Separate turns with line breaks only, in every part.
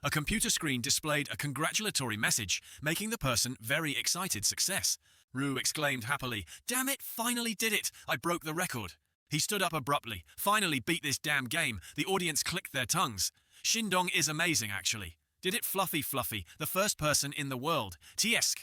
A computer screen displayed a congratulatory message, making the person very excited. Success. Ryu exclaimed happily, "Damn it, finally did it! I broke the record." He stood up abruptly. "Finally beat this damn game." The audience clicked their tongues. "Shindong is amazing, actually. Did it fluffy, the first person in the world. Tiesk.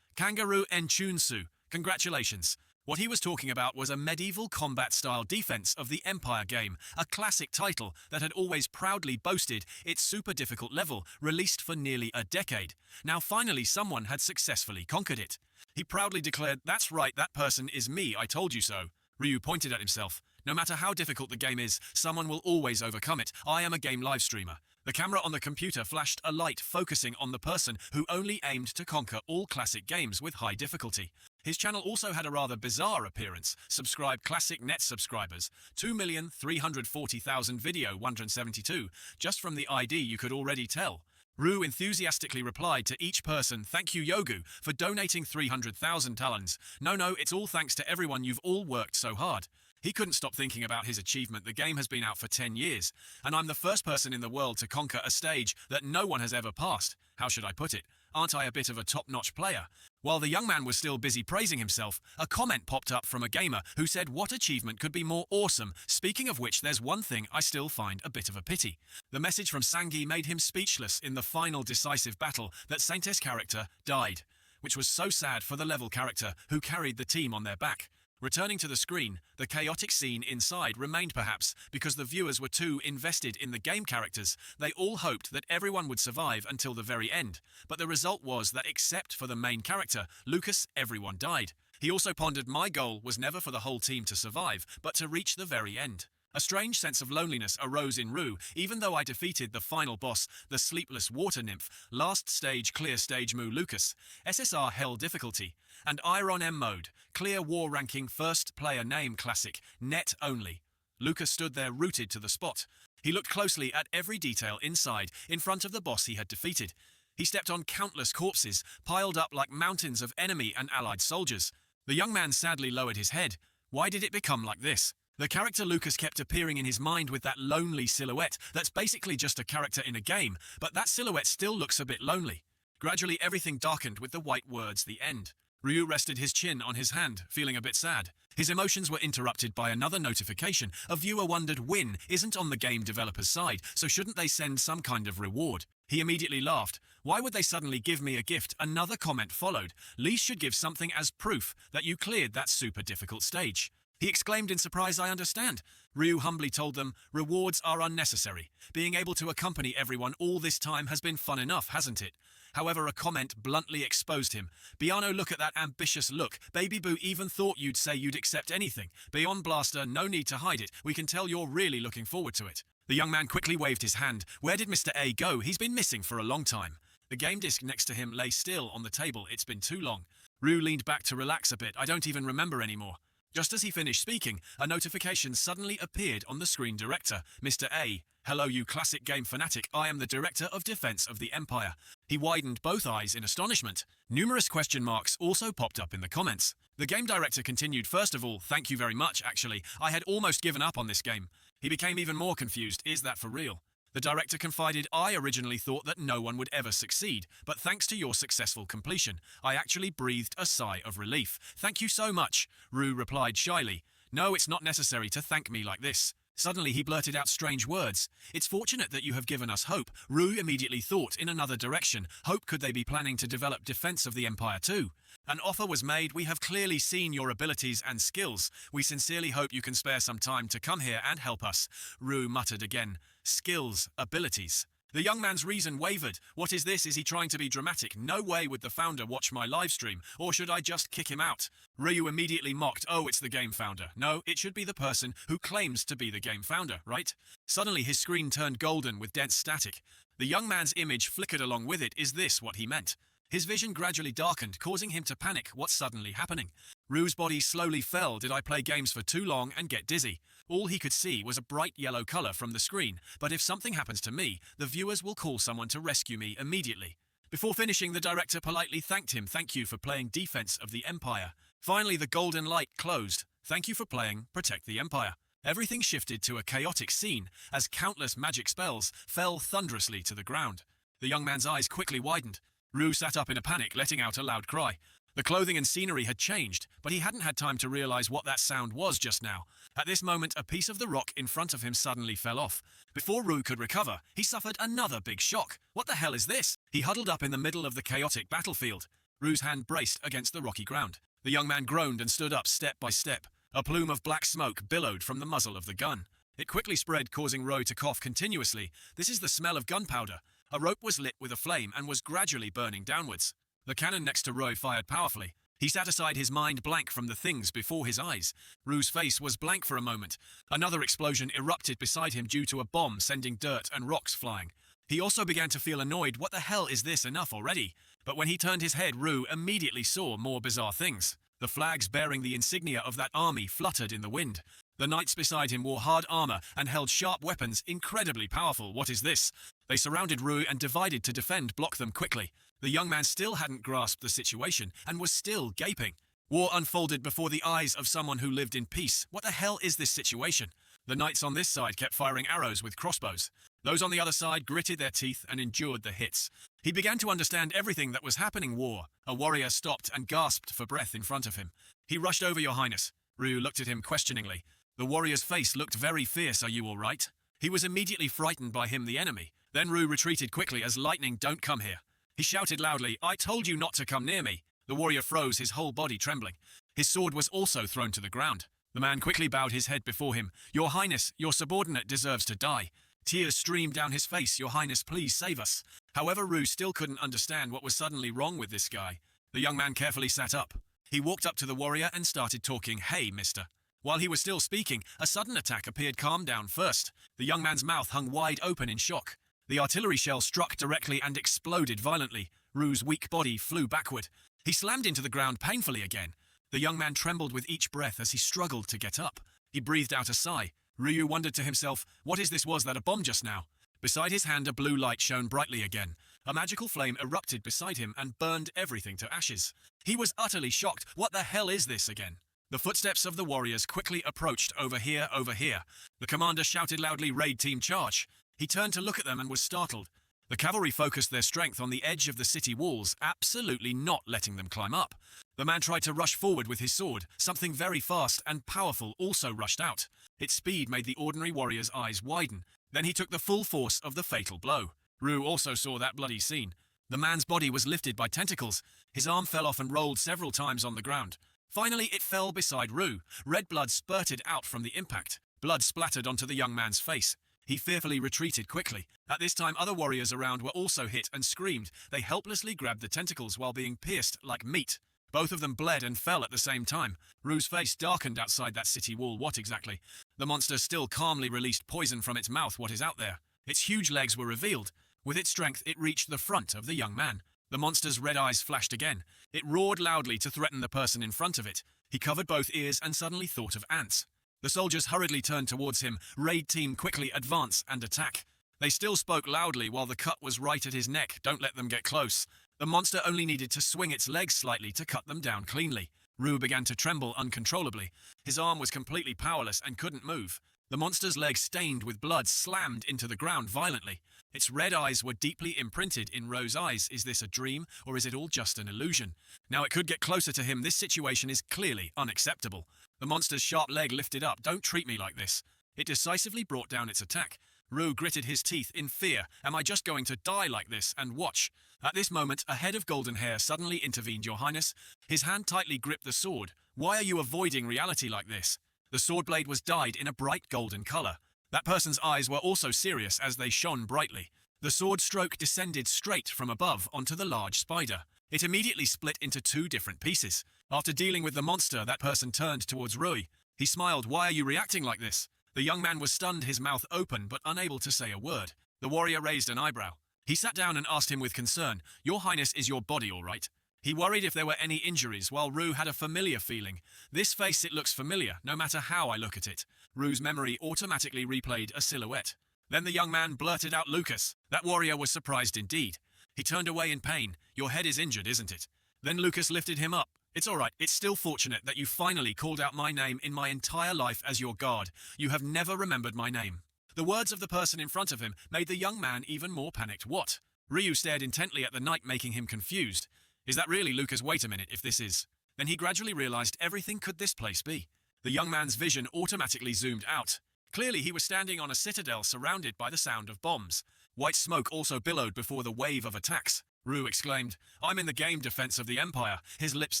Kangaroo Enchunsu. Congratulations." What he was talking about was a medieval combat-style defense of the Empire game, a classic title that had always proudly boasted its super difficult level, released for nearly a decade. Now finally someone had successfully conquered it. He proudly declared, "That's right, that person is me, I told you so." Ryu pointed at himself. "No matter how difficult the game is, someone will always overcome it. I am a game live streamer." The camera on the computer flashed a light focusing on the person who only aimed to conquer all classic games with high difficulty. His channel also had a rather bizarre appearance. Subscribe classic net subscribers. 2,340,000 video 172. Just from the ID you could already tell. Ryu enthusiastically replied to each person, "Thank you Yogu for donating 300,000 talons. No, it's all thanks to everyone, you've all worked so hard." He couldn't stop thinking about his achievement. The game has been out for 10 years, and I'm the first person in the world to conquer a stage that no one has ever passed. How should I put it? Aren't I a bit of a top-notch player? While the young man was still busy praising himself, a comment popped up from a gamer who said, "What achievement could be more awesome? Speaking of which, there's one thing I still find a bit of a pity." The message from Sangi made him speechless. In the final decisive battle, that Saint's character died, which was so sad for the level character who carried the team on their back. Returning to the screen, the chaotic scene inside remained, perhaps because the viewers were too invested in the game characters. They all hoped that everyone would survive until the very end, but the result was that except for the main character, Lucas, everyone died. He also pondered, "My goal was never for the whole team to survive, but to reach the very end." A strange sense of loneliness arose in Ryu. "Even though I defeated the final boss, the sleepless water nymph, last stage clear stage Mu Lucas, SSR hell difficulty, and Iron M mode, clear war ranking first player name classic, net only." Lucas stood there rooted to the spot. He looked closely at every detail inside, in front of the boss he had defeated. He stepped on countless corpses, piled up like mountains of enemy and allied soldiers. The young man sadly lowered his head. Why did it become like this? The character Lucas kept appearing in his mind with that lonely silhouette that's basically just a character in a game, but that silhouette still looks a bit lonely. Gradually everything darkened with the white words, "The end." Ryu rested his chin on his hand, feeling a bit sad. His emotions were interrupted by another notification. A viewer wondered, Win isn't on the game developer's side, so shouldn't they send some kind of reward? He immediately laughed. "Why would they suddenly give me a gift?" Another comment followed. "Least should give something as proof that you cleared that super difficult stage." He exclaimed in surprise, "I understand." Ryu humbly told them, "Rewards are unnecessary. Being able to accompany everyone all this time has been fun enough, hasn't it?" However, a comment bluntly exposed him. "Biano, look at that ambitious look. Baby Boo even thought you'd say you'd accept anything. Beyond Blaster, no need to hide it. We can tell you're really looking forward to it." The young man quickly waved his hand. Where did Mr. A go? He's been missing for a long time. The game disc next to him lay still on the table. It's been too long. Ryu leaned back to relax a bit. "I don't even remember anymore." Just as he finished speaking, a notification suddenly appeared on the screen. "Director, Mr. A. Hello you classic game fanatic, I am the Director of Defense of the Empire." He widened both eyes in astonishment. Numerous question marks also popped up in the comments. The game director continued, "First of all, thank you very much, actually. I had almost given up on this game." He became even more confused. "Is that for real?" The director confided, "I originally thought that no one would ever succeed, but thanks to your successful completion, I actually breathed a sigh of relief." "Thank you so much," Ryu replied shyly. "No, it's not necessary to thank me like this." Suddenly he blurted out strange words. "It's fortunate that you have given us hope." Ryu immediately thought in another direction. Hope? Could they be planning to develop Defense of the Empire too? "An offer was made. We have clearly seen your abilities and skills. We sincerely hope you can spare some time to come here and help us." Ryu muttered again. Skills, abilities. The young man's reason wavered. What is this? Is he trying to be dramatic? "No way would the founder watch my livestream, or should I just kick him out?" Ryu immediately mocked. "Oh, it's the game founder. No, it should be the person who claims to be the game founder, right?" Suddenly his screen turned golden with dense static. The young man's image flickered along with it. Is this what he meant? His vision gradually darkened, causing him to panic. What's suddenly happening? Ryu's body slowly fell. Did I play games for too long and get dizzy? All he could see was a bright yellow color from the screen. But if something happens to me, the viewers will call someone to rescue me immediately. Before finishing, the director politely thanked him. "Thank you for playing Defense of the Empire." Finally, the golden light closed. "Thank you for playing Protect the Empire." Everything shifted to a chaotic scene as countless magic spells fell thunderously to the ground. The young man's eyes quickly widened. Rue sat up in a panic, letting out a loud cry. The clothing and scenery had changed, but he hadn't had time to realize what that sound was just now. At this moment, a piece of the rock in front of him suddenly fell off. Before Rue could recover, he suffered another big shock. What the hell is this? He huddled up in the middle of the chaotic battlefield. Rue's hand braced against the rocky ground. The young man groaned and stood up step by step. A plume of black smoke billowed from the muzzle of the gun. It quickly spread, causing Rue to cough continuously. This is the smell of gunpowder. A rope was lit with a flame and was gradually burning downwards. The cannon next to Rue fired powerfully. He sat aside, his mind blank from the things before his eyes. Rue's face was blank for a moment. Another explosion erupted beside him due to a bomb sending dirt and rocks flying. He also began to feel annoyed. What the hell is this? Enough already? But when he turned his head, Rue immediately saw more bizarre things. The flags bearing the insignia of that army fluttered in the wind. The knights beside him wore hard armor and held sharp weapons, incredibly powerful. What is this? They surrounded Rue and divided to defend, block them quickly. The young man still hadn't grasped the situation and was still gaping. War unfolded before the eyes of someone who lived in peace. What the hell is this situation? The knights on this side kept firing arrows with crossbows. Those on the other side gritted their teeth and endured the hits. He began to understand everything that was happening. War. A warrior stopped and gasped for breath in front of him. He rushed over. Your Highness. Rue looked at him questioningly. The warrior's face looked very fierce. Are you all right? He was immediately frightened by him, the enemy. Then Rue retreated quickly as lightning. Don't come here. He shouted loudly, I told you not to come near me. The warrior froze, his whole body trembling. His sword was also thrown to the ground. The man quickly bowed his head before him. Your Highness, your subordinate deserves to die. Tears streamed down his face. Your Highness, please save us. However, Rue still couldn't understand what was suddenly wrong with this guy. The young man carefully sat up. He walked up to the warrior and started talking. Hey, mister. While he was still speaking, a sudden attack appeared. Calm down first. The young man's mouth hung wide open in shock. The artillery shell struck directly and exploded violently. Rue's weak body flew backward. He slammed into the ground painfully again. The young man trembled with each breath as he struggled to get up. He breathed out a sigh. Ryu wondered to himself, what is this? Was that a bomb just now? Beside his hand, a blue light shone brightly again. A magical flame erupted beside him and burned everything to ashes. He was utterly shocked. What the hell is this again? The footsteps of the warriors quickly approached. Over here, over here. The commander shouted loudly, raid team charge. He turned to look at them and was startled. The cavalry focused their strength on the edge of the city walls, absolutely not letting them climb up. The man tried to rush forward with his sword. Something very fast and powerful also rushed out. Its speed made the ordinary warrior's eyes widen. Then he took the full force of the fatal blow. Rue also saw that bloody scene. The man's body was lifted by tentacles. His arm fell off and rolled several times on the ground. Finally, it fell beside Rue. Red blood spurted out from the impact. Blood splattered onto the young man's face. He fearfully retreated quickly. At this time, other warriors around were also hit and screamed. They helplessly grabbed the tentacles while being pierced like meat. Both of them bled and fell at the same time. Rue's face darkened outside that city wall. What exactly? The monster still calmly released poison from its mouth. What is out there? Its huge legs were revealed. With its strength, it reached the front of the young man. The monster's red eyes flashed again. It roared loudly to threaten the person in front of it. He covered both ears and suddenly thought of ants. The soldiers hurriedly turned towards him. Raid team, quickly advance and attack. They still spoke loudly while the cut was right at his neck. Don't let them get close. The monster only needed to swing its legs slightly to cut them down cleanly. Rue began to tremble uncontrollably. His arm was completely powerless and couldn't move. The monster's legs, stained with blood, slammed into the ground violently. Its red eyes were deeply imprinted in Rue's eyes. Is this a dream, or is it all just an illusion? Now it could get closer to him. This situation is clearly unacceptable. The monster's sharp leg lifted up. Don't treat me like this. It decisively brought down its attack. Rue gritted his teeth in fear. Am I just going to die like this? And watch. At this moment, a head of golden hair suddenly intervened. Your Highness. His hand tightly gripped the sword. Why are you avoiding reality like this? The sword blade was dyed in a bright golden color. That person's eyes were also serious as they shone brightly. The sword stroke descended straight from above onto the large spider. It immediately split into two different pieces. After dealing with the monster, that person turned towards Rui. He smiled. Why are you reacting like this? The young man was stunned, his mouth open but unable to say a word. The warrior raised an eyebrow. He sat down and asked him with concern, Your Highness, is your body all right? He worried if there were any injuries, while Rue had a familiar feeling. This face, it looks familiar, no matter how I look at it. Rue's memory automatically replayed a silhouette. Then the young man blurted out, Lucas. That warrior was surprised indeed. He turned away in pain. Your head is injured, isn't it? Then Lucas lifted him up. It's alright, it's still fortunate that you finally called out my name in my entire life as your guard. You have never remembered my name. The words of the person in front of him made the young man even more panicked. What? Ryu stared intently at the knight, making him confused. Is that really Lucas? Wait a minute, if this is... Then he gradually realized everything could this place be. The young man's vision automatically zoomed out. Clearly he was standing on a citadel surrounded by the sound of bombs. White smoke also billowed before the wave of attacks. Ryu exclaimed, I'm in the game Defense of the Empire. His lips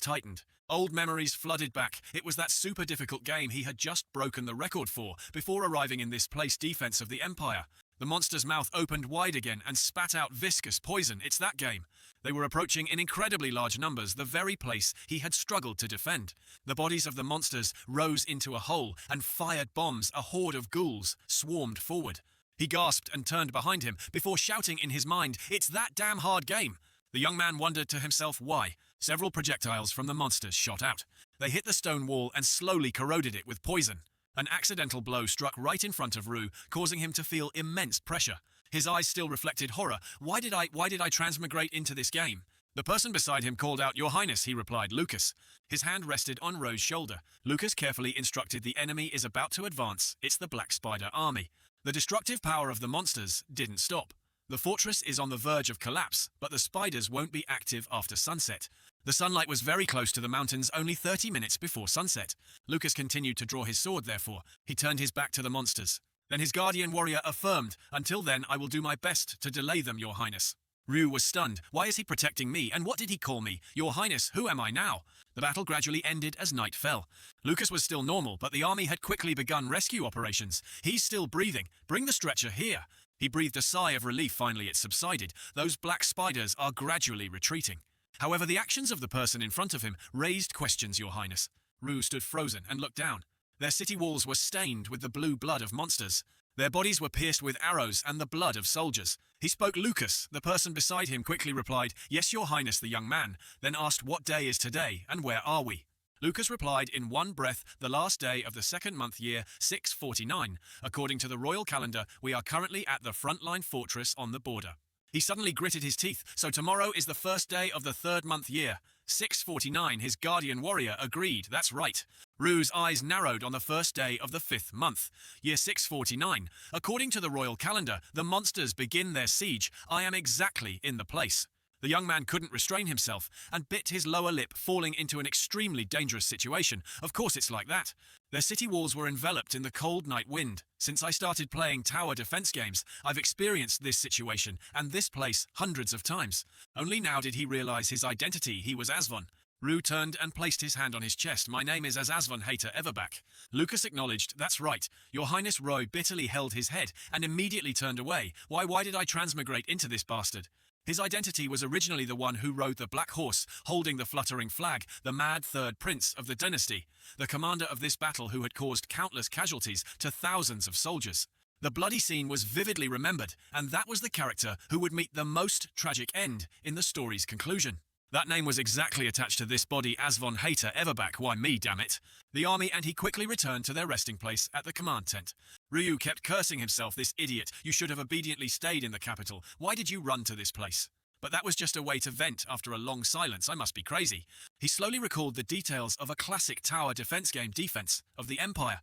tightened. Old memories flooded back. It was that super difficult game he had just broken the record for before arriving in this place, Defense of the Empire. The monster's mouth opened wide again and spat out viscous poison. It's that game. They were approaching in incredibly large numbers the very place he had struggled to defend. The bodies of the monsters rose into a hole and fired bombs. A horde of ghouls swarmed forward. He gasped and turned behind him before shouting in his mind, it's that damn hard game. The young man wondered to himself why. Several projectiles from the monsters shot out. They hit the stone wall and slowly corroded it with poison. An accidental blow struck right in front of Ryu, causing him to feel immense pressure. His eyes still reflected horror. Why did I transmigrate into this game? The person beside him called out, Your Highness, he replied, Lucas. His hand rested on Ryu's shoulder. Lucas carefully instructed, the enemy is about to advance. It's the Black Spider army. The destructive power of the monsters didn't stop. The fortress is on the verge of collapse, but the spiders won't be active after sunset. The sunlight was very close to the mountains, only 30 minutes before sunset. Lucas continued to draw his sword, therefore. He turned his back to the monsters. Then his guardian warrior affirmed, Until then, I will do my best to delay them, Your Highness. Ryu was stunned. Why is he protecting me, and what did he call me? Your Highness, who am I now? The battle gradually ended as night fell. Lucas was still normal, but the army had quickly begun rescue operations. He's still breathing. Bring the stretcher here. He breathed a sigh of relief. Finally it subsided. Those black spiders are gradually retreating. However, the actions of the person in front of him raised questions, Your Highness. Ryu stood frozen and looked down. Their city walls were stained with the blue blood of monsters. Their bodies were pierced with arrows and the blood of soldiers. He spoke. Lucas. The person beside him quickly replied, Yes, Your Highness. The young man then asked, What day is today, and where are we? Lucas replied in one breath, The last day of the second month, year 649. According to the royal calendar, we are currently at the frontline fortress on the border. He suddenly gritted his teeth. So tomorrow is the first day of the third month, year 649. His guardian warrior agreed. That's right. Ryu's eyes narrowed on the first day of the fifth month, year 649. According to the royal calendar, the monsters begin their siege. I am exactly in the place. The young man couldn't restrain himself and bit his lower lip, falling into an extremely dangerous situation. Of course it's like that. Their city walls were enveloped in the cold night wind. Since I started playing tower defense games, I've experienced this situation and this place hundreds of times. Only now did he realize his identity. He was Asvon. Ryu turned and placed his hand on his chest. My name is Asvon Hater Everback. Lucas acknowledged. That's right. Your Highness. Roy bitterly held his head and immediately turned away. Why did I transmigrate into this bastard? His identity was originally the one who rode the black horse, holding the fluttering flag, the mad third prince of the dynasty, the commander of this battle who had caused countless casualties to thousands of soldiers. The bloody scene was vividly remembered, and that was the character who would meet the most tragic end in the story's conclusion. That name was exactly attached to this body, Asvon Hater Everback. Why me, damn it? The army and he quickly returned to their resting place at the command tent. Ryu kept cursing himself. This idiot, you should have obediently stayed in the capital. Why did you run to this place? But that was just a way to vent after a long silence. I must be crazy. He slowly recalled the details of a classic tower defense game, Defense of the Empire.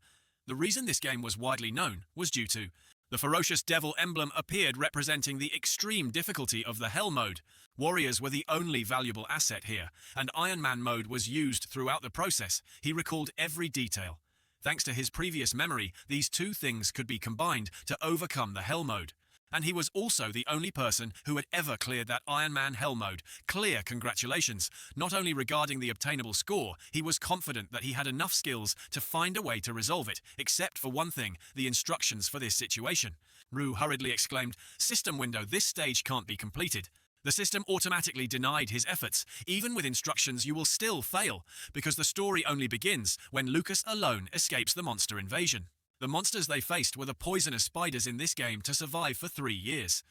The reason this game was widely known was due to the ferocious devil emblem appeared, representing the extreme difficulty of the Hell mode. Warriors were the only valuable asset here, and Iron Man mode was used throughout the process. He recalled every detail. Thanks to his previous memory, these two things could be combined to overcome the Hell mode. And he was also the only person who had ever cleared that Iron Man Hell mode. Clear, congratulations. Not only regarding the obtainable score, he was confident that he had enough skills to find a way to resolve it, except for one thing, the instructions for this situation. Ryu hurriedly exclaimed, System window, this stage can't be completed. The system automatically denied his efforts. Even with instructions, you will still fail, because the story only begins when Lucas alone escapes the monster invasion. The monsters they faced were the poisonous spiders in this game to survive for 3 years.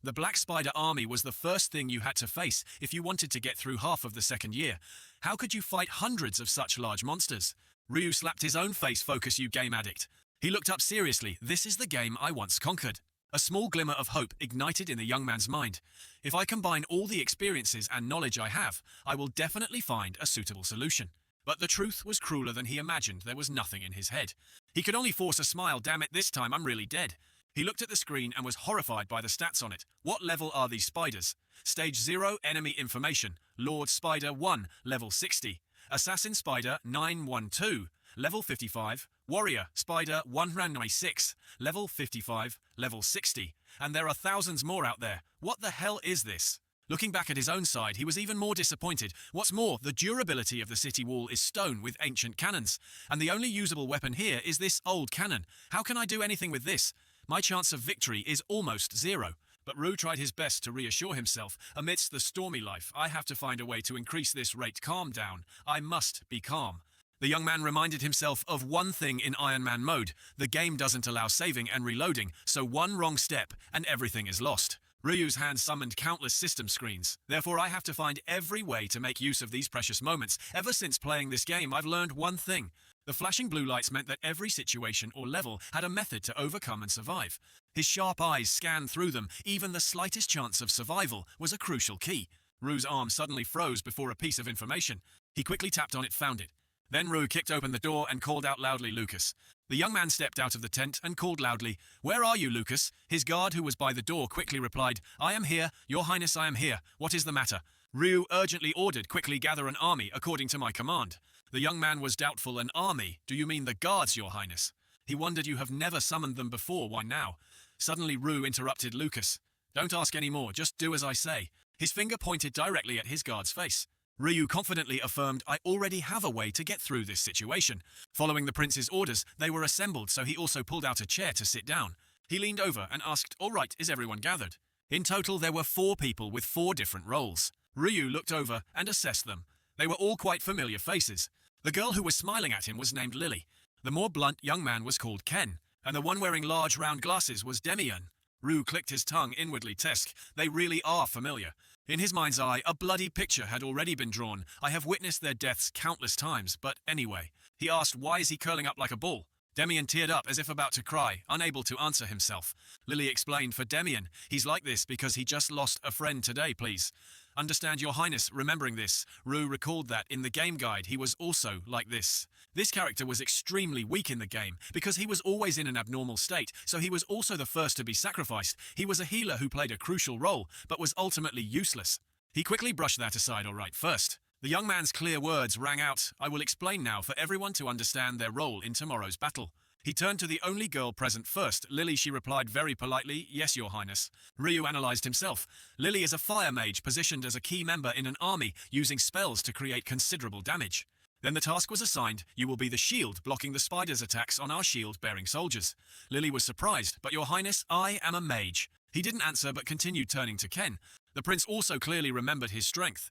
The Black Spider army was the first thing you had to face if you wanted to get through half of the second year. How could you fight hundreds of such large monsters? Ryu slapped his own face. Focus, you game addict. He looked up seriously. This is the game I once conquered. A small glimmer of hope ignited in the young man's mind. If I combine all the experiences and knowledge I have, I will definitely find a suitable solution. But the truth was crueler than he imagined. There was nothing in his head. He could only force a smile. Damn it, this time I'm really dead. He looked at the screen and was horrified by the stats on it. What level are these spiders? Stage 0, enemy information. Lord Spider 1, level 60. Assassin Spider 912, level 55. Warrior Spider 196, level 55, level 60. And there are thousands more out there. What the hell is this? Looking back at his own side, he was even more disappointed. What's more, the durability of the city wall is stone with ancient cannons. And the only usable weapon here is this old cannon. How can I do anything with this? My chance of victory is almost zero. But Rue tried his best to reassure himself. Amidst the stormy life, I have to find a way to increase this rate. Calm down. I must be calm. The young man reminded himself of one thing in Iron Man mode. The game doesn't allow saving and reloading, so one wrong step and everything is lost. Ryu's hand summoned countless system screens. Therefore, I have to find every way to make use of these precious moments. Ever since playing this game, I've learned one thing. The flashing blue lights meant that every situation or level had a method to overcome and survive. His sharp eyes scanned through them. Even the slightest chance of survival was a crucial key. Rue's arm suddenly froze before a piece of information. He quickly tapped on it, found it. Then Rue kicked open the door and called out loudly, "Lucas." The young man stepped out of the tent and called loudly, "Where are you, Lucas?" His guard, who was by the door, quickly replied, "I am here, Your Highness, I am here. What is the matter?" Rue urgently ordered, "Quickly gather an army, according to my command." The young man was doubtful. "An army? Do you mean the guards, Your Highness?" He wondered. "You have never summoned them before, why now?" Suddenly Rue interrupted, "Lucas, don't ask any more, just do as I say." His finger pointed directly at his guard's face. Ryu confidently affirmed, "I already have a way to get through this situation." Following the prince's orders, they were assembled, so he also pulled out a chair to sit down. He leaned over and asked, "All right, is everyone gathered?" In total, there were 4 people with 4 different roles. Ryu looked over and assessed them. They were all quite familiar faces. The girl who was smiling at him was named Lily. The more blunt young man was called Ken, and the one wearing large round glasses was Demian. Rue clicked his tongue inwardly. Tesk, they really are familiar. In his mind's eye, a bloody picture had already been drawn. I have witnessed their deaths countless times, but anyway. He asked, "Why is he curling up like a ball?" Demian teared up as if about to cry, unable to answer himself. Lily explained, "For Demian, he's like this because he just lost a friend today, please." "Understand, Your Highness." Remembering this, Rue recalled that in the game guide he was also like this. This character was extremely weak in the game because he was always in an abnormal state, so he was also the first to be sacrificed. He was a healer who played a crucial role, but was ultimately useless. He quickly brushed that aside. "All right, first." The young man's clear words rang out, "I will explain now for everyone to understand their role in tomorrow's battle." He turned to the only girl present first. Lily, she replied very politely, "Yes, Your Highness." Ryu analyzed himself. Lily is a fire mage positioned as a key member in an army, using spells to create considerable damage. Then the task was assigned, "You will be the shield blocking the spider's attacks on our shield-bearing soldiers." Lily was surprised, "But Your Highness, I am a mage." He didn't answer but continued, turning to Ken. The prince also clearly remembered his strength.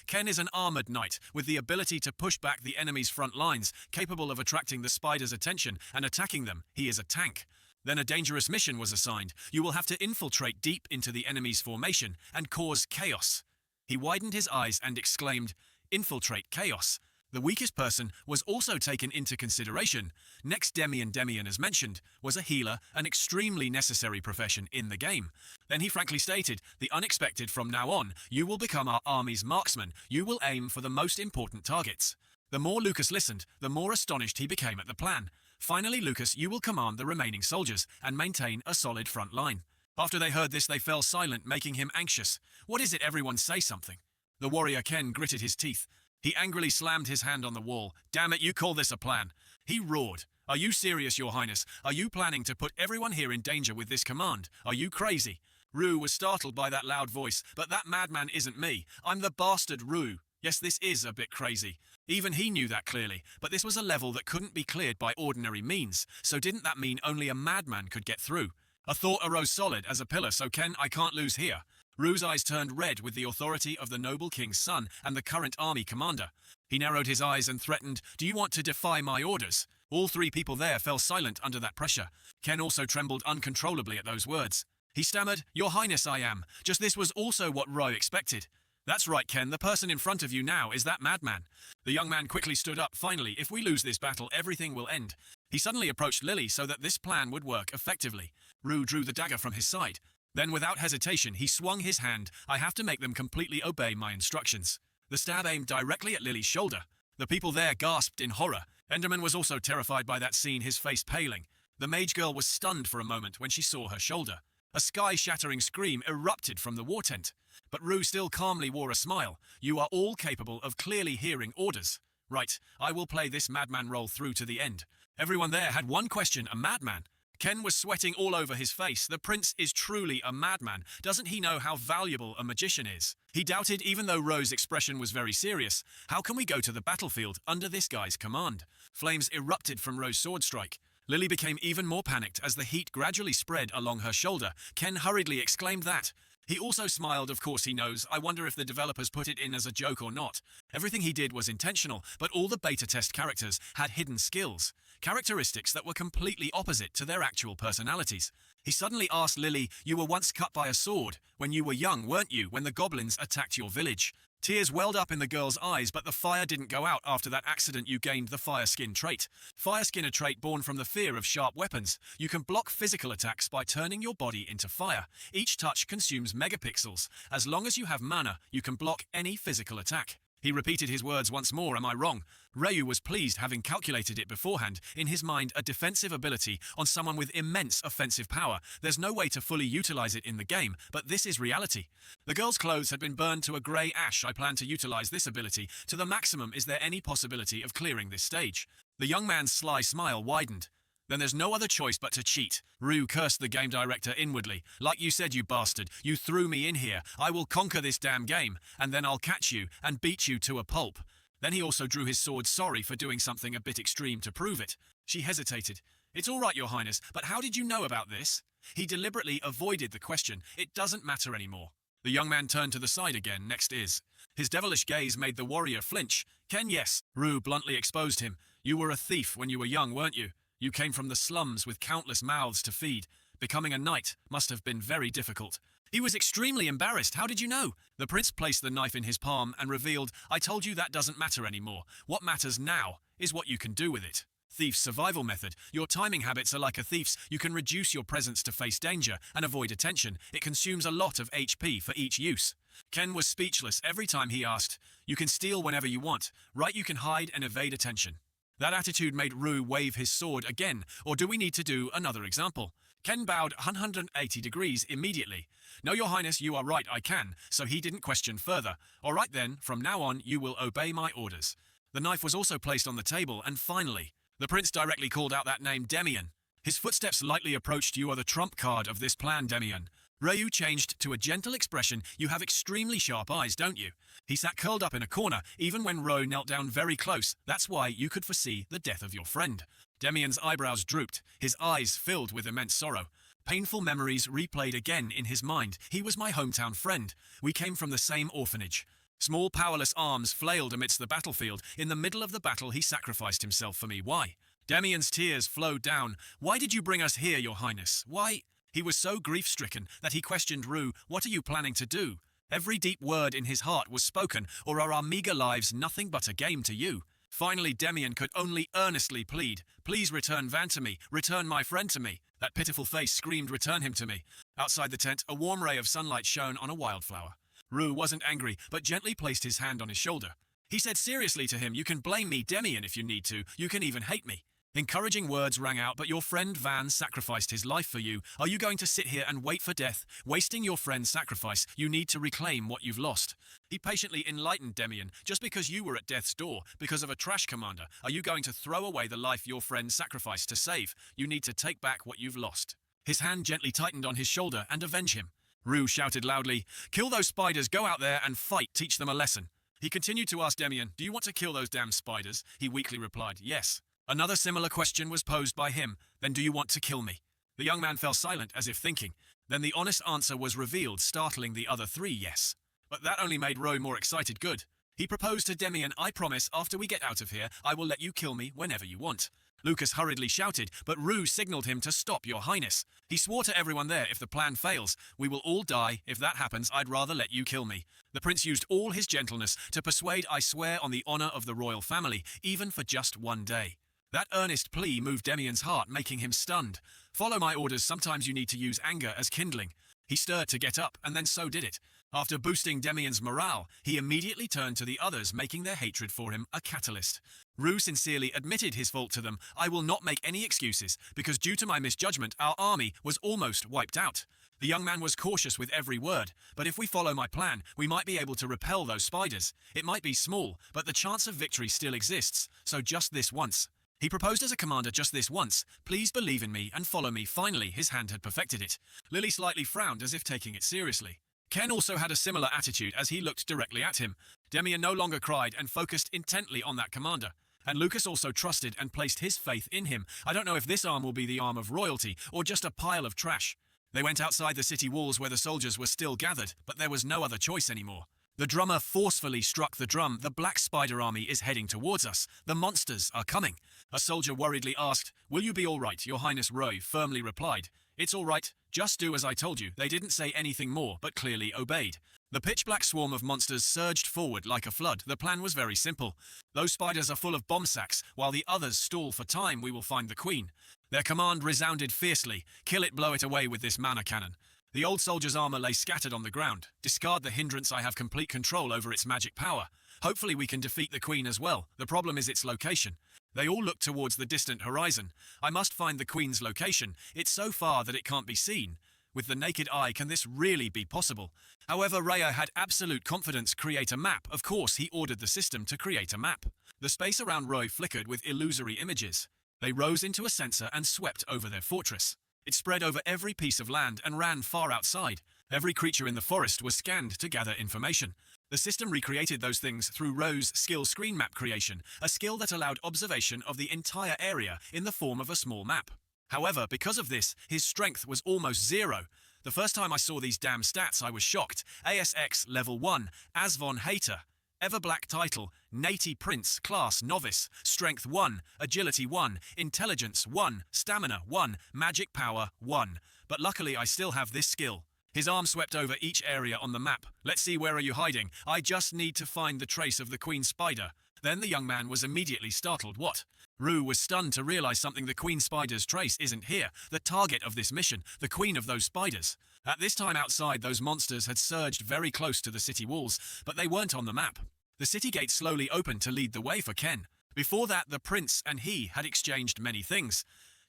Ken is an armored knight, with the ability to push back the enemy's front lines, capable of attracting the spider's attention and attacking them. He is a tank. Then a dangerous mission was assigned. You will have to infiltrate deep into the enemy's formation and cause chaos. He widened his eyes and exclaimed, "Infiltrate chaos." The weakest person was also taken into consideration. Next, Demian, as mentioned, was a healer, an extremely necessary profession in the game. Then he frankly stated, "The unexpected from now on, you will become our army's marksman. You will aim for the most important targets." The more Lucas listened, the more astonished he became at the plan. "Finally, Lucas, you will command the remaining soldiers and maintain a solid front line." After they heard this, they fell silent, making him anxious. "What is it? Everyone say something." The warrior Ken gritted his teeth. He angrily slammed his hand on the wall. "Damn it, you call this a plan?" He roared. "Are you serious, Your Highness? Are you planning to put everyone here in danger with this command? Are you crazy?" Rue was startled by that loud voice. "But that madman isn't me. I'm the bastard Rue. Yes, this is a bit crazy." Even he knew that clearly, but this was a level that couldn't be cleared by ordinary means, so didn't that mean only a madman could get through? A thought arose solid as a pillar, "So Ken, I can't lose here." Rue's eyes turned red with the authority of the noble king's son and the current army commander. He narrowed his eyes and threatened, "Do you want to defy my orders?" All 3 people there fell silent under that pressure. Ken also trembled uncontrollably at those words. He stammered, "Your Highness, I am. Just this was also what Rue expected." "That's right, Ken, the person in front of you now is that madman." The young man quickly stood up. "Finally, if we lose this battle, everything will end." He suddenly approached Lily so that this plan would work effectively. Rue drew the dagger from his side. Then without hesitation, he swung his hand. I have to make them completely obey my instructions. The stab aimed directly at Lily's shoulder. The people there gasped in horror. Enderman was also terrified by that scene, his face paling. The mage girl was stunned for a moment when she saw her shoulder. A sky-shattering scream erupted from the war tent. But Rue still calmly wore a smile. You are all capable of clearly hearing orders. Right, I will play this madman role through to the end. Everyone there had one question: a madman? Ken was sweating all over his face. The prince is truly a madman. Doesn't he know how valuable a magician is? He doubted, even though Roe's expression was very serious. How can we go to the battlefield under this guy's command? Flames erupted from Roe's sword strike. Lily became even more panicked as the heat gradually spread along her shoulder. Ken hurriedly exclaimed that. He also smiled. Of course he knows. I wonder if the developers put it in as a joke or not. Everything he did was intentional, but all the beta test characters had hidden skills, characteristics that were completely opposite to their actual personalities. He suddenly asked Lily, you were once cut by a sword when you were young, weren't you, when the goblins attacked your village? Tears welled up in the girl's eyes, but the fire didn't go out after that accident. You gained the Fire Skin trait. Fire Skin, a trait born from the fear of sharp weapons. You can block physical attacks by turning your body into fire. Each touch consumes megapixels. As long as you have mana, you can block any physical attack. He repeated his words once more. Am I wrong? Ryu was pleased, having calculated it beforehand. In his mind, a defensive ability on someone with immense offensive power. There's no way to fully utilize it in the game, but this is reality. The girl's clothes had been burned to a grey ash. I plan to utilize this ability to the maximum. Is there any possibility of clearing this stage? The young man's sly smile widened. Then there's no other choice but to cheat. Ryu cursed the game director inwardly. Like you said, you bastard. You threw me in here. I will conquer this damn game, and then I'll catch you and beat you to a pulp. Then he also drew his sword, sorry for doing something a bit extreme to prove it. She hesitated. It's all right, Your Highness, but how did you know about this? He deliberately avoided the question. It doesn't matter anymore. The young man turned to the side again. Next is. His devilish gaze made the warrior flinch. Ken, yes. Ryu bluntly exposed him. You were a thief when you were young, weren't you? You came from the slums with countless mouths to feed. Becoming a knight must have been very difficult. He was extremely embarrassed. How did you know? The prince placed the knife in his palm and revealed, I told you that doesn't matter anymore. What matters now is what you can do with it. Thief's survival method. Your timing habits are like a thief's. You can reduce your presence to face danger and avoid attention. It consumes a lot of HP for each use. Ken was speechless every time he asked. You can steal whenever you want, right? You can hide and evade attention. That attitude made Ryu wave his sword again. Or do we need to do another example? Ken bowed 180 degrees immediately. No, Your Highness, you are right, I can. So he didn't question further. All right then, from now on, you will obey my orders. The knife was also placed on the table, and finally, the prince directly called out that name, Demian. His footsteps lightly approached. You are the trump card of this plan, Demian. Ryu changed to a gentle expression. You have extremely sharp eyes, don't you? He sat curled up in a corner, even when Ryu knelt down very close. That's why you could foresee the death of your friend. Demian's eyebrows drooped, his eyes filled with immense sorrow. Painful memories replayed again in his mind. He was my hometown friend. We came from the same orphanage. Small, powerless arms flailed amidst the battlefield. In the middle of the battle, he sacrificed himself for me. Why? Demian's tears flowed down. Why did you bring us here, Your Highness? Why? He was so grief-stricken that he questioned Ryu, what are you planning to do? Every deep word in his heart was spoken, or are our meager lives nothing but a game to you? Finally, Demian could only earnestly plead, please return Van to me, return my friend to me. That pitiful face screamed, return him to me. Outside the tent, a warm ray of sunlight shone on a wildflower. Ryu wasn't angry, but gently placed his hand on his shoulder. He said seriously to him, you can blame me, Demian, if you need to. You can even hate me. Encouraging words rang out, but your friend Van sacrificed his life for you. Are you going to sit here and wait for death? Wasting your friend's sacrifice, you need to reclaim what you've lost. He patiently enlightened Demian. Just because you were at death's door, because of a trash commander, are you going to throw away the life your friend sacrificed to save? You need to take back what you've lost. His hand gently tightened on his shoulder and avenge him. Ryu shouted loudly, kill those spiders, go out there and fight, teach them a lesson. He continued to ask Demian, do you want to kill those damn spiders? He weakly replied, yes. Another similar question was posed by him. Then do you want to kill me? The young man fell silent as if thinking. Then the honest answer was revealed, startling the other three yes. But that only made Ryu more excited. Good. He proposed to Demian, I promise after we get out of here, I will let you kill me whenever you want. Lucas hurriedly shouted, but Ryu signaled him to stop, Your Highness. He swore to everyone there, if the plan fails, we will all die. If that happens, I'd rather let you kill me. The prince used all his gentleness to persuade, I swear on the honor of the royal family, even for just one day. That earnest plea moved Demian's heart, making him stunned. Follow my orders, sometimes you need to use anger as kindling. He stirred to get up, and then so did it. After boosting Demian's morale, he immediately turned to the others, making their hatred for him a catalyst. Ru sincerely admitted his fault to them. I will not make any excuses, because due to my misjudgment, our army was almost wiped out. The young man was cautious with every word, but if we follow my plan, we might be able to repel those spiders. It might be small, but the chance of victory still exists, so just this once. He proposed as a commander, just this once. Please believe in me and follow me. Finally, his hand had perfected it. Lily slightly frowned as if taking it seriously. Ken also had a similar attitude as he looked directly at him. Demian no longer cried and focused intently on that commander. And Lucas also trusted and placed his faith in him. I don't know if this arm will be the arm of royalty or just a pile of trash. They went outside the city walls where the soldiers were still gathered, but there was no other choice anymore. The drummer forcefully struck the drum. The black spider army is heading towards us. The monsters are coming. A soldier worriedly asked, Will you be all right? Your Highness Roy firmly replied, It's all right. Just do as I told you. They didn't say anything more, but clearly obeyed. The pitch-black swarm of monsters surged forward like a flood. The plan was very simple. Those spiders are full of bomb sacks. While the others stall for time, we will find the queen. Their command resounded fiercely. Kill it, blow it away with this mana cannon. The old soldier's armor lay scattered on the ground. Discard the hindrance. I have complete control over its magic power. Hopefully we can defeat the queen as well. The problem is its location. They all look towards the distant horizon. I must find the queen's location. It's so far that it can't be seen. With the naked eye, can this really be possible? However, Reca had absolute confidence. Create a map. Of course, he ordered the system to create a map. The space around Roy flickered with illusory images. They rose into a sensor and swept over their fortress. It spread over every piece of land and ran far outside. Every creature in the forest was scanned to gather information. The system recreated those things through Ro's skill screen map creation, a skill that allowed observation of the entire area in the form of a small map. However, because of this, his strength was almost zero. The first time I saw these damn stats, I was shocked. ASX Level 1, Asvon Hater. Everblack title, Nati Prince, Class Novice, Strength 1, Agility 1, Intelligence 1, Stamina 1, Magic Power 1. But luckily I still have this skill. His arm swept over each area on the map. Let's see, where are you hiding? I just need to find the trace of the queen spider. Then the young man was immediately startled. What? Ru was stunned to realize something. The queen spider's trace isn't here. The target of this mission, the queen of those spiders. At this time outside, those monsters had surged very close to the city walls, but they weren't on the map. The city gate slowly opened to lead the way for Ken. Before that, the prince and he had exchanged many things.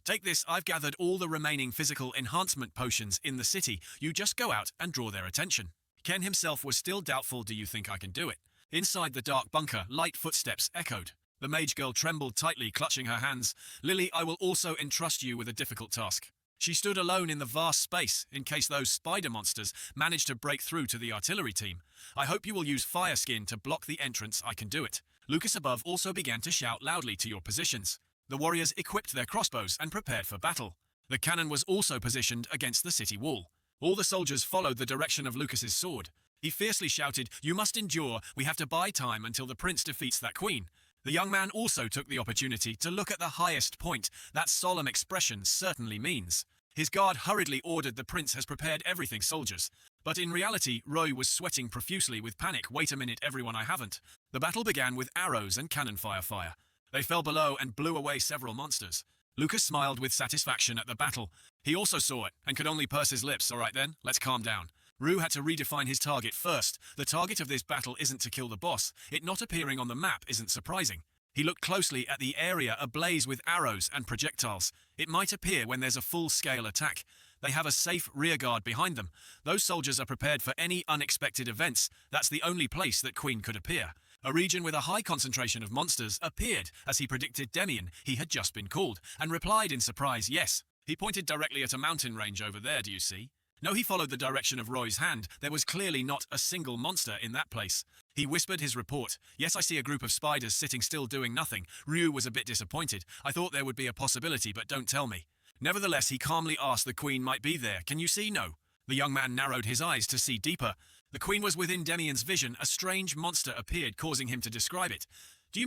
Take this, I've gathered all the remaining physical enhancement potions in the city. You just go out and draw their attention. Ken himself was still doubtful. Do you think I can do it? Inside the dark bunker, light footsteps echoed. The mage girl trembled tightly, clutching her hands. Lily, I will also entrust you with a difficult task. She stood alone in the vast space, in case those spider monsters managed to break through to the artillery team. I hope you will use fire skin to block the entrance. I can do it. Lucas above also began to shout loudly to your positions. The warriors equipped their crossbows and prepared for battle. The cannon was also positioned against the city wall. All the soldiers followed the direction of Lucas's sword. He fiercely shouted, You must endure. We have to buy time until the prince defeats that queen. The young man also took the opportunity to look at the highest point. That solemn expression certainly means. His guard hurriedly ordered, The prince has prepared everything, soldiers. But in reality, Roy was sweating profusely with panic. Wait a minute, everyone, I haven't. The battle began with arrows and cannon fire. They fell below and blew away several monsters. Lucas smiled with satisfaction at the battle. He also saw it and could only purse his lips. All right then, let's calm down. Ru had to redefine his target first. The target of this battle isn't to kill the boss. It not appearing on the map isn't surprising. He looked closely at the area ablaze with arrows and projectiles. It might appear when there's a full-scale attack. They have a safe rearguard behind them. Those soldiers are prepared for any unexpected events. That's the only place that Queen could appear. A region with a high concentration of monsters appeared, as he predicted. Demian, he had just been called, and replied in surprise, yes. He pointed directly at a mountain range over there, do you see? No, he followed the direction of Roy's hand. There was clearly not a single monster in that place. He whispered his report. Yes, I see a group of spiders sitting still doing nothing. Ryu was a bit disappointed. I thought there would be a possibility, but don't tell me. Nevertheless, he calmly asked, the queen might be there. Can you see? No. The young man narrowed his eyes to see deeper. The queen was within Demian's vision. A strange monster appeared, causing him to describe it. Do you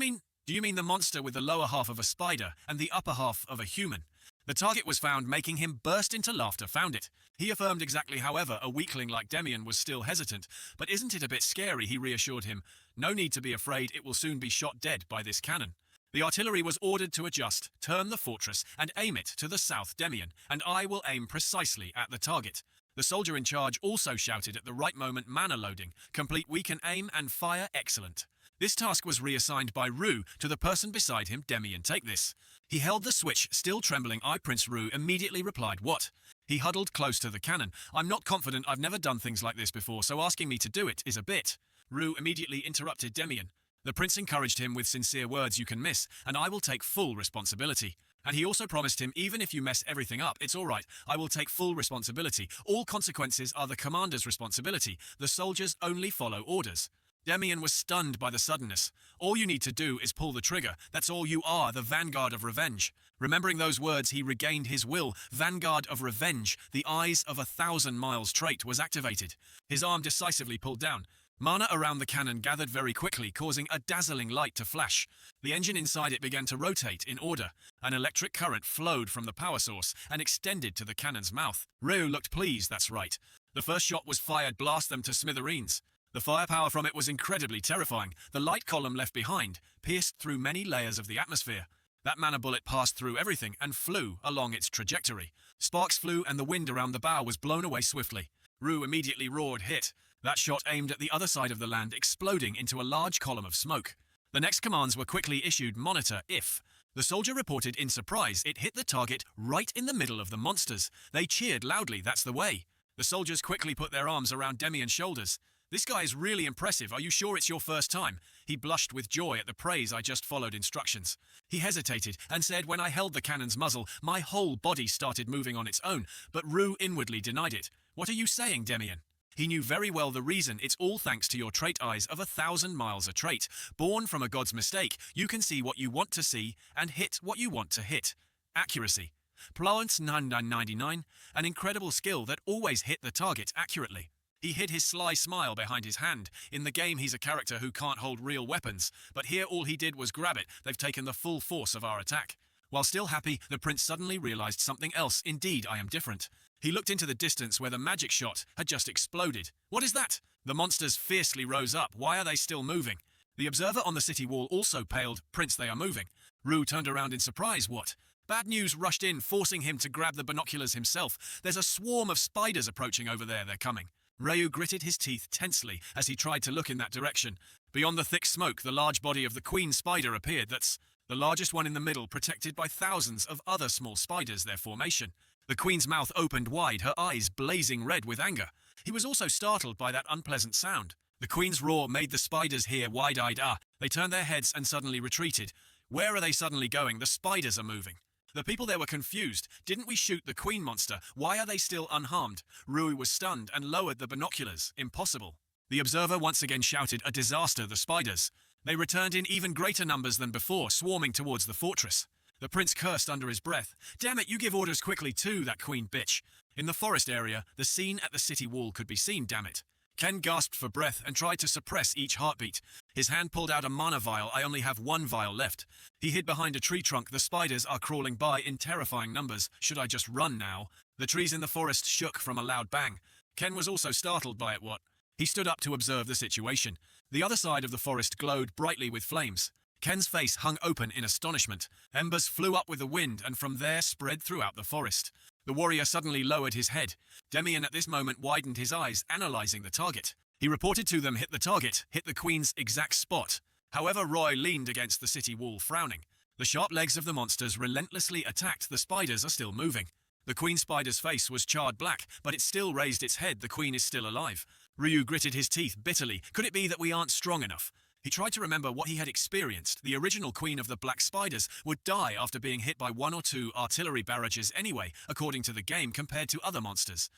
mean the monster with the lower half of a spider and the upper half of a human? The target was found, making him burst into laughter. Found it. He affirmed exactly. However, a weakling like Demian was still hesitant. But isn't it a bit scary? He reassured him. No need to be afraid. It will soon be shot dead by this cannon. The artillery was ordered to adjust, turn the fortress, and aim it to the south, Demian, and I will aim precisely at the target. The soldier in charge also shouted at the right moment, mana loading, complete, we can aim and fire, excellent. This task was reassigned by Ru to the person beside him, Demian, take this. He held the switch, still trembling. Prince Ru immediately replied, what? He huddled close to the cannon. I'm not confident, I've never done things like this before, so asking me to do it is a bit. Ru immediately interrupted Demian. The prince encouraged him with sincere words, you can miss, and I will take full responsibility. And he also promised him, even if you mess everything up, it's alright, I will take full responsibility. All consequences are the commander's responsibility. The soldiers only follow orders. Demian was stunned by the suddenness. All you need to do is pull the trigger. That's all you are, the vanguard of revenge. Remembering those words, he regained his will. Vanguard of revenge, the eyes of 1,000 miles trait was activated. His arm decisively pulled down. Mana around the cannon gathered very quickly, causing a dazzling light to flash. The engine inside it began to rotate in order. An electric current flowed from the power source and extended to the cannon's mouth. Ryu looked pleased, that's right. The first shot was fired, blast them to smithereens. The firepower from it was incredibly terrifying. The light column left behind pierced through many layers of the atmosphere. That mana bullet passed through everything and flew along its trajectory. Sparks flew and the wind around the bow was blown away swiftly. Ryu immediately roared, hit. That shot aimed at the other side of the land, exploding into a large column of smoke. The next commands were quickly issued, monitor if. The soldier reported in surprise it hit the target right in the middle of the monsters. They cheered loudly, that's the way. The soldiers quickly put their arms around Demian's shoulders. This guy is really impressive, are you sure it's your first time? He blushed with joy at the praise. I just followed instructions. He hesitated and said, when I held the cannon's muzzle, my whole body started moving on its own, but Ryu inwardly denied it. What are you saying, Demian? He knew very well the reason. It's all thanks to your trait eyes of 1,000 miles a trait. Born from a god's mistake, you can see what you want to see and hit what you want to hit. Accuracy. Plowance 999, an incredible skill that always hit the target accurately. He hid his sly smile behind his hand. In the game, he's a character who can't hold real weapons, but here all he did was grab it. They've taken the full force of our attack. While still happy, the prince suddenly realized something else. Indeed, I am different. He looked into the distance where the magic shot had just exploded. What is that? The monsters fiercely rose up. Why are they still moving? The observer on the city wall also paled. Prince, they are moving. Ryu turned around in surprise. What? Bad news rushed in, forcing him to grab the binoculars himself. There's a swarm of spiders approaching over there. They're coming. Ryu gritted his teeth tensely as he tried to look in that direction. Beyond the thick smoke, the large body of the queen spider appeared. That's the largest one in the middle, protected by thousands of other small spiders, their formation. The queen's mouth opened wide, her eyes blazing red with anger. He was also startled by that unpleasant sound. The queen's roar made the spiders hear wide-eyed. They turned their heads and suddenly retreated. Where are they suddenly going? The spiders are moving. The people there were confused. Didn't we shoot the queen monster? Why are they still unharmed? Rui was stunned and lowered the binoculars. Impossible. The observer once again shouted, a disaster, the spiders. They returned in even greater numbers than before, swarming towards the fortress. The prince cursed under his breath. Damn it, you give orders quickly too, that queen bitch. In the forest area, the scene at the city wall could be seen, damn it. Ken gasped for breath and tried to suppress each heartbeat. His hand pulled out a mana vial. I only have one vial left. He hid behind a tree trunk. The spiders are crawling by in terrifying numbers. Should I just run now? The trees in the forest shook from a loud bang. Ken was also startled by it. What? He stood up to observe the situation. The other side of the forest glowed brightly with flames. Ken's face hung open in astonishment. Embers flew up with the wind and from there spread throughout the forest. The warrior suddenly lowered his head. Demian at this moment widened his eyes, analyzing the target. He reported to them, hit the target, hit the queen's exact spot. However, Roy leaned against the city wall, frowning. The sharp legs of the monsters relentlessly attacked. The spiders are still moving. The queen spider's face was charred black, but it still raised its head. The queen is still alive. Ryu gritted his teeth bitterly. Could it be that we aren't strong enough? He tried to remember what he had experienced. The original queen of the black spiders would die after being hit by 1 or 2 artillery barrages anyway, according to the game, compared to other monsters.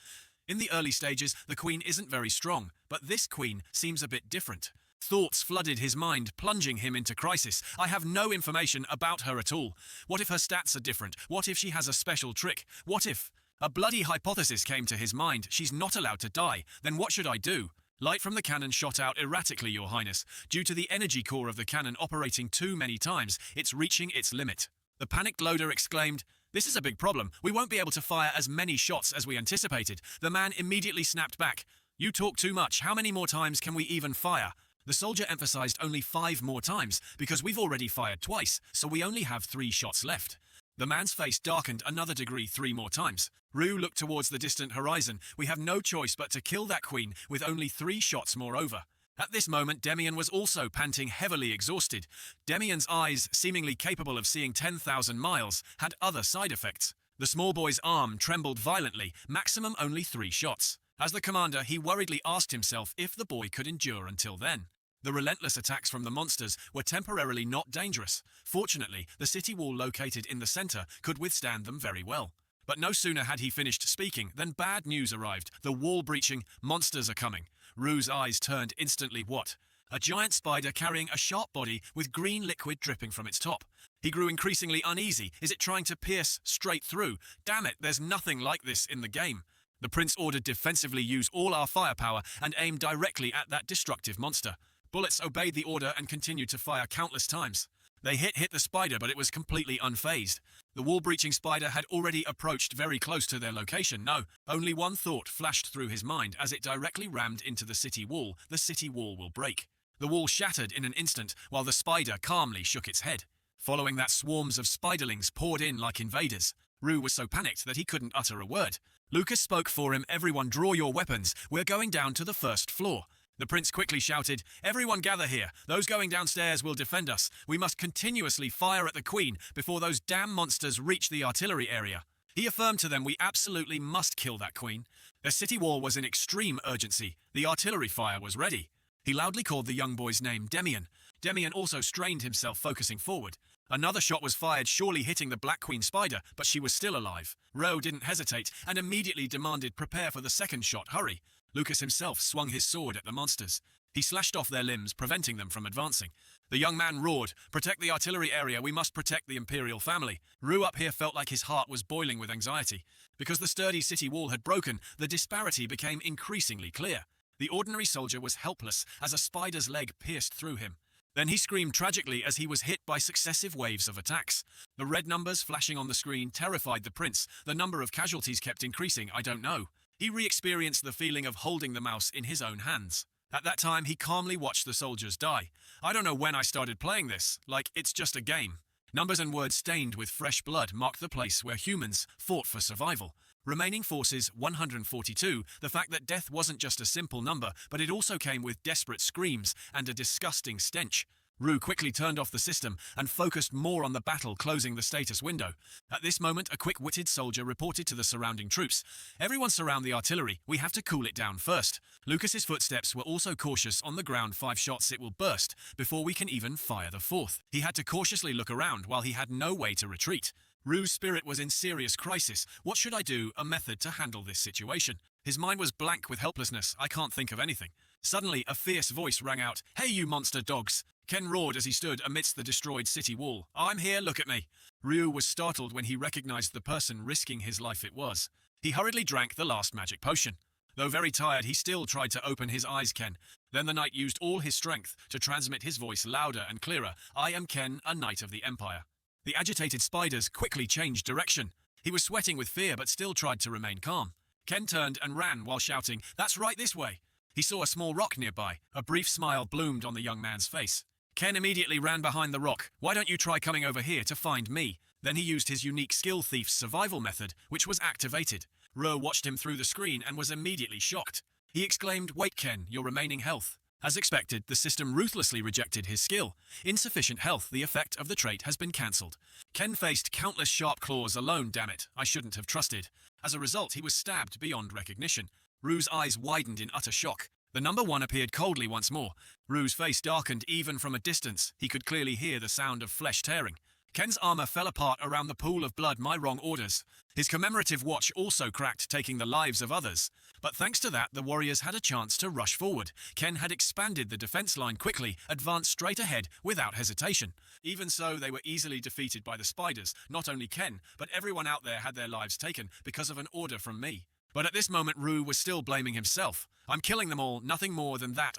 In the early stages, the queen isn't very strong, but this queen seems a bit different. Thoughts flooded his mind, plunging him into crisis. I have no information about her at all. What if her stats are different? What if she has a special trick? What if? A bloody hypothesis came to his mind. She's not allowed to die. Then what should I do? Light from the cannon shot out erratically, Your Highness. Due to the energy core of the cannon operating too many times, it's reaching its limit. The panicked loader exclaimed, this is a big problem. We won't be able to fire as many shots as we anticipated. The man immediately snapped back. You talk too much. How many more times can we even fire? The soldier emphasized only 5 more times, because we've already fired twice, so we only have 3 shots left. The man's face darkened another degree 3 more times. Rue looked towards the distant horizon. We have no choice but to kill that queen with only 3 shots moreover. At this moment, Demian was also panting, heavily exhausted. Demian's eyes, seemingly capable of seeing 10,000 miles, had other side effects. The small boy's arm trembled violently, maximum only 3 shots. As the commander, he worriedly asked himself if the boy could endure until then. The relentless attacks from the monsters were temporarily not dangerous. Fortunately, the city wall located in the center could withstand them very well. But no sooner had he finished speaking than bad news arrived. The wall breaching, monsters are coming. Rue's eyes turned instantly what? A giant spider carrying a sharp body with green liquid dripping from its top. He grew increasingly uneasy. Is it trying to pierce straight through? Damn it, there's nothing like this in the game. The prince ordered defensively use all our firepower and aim directly at that destructive monster. Bullets obeyed the order and continued to fire countless times. They hit the spider, but it was completely unfazed. The wall-breaching spider had already approached very close to their location. No, only one thought flashed through his mind as it directly rammed into the city wall. The city wall will break. The wall shattered in an instant, while the spider calmly shook its head. Following that, swarms of spiderlings poured in like invaders. Rue was so panicked that he couldn't utter a word. Lucas spoke for him. Everyone draw your weapons. We're going down to the first floor. The prince quickly shouted, everyone gather here. Those going downstairs will defend us. We must continuously fire at the queen before those damn monsters reach the artillery area. He affirmed to them we absolutely must kill that queen. The city wall was in extreme urgency. The artillery fire was ready. He loudly called the young boy's name, Demian. Demian also strained himself, focusing forward. Another shot was fired, surely hitting the Black Queen spider, but she was still alive. Roe didn't hesitate and immediately demanded prepare for the second shot, hurry. Lucas himself swung his sword at the monsters. He slashed off their limbs, preventing them from advancing. The young man roared, protect the artillery area, we must protect the imperial family. Rue up here felt like his heart was boiling with anxiety. Because the sturdy city wall had broken, the disparity became increasingly clear. The ordinary soldier was helpless as a spider's leg pierced through him. Then he screamed tragically as he was hit by successive waves of attacks. The red numbers flashing on the screen terrified the prince. The number of casualties kept increasing, I don't know. He re-experienced the feeling of holding the mouse in his own hands. At that time, he calmly watched the soldiers die. I don't know when I started playing this, like it's just a game. Numbers and words stained with fresh blood marked the place where humans fought for survival. Remaining forces 142, the fact that death wasn't just a simple number, but it also came with desperate screams and a disgusting stench. Rue quickly turned off the system and focused more on the battle, closing the status window. At this moment, a quick-witted soldier reported to the surrounding troops. Everyone surround the artillery, we have to cool it down first. Lucas's footsteps were also cautious on the ground, 5 shots it will burst before we can even fire the 4th. He had to cautiously look around while he had no way to retreat. Rue's spirit was in serious crisis. What should I do? A method to handle this situation. His mind was blank with helplessness. I can't think of anything. Suddenly, a fierce voice rang out. Hey, you monster dogs! Ken roared as he stood amidst the destroyed city wall. I'm here, look at me. Rue was startled when he recognized the person risking his life it was. He hurriedly drank the last magic potion. Though very tired, he still tried to open his eyes, Ken. Then the knight used all his strength to transmit his voice louder and clearer. I am Ken, a knight of the Empire. The agitated spiders quickly changed direction. He was sweating with fear but still tried to remain calm. Ken turned and ran while shouting, that's right, this way. He saw a small rock nearby. A brief smile bloomed on the young man's face. Ken immediately ran behind the rock. Why don't you try coming over here to find me? Then he used his unique skill thief's survival method, which was activated. Ro watched him through the screen and was immediately shocked. He exclaimed, wait Ken, your remaining health. As expected, the system ruthlessly rejected his skill. Insufficient health, the effect of the trait has been cancelled. Ken faced countless sharp claws alone, damn it, I shouldn't have trusted. As a result, he was stabbed beyond recognition. Rue's eyes widened in utter shock. The number 1 appeared coldly once more. Rue's face darkened even from a distance. He could clearly hear the sound of flesh tearing. Ken's armor fell apart around the pool of blood. My wrong orders. His commemorative watch also cracked, taking the lives of others. But thanks to that, the warriors had a chance to rush forward. Ken had expanded the defense line quickly, advanced straight ahead without hesitation. Even so, they were easily defeated by the spiders. Not only Ken, but everyone out there had their lives taken because of an order from me. But at this moment, Rue was still blaming himself. I'm killing them all, nothing more than that.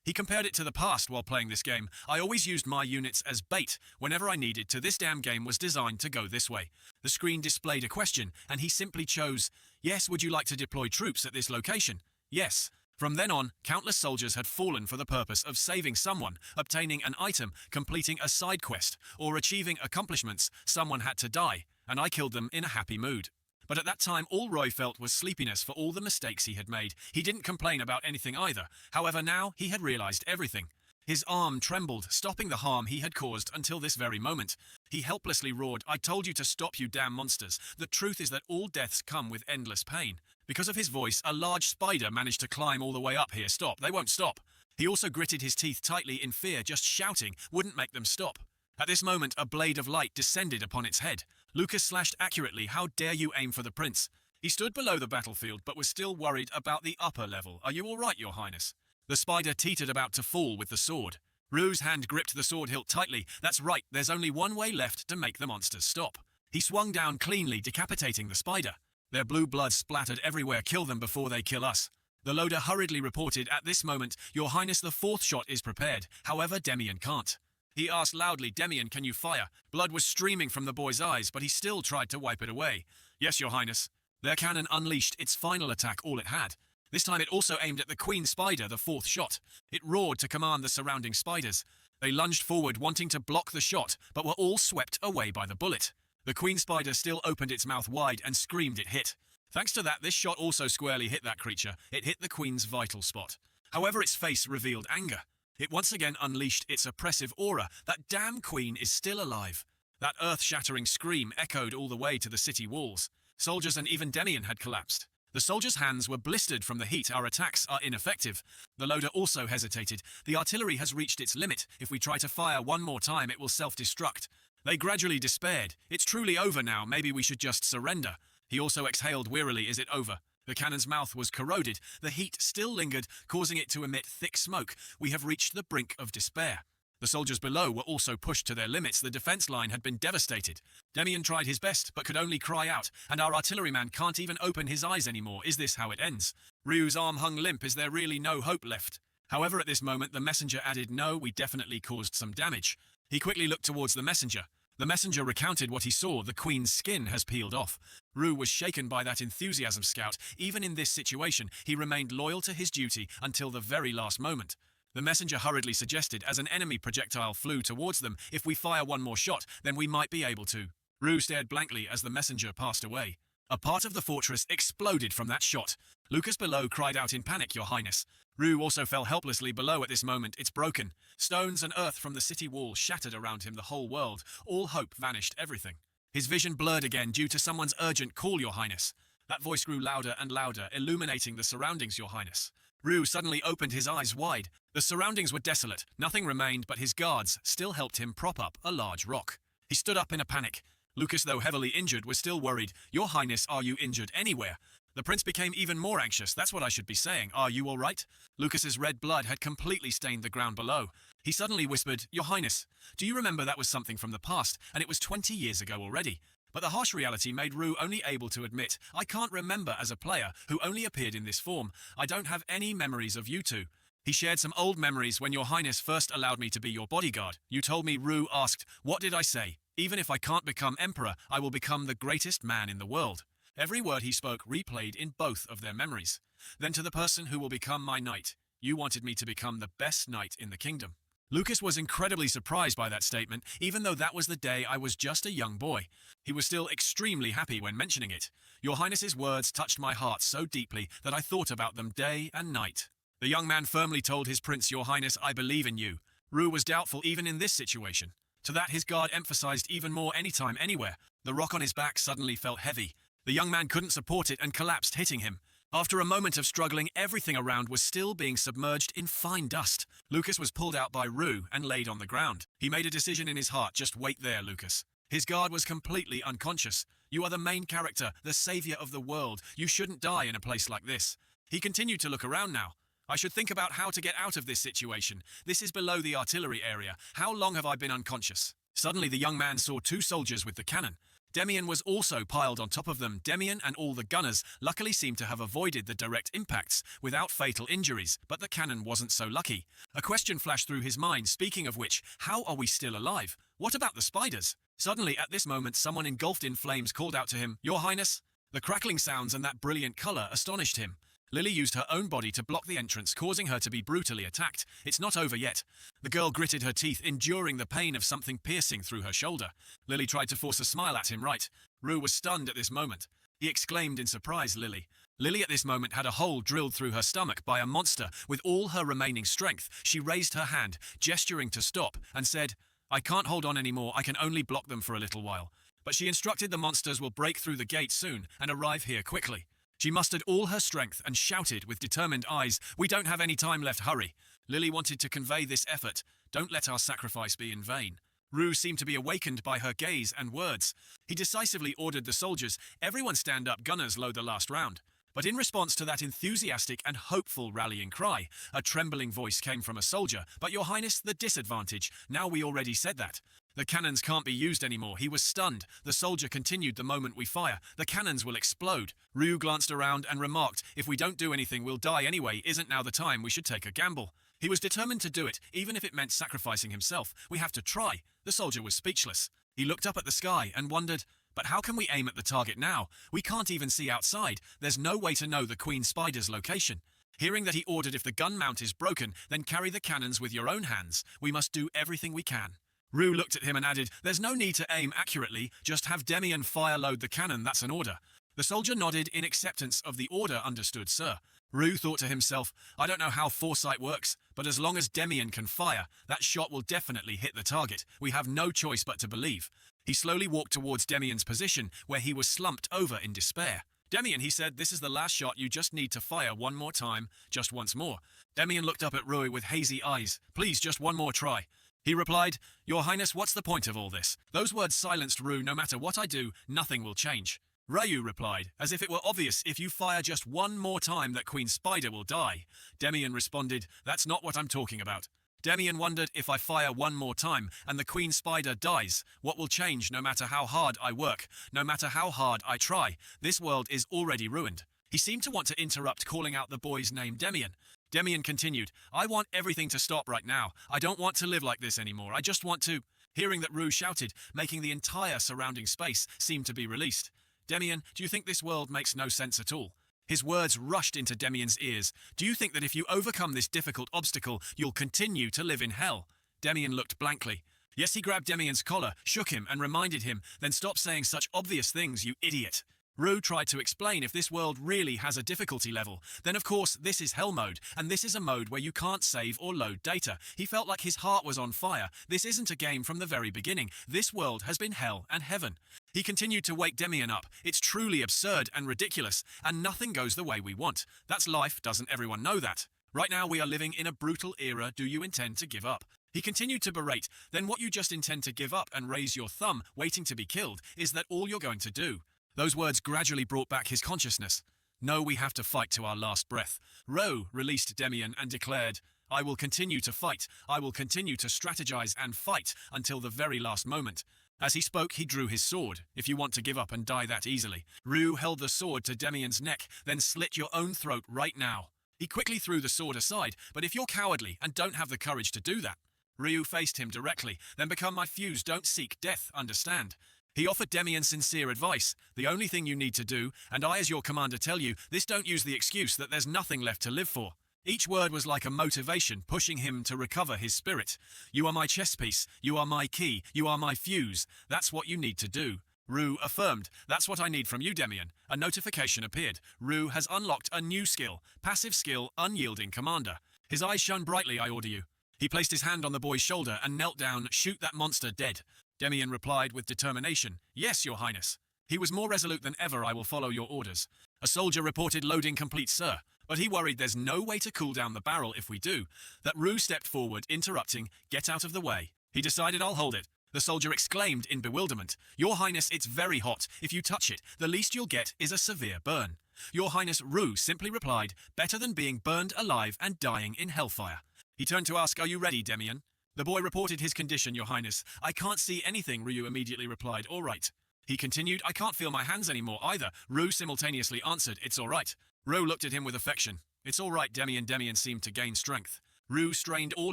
He compared it to the past while playing this game. I always used my units as bait whenever I needed to. This damn game was designed to go this way. The screen displayed a question, and he simply chose, yes, would you like to deploy troops at this location? Yes. From then on, countless soldiers had fallen for the purpose of saving someone, obtaining an item, completing a side quest, or achieving accomplishments. Someone had to die, and I killed them in a happy mood. But at that time, all Roy felt was sleepiness for all the mistakes he had made. He didn't complain about anything either. However, now he had realized everything. His arm trembled, stopping the harm he had caused until this very moment. He helplessly roared, "I told you to stop, you damn monsters. The truth is that all deaths come with endless pain." Because of his voice, a large spider managed to climb all the way up here. "Stop, they won't stop." He also gritted his teeth tightly in fear. Just shouting wouldn't make them stop. At this moment, a blade of light descended upon its head. Lucas slashed accurately. "How dare you aim for the prince?" He stood below the battlefield but was still worried about the upper level. "Are you all right, your highness?" The spider teetered about to fall with the sword. Rue's hand gripped the sword hilt tightly. "That's right, there's only one way left to make the monsters stop." He swung down cleanly, decapitating the spider. "Their blue blood splattered everywhere. Kill them before they kill us." The loader hurriedly reported, "At this moment, your highness, the fourth shot is prepared. However, Demian can't." He asked loudly, "Demian, can you fire?" Blood was streaming from the boy's eyes, but he still tried to wipe it away. "Yes, your highness." Their cannon unleashed its final attack, all it had. This time it also aimed at the queen spider, the fourth shot. It roared to command the surrounding spiders. They lunged forward, wanting to block the shot, but were all swept away by the bullet. The queen spider still opened its mouth wide and screamed it hit. Thanks to that, this shot also squarely hit that creature. It hit the queen's vital spot. However, its face revealed anger. It once again unleashed its oppressive aura. That damn queen is still alive. That earth-shattering scream echoed all the way to the city walls. Soldiers and even Demian had collapsed. The soldiers' hands were blistered from the heat. "Our attacks are ineffective." The loader also hesitated. "The artillery has reached its limit. If we try to fire one more time, it will self-destruct." They gradually despaired. "It's truly over now. Maybe we should just surrender." He also exhaled wearily. "Is it over?" The cannon's mouth was corroded. The heat still lingered, causing it to emit thick smoke. "We have reached the brink of despair." The soldiers below were also pushed to their limits. The defense line had been devastated. Demian tried his best, but could only cry out, "And our artilleryman can't even open his eyes anymore. Is this how it ends?" Ryu's arm hung limp. "Is there really no hope left?" However, at this moment, the messenger added, "No, we definitely caused some damage." He quickly looked towards the messenger. The messenger recounted what he saw. "The queen's skin has peeled off." Ryu was shaken by that enthusiasm. Scout. Even in this situation, he remained loyal to his duty until the very last moment. The messenger hurriedly suggested, as an enemy projectile flew towards them, "If we fire one more shot, then we might be able to." Ryu stared blankly as the messenger passed away. A part of the fortress exploded from that shot. Lucas below cried out in panic, "Your highness." Ryu also fell helplessly below at this moment. "It's broken." Stones and earth from the city wall shattered around him. The whole world. All hope vanished, everything. His vision blurred again due to someone's urgent call, "Your highness." That voice grew louder and louder, illuminating the surroundings, "Your highness." Ryu suddenly opened his eyes wide. The surroundings were desolate. Nothing remained, but his guards still helped him prop up a large rock. He stood up in a panic. Lucas, though heavily injured, was still worried. "Your highness, are you injured anywhere?" The prince became even more anxious. "That's what I should be saying. Are you all right?" Lucas's red blood had completely stained the ground below. He suddenly whispered, "Your highness, do you remember that was something from the past, and it was 20 years ago already?" But the harsh reality made Ryu only able to admit, "I can't remember as a player who only appeared in this form. I don't have any memories of you two." He shared some old memories. "When your highness first allowed me to be your bodyguard, you told me," Ryu asked. "What did I say? Even if I can't become emperor, I will become the greatest man in the world." Every word he spoke replayed in both of their memories. "Then to the person who will become my knight, you wanted me to become the best knight in the kingdom." Lucas was incredibly surprised by that statement, even though that was the day I was just a young boy. He was still extremely happy when mentioning it. "Your highness's words touched my heart so deeply that I thought about them day and night." The young man firmly told his prince, "Your highness, I believe in you." Ryu was doubtful even in this situation. To that his guard emphasized even more, "Anytime, anywhere." The rock on his back suddenly felt heavy. The young man couldn't support it and collapsed, hitting him. After a moment of struggling, everything around was still being submerged in fine dust. Lucas was pulled out by Ryu and laid on the ground. He made a decision in his heart. "Just wait there, Lucas." His guard was completely unconscious. "You are the main character, the savior of the world. You shouldn't die in a place like this." He continued to look around now. "I should think about how to get out of this situation. This is below the artillery area. How long have I been unconscious?" Suddenly the young man saw two soldiers with the cannon. Demian was also piled on top of them. Demian and all the gunners luckily seemed to have avoided the direct impacts without fatal injuries, but the cannon wasn't so lucky. A question flashed through his mind, speaking of which, how are we still alive? What about the spiders? Suddenly, at this moment, someone engulfed in flames called out to him, "Your highness." The crackling sounds and that brilliant color astonished him. Lily used her own body to block the entrance, causing her to be brutally attacked. It's not over yet. The girl gritted her teeth, enduring the pain of something piercing through her shoulder. Lily tried to force a smile at him. Right. Rue was stunned at this moment. He exclaimed in surprise, Lily. Lily at this moment had a hole drilled through her stomach by a monster. With all her remaining strength, she raised her hand, gesturing to stop, and said, I can't hold on anymore, I can only block them for a little while. But she instructed the monsters will break through the gate soon and arrive here quickly. She mustered all her strength and shouted with determined eyes, we don't have any time left, hurry. Lily wanted to convey this effort. Don't let our sacrifice be in vain. Rue seemed to be awakened by her gaze and words. He decisively ordered the soldiers, everyone stand up, gunners, load the last round. But in response to that enthusiastic and hopeful rallying cry, a trembling voice came from a soldier. But your highness, the disadvantage. Now we already said that. The cannons can't be used anymore. He was stunned. The soldier continued, the moment we fire, the cannons will explode. Rue glanced around and remarked, if we don't do anything, we'll die anyway. Isn't now the time we should take a gamble? He was determined to do it, even if it meant sacrificing himself. We have to try. The soldier was speechless. He looked up at the sky and wondered, but how can we aim at the target now? We can't even see outside. There's no way to know the Queen Spider's location. Hearing that he ordered, if the gun mount is broken, then carry the cannons with your own hands. We must do everything we can. Rue looked at him and added, there's no need to aim accurately, just have Demian fire load the cannon, that's an order. The soldier nodded in acceptance of the order. Understood, sir. Rue thought to himself, I don't know how foresight works, but as long as Demian can fire, that shot will definitely hit the target. We have no choice but to believe. He slowly walked towards Demian's position, where he was slumped over in despair. Demian, he said, this is the last shot, you just need to fire one more time, just once more. Demian looked up at Rue with hazy eyes. Please, just one more try. He replied, Your Highness, what's the point of all this? Those words silenced Rue. No matter what I do, nothing will change. Ryu replied, as if it were obvious, if you fire just one more time that Queen Spider will die. Demian responded, that's not what I'm talking about. Demian wondered, if I fire one more time and the Queen Spider dies, what will change? No matter how hard I work, no matter how hard I try, this world is already ruined. He seemed to want to interrupt, calling out the boy's name, Demian. Demian continued, I want everything to stop right now. I don't want to live like this anymore. I just want to... Hearing that, Rue shouted, making the entire surrounding space seem to be released. Demian, do you think this world makes no sense at all? His words rushed into Demian's ears. Do you think that if you overcome this difficult obstacle, you'll continue to live in hell? Demian looked blankly. Yes, he grabbed Demian's collar, shook him and reminded him, then stop saying such obvious things, you idiot. Rue tried to explain, if this world really has a difficulty level, then of course this is hell mode, and this is a mode where you can't save or load data. He felt like his heart was on fire. This isn't a game from the very beginning. This world has been hell and heaven. He continued to wake Demian up. It's truly absurd and ridiculous, and nothing goes the way we want. That's life, doesn't everyone know that? Right now we are living in a brutal era. Do you intend to give up? He continued to berate. Then what, you just intend to give up and raise your thumb, waiting to be killed? Is that all you're going to do? Those words gradually brought back his consciousness. No, we have to fight to our last breath. Rue released Demian and declared, I will continue to fight. I will continue to strategize and fight until the very last moment. As he spoke, he drew his sword. If you want to give up and die that easily. Rue held the sword to Demian's neck, then slit your own throat right now. He quickly threw the sword aside, but if you're cowardly and don't have the courage to do that. Ryu faced him directly, then become my fuse, don't seek death, understand? He offered Demian sincere advice. The only thing you need to do, and I as your commander tell you, this, don't use the excuse that there's nothing left to live for. Each word was like a motivation, pushing him to recover his spirit. You are my chess piece, you are my key, you are my fuse. That's what you need to do. Rue affirmed, that's what I need from you, Demian. A notification appeared. Rue has unlocked a new skill, passive skill, unyielding commander. His eyes shone brightly, I order you. He placed his hand on the boy's shoulder and knelt down, shoot that monster dead. Demian replied with determination, yes, your highness. He was more resolute than ever. I will follow your orders. A soldier reported, loading complete, sir. But he worried, there's no way to cool down the barrel if we do. That Rue stepped forward, interrupting, get out of the way. He decided, I'll hold it. The soldier exclaimed in bewilderment, your highness, it's very hot. If you touch it, the least you'll get is a severe burn. Your highness, Rue simply replied, better than being burned alive and dying in hellfire. He turned to ask, are you ready, Demian? The boy reported his condition, your highness. I can't see anything, Ryu immediately replied, all right. He continued, I can't feel my hands anymore either. Rue simultaneously answered, it's all right. Rue looked at him with affection. It's all right, Demian. Demian seemed to gain strength. Rue strained all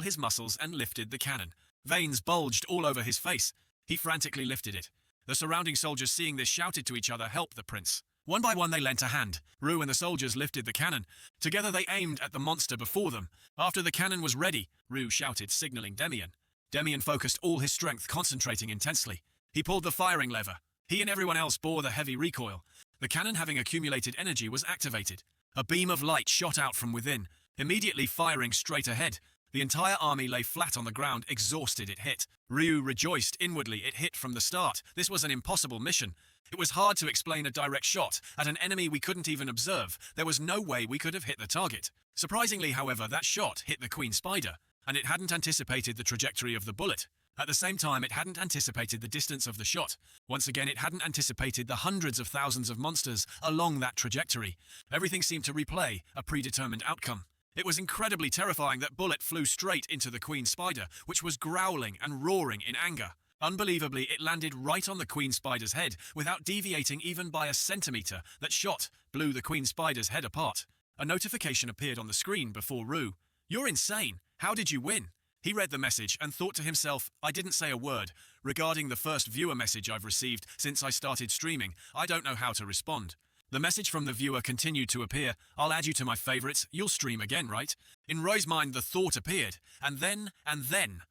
his muscles and lifted the cannon. Veins bulged all over his face. He frantically lifted it. The surrounding soldiers, seeing this, shouted to each other, help the prince. One by one they lent a hand. Rue and the soldiers lifted the cannon. Together they aimed at the monster before them. After the cannon was ready, Rue shouted, signaling Demian. Demian focused all his strength, concentrating intensely. He pulled the firing lever. He and everyone else bore the heavy recoil. The cannon, having accumulated energy, was activated. A beam of light shot out from within, immediately firing straight ahead. The entire army lay flat on the ground, exhausted. It hit. Ryu rejoiced inwardly. It hit from the start. This was an impossible mission. It was hard to explain a direct shot at an enemy we couldn't even observe. There was no way we could have hit the target. Surprisingly, however, that shot hit the Queen Spider, and it hadn't anticipated the trajectory of the bullet. At the same time, it hadn't anticipated the distance of the shot. Once again, it hadn't anticipated the hundreds of thousands of monsters along that trajectory. Everything seemed to replay a predetermined outcome. It was incredibly terrifying. That bullet flew straight into the Queen Spider, which was growling and roaring in anger. Unbelievably, it landed right on the Queen Spider's head, without deviating even by a centimeter. That shot blew the Queen Spider's head apart. A notification appeared on the screen before Rue. "You're insane. How did you win?" He read the message and thought to himself, "I didn't say a word. Regarding the first viewer message I've received since I started streaming, I don't know how to respond." The message from the viewer continued to appear. "I'll add you to my favorites. You'll stream again, right?" In Roy's mind, the thought appeared. And then,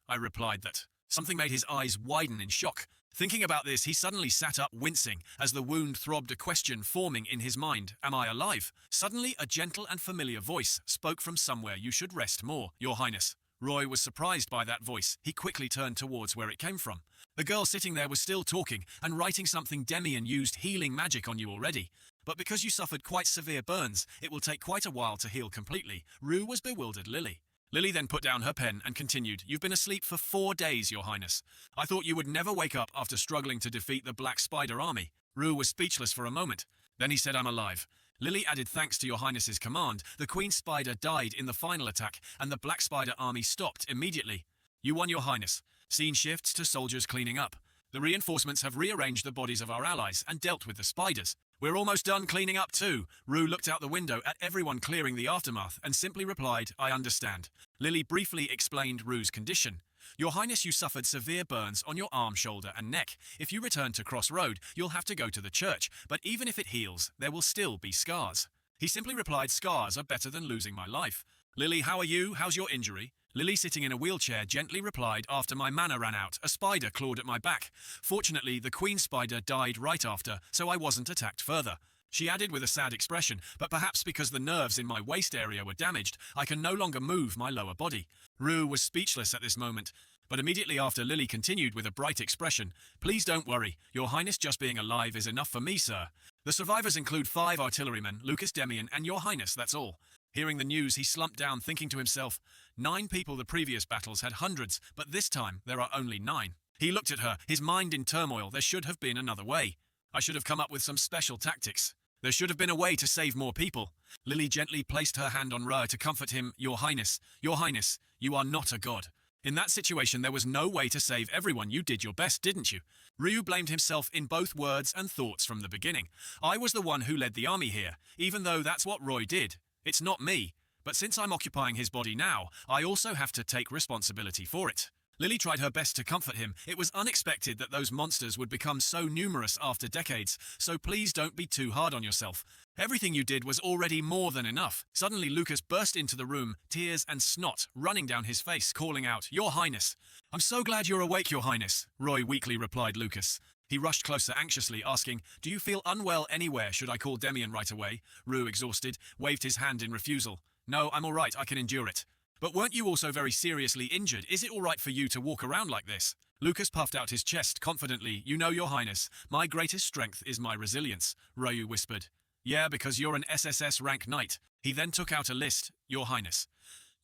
I replied that. Something made his eyes widen in shock. Thinking about this, he suddenly sat up, wincing, as the wound throbbed, a question forming in his mind. Am I alive? Suddenly, a gentle and familiar voice spoke from somewhere. "You should rest more, Your Highness." Roy was surprised by that voice. He quickly turned towards where it came from. The girl sitting there was still talking and writing something. "Demian used healing magic on you already. But because you suffered quite severe burns, it will take quite a while to heal completely." Rue was bewildered. Lily then put down her pen and continued, "You've been asleep for 4 days, Your Highness. I thought you would never wake up after struggling to defeat the Black Spider army." Rue was speechless for a moment. Then he said, "I'm alive." Lily added, "Thanks to Your Highness's command, the Queen Spider died in the final attack and the Black Spider army stopped immediately. You won, Your Highness." Scene shifts to soldiers cleaning up. The reinforcements have rearranged the bodies of our allies and dealt with the spiders. "We're almost done cleaning up too." Rue looked out the window at everyone clearing the aftermath and simply replied, "I understand." Lily briefly explained Rue's condition. "Your Highness, you suffered severe burns on your arm, shoulder and neck. If you return to Crossroad, you'll have to go to the church, but even if it heals, there will still be scars." He simply replied, "Scars are better than losing my life." "Lily, how are you? How's your injury?" Lily, sitting in a wheelchair, gently replied, "After my mana ran out, a spider clawed at my back. Fortunately, the Queen Spider died right after, so I wasn't attacked further." She added with a sad expression, "But perhaps because the nerves in my waist area were damaged, I can no longer move my lower body." Rue was speechless at this moment, but immediately after Lily continued with a bright expression, "Please don't worry. Your Highness just being alive is enough for me, sir. The survivors include 5 artillerymen, Lucas, Demian, and Your Highness, that's all." Hearing the news, he slumped down, thinking to himself, 9 people the previous battles had hundreds, but this time there are only 9. He looked at her, his mind in turmoil. There should have been another way. I should have come up with some special tactics. There should have been a way to save more people. Lily gently placed her hand on Ra to comfort him. Your Highness, you are not a god. In that situation, there was no way to save everyone. You did your best, didn't you?" Ryu blamed himself in both words and thoughts from the beginning. "I was the one who led the army here, even though that's what Roy did. It's not me. But since I'm occupying his body now, I also have to take responsibility for it." Lily tried her best to comfort him. "It was unexpected that those monsters would become so numerous after decades, so please don't be too hard on yourself. Everything you did was already more than enough." Suddenly Lucas burst into the room, tears and snot running down his face, calling out, "Your Highness." "I'm so glad you're awake, Your Highness," Roy weakly replied Lucas. He rushed closer anxiously, asking, "Do you feel unwell anywhere? Should I call Demian right away?" Rue, exhausted, waved his hand in refusal. "No, I'm all right. I can endure it." "But weren't you also very seriously injured? Is it all right for you to walk around like this?" Lucas puffed out his chest confidently. "You know, Your Highness, my greatest strength is my resilience," Ryu whispered. "Yeah, because you're an SSS-Rank knight." He then took out a list. "Your Highness,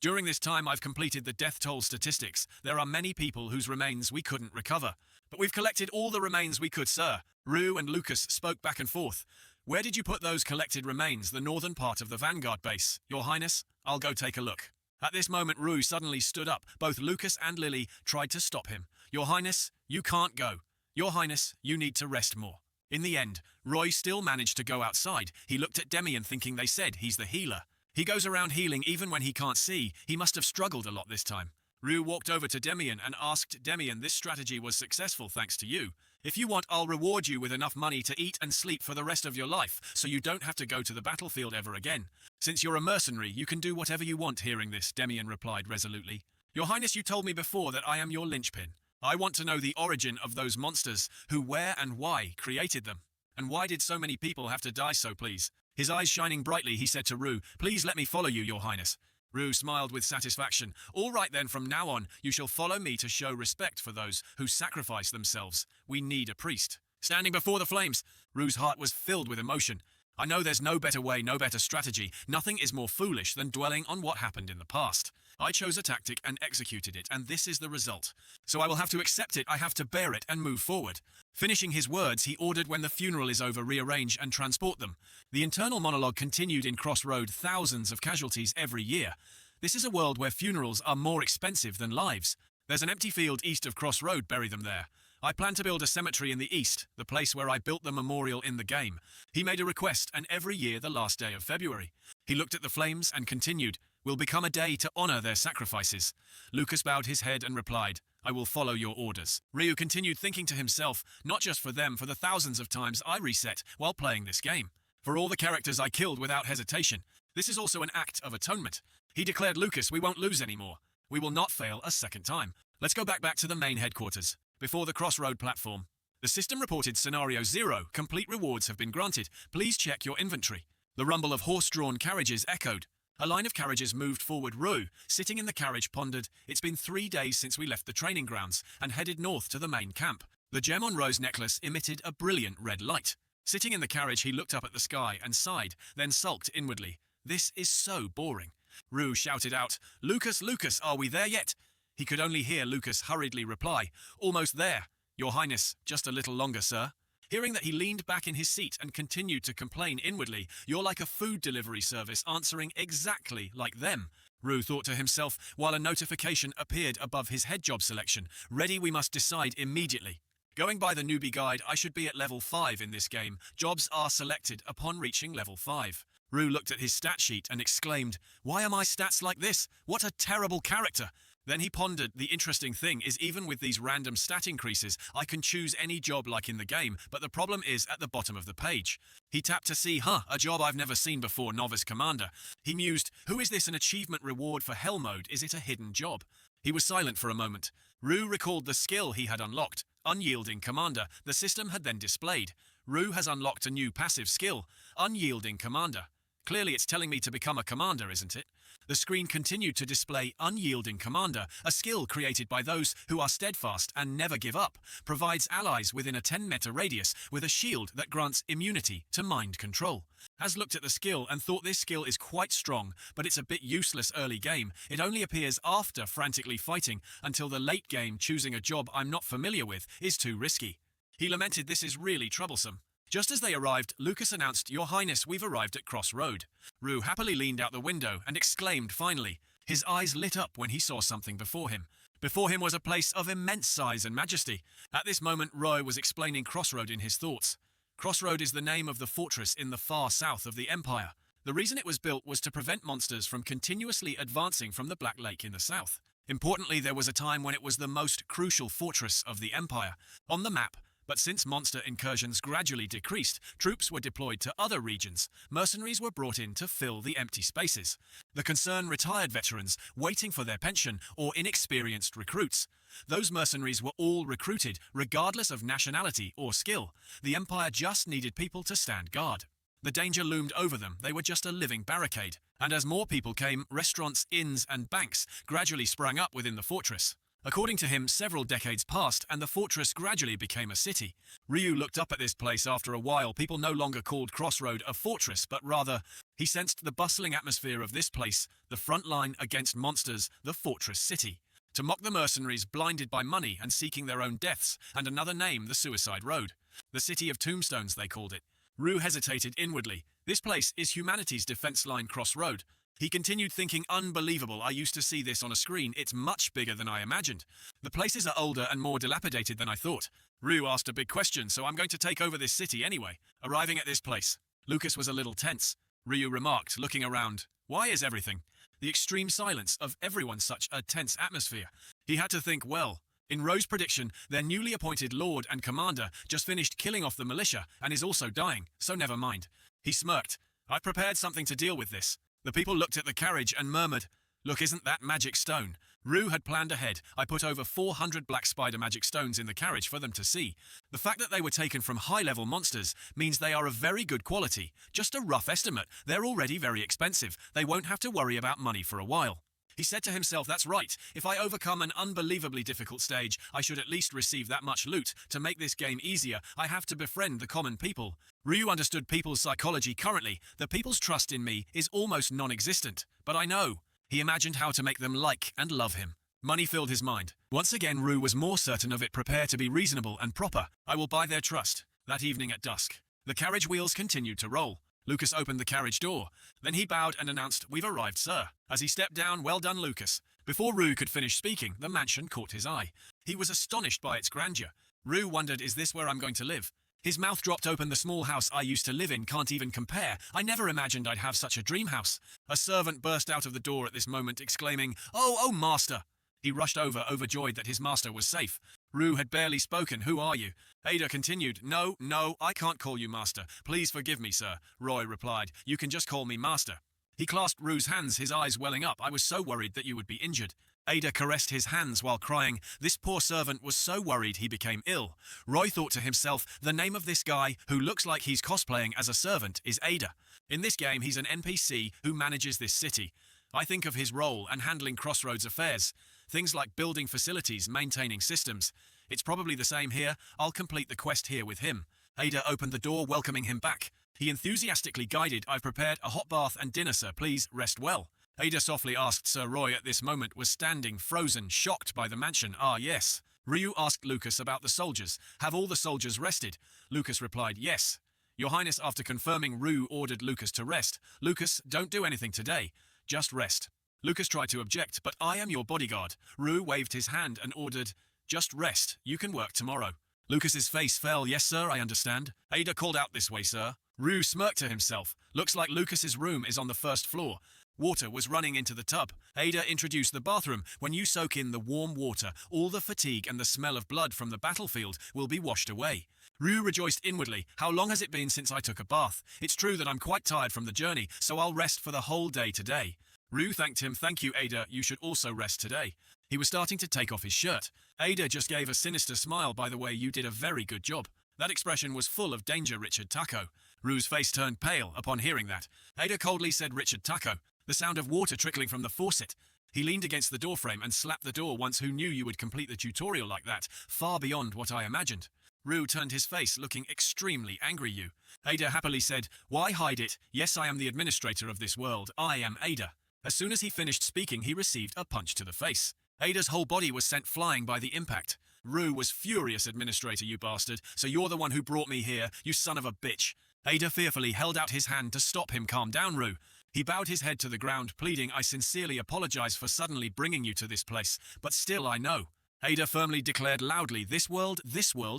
during this time I've completed the death toll statistics. There are many people whose remains we couldn't recover. But we've collected all the remains we could, sir." Rue and Lucas spoke back and forth. "Where did you put those collected remains?" "The northern part of the Vanguard base. Your Highness, I'll go take a look." At this moment, Rue suddenly stood up. Both Lucas and Lily tried to stop him. "Your Highness, you can't go. Your Highness, you need to rest more." In the end, Roy still managed to go outside. He looked at Demian, thinking they said he's the healer. He goes around healing even when he can't see. He must have struggled a lot this time. Rue walked over to Demian and asked, "Demian, this strategy was successful thanks to you. If you want, I'll reward you with enough money to eat and sleep for the rest of your life, so you don't have to go to the battlefield ever again. Since you're a mercenary, you can do whatever you want. Hearing this, Demian replied resolutely. Your Highness, you told me before that I am your linchpin. I want to know the origin of those monsters, who, where and why created them. And why did so many people have to die so, please? His eyes shining brightly, he said to Rue, please let me follow you, Your Highness. Rue smiled with satisfaction. All right then, from now on, you shall follow me to show respect for those who sacrifice themselves. We need a priest. Standing before the flames, Rue's heart was filled with emotion. I know there's no better way, no better strategy. Nothing is more foolish than dwelling on what happened in the past. I chose a tactic and executed it, and this is the result. So I will have to accept it, I have to bear it and move forward. Finishing his words, he ordered when the funeral is over, rearrange and transport them. The internal monologue continued in Crossroad, thousands of casualties every year. This is a world where funerals are more expensive than lives. There's an empty field east of Crossroad, bury them there. I plan to build a cemetery in the east, the place where I built the memorial in the game. He made a request, and every year the last day of February. He looked at the flames and continued, will become a day to honor their sacrifices. Lucas bowed his head and replied, I will follow your orders. Ryu continued, thinking to himself, not just for them, for the thousands of times I reset while playing this game. For all the characters I killed without hesitation. This is also an act of atonement. He declared, Lucas, we won't lose anymore. We will not fail a second time. Let's go back to the main headquarters. Before the Crossroad platform. The system reported Scenario 0, complete rewards have been granted. Please check your inventory. The rumble of horse-drawn carriages echoed. A line of carriages moved forward. Rue, sitting in the carriage, pondered, it's been 3 days since we left the training grounds and headed north to the main camp. The gem on Rue's necklace emitted a brilliant red light. Sitting in the carriage, he looked up at the sky and sighed, then sulked inwardly. This is so boring. Rue shouted out, Lucas, Lucas, are we there yet? He could only hear Lucas hurriedly reply, almost there. Your Highness, just a little longer, sir. Hearing that, he leaned back in his seat and continued to complain inwardly, you're like a food delivery service answering exactly like them. Rue thought to himself while a notification appeared above his head job selection. Ready, we must decide immediately. Going by the newbie guide, I should be at level 5 in this game. Jobs are selected upon reaching level 5. Rue looked at his stat sheet and exclaimed, why are my stats like this? What a terrible character! Then he pondered, the interesting thing is even with these random stat increases, I can choose any job like in the game, but the problem is at the bottom of the page. He tapped to see, a job I've never seen before, Novice Commander. He mused, who is this, an achievement reward for Hell Mode? Is it a hidden job? He was silent for a moment. Rue recalled the skill he had unlocked, Unyielding Commander. The system had then displayed. Rue has unlocked a new passive skill, Unyielding Commander. Clearly it's telling me to become a commander, isn't it? The screen continued to display Unyielding Commander, a skill created by those who are steadfast and never give up, provides allies within a 10-meter radius with a shield that grants immunity to mind control. Has looked at the skill and thought this skill is quite strong, but it's a bit useless early game. It only appears after frantically fighting until the late game. Choosing a job I'm not familiar with is too risky. He lamented, this is really troublesome. Just as they arrived, Lucas announced, Your Highness, we've arrived at Crossroad. Rue happily leaned out the window and exclaimed finally. His eyes lit up when he saw something before him. Before him was a place of immense size and majesty. At this moment, Roy was explaining Crossroad in his thoughts. Crossroad is the name of the fortress in the far south of the Empire. The reason it was built was to prevent monsters from continuously advancing from the Black Lake in the south. Importantly, there was a time when it was the most crucial fortress of the Empire on the map. But since monster incursions gradually decreased, troops were deployed to other regions. Mercenaries were brought in to fill the empty spaces. The concern retired veterans waiting for their pension or inexperienced recruits. Those mercenaries were all recruited, regardless of nationality or skill. The Empire just needed people to stand guard. The danger loomed over them. They were just a living barricade. And as more people came, restaurants, inns, and banks gradually sprang up within the fortress. According to him, several decades passed and the fortress gradually became a city. Ryu looked up at this place after a while. People no longer called Crossroad a fortress, but rather, he sensed the bustling atmosphere of this place, the front line against monsters, the fortress city. To mock the mercenaries blinded by money and seeking their own deaths, and another name, the Suicide Road. The City of Tombstones, they called it. Rue hesitated inwardly. This place is humanity's defense line, Crossroad. He continued thinking, unbelievable, I used to see this on a screen, it's much bigger than I imagined. The places are older and more dilapidated than I thought. Rue asked a big question, so I'm going to take over this city anyway. Arriving at this place, Lucas was a little tense. Ryu remarked, looking around, why is everything? The extreme silence of everyone such a tense atmosphere. He had to think, well, In Ro's prediction, their newly appointed Lord and Commander just finished killing off the militia and is also dying, so never mind. He smirked. I've prepared something to deal with this. The people looked at the carriage and murmured, Look, isn't that magic stone? Ru had planned ahead. I put over 400 black spider magic stones in the carriage for them to see. The fact that they were taken from high-level monsters means they are of very good quality. Just a rough estimate. They're already very expensive. They won't have to worry about money for a while. He said to himself, that's right, if I overcome an unbelievably difficult stage, I should at least receive that much loot. To make this game easier, I have to befriend the common people. Ryu understood people's psychology currently. The people's trust in me is almost non-existent. But I know. He imagined how to make them like and love him. Money filled his mind. Once again, Ru was more certain of it. Prepare to be reasonable and proper. I will buy their trust. That evening at dusk, the carriage wheels continued to roll. Lucas opened the carriage door. Then he bowed and announced, We've arrived, sir. As he stepped down, well done, Lucas. Before Ru could finish speaking, the mansion caught his eye. He was astonished by its grandeur. Ru wondered, is this where I'm going to live? His mouth dropped open. The small house I used to live in can't even compare. I never imagined I'd have such a dream house. A servant burst out of the door at this moment, exclaiming, Oh, master! He rushed over, overjoyed that his master was safe. Ru had barely spoken. Who are you? Ada continued, No, I can't call you master. Please forgive me, sir. Roy replied, You can just call me master. He clasped Ru's hands, his eyes welling up. I was so worried that you would be injured. Ada caressed his hands while crying. This poor servant was so worried he became ill. Roy thought to himself, the name of this guy, who looks like he's cosplaying as a servant, is Ada. In this game, he's an NPC who manages this city. I think of his role and handling Crossroads affairs. Things like building facilities, maintaining systems. It's probably the same here. I'll complete the quest here with him. Ada opened the door, welcoming him back. He enthusiastically guided, I've prepared a hot bath and dinner, sir. Please rest well. Ada softly asked. Sir Roy at this moment was standing frozen, shocked by the mansion. Ah, yes. Ryu asked Lucas about the soldiers. Have all the soldiers rested? Lucas replied, yes. Your Highness, after confirming, Ryu ordered Lucas to rest. Lucas, don't do anything today. Just rest. Lucas tried to object, but I am your bodyguard. Ryu waved his hand and ordered, just rest. You can work tomorrow. Lucas's face fell. Yes, sir, I understand. Ada called out, this way, sir. Ryu smirked to himself. Looks like Lucas's room is on the first floor. Water was running into the tub. Ada introduced the bathroom. When you soak in the warm water, all the fatigue and the smell of blood from the battlefield will be washed away. Ryu rejoiced inwardly. How long has it been since I took a bath? It's true that I'm quite tired from the journey, so I'll rest for the whole day today. Ryu thanked him. Thank you, Ada. You should also rest today. He was starting to take off his shirt. Ada just gave a sinister smile. By the way, you did a very good job. That expression was full of danger, Richard Taco. Ryu's face turned pale upon hearing that. Ada coldly said, Richard Taco. The sound of water trickling from the faucet. He leaned against the doorframe and slapped the door once. Who knew you would complete the tutorial like that? Far beyond what I imagined. Ryu turned his face, looking extremely angry. You. Ada happily said, why hide it? Yes, I am the administrator of this world. I am Ada. As soon as he finished speaking, he received a punch to the face. Ada's whole body was sent flying by the impact. Ryu was furious. Administrator, you bastard. So you're the one who brought me here, you son of a bitch. Ada fearfully held out his hand to stop him. Calm down, Ryu. He bowed his head to the ground, pleading, I sincerely apologize for suddenly bringing you to this place, but still I know. Ada firmly declared loudly, this world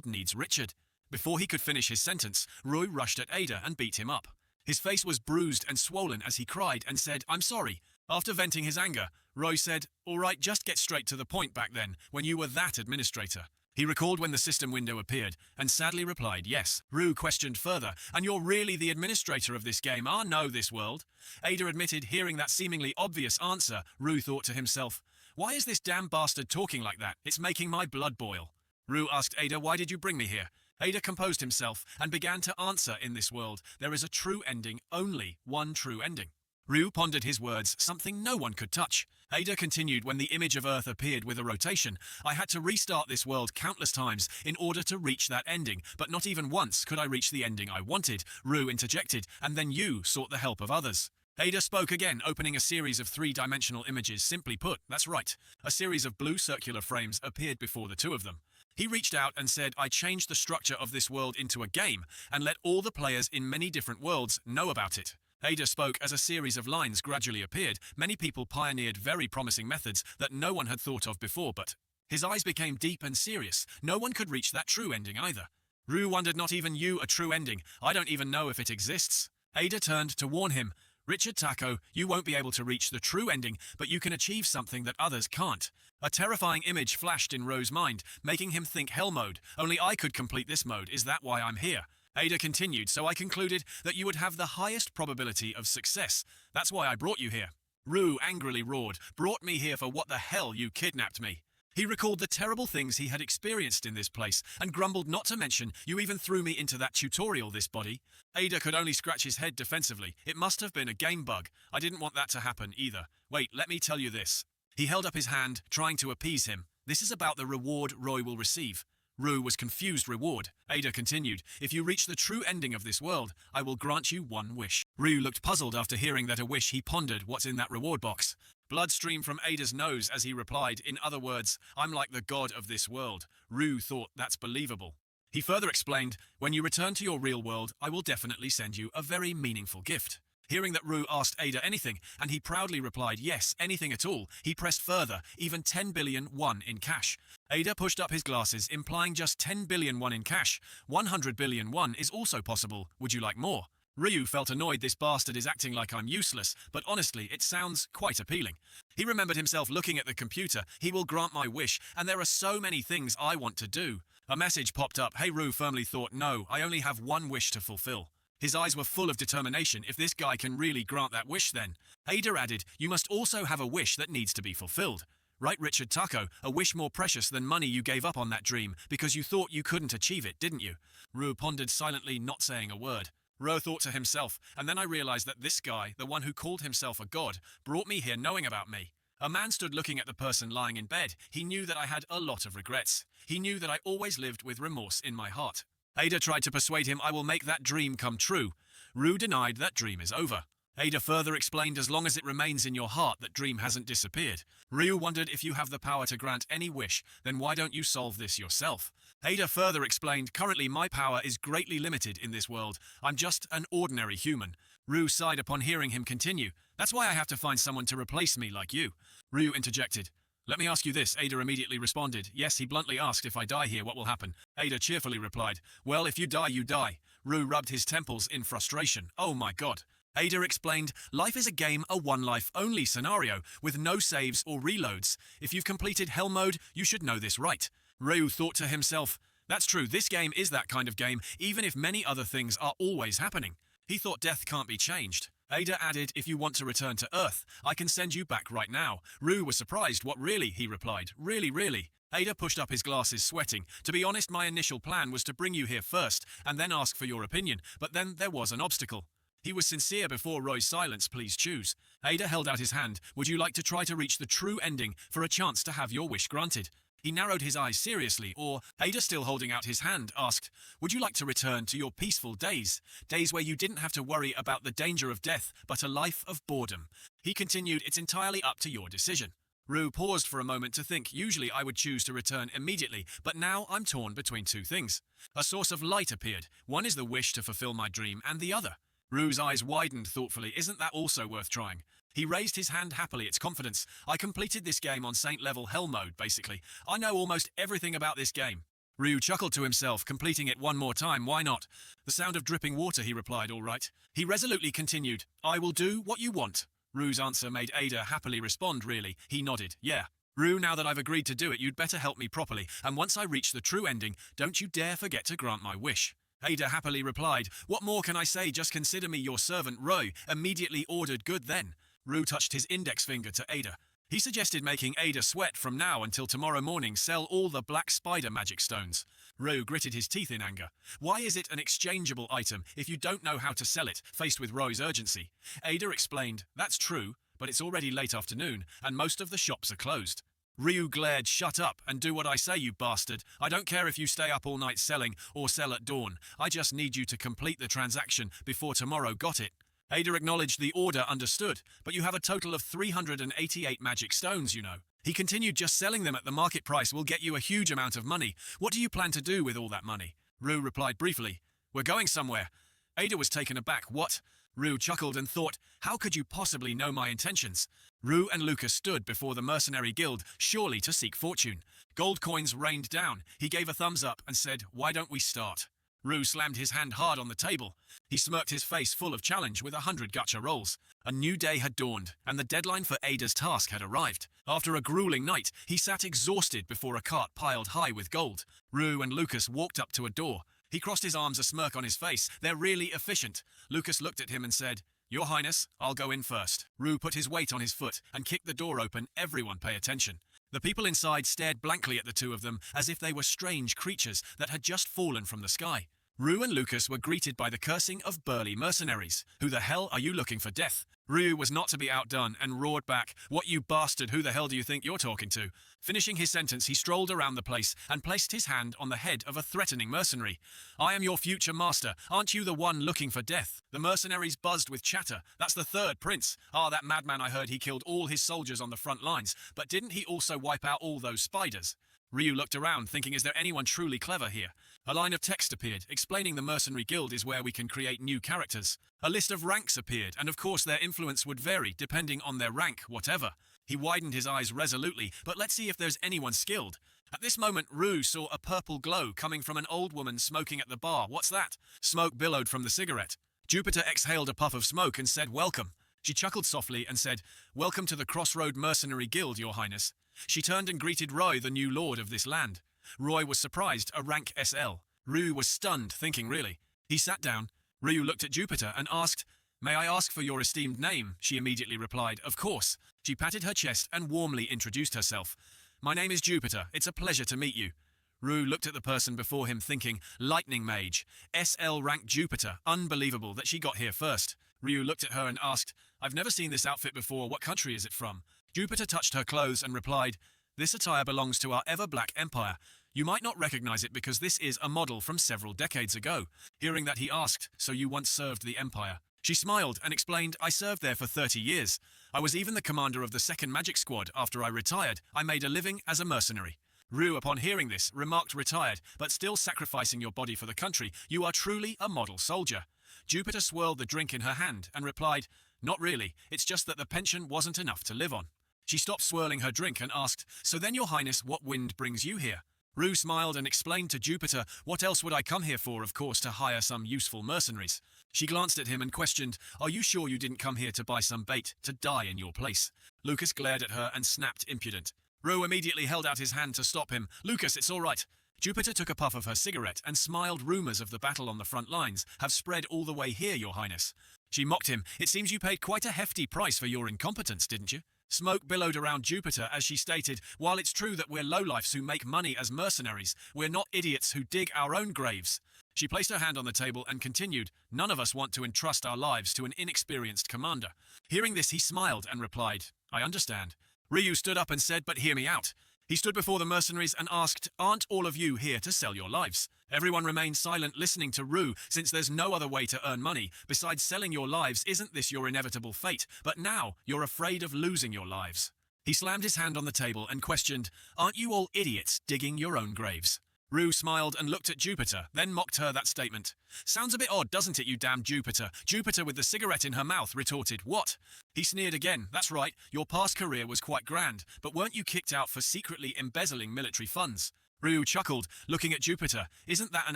needs Richard. Before he could finish his sentence, Roy rushed at Ada and beat him up. His face was bruised and swollen as he cried and said, I'm sorry. After venting his anger, Roy said, all right, just get straight to the point back then, when you were that administrator. He recalled when the system window appeared, and sadly replied, yes. Ryu questioned further, and you're really the administrator of this game? Ah, no, this world. Ada admitted. Hearing that seemingly obvious answer, Ryu thought to himself, why is this damn bastard talking like that? It's making my blood boil. Ryu asked Ada, why did you bring me here? Ada composed himself and began to answer. In this world, there is a true ending, only one true ending. Ryu pondered his words, something no one could touch. Ada continued, when the image of Earth appeared with a rotation, I had to restart this world countless times in order to reach that ending, but not even once could I reach the ending I wanted. Ryu interjected, and then you sought the help of others. Ada spoke again, opening a series of three-dimensional images. Simply put, that's right. A series of blue circular frames appeared before the two of them. He reached out and said, I changed the structure of this world into a game and let all the players in many different worlds know about it. Ada spoke as a series of lines gradually appeared. Many people pioneered very promising methods that no one had thought of before, but his eyes became deep and serious. No one could reach that true ending either. Ryu wondered, not even you, a true ending. I don't even know if it exists. Ada turned to warn him. Richard Taco, you won't be able to reach the true ending, but you can achieve something that others can't. A terrifying image flashed in Ro's mind, making him think hell mode. Only I could complete this mode, is that why I'm here? Ada continued, so I concluded that you would have the highest probability of success. That's why I brought you here. Ru angrily roared, brought me here for what the hell, you kidnapped me. He recalled the terrible things he had experienced in this place, and grumbled not to mention, you even threw me into that tutorial, this body. Ada could only scratch his head defensively. It must have been a game bug. I didn't want that to happen either. Wait, let me tell you this. He held up his hand, trying to appease him. This is about the reward Roy will receive. Ru was confused. Reward. Ada continued, if you reach the true ending of this world, I will grant you one wish. Ru looked puzzled after hearing that a wish. He pondered, what's in that reward box? Blood streamed from Ada's nose as he replied, in other words, I'm like the god of this world. Ru thought that's believable. He further explained, when you return to your real world, I will definitely send you a very meaningful gift. Hearing that Ru asked Ada anything, and he proudly replied yes, anything at all, he pressed further, even 10 billion won in cash. Ada pushed up his glasses, implying just 10 billion won in cash. 100 billion won is also possible. Would you like more? Ryu felt annoyed. This bastard is acting like I'm useless, but honestly, it sounds quite appealing. He remembered himself looking at the computer. He will grant my wish, and there are so many things I want to do. A message popped up. Hey, Ryu firmly thought, no, I only have one wish to fulfill. His eyes were full of determination. If this guy can really grant that wish, then. Ada added, you must also have a wish that needs to be fulfilled. Right, Richard Taco, a wish more precious than money. You gave up on that dream because you thought you couldn't achieve it, didn't you? Ryu pondered silently, not saying a word. Ro thought to himself, and then I realized that this guy, the one who called himself a god, brought me here knowing about me. A man stood looking at the person lying in bed. He knew that I had a lot of regrets. He knew that I always lived with remorse in my heart. Ada tried to persuade him, I will make that dream come true. Ru denied that dream is over. Ada further explained, as long as it remains in your heart, that dream hasn't disappeared. Ryu wondered, if you have the power to grant any wish, then why don't you solve this yourself? Ada further explained, currently my power is greatly limited in this world. I'm just an ordinary human. Ryu sighed upon hearing him continue. That's why I have to find someone to replace me like you. Ryu interjected. Let me ask you this. Ada immediately responded. Yes, he bluntly asked, if I die here, what will happen? Ada cheerfully replied, well, if you die, you die. Ryu rubbed his temples in frustration. Oh my god. Ada explained, life is a game, a one-life-only scenario, with no saves or reloads. If you've completed Hell Mode, you should know this, right? Ryu thought to himself, that's true, this game is that kind of game, even if many other things are always happening. He thought death can't be changed. Ada added, if you want to return to Earth, I can send you back right now. Ryu was surprised. What, really? He replied. Really, really? Ada pushed up his glasses, sweating. To be honest, my initial plan was to bring you here first, and then ask for your opinion, but then there was an obstacle. He was sincere before Roy's silence. Please choose. Ada held out his hand. Would you like to try to reach the true ending for a chance to have your wish granted? He narrowed his eyes seriously, or, Ada still holding out his hand, asked, would you like to return to your peaceful days? Days where you didn't have to worry about the danger of death, but a life of boredom. He continued, it's entirely up to your decision. Ryu paused for a moment to think. Usually I would choose to return immediately, but now I'm torn between two things. A source of light appeared. One is the wish to fulfill my dream, and the other. Ryu's eyes widened thoughtfully. Isn't that also worth trying? He raised his hand happily. It's confidence. I completed this game on Saint level Hell Mode, basically. I know almost everything about this game. Ryu chuckled to himself, completing it one more time. Why not? The sound of dripping water, he replied. All right. He resolutely continued. I will do what you want. Ryu's answer made Ada happily respond. Really? He nodded. Yeah. Ryu, now that I've agreed to do it, you'd better help me properly, and once I reach the true ending, don't you dare forget to grant my wish. Ada happily replied, what more can I say? Just consider me your servant. Roy immediately ordered. Good then. Ryu touched his index finger to Ada. He suggested making Ada sweat from now until tomorrow morning. Sell all the black spider magic stones. Ryu gritted his teeth in anger. Why is it an exchangeable item if you don't know how to sell it? Faced with Roy's urgency, Ada explained, that's true, but it's already late afternoon and most of the shops are closed. Ryu glared, shut up and do what I say, you bastard. I don't care if you stay up all night selling or sell at dawn. I just need you to complete the transaction before tomorrow. Got it? Ada acknowledged the order. Understood, but you have a total of 388 magic stones, you know. He continued, just selling them at the market price will get you a huge amount of money. What do you plan to do with all that money? Ryu replied briefly, we're going somewhere. Ada was taken aback. What? Ryu chuckled and thought, how could you possibly know my intentions? Ryu and Lucas stood before the mercenary guild, surely to seek fortune. Gold coins rained down. He gave a thumbs up and said, why don't we start? Rue slammed his hand hard on the table. He smirked, his face full of challenge, with 100 gacha rolls. A new day had dawned, and the deadline for Ada's task had arrived. After a grueling night, he sat exhausted before a cart piled high with gold. Rue and Lucas walked up to a door. He crossed his arms, a smirk on his face. They're really efficient. Lucas looked at him and said, "Your Highness, I'll go in first." Rue put his weight on his foot and kicked the door open. Everyone pay attention. The people inside stared blankly at the two of them, as if they were strange creatures that had just fallen from the sky. Rue and Lucas were greeted by the cursing of burly mercenaries. "Who the hell are you looking for death?" Rue was not to be outdone and roared back, "What, you bastard, who the hell do you think you're talking to?" Finishing his sentence, he strolled around the place and placed his hand on the head of a threatening mercenary. "I am your future master. Aren't you the one looking for death?" The mercenaries buzzed with chatter. "That's the third prince. Ah, that madman, I heard he killed all his soldiers on the front lines. But didn't he also wipe out all those spiders?" Ryu looked around, thinking, is there anyone truly clever here? A line of text appeared, explaining the Mercenary Guild is where we can create new characters. A list of ranks appeared, and of course their influence would vary, depending on their rank, whatever. He widened his eyes resolutely, but let's see if there's anyone skilled. At this moment, Rue saw a purple glow coming from an old woman smoking at the bar. What's that? Smoke billowed from the cigarette. Jupiter exhaled a puff of smoke and said, "Welcome." She chuckled softly and said, "Welcome to the Crossroad Mercenary Guild, Your Highness." She turned and greeted Roy, the new lord of this land. Roy was surprised, a rank SL. Ryu was stunned, thinking, really? He sat down. Ryu looked at Jupiter and asked, "May I ask for your esteemed name?" She immediately replied, "Of course." She patted her chest and warmly introduced herself. "My name is Jupiter. It's a pleasure to meet you." Rue looked at the person before him, thinking, Lightning Mage, SL rank Jupiter, unbelievable that she got here first. Ryu looked at her and asked, "I've never seen this outfit before. What country is it from?" Jupiter touched her clothes and replied, "This attire belongs to our ever-black empire. You might not recognize it because this is a model from several decades ago." Hearing that, he asked, "So you once served the empire?" She smiled and explained, "I served there for 30 years. I was even the commander of the 2nd Magic Squad. After I retired, I made a living as a mercenary." Rue, upon hearing this, remarked, "Retired, but still sacrificing your body for the country. You are truly a model soldier." Jupiter swirled the drink in her hand and replied, "Not really. It's just that the pension wasn't enough to live on." She stopped swirling her drink and asked, "So then, Your Highness, what wind brings you here?" Rue smiled and explained to Jupiter, "What else would I come here for? Of course, to hire some useful mercenaries." She glanced at him and questioned, "Are you sure you didn't come here to buy some bait, to die in your place?" Lucas glared at her and snapped, impudent. Rue immediately held out his hand to stop him. "Lucas, it's all right." Jupiter took a puff of her cigarette and smiled. "Rumors of the battle on the front lines have spread all the way here, Your Highness." She mocked him. "It seems you paid quite a hefty price for your incompetence, didn't you?" Smoke billowed around Jupiter as she stated, "While it's true that we're lowlifes who make money as mercenaries, we're not idiots who dig our own graves." She placed her hand on the table and continued, "None of us want to entrust our lives to an inexperienced commander." Hearing this, he smiled and replied, "I understand." Ryu stood up and said, "But hear me out." He stood before the mercenaries and asked, "Aren't all of you here to sell your lives?" Everyone remained silent, listening to Rue, since there's no other way to earn money. Besides selling your lives, isn't this your inevitable fate? But now, you're afraid of losing your lives. He slammed his hand on the table and questioned, "Aren't you all idiots digging your own graves?" Rue smiled and looked at Jupiter, then mocked her that statement. "Sounds a bit odd, doesn't it, you damn Jupiter?" Jupiter, with the cigarette in her mouth, retorted, "What?" He sneered again. "That's right, your past career was quite grand, but weren't you kicked out for secretly embezzling military funds?" Ryu chuckled, looking at Jupiter. "Isn't that an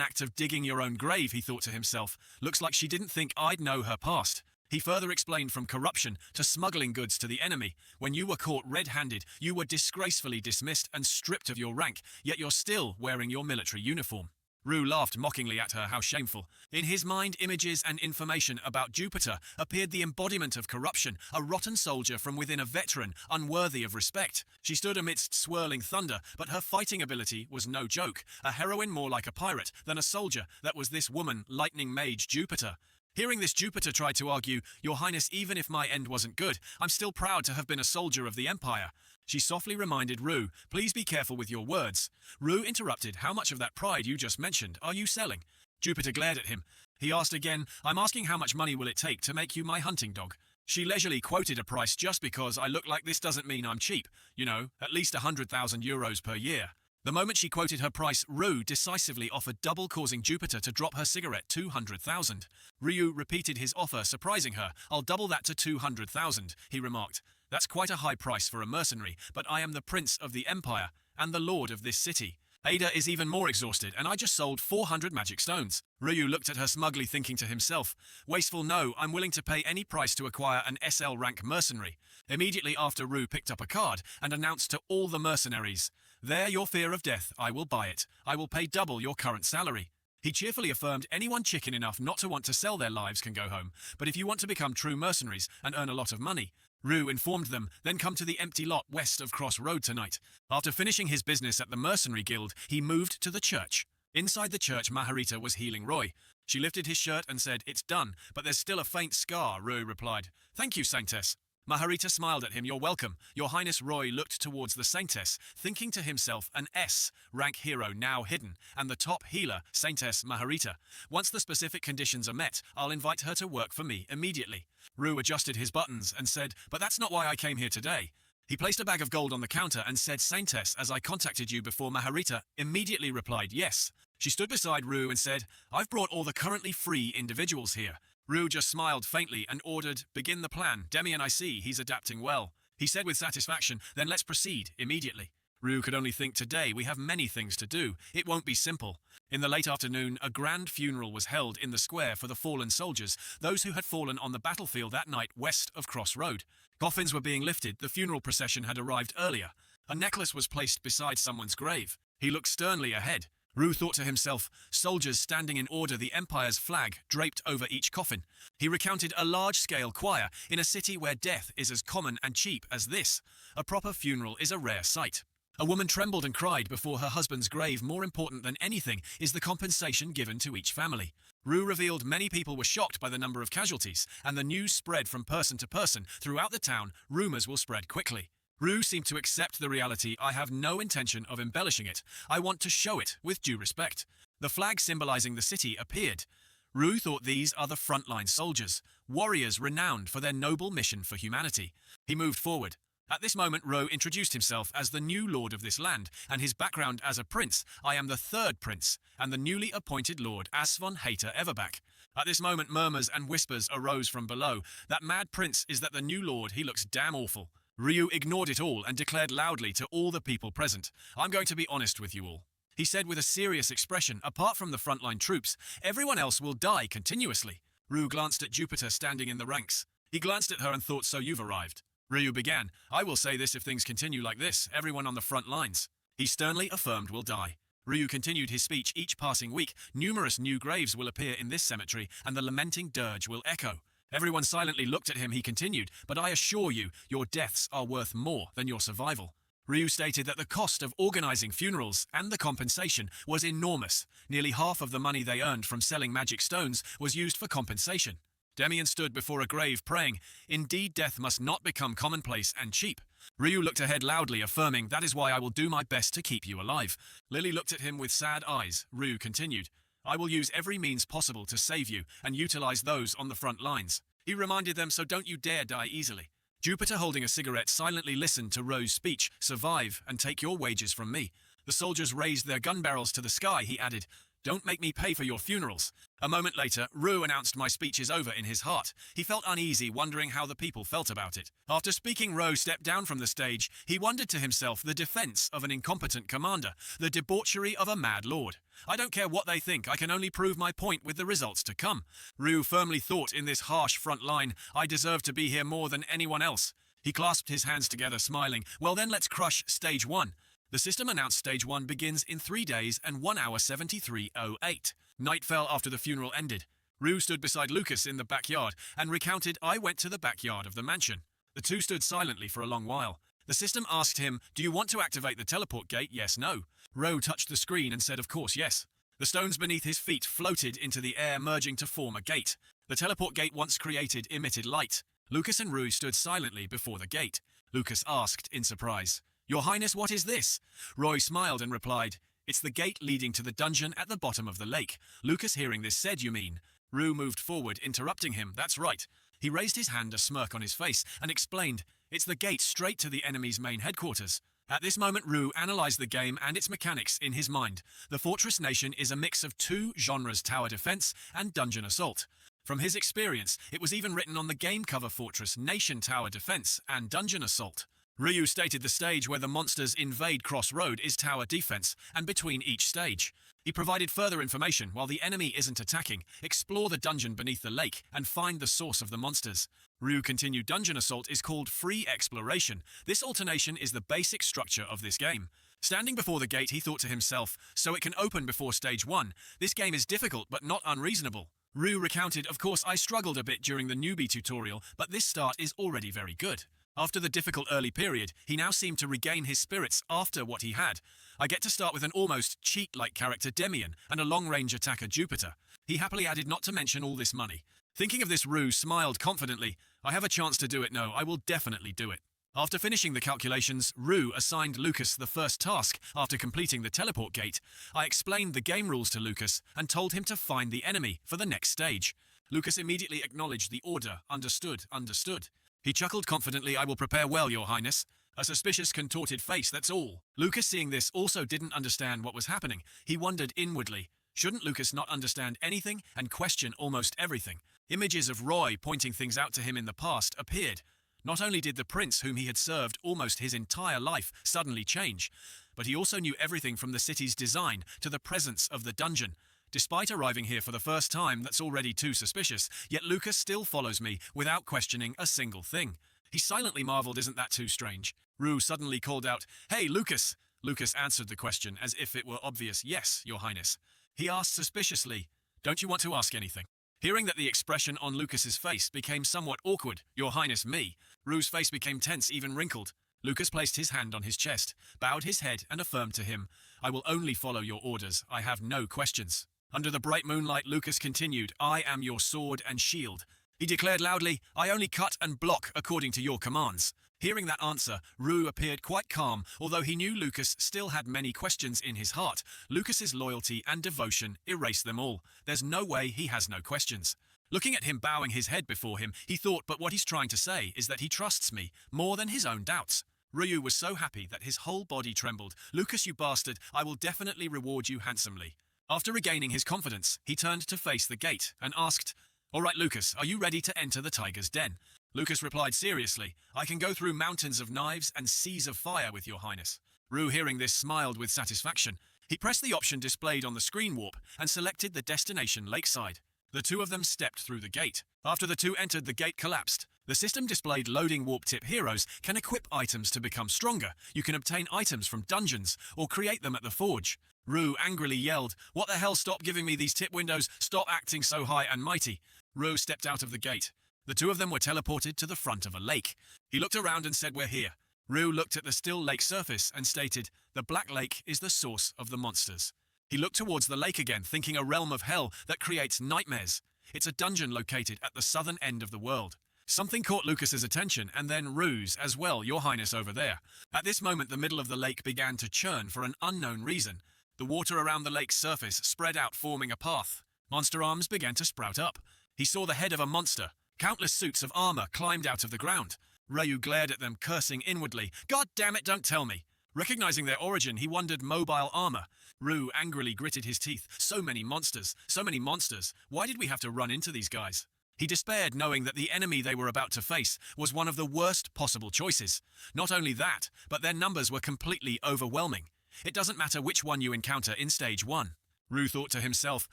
act of digging your own grave?" he thought to himself. "Looks like she didn't think I'd know her past." He further explained, from corruption to smuggling goods to the enemy. When you were caught red-handed, you were disgracefully dismissed and stripped of your rank, yet you're still wearing your military uniform. Rue laughed mockingly at her. How shameful. In his mind, images and information about Jupiter appeared the embodiment of corruption, a rotten soldier from within, a veteran, unworthy of respect. She stood amidst swirling thunder, but her fighting ability was no joke. A heroine more like a pirate than a soldier. That was this woman, Lightning Mage Jupiter. Hearing this, Jupiter tried to argue, "Your Highness, even if my end wasn't good, I'm still proud to have been a soldier of the Empire." She softly reminded Rue, "Please be careful with your words." Rue interrupted, "How much of that pride you just mentioned are you selling?" Jupiter glared at him. He asked again, "I'm asking how much money will it take to make you my hunting dog?" She leisurely quoted a price. "Just because I look like this doesn't mean I'm cheap. You know, at least 100,000 euros per year." The moment she quoted her price, Rue decisively offered double, causing Jupiter to drop her cigarette. 200,000. Ryu repeated his offer, surprising her. "I'll double that to 200,000, he remarked. "That's quite a high price for a mercenary, but I am the prince of the empire and the lord of this city." Ada is even more exhausted, and I just sold 400 magic stones. Ryu looked at her smugly, thinking to himself, wasteful no, I'm willing to pay any price to acquire an SL rank mercenary. Immediately after, Ryu picked up a card and announced to all the mercenaries, there your fear of death, I will buy it. I will pay double your current salary. He cheerfully affirmed anyone chicken enough not to want to sell their lives can go home, but if you want to become true mercenaries and earn a lot of money, Rue informed them, then come to the empty lot west of Cross Road tonight. After finishing his business at the Mercenary Guild, he moved to the church. Inside the church, Maharita was healing Roy. She lifted his shirt and said, it's done, but there's still a faint scar, Rue replied. Thank you, Saintess. Maharita smiled at him. You're welcome. Your Highness. Roy looked towards the Saintess, thinking to himself, an S-rank hero now hidden, and the top healer, Saintess Maharita. Once the specific conditions are met, I'll invite her to work for me immediately. Rue adjusted his buttons and said, but that's not why I came here today. He placed a bag of gold on the counter and said, Saintess, as I contacted you before. Maharita immediately replied, yes. She stood beside Rue and said, I've brought all the currently free individuals here. Rue just smiled faintly and ordered, begin the plan. Demian, I see, he's adapting well. He said with satisfaction, then let's proceed immediately. Rue could only think, today we have many things to do. It won't be simple. In the late afternoon, a grand funeral was held in the square for the fallen soldiers, those who had fallen on the battlefield that night west of Cross Road. Coffins were being lifted. The funeral procession had arrived earlier. A necklace was placed beside someone's grave. He looked sternly ahead. Rue thought to himself, soldiers standing in order, the Empire's flag draped over each coffin. He recounted a large-scale choir in a city where death is as common and cheap as this. A proper funeral is a rare sight. A woman trembled and cried before her husband's grave. More important than anything is the compensation given to each family. Rue revealed many people were shocked by the number of casualties, and the news spread from person to person. Throughout the town, rumors will spread quickly. Rue seemed to accept the reality. I have no intention of embellishing it. I want to show it with due respect. The flag symbolizing the city appeared. Rue thought these are the frontline soldiers, warriors renowned for their noble mission for humanity. He moved forward. At this moment, Rue introduced himself as the new lord of this land, and his background as a prince. I am the third prince, and the newly appointed Lord Asvon Hater Everback. At this moment, murmurs and whispers arose from below. That mad prince is that the new lord? He looks damn awful. Ryu ignored it all and declared loudly to all the people present, I'm going to be honest with you all. He said with a serious expression, apart from the frontline troops, everyone else will die continuously. Ryu glanced at Jupiter standing in the ranks. He glanced at her and thought, so you've arrived. Ryu began, I will say this, if things continue like this, everyone on the front lines, he sternly affirmed, will die. Ryu continued his speech. Each passing week, numerous new graves will appear in this cemetery, and the lamenting dirge will echo. Everyone silently looked at him. He continued, but I assure you, your deaths are worth more than your survival. Ryu stated that the cost of organizing funerals and the compensation was enormous. Nearly half of the money they earned from selling magic stones was used for compensation. Demian stood before a grave praying, indeed death must not become commonplace and cheap. Ryu looked ahead loudly, affirming, that is why I will do my best to keep you alive. Lily looked at him with sad eyes. Ryu continued, I will use every means possible to save you and utilize those on the front lines. He reminded them, so don't you dare die easily. Jupiter, holding a cigarette, silently listened to Roe's speech, survive and take your wages from me. The soldiers raised their gun barrels to the sky. He added, don't make me pay for your funerals. A moment later, Rue announced, my speech is over. In his heart, he felt uneasy, wondering how the people felt about it. After speaking, Rue stepped down from the stage. He wondered to himself, the defense of an incompetent commander, the debauchery of a mad lord. I don't care what they think, I can only prove my point with the results to come. Rue firmly thought in this harsh front line, I deserve to be here more than anyone else. He clasped his hands together, smiling. Well then, let's crush stage 1. The system announced stage 1 begins in 3 days and 1 hour 73:08. Night fell after the funeral ended. Rue stood beside Lucas in the backyard and recounted, I went to the backyard of the mansion. The two stood silently for a long while. The system asked him, do you want to activate the teleport gate? Yes, no. Rue touched the screen and said, of course, yes. The stones beneath his feet floated into the air, merging to form a gate. The teleport gate, once created, emitted light. Lucas and Rue stood silently before the gate. Lucas asked in surprise, Your Highness, what is this? Roy smiled and replied, it's the gate leading to the dungeon at the bottom of the lake. Lucas, hearing this, said, you mean? Rue moved forward, interrupting him, that's right. He raised his hand, a smirk on his face, and explained, it's the gate straight to the enemy's main headquarters. At this moment, Rue analyzed the game and its mechanics in his mind. The Fortress Nation is a mix of two genres, tower defense and dungeon assault. From his experience, it was even written on the game cover, Fortress Nation Tower Defense and Dungeon Assault. Ryu stated the stage where the monsters invade Crossroad is tower defense, and between each stage. He provided further information while the enemy isn't attacking. Explore the dungeon beneath the lake and find the source of the monsters. Ryu continued dungeon assault is called free exploration. This alternation is the basic structure of this game. Standing before the gate, he thought to himself, so it can open before stage 1. This game is difficult but not unreasonable. Ryu recounted, of course I struggled a bit during the newbie tutorial, but this start is already very good. After the difficult early period, he now seemed to regain his spirits after what he had. I get to start with an almost cheat-like character Demian and a long-range attacker Jupiter. He happily added not to mention all this money. Thinking of this, Ryu smiled confidently. I have a chance to do it, no, I will definitely do it. After finishing the calculations, Ryu assigned Lucas the first task after completing the teleport gate. I explained the game rules to Lucas and told him to find the enemy for the next stage. Lucas immediately acknowledged the order. Understood, understood. He chuckled confidently, I will prepare well, Your Highness. A suspicious contorted face, that's all. Lucas, seeing this, also didn't understand what was happening. He wondered inwardly. Shouldn't Lucas not understand anything and question almost everything? Images of Roy pointing things out to him in the past appeared. Not only did the prince whom he had served almost his entire life suddenly change, but he also knew everything from the city's design to the presence of the dungeon. Despite arriving here for the first time, that's already too suspicious, yet Lucas still follows me without questioning a single thing. He silently marveled, isn't that too strange? Ryu suddenly called out, Hey, Lucas! Lucas answered the question as if it were obvious, Yes, Your Highness. He asked suspiciously, Don't you want to ask anything? Hearing that, the expression on Lucas's face became somewhat awkward. Your Highness, me. Ryu's face became tense, even wrinkled. Lucas placed his hand on his chest, bowed his head and affirmed to him, I will only follow your orders. I have no questions. Under the bright moonlight, Lucas continued, I am your sword and shield. He declared loudly, I only cut and block according to your commands. Hearing that answer, Ryu appeared quite calm, although he knew Lucas still had many questions in his heart. Lucas's loyalty and devotion erased them all. There's no way he has no questions. Looking at him bowing his head before him, he thought, but what he's trying to say is that he trusts me more than his own doubts. Ryu was so happy that his whole body trembled. Lucas, you bastard, I will definitely reward you handsomely. After regaining his confidence, he turned to face the gate and asked, All right, Lucas, are you ready to enter the tiger's den? Lucas replied seriously, I can go through mountains of knives and seas of fire with your highness. Ryu, hearing this, smiled with satisfaction. He pressed the option displayed on the screen warp and selected the destination lakeside. The two of them stepped through the gate. After the two entered, the gate collapsed. The system displayed loading warp tip heroes can equip items to become stronger. You can obtain items from dungeons or create them at the forge. Ryu angrily yelled, What the hell, stop giving me these tip windows, stop acting so high and mighty. Ryu stepped out of the gate. The two of them were teleported to the front of a lake. He looked around and said, We're here. Ryu looked at the still lake surface and stated, The Black Lake is the source of the monsters. He looked towards the lake again, thinking a realm of hell that creates nightmares. It's a dungeon located at the southern end of the world. Something caught Lucas's attention, and then Ryu's as well, Your Highness, over there. At this moment, the middle of the lake began to churn for an unknown reason. The water around the lake's surface spread out, forming a path. Monster arms began to sprout up. He saw the head of a monster. Countless suits of armor climbed out of the ground. Ryu glared at them, cursing inwardly. God damn it, don't tell me. Recognizing their origin, he wondered mobile armor. Ryu angrily gritted his teeth. So many monsters, so many monsters. Why did we have to run into these guys? He despaired, knowing that the enemy they were about to face was one of the worst possible choices. Not only that, but their numbers were completely overwhelming. It doesn't matter which one you encounter in stage 1. Ryu thought to himself,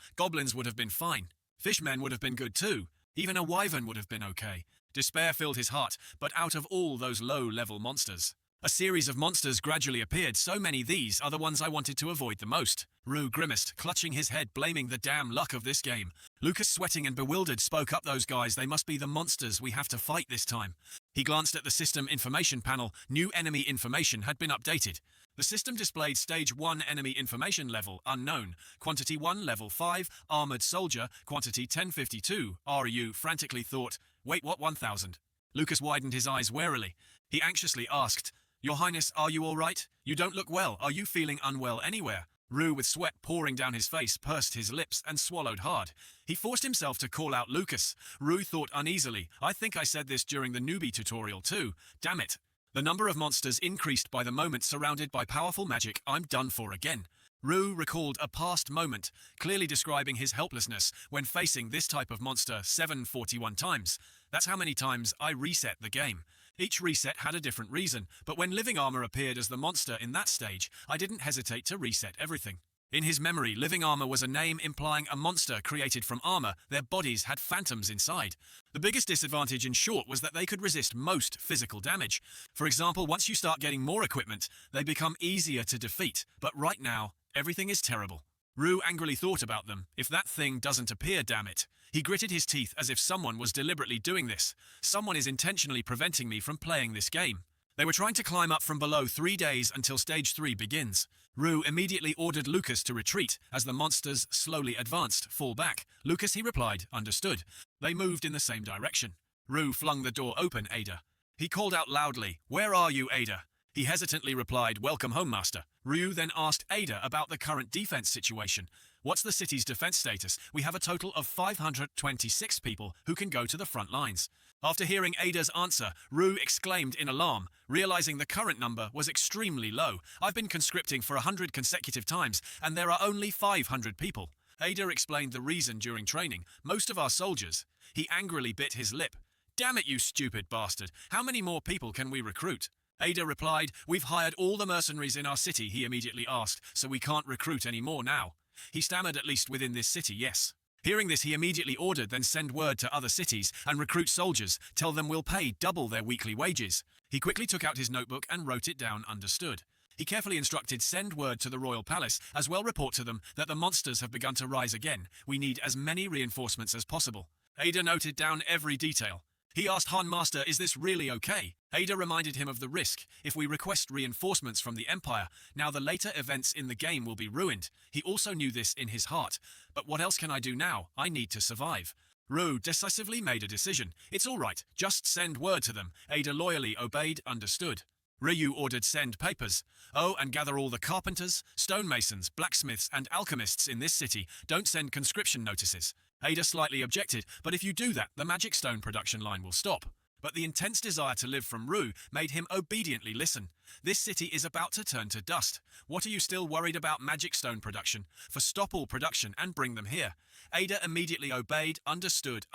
goblins would have been fine. Fishmen would have been good too. Even a wyvern would have been okay. Despair filled his heart, but out of all those low-level monsters, a series of monsters gradually appeared. So many, these are the ones I wanted to avoid the most. Ryu grimaced, clutching his head, blaming the damn luck of this game. Lucas, sweating and bewildered, spoke up, Those guys, they must be the monsters we have to fight this time. He glanced at the system information panel. New enemy information had been updated. The system displayed Stage 1 enemy information level, unknown. Quantity 1, level 5, armored soldier, quantity 1052. Ryu frantically thought, Wait, what, 1000? Lucas widened his eyes warily. He anxiously asked, Your Highness, are you all right? You don't look well. Are you feeling unwell anywhere? Ryu, with sweat pouring down his face, pursed his lips and swallowed hard. He forced himself to call out Lucas. Ryu thought uneasily, I think I said this during the newbie tutorial too. Damn it. The number of monsters increased by the moment, surrounded by powerful magic. I'm done for again. Ryu recalled a past moment, clearly describing his helplessness when facing this type of monster 741 times. That's how many times I reset the game. Each reset had a different reason, but when living armor appeared as the monster in that stage, I didn't hesitate to reset everything. In his memory, living armor was a name implying a monster created from armor. Their bodies had phantoms inside. The biggest disadvantage, in short, was that they could resist most physical damage. For example, once you start getting more equipment, they become easier to defeat. But right now, everything is terrible. Rue angrily thought about them. If that thing doesn't appear, damn it. He gritted his teeth as if someone was deliberately doing this. Someone is intentionally preventing me from playing this game. They were trying to climb up from below 3 days until stage 3 begins. Rue immediately ordered Lucas to retreat as the monsters slowly advanced. Fall back. Lucas, he replied, understood. They moved in the same direction. Rue flung the door open. Ada. He called out loudly, "Where are you, Ada?" He hesitantly replied, "Welcome home, master." Ryu then asked Ada about the current defense situation. "What's the city's defense status? We have a total of 526 people who can go to the front lines." After hearing Ada's answer, Rue exclaimed in alarm, realizing the current number was extremely low. "I've been conscripting for 100 consecutive times, and there are only 500 people. Ada explained the reason during training. "Most of our soldiers." He angrily bit his lip. "Damn it, you stupid bastard. How many more people can we recruit?" Ada replied, "We've hired all the mercenaries in our city," he immediately asked, "so we can't recruit any more now." He stammered, "At least within this city, yes." Hearing this, he immediately ordered, "Then send word to other cities and recruit soldiers. Tell them we'll pay double their weekly wages." He quickly took out his notebook and wrote it down, understood. He carefully instructed, "Send word to the royal palace, as well report to them that the monsters have begun to rise again. We need as many reinforcements as possible." Ada noted down every detail. He asked Han, "Master, is this really okay?" Ada reminded him of the risk. "If we request reinforcements from the Empire, now the later events in the game will be ruined." He also knew this in his heart. "But what else can I do now? I need to survive." Rue decisively made a decision. "It's all right, just send word to them." Ada loyally obeyed, understood. Ryu ordered, "Send papers. Oh, and gather all the carpenters, stonemasons, blacksmiths, and alchemists in this city. Don't send conscription notices." Ada slightly objected, "But if you do that, the magic stone production line will stop." But the intense desire to live from Rue made him obediently listen. "This city is about to turn to dust. What are you still worried about magic stone production? For stop all production and bring them here." Ada immediately obeyed, understood.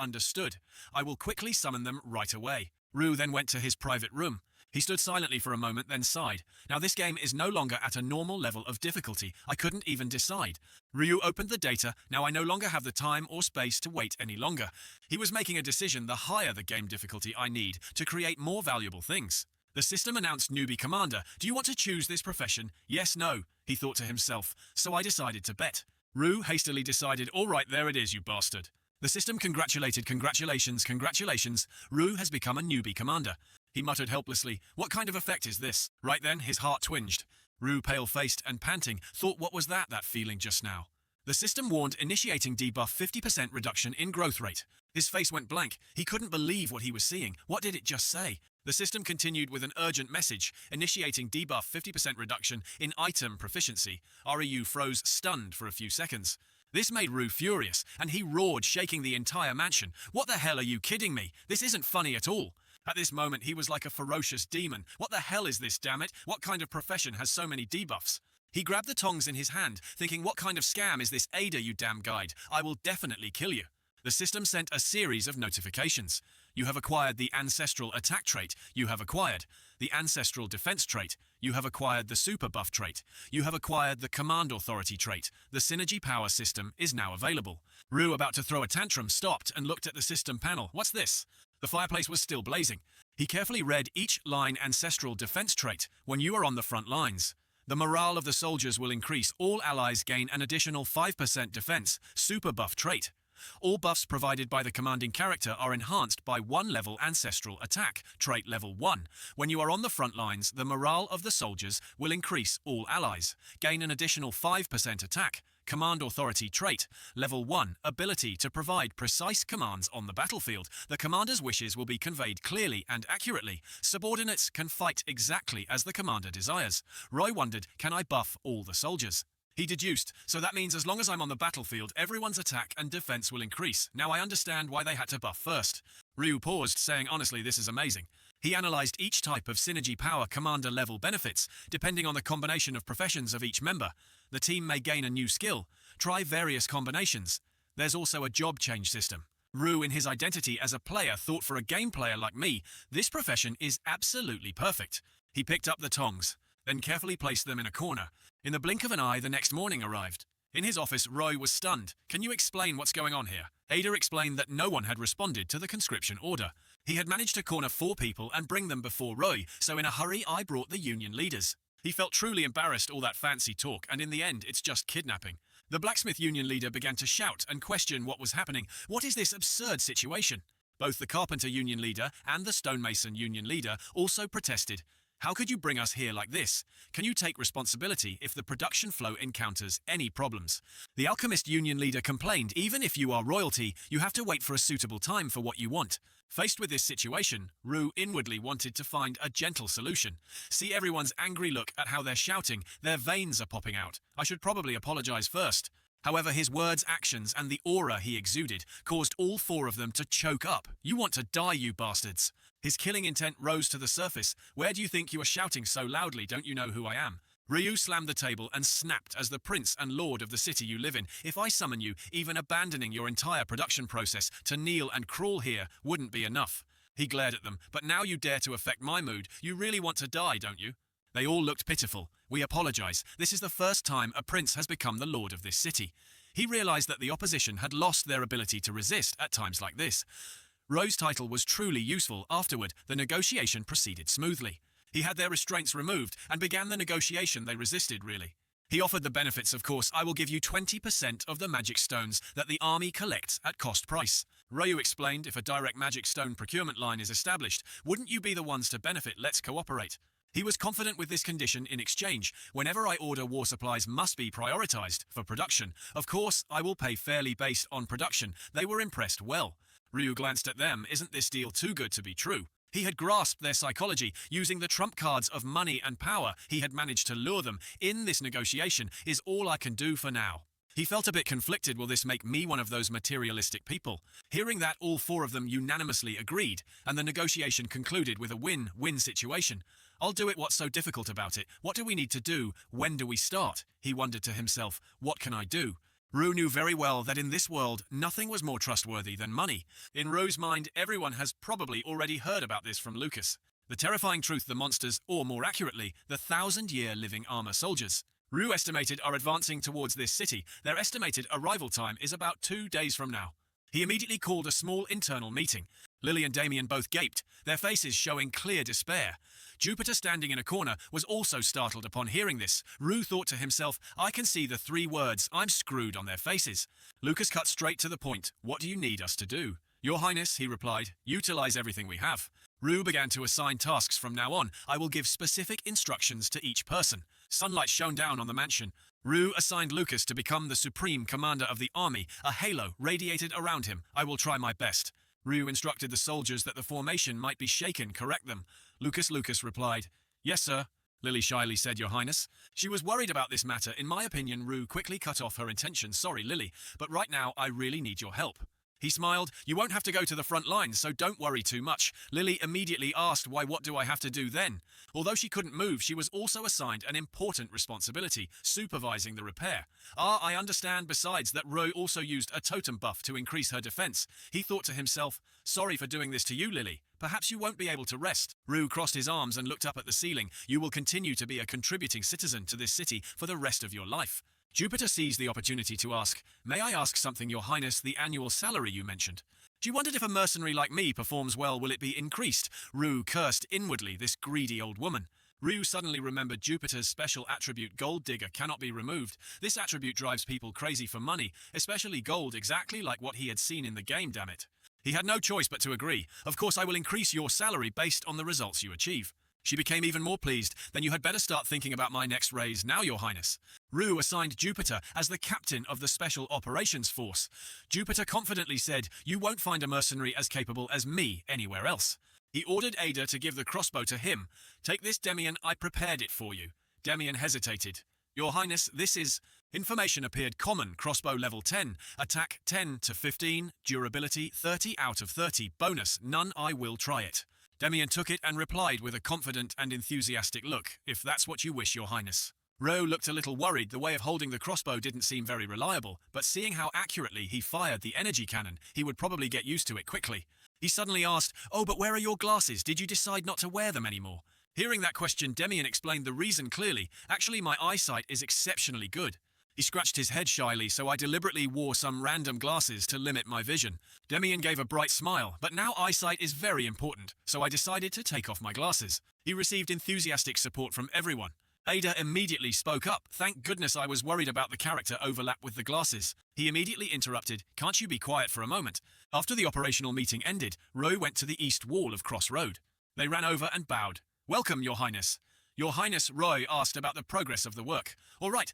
"I will quickly summon them right away." Rue then went to his private room. He stood silently for a moment, then sighed. "Now this game is no longer at a normal level of difficulty. I couldn't even decide." Ryu opened the data. "Now I no longer have the time or space to wait any longer." He was making a decision. The higher the game difficulty I need to create more valuable things. The system announced newbie commander. "Do you want to choose this profession? Yes, no," he thought to himself. "So I decided to bet." Rue hastily decided, "All right, there it is, you bastard." The system congratulated. Congratulations. Rue has become a newbie commander." He muttered helplessly, "What kind of effect is this?" Right then, his heart twinged. Rue, pale-faced and panting, thought, what was that feeling just now? The system warned, "Initiating debuff, 50% reduction in growth rate." His face went blank. He couldn't believe what he was seeing. What did it just say? The system continued with an urgent message, "Initiating debuff, 50% reduction in item proficiency." Ryu froze, stunned for a few seconds. This made Rue furious, and he roared, shaking the entire mansion. "What the hell, are you kidding me? This isn't funny at all." At this moment, he was like a ferocious demon. "What the hell is this, damn it? What kind of profession has so many debuffs?" He grabbed the tongs in his hand, thinking, "What kind of scam is this, Ada, you damn guide? I will definitely kill you." The system sent a series of notifications. "You have acquired the Ancestral Attack trait. You have acquired the Ancestral Defense trait. You have acquired the Super Buff trait. You have acquired the Command Authority trait. The Synergy Power system is now available." Rue, about to throw a tantrum, stopped and looked at the system panel. "What's this?" The fireplace was still blazing. He carefully read each line. "Ancestral Defense trait. When you are on the front lines, the morale of the soldiers will increase. All allies gain an additional 5% defense. Super Buff trait. All buffs provided by the commanding character are enhanced by 1 level. Ancestral Attack trait level 1. When you are on the front lines, the morale of the soldiers will increase. All allies gain an additional 5% attack. Command Authority trait level 1. Ability to provide precise commands on the battlefield. The commander's wishes will be conveyed clearly and accurately. Subordinates can fight exactly as the commander desires." Roy wondered, "Can I buff all the soldiers?" He deduced, "So that means as long as I'm on the battlefield, everyone's attack and defense will increase. Now I understand why they had to buff first." Ryu paused, saying, "Honestly, this is amazing." He analyzed each type of Synergy Power commander level benefits, depending on the combination of professions of each member. The team may gain a new skill. Try various combinations. There's also a job change system. Rue, in his identity as a player, thought for a game player like me, this profession is absolutely perfect. He picked up the tongs, then carefully placed them in a corner. In the blink of an eye, the next morning arrived. In his office, Roy was stunned. "Can you explain what's going on here?" Ada explained that no one had responded to the conscription order. He had managed to corner 4 people and bring them before Roy, so in a hurry I brought the union leaders. He felt truly embarrassed, all that fancy talk, and in the end it's just kidnapping. The blacksmith union leader began to shout and question what was happening. What is this absurd situation? Both the carpenter union leader and the stonemason union leader also protested. How could you bring us here like this? Can you take responsibility if the production flow encounters any problems? The alchemist union leader complained, even if you are royalty, you have to wait for a suitable time for what you want. Faced with this situation, Rue inwardly wanted to find a gentle solution. See everyone's angry look at how they're shouting, their veins are popping out. I should probably apologize first. However, his words, actions, and the aura he exuded caused all 4 of them to choke up. You want to die, you bastards. His killing intent rose to the surface. Where do you think you are shouting so loudly? Don't you know who I am? Ryu slammed the table and snapped, as the prince and lord of the city you live in. If I summon you, even abandoning your entire production process, to kneel and crawl here wouldn't be enough. He glared at them. But now you dare to affect my mood. You really want to die, don't you? They all looked pitiful. We apologize. This is the first time a prince has become the lord of this city. He realized that the opposition had lost their ability to resist at times like this. Ro's title was truly useful. Afterward, the negotiation proceeded smoothly. He had their restraints removed and began the negotiation. They resisted, really. He offered the benefits, of course. I will give you 20% of the magic stones that the army collects at cost price. Ryu explained, if a direct magic stone procurement line is established, wouldn't you be the ones to benefit? Let's cooperate. He was confident with this condition. In exchange, whenever I order, war supplies must be prioritized for production. Of course, I will pay fairly based on production. They were impressed well. Ryu glanced at them. Isn't this deal too good to be true? He had grasped their psychology. Using the trump cards of money and power, he had managed to lure them. In this negotiation is all I can do for now. He felt a bit conflicted. Will this make me one of those materialistic people? Hearing that, all 4 of them unanimously agreed, and the negotiation concluded with a win-win situation. I'll do it. What's so difficult about it? What do we need to do? When do we start? He wondered to himself, what can I do? Rue knew very well that in this world, nothing was more trustworthy than money. In Rue's mind, everyone has probably already heard about this from Lucas. The terrifying truth, the monsters, or more accurately, the 1,000-year living armor soldiers. Rue estimated are advancing towards this city. Their estimated arrival time is about 2 days from now. He immediately called a small internal meeting. Lily and Damien both gaped, their faces showing clear despair. Jupiter, standing in a corner, was also startled upon hearing this. Rue thought to himself, I can see the 3 words, I'm screwed, on their faces. Lucas cut straight to the point. What do you need us to do? Your Highness, he replied, utilize everything we have. Rue began to assign tasks. From now on, I will give specific instructions to each person. Sunlight shone down on the mansion. Rue assigned Lucas to become the supreme commander of the army. A halo radiated around him. I will try my best. Rue instructed the soldiers that the formation might be shaken. Correct them. Lucas replied, Yes, sir. Lily shyly said, Your Highness. She was worried about this matter. In my opinion, Rue quickly cut off her intention. Sorry, Lily, but right now I really need your help. He smiled. You won't have to go to the front lines, so don't worry too much. Lily immediately asked, why, what do I have to do then? Although she couldn't move, she was also assigned an important responsibility, supervising the repair. I understand besides that Rue also used a totem buff to increase her defense. He thought to himself, sorry for doing this to you, Lily. Perhaps you won't be able to rest. Rue crossed his arms and looked up at the ceiling. You will continue to be a contributing citizen to this city for the rest of your life. Jupiter seized the opportunity to ask, May I ask something, Your Highness? The annual salary you mentioned. She wondered if a mercenary like me performs well, will it be increased? Rue cursed inwardly, this greedy old woman. Rue suddenly remembered Jupiter's special attribute, Gold Digger, cannot be removed. This attribute drives people crazy for money, especially gold, exactly like what he had seen in the game, damn it. He had no choice but to agree. Of course, I will increase your salary based on the results you achieve. She became even more pleased. Then you had better start thinking about my next raise now, Your Highness. Rue assigned Jupiter as the captain of the Special Operations Force. Jupiter confidently said, You won't find a mercenary as capable as me anywhere else. He ordered Ada to give the crossbow to him. Take this, Damien, I prepared it for you. Damien hesitated. Your Highness, this is... Information appeared common, crossbow level 10, attack 10 to 15, durability 30 out of 30, bonus, none, I will try it. Damien took it and replied with a confident and enthusiastic look, If that's what you wish, Your Highness. Ro looked a little worried. The way of holding the crossbow didn't seem very reliable, but seeing how accurately he fired the energy cannon, he would probably get used to it quickly. He suddenly asked, "Oh, but where are your glasses? Did you decide not to wear them anymore?" Hearing that question, Demian explained the reason clearly. "Actually, my eyesight is exceptionally good." He scratched his head shyly, "So I deliberately wore some random glasses to limit my vision." Demian gave a bright smile, "But now eyesight is very important, so I decided to take off my glasses." He received enthusiastic support from everyone. Ada immediately spoke up. "Thank goodness, I was worried about the character overlap with the glasses." He immediately interrupted, "Can't you be quiet for a moment?" After the operational meeting ended, Ro went to the east wall of Cross Road. They ran over and bowed. "Welcome, Your Highness." "Your Highness," Roy asked about the progress of the work. All right,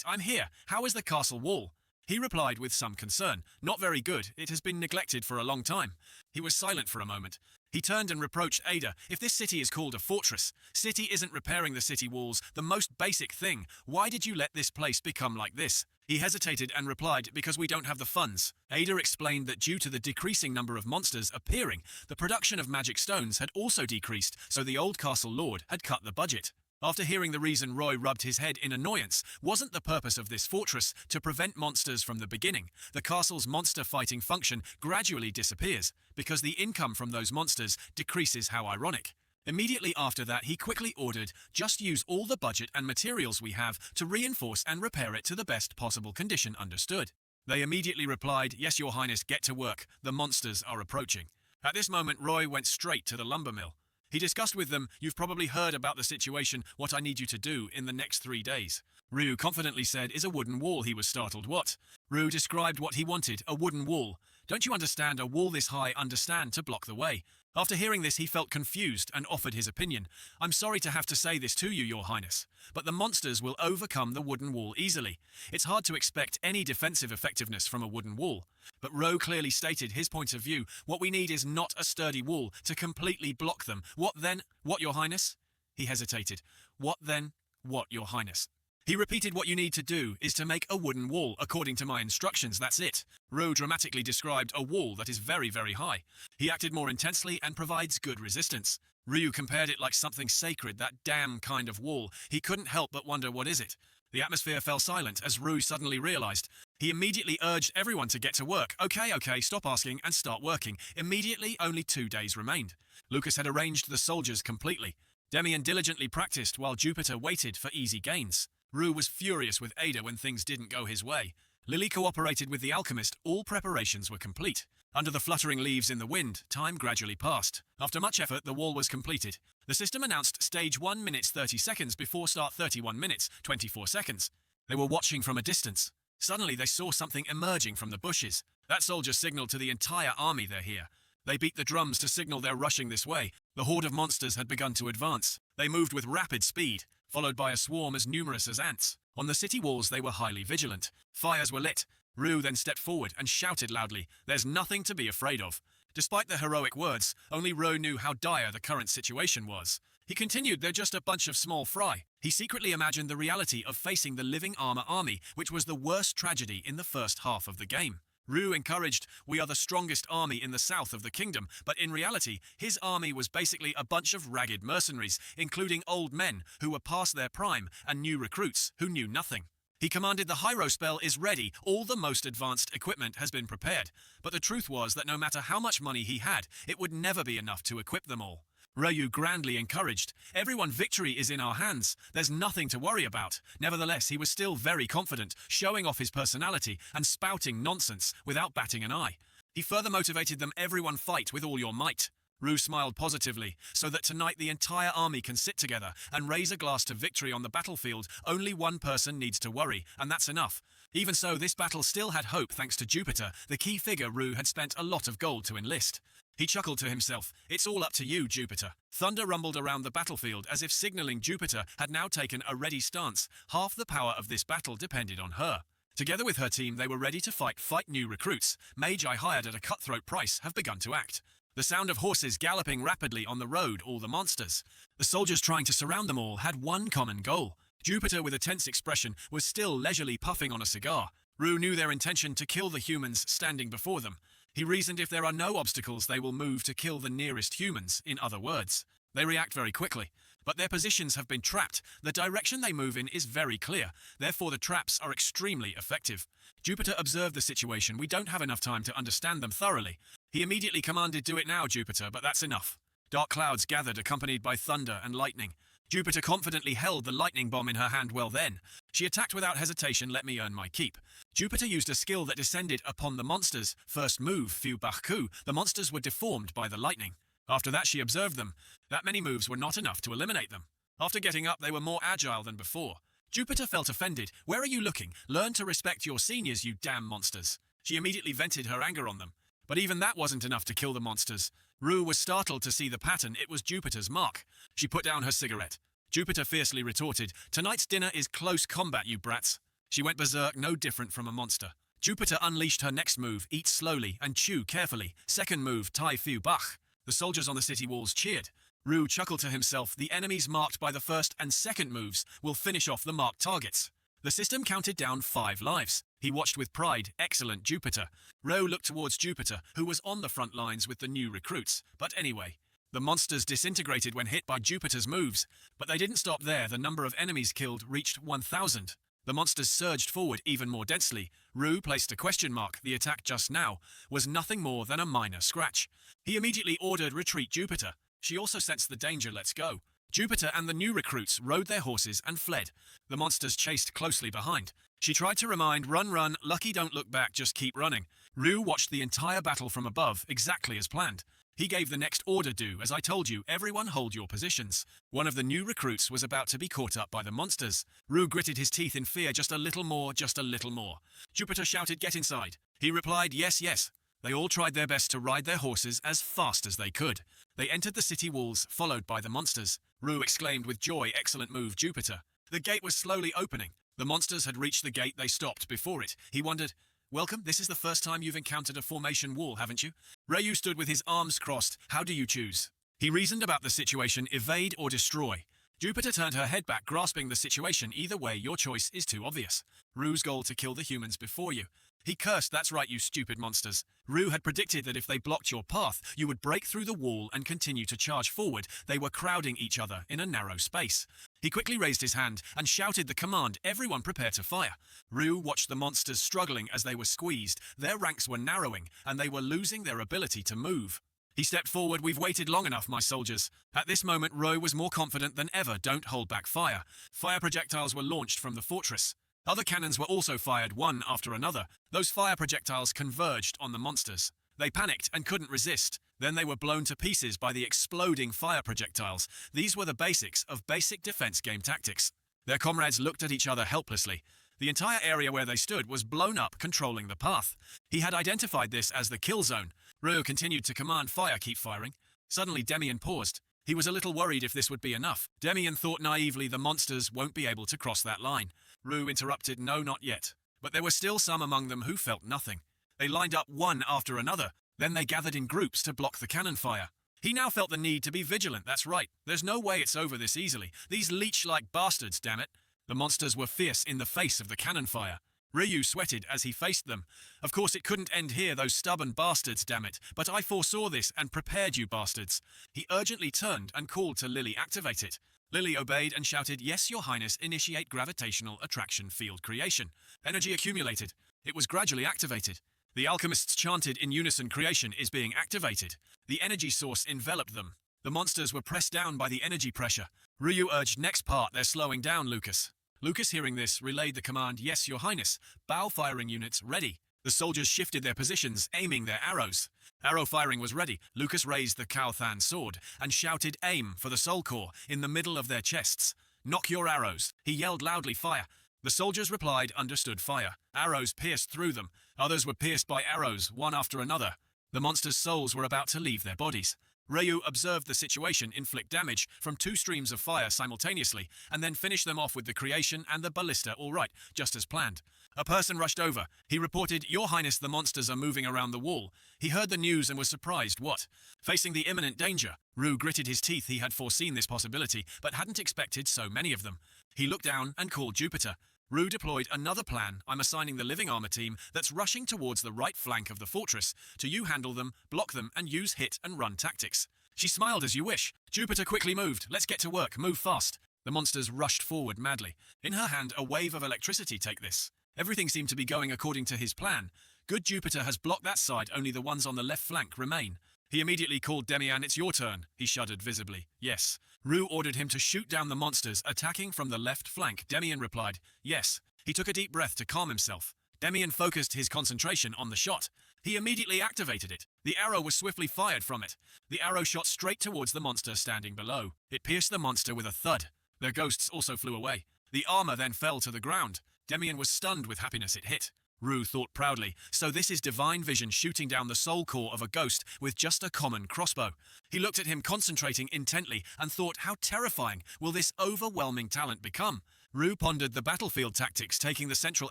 I'm here. How is the castle wall?" He replied with some concern, "Not very good. It has been neglected for a long time." He was silent for a moment. He turned and reproached Ada. "If this city is called a fortress, city isn't repairing the city walls, the most basic thing. Why did you let this place become like this?" He hesitated and replied, "Because we don't have the funds." Ada explained that due to the decreasing number of monsters appearing, the production of magic stones had also decreased, so the old castle lord had cut the budget. After hearing the reason, Roy rubbed his head in annoyance. Wasn't the purpose of this fortress to prevent monsters from the beginning? The castle's monster fighting function gradually disappears, because the income from those monsters decreases. How ironic. Immediately after that, he quickly ordered, "Just use all the budget and materials we have to reinforce and repair it to the best possible condition." Understood. They immediately replied, "Yes, Your Highness, get to work. The monsters are approaching." At this moment, Roy went straight to the lumber mill. He discussed with them, "You've probably heard about the situation, what I need you to do in the next 3 days." Ryu confidently said, "Is a wooden wall." He was startled. "What?" Ryu described what he wanted, a wooden wall. "Don't you understand? A wall this high, understand, to block the way." After hearing this, he felt confused and offered his opinion. "I'm sorry to have to say this to you, Your Highness, but the monsters will overcome the wooden wall easily. It's hard to expect any defensive effectiveness from a wooden wall." But Ro clearly stated his point of view. "What we need is not a sturdy wall to completely block them." "What then?" "What, Your Highness?" He hesitated. "What then?" "What, Your Highness?" He repeated, "What you need to do is to make a wooden wall according to my instructions, that's it." Ro dramatically described a wall that is very, very high. He acted more intensely and provides good resistance. Ryu compared it like something sacred, that damn kind of wall. He couldn't help but wonder, what is it? The atmosphere fell silent as Ryu suddenly realized. He immediately urged everyone to get to work. Okay, stop asking and start working. Immediately, only 2 days remained. Lucas had arranged the soldiers completely. Demian diligently practiced while Jupiter waited for easy gains. Rue was furious with Ada when things didn't go his way. Lily cooperated with the alchemist. All preparations were complete. Under the fluttering leaves in the wind, time gradually passed. After much effort, the wall was completed. The system announced stage 1 minute 30 seconds before start 31 minutes 24 seconds. They were watching from a distance. Suddenly they saw something emerging from the bushes. That soldier signaled to the entire army they're here. They beat the drums to signal they're rushing this way. The horde of monsters had begun to advance. They moved with rapid speed, followed by a swarm as numerous as ants. On the city walls they were highly vigilant. Fires were lit. Rue then stepped forward and shouted loudly, "There's nothing to be afraid of." Despite the heroic words, only Rue knew how dire the current situation was. He continued, "They're just a bunch of small fry." He secretly imagined the reality of facing the living armor army, which was the worst tragedy in the first half of the game. Rue encouraged, "We are the strongest army in the south of the kingdom," but in reality, his army was basically a bunch of ragged mercenaries, including old men who were past their prime and new recruits who knew nothing. He commanded, "The Hyro spell is ready, all the most advanced equipment has been prepared," but the truth was that no matter how much money he had, it would never be enough to equip them all. Ryu grandly encouraged, "Everyone, victory is in our hands. There's nothing to worry about." Nevertheless, he was still very confident, showing off his personality and spouting nonsense without batting an eye. He further motivated them, "Everyone fight with all your might." Rue smiled positively, "So that tonight the entire army can sit together and raise a glass to victory on the battlefield. Only one person needs to worry, and that's enough." Even so, this battle still had hope thanks to Jupiter, the key figure Rue had spent a lot of gold to enlist. He chuckled to himself, "It's all up to you, Jupiter." Thunder rumbled around the battlefield as if signaling Jupiter had now taken a ready stance. Half the power of this battle depended on her. Together with her team, they were ready to fight new recruits. Magi hired at a cutthroat price have begun to act. The sound of horses galloping rapidly on the road, all the monsters. The soldiers trying to surround them all had one common goal. Jupiter, with a tense expression, was still leisurely puffing on a cigar. Rue knew their intention to kill the humans standing before them. He reasoned, if there are no obstacles, they will move to kill the nearest humans, in other words. They react very quickly. but their positions have been trapped. The direction they move in is very clear, therefore the traps are extremely effective. Jupiter observed the situation. We don't have enough time to understand them thoroughly. He immediately commanded, "Do it now, Jupiter," but that's enough. Dark clouds gathered, accompanied by thunder and lightning. Jupiter confidently held the lightning bomb in her hand. Well then, she attacked without hesitation. "Let me earn my keep." Jupiter used a skill that descended upon the monsters. First move, Fu Baku, the monsters were deformed by the lightning. After that she observed them. That many moves were not enough to eliminate them. After getting up, they were more agile than before. Jupiter felt offended. "Where are you looking? Learn to respect your seniors, you damn monsters." She immediately vented her anger on them. But even that wasn't enough to kill the monsters. Rue was startled to see the pattern. It was Jupiter's mark. She put down her cigarette. Jupiter fiercely retorted, "Tonight's dinner is close combat, you brats." She went berserk, no different from a monster. Jupiter unleashed her next move, "Eat slowly and chew carefully." Second move, Tai Fu Bach. The soldiers on the city walls cheered. Rue chuckled to himself. The enemies marked by the first and second moves will finish off the marked targets. The system counted down 5 lives. He watched with pride. Excellent, Jupiter. Rue looked towards Jupiter, who was on the front lines with the new recruits. But anyway, the monsters disintegrated when hit by Jupiter's moves. But they didn't stop there. The number of enemies killed reached 1,000. The monsters surged forward even more densely. Rue placed a question mark. The attack just now was nothing more than a minor scratch. He immediately ordered, "Retreat, Jupiter." She also sensed the danger. "Let's go." Jupiter and the new recruits rode their horses and fled. The monsters chased closely behind. She tried to remind, "Run, run, Lucky, don't look back, just keep running." Rue watched the entire battle from above, exactly as planned. He gave the next order, "Do as I told you, everyone hold your positions." One of the new recruits was about to be caught up by the monsters. Rue gritted his teeth in fear. "Just a little more, just a little more." Jupiter shouted, "Get inside." He replied, "Yes, yes." They all tried their best to ride their horses as fast as they could. They entered the city walls, followed by the monsters. Rue exclaimed with joy, "Excellent move, Jupiter." The gate was slowly opening. The monsters had reached the gate. They stopped before it. He wondered, "Welcome, this is the first time you've encountered a formation wall, haven't you?" Ryu stood with his arms crossed. "How do you choose?" He reasoned about the situation, evade or destroy. Jupiter turned her head back, grasping the situation. "Either way, your choice is too obvious. Rue's goal to kill the humans before you." He cursed, "That's right, you stupid monsters." Rue had predicted that if they blocked your path, you would break through the wall and continue to charge forward. They were crowding each other in a narrow space. He quickly raised his hand and shouted the command, "Everyone prepare to fire." Rue watched the monsters struggling as they were squeezed. Their ranks were narrowing, and they were losing their ability to move. He stepped forward. "We've waited long enough, my soldiers." At this moment, Rue was more confident than ever. "Don't hold back fire." Fire projectiles were launched from the fortress. Other cannons were also fired, one after another. Those fire projectiles converged on the monsters. They panicked and couldn't resist. Then they were blown to pieces by the exploding fire projectiles. These were the basics of basic defense game tactics. Their comrades looked at each other helplessly. The entire area where they stood was blown up, controlling the path. He had identified this as the kill zone. Rue continued to command, "Fire, keep firing." Suddenly Demian paused. He was a little worried if this would be enough. Demian thought naively, "The monsters won't be able to cross that line." Rue interrupted, "No, not yet." But there were still some among them who felt nothing. They lined up one after another. Then they gathered in groups to block the cannon fire. He now felt the need to be vigilant. "That's right. There's no way it's over this easily. These leech-like bastards, damn it." The monsters were fierce in the face of the cannon fire. Ryu sweated as he faced them. "Of course it couldn't end here, those stubborn bastards, damn it. But I foresaw this and prepared you bastards." He urgently turned and called to Lily, "Activate it." Lily obeyed and shouted, "Yes, your highness, initiate gravitational attraction field creation." Energy accumulated. It was gradually activated. The alchemists chanted in unison, "Creation is being activated." The energy source enveloped them. The monsters were pressed down by the energy pressure. Ryu urged, "Next part, they're slowing down, Lucas." Lucas, hearing this, relayed the command, "Yes, your highness. Bow firing units ready." The soldiers shifted their positions, aiming their arrows. Arrow firing was ready. Lucas raised the Kaothan sword and shouted, "Aim for the soul core in the middle of their chests. Knock your arrows." He yelled loudly, "Fire." The soldiers replied, "Understood, fire." Arrows pierced through them. Others were pierced by arrows, one after another. The monsters' souls were about to leave their bodies. Ryu observed the situation, inflict damage from 2 streams of fire simultaneously, and then finish them off with the creation and the ballista. "All right, just as planned." A person rushed over. He reported, "Your highness, the monsters are moving around the wall." He heard the news and was surprised. What? Facing the imminent danger, Ryu gritted his teeth. He had foreseen this possibility, but hadn't expected so many of them. He looked down and called Jupiter. Rue deployed another plan. "I'm assigning the living armor team that's rushing towards the right flank of the fortress. To you handle them, block them, and use hit and run tactics." She smiled. As you wish. Jupiter quickly moved. Let's get to work. Move fast. The monsters rushed forward madly. In her hand, a wave of electricity. Take this. Everything seemed to be going according to his plan. Good, Jupiter has blocked that side. Only the ones on the left flank remain. He immediately called Demian. It's your turn. He shuddered visibly. Yes. Rue ordered him to shoot down the monsters attacking from the left flank. Demian replied, yes. He took a deep breath to calm himself. Demian focused his concentration on the shot. He immediately activated it. The arrow was swiftly fired from it. The arrow shot straight towards the monster standing below. It pierced the monster with a thud. Their ghosts also flew away. The armor then fell to the ground. Demian was stunned with happiness. It hit. Rue thought proudly, so this is divine vision shooting down the soul core of a ghost with just a common crossbow. He looked at him concentrating intently and thought, how terrifying will this overwhelming talent become? Rue pondered the battlefield tactics, taking the central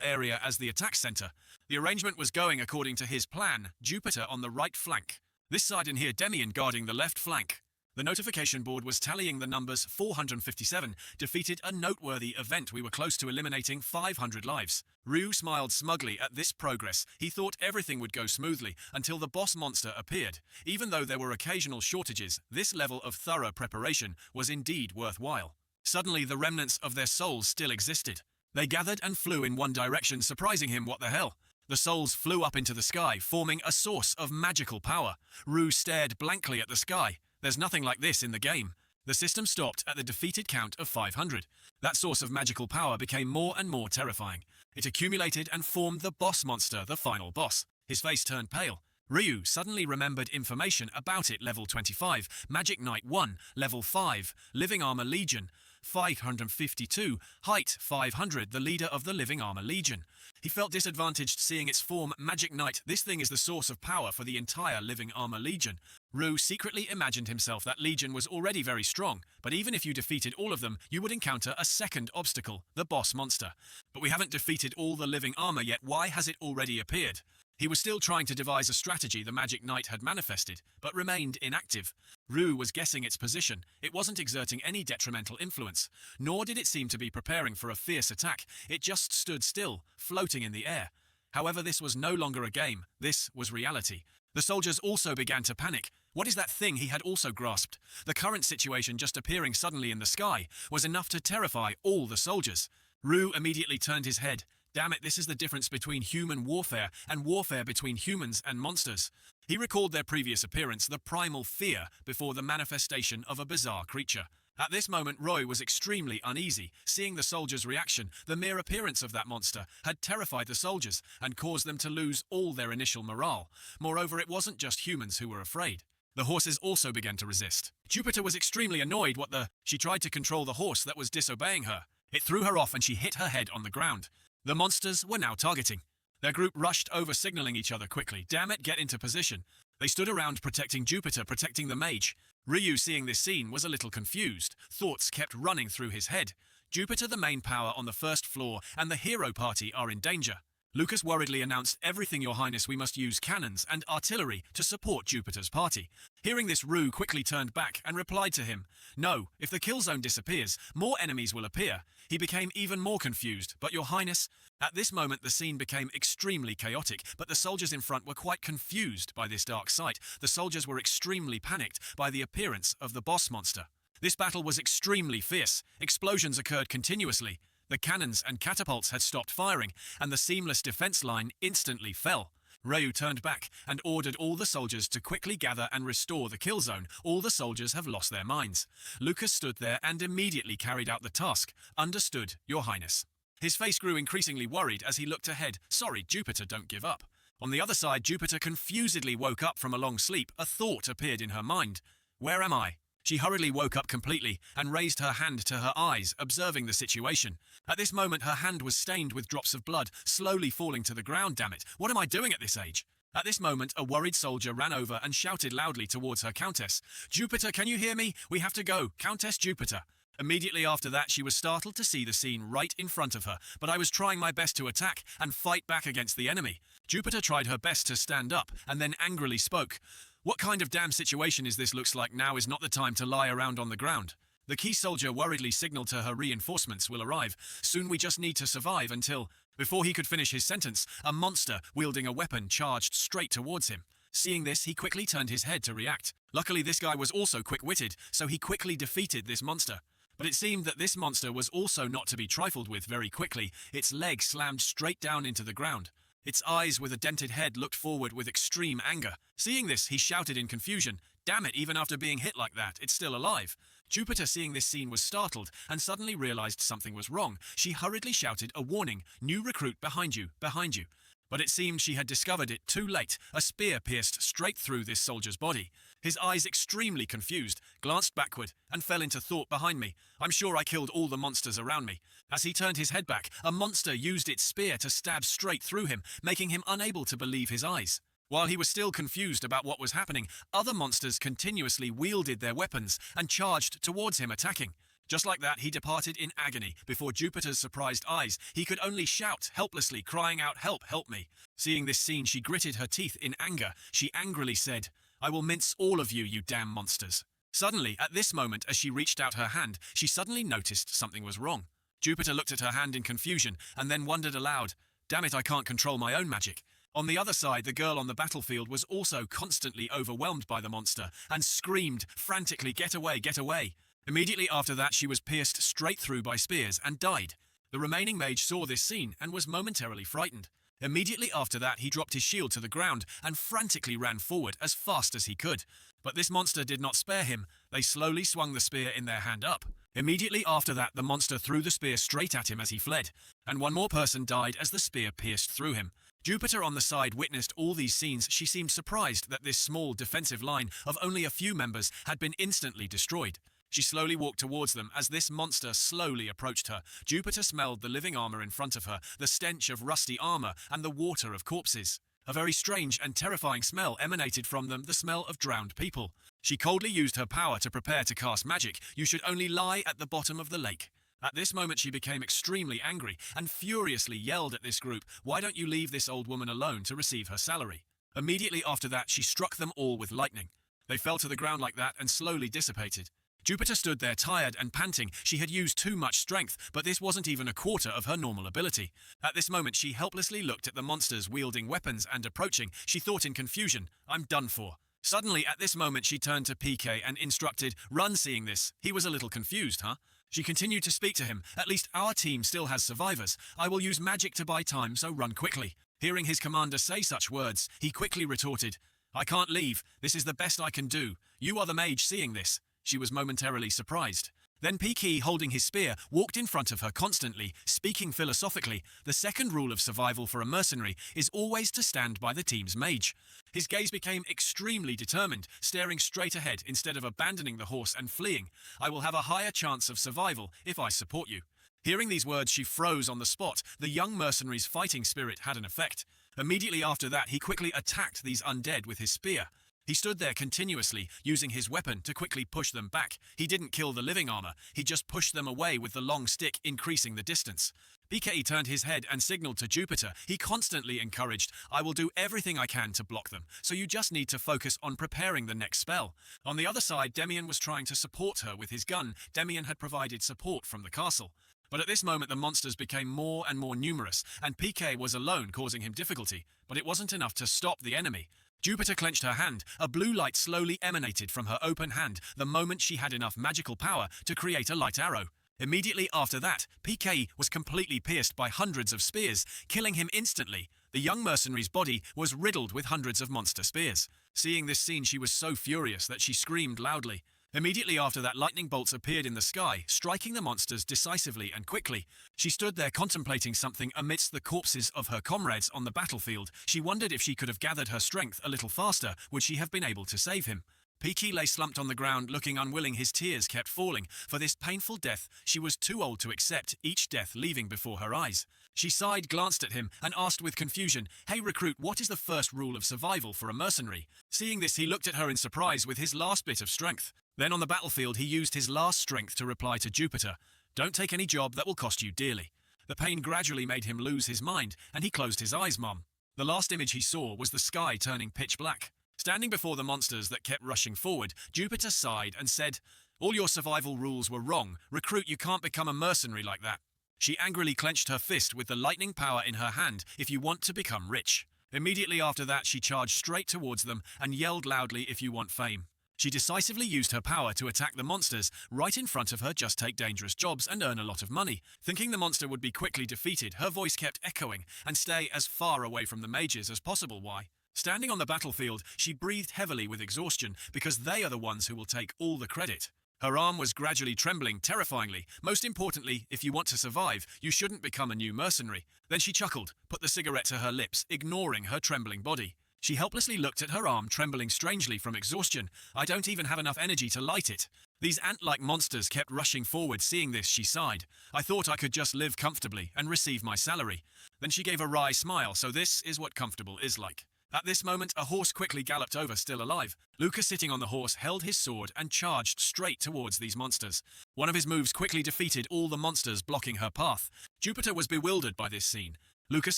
area as the attack center. The arrangement was going according to his plan, Jupiter on the right flank. This side and here Demian guarding the left flank. The notification board was tallying the numbers. 457 defeated a noteworthy event. We were close to eliminating 500 lives. Rue smiled smugly at this progress. He thought everything would go smoothly until the boss monster appeared. Even though there were occasional shortages, this level of thorough preparation was indeed worthwhile. Suddenly, the remnants of their souls still existed. They gathered and flew in one direction, surprising him. What the hell? The souls flew up into the sky, forming a source of magical power. Rue stared blankly at the sky. There's nothing like this in the game. The system stopped at the defeated count of 500. That source of magical power became more and more terrifying. It accumulated and formed the boss monster, the final boss. His face turned pale. Ryu suddenly remembered information about it. Level 25, Magic Knight 1, Level 5, Living Armor Legion, 552, height 500, the leader of the Living Armor Legion. He felt disadvantaged seeing its form, Magic Knight. This thing is the source of power for the entire Living Armor Legion. Rue secretly imagined himself that Legion was already very strong, but even if you defeated all of them, you would encounter a second obstacle, the boss monster. But we haven't defeated all the Living Armor yet. Why has it already appeared? He was still trying to devise a strategy the Magic Knight had manifested, but remained inactive. Rue was guessing its position. It wasn't exerting any detrimental influence, nor did it seem to be preparing for a fierce attack. It just stood still, floating in the air. However, this was no longer a game. This was reality. The soldiers also began to panic. What is that thing he had also grasped? The current situation just appearing suddenly in the sky was enough to terrify all the soldiers. Rue immediately turned his head. Damn it, this is the difference between human warfare and warfare between humans and monsters. He recalled their previous appearance, the primal fear before the manifestation of a bizarre creature. At this moment, Roy was extremely uneasy. Seeing the soldiers' reaction, the mere appearance of that monster had terrified the soldiers and caused them to lose all their initial morale. Moreover, it wasn't just humans who were afraid. The horses also began to resist. Jupiter was extremely annoyed. She tried to control the horse that was disobeying her. It threw her off and she hit her head on the ground. The monsters were now targeting. Their group rushed over, signaling each other quickly. Damn it, get into position. They stood around protecting Jupiter, protecting the mage. Ryu, seeing this scene, was a little confused. Thoughts kept running through his head. Jupiter, the main power on the first floor, and the hero party are in danger. Lucas worriedly announced, everything, Your Highness, we must use cannons and artillery to support Jupiter's party. Hearing this, Rue quickly turned back and replied to him, no, if the kill zone disappears, more enemies will appear. He became even more confused, but Your Highness... At this moment, the scene became extremely chaotic, but the soldiers in front were quite confused by this dark sight. The soldiers were extremely panicked by the appearance of the boss monster. This battle was extremely fierce. Explosions occurred continuously. The cannons and catapults had stopped firing, and the seamless defense line instantly fell. Ryu turned back and ordered all the soldiers to quickly gather and restore the kill zone. All the soldiers have lost their minds. Lucas stood there and immediately carried out the task. Understood, Your Highness. His face grew increasingly worried as he looked ahead. Sorry, Jupiter, don't give up. On the other side, Jupiter confusedly woke up from a long sleep. A thought appeared in her mind. Where am I? She hurriedly woke up completely and raised her hand to her eyes, observing the situation. At this moment, her hand was stained with drops of blood, slowly falling to the ground. Damn it, what am I doing at this age? At this moment, a worried soldier ran over and shouted loudly towards her Countess. Jupiter, can you hear me? We have to go. Countess Jupiter. Immediately after that, she was startled to see the scene right in front of her, but I was trying my best to attack and fight back against the enemy. Jupiter tried her best to stand up and then angrily spoke. What kind of damn situation is this? Looks like now is not the time to lie around on the ground. The key soldier worriedly signaled to her reinforcements will arrive. Soon we just need to survive until... Before he could finish his sentence, a monster wielding a weapon charged straight towards him. Seeing this, he quickly turned his head to react. Luckily, this guy was also quick-witted, so he quickly defeated this monster. But it seemed that this monster was also not to be trifled with very quickly. Its leg slammed straight down into the ground. Its eyes with a dented head looked forward with extreme anger. Seeing this, he shouted in confusion, "Damn it, even after being hit like that, it's still alive." Jupiter, seeing this scene, was startled and suddenly realized something was wrong. She hurriedly shouted a warning, "New recruit behind you, behind you." But it seemed she had discovered it too late. A spear pierced straight through this soldier's body. His eyes, extremely confused, glanced backward and fell into thought. "Behind me. I'm sure I killed all the monsters around me." As he turned his head back, a monster used its spear to stab straight through him, making him unable to believe his eyes. While he was still confused about what was happening, other monsters continuously wielded their weapons and charged towards him, attacking. Just like that, he departed in agony. Before Jupiter's surprised eyes, he could only shout helplessly, crying out, "Help, help me." Seeing this scene, she gritted her teeth in anger. She angrily said, "I will mince all of you, you damn monsters." Suddenly, at this moment, as she reached out her hand, she suddenly noticed something was wrong. Jupiter looked at her hand in confusion and then wondered aloud, "Damn it, I can't control my own magic." On the other side, the girl on the battlefield was also constantly overwhelmed by the monster and screamed frantically, "Get away, get away." Immediately after that, she was pierced straight through by spears and died. The remaining mage saw this scene and was momentarily frightened. Immediately after that, he dropped his shield to the ground and frantically ran forward as fast as he could. But this monster did not spare him. They slowly swung the spear in their hand up. Immediately after that, the monster threw the spear straight at him as he fled, and one more person died as the spear pierced through him. Jupiter on the side witnessed all these scenes. She seemed surprised that this small defensive line of only a few members had been instantly destroyed. She slowly walked towards them as this monster slowly approached her. Jupiter smelled the living armor in front of her, the stench of rusty armor, and the water of corpses. A very strange and terrifying smell emanated from them, the smell of drowned people. She coldly used her power to prepare to cast magic. "You should only lie at the bottom of the lake." At this moment, she became extremely angry and furiously yelled at this group, "Why don't you leave this old woman alone to receive her salary?" Immediately after that, she struck them all with lightning. They fell to the ground like that and slowly dissipated. Jupiter stood there tired and panting. She had used too much strength, but this wasn't even a quarter of her normal ability. At this moment, she helplessly looked at the monsters wielding weapons and approaching. She thought in confusion, "I'm done for." Suddenly, at this moment, she turned to PK and instructed, "Run." Seeing this, he was a little confused, She continued to speak to him, "At least our team still has survivors. I will use magic to buy time, so run quickly." Hearing his commander say such words, he quickly retorted, "I can't leave. This is the best I can do. You are the mage." Seeing this, she was momentarily surprised. Then PK, holding his spear, walked in front of her constantly, speaking philosophically. The second rule of survival for a mercenary is always to stand by the team's mage. His gaze became extremely determined, staring straight ahead instead of abandoning the horse and fleeing. "I will have a higher chance of survival if I support you." Hearing these words, she froze on the spot. The young mercenary's fighting spirit had an effect. Immediately after that, he quickly attacked these undead with his spear. He stood there continuously, using his weapon to quickly push them back. He didn't kill the living armor, he just pushed them away with the long stick, increasing the distance. PK turned his head and signaled to Jupiter. He constantly encouraged, "I will do everything I can to block them, so you just need to focus on preparing the next spell." On the other side, Demian was trying to support her with his gun. Demian had provided support from the castle. But at this moment, the monsters became more and more numerous, and PK was alone, causing him difficulty. But it wasn't enough to stop the enemy. Jupiter clenched her hand. A blue light slowly emanated from her open hand the moment she had enough magical power to create a light arrow. Immediately after that, PK was completely pierced by hundreds of spears, killing him instantly. The young mercenary's body was riddled with hundreds of monster spears. Seeing this scene, she was so furious that she screamed loudly. Immediately after that, lightning bolts appeared in the sky, striking the monsters decisively and quickly. She stood there contemplating something amidst the corpses of her comrades on the battlefield. She wondered if she could have gathered her strength a little faster, would she have been able to save him? PK lay slumped on the ground, looking unwilling. His tears kept falling. For this painful death, she was too old to accept, each death leaving before her eyes. She sighed, glanced at him, and asked with confusion, "Hey recruit, what is the first rule of survival for a mercenary?" Seeing this, he looked at her in surprise with his last bit of strength. Then on the battlefield, he used his last strength to reply to Jupiter, "Don't take any job that will cost you dearly." The pain gradually made him lose his mind, and he closed his eyes, Mom. The last image he saw was the sky turning pitch black. Standing before the monsters that kept rushing forward, Jupiter sighed and said, "All your survival rules were wrong. Recruit, you can't become a mercenary like that." She angrily clenched her fist with the lightning power in her hand. "If you want to become rich." Immediately after that, she charged straight towards them and yelled loudly, "If you want fame." She decisively used her power to attack the monsters right in front of her. Just take dangerous jobs and earn a lot of money. Thinking the monster would be quickly defeated, her voice kept echoing, "And stay as far away from the mages as possible." Why? Standing on the battlefield, she breathed heavily with exhaustion because they are the ones who will take all the credit. Her arm was gradually trembling terrifyingly. Most importantly, if you want to survive, you shouldn't become a new mercenary. Then she chuckled, put the cigarette to her lips, ignoring her trembling body. She helplessly looked at her arm, trembling strangely from exhaustion. "I don't even have enough energy to light it." These ant-like monsters kept rushing forward. Seeing this, she sighed. "I thought I could just live comfortably and receive my salary." Then she gave a wry smile. "So this is what comfortable is like." At this moment, a horse quickly galloped over, still alive. Lucas, sitting on the horse, held his sword and charged straight towards these monsters. One of his moves quickly defeated all the monsters blocking her path. Jupiter was bewildered by this scene. Lucas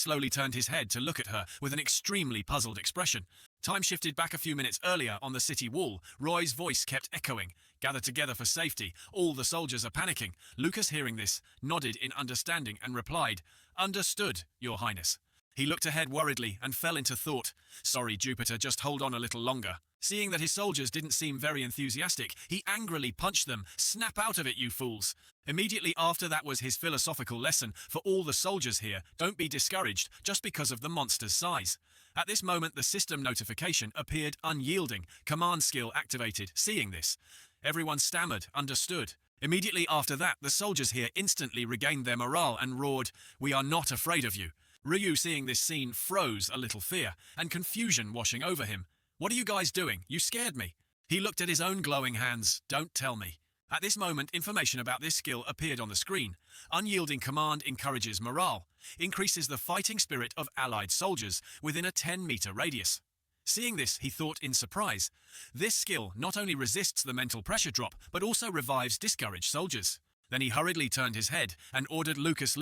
slowly turned his head to look at her with an extremely puzzled expression. Time shifted back a few minutes earlier on the city wall. Roy's voice kept echoing. "Gather together for safety. All the soldiers are panicking." Lucas, hearing this, nodded in understanding and replied, "Understood, Your Highness." He looked ahead worriedly and fell into thought. "Sorry, Jupiter, just hold on a little longer." Seeing that his soldiers didn't seem very enthusiastic, he angrily punched them. "Snap out of it, you fools." Immediately after that was his philosophical lesson for all the soldiers here: don't be discouraged just because of the monster's size. At this moment, the system notification appeared: unyielding, command skill activated. Seeing this, everyone stammered, "Understood." Immediately after that, the soldiers here instantly regained their morale and roared, "We are not afraid of you." Ryu, seeing this scene, froze, a little fear and confusion washing over him. "What are you guys doing? You scared me." He looked at his own glowing hands. "Don't tell me." At this moment, information about this skill appeared on the screen. Unyielding command encourages morale, increases the fighting spirit of allied soldiers within a 10-meter radius. Seeing this, he thought in surprise. This skill not only resists the mental pressure drop, but also revives discouraged soldiers. Then he hurriedly turned his head and ordered Lucas.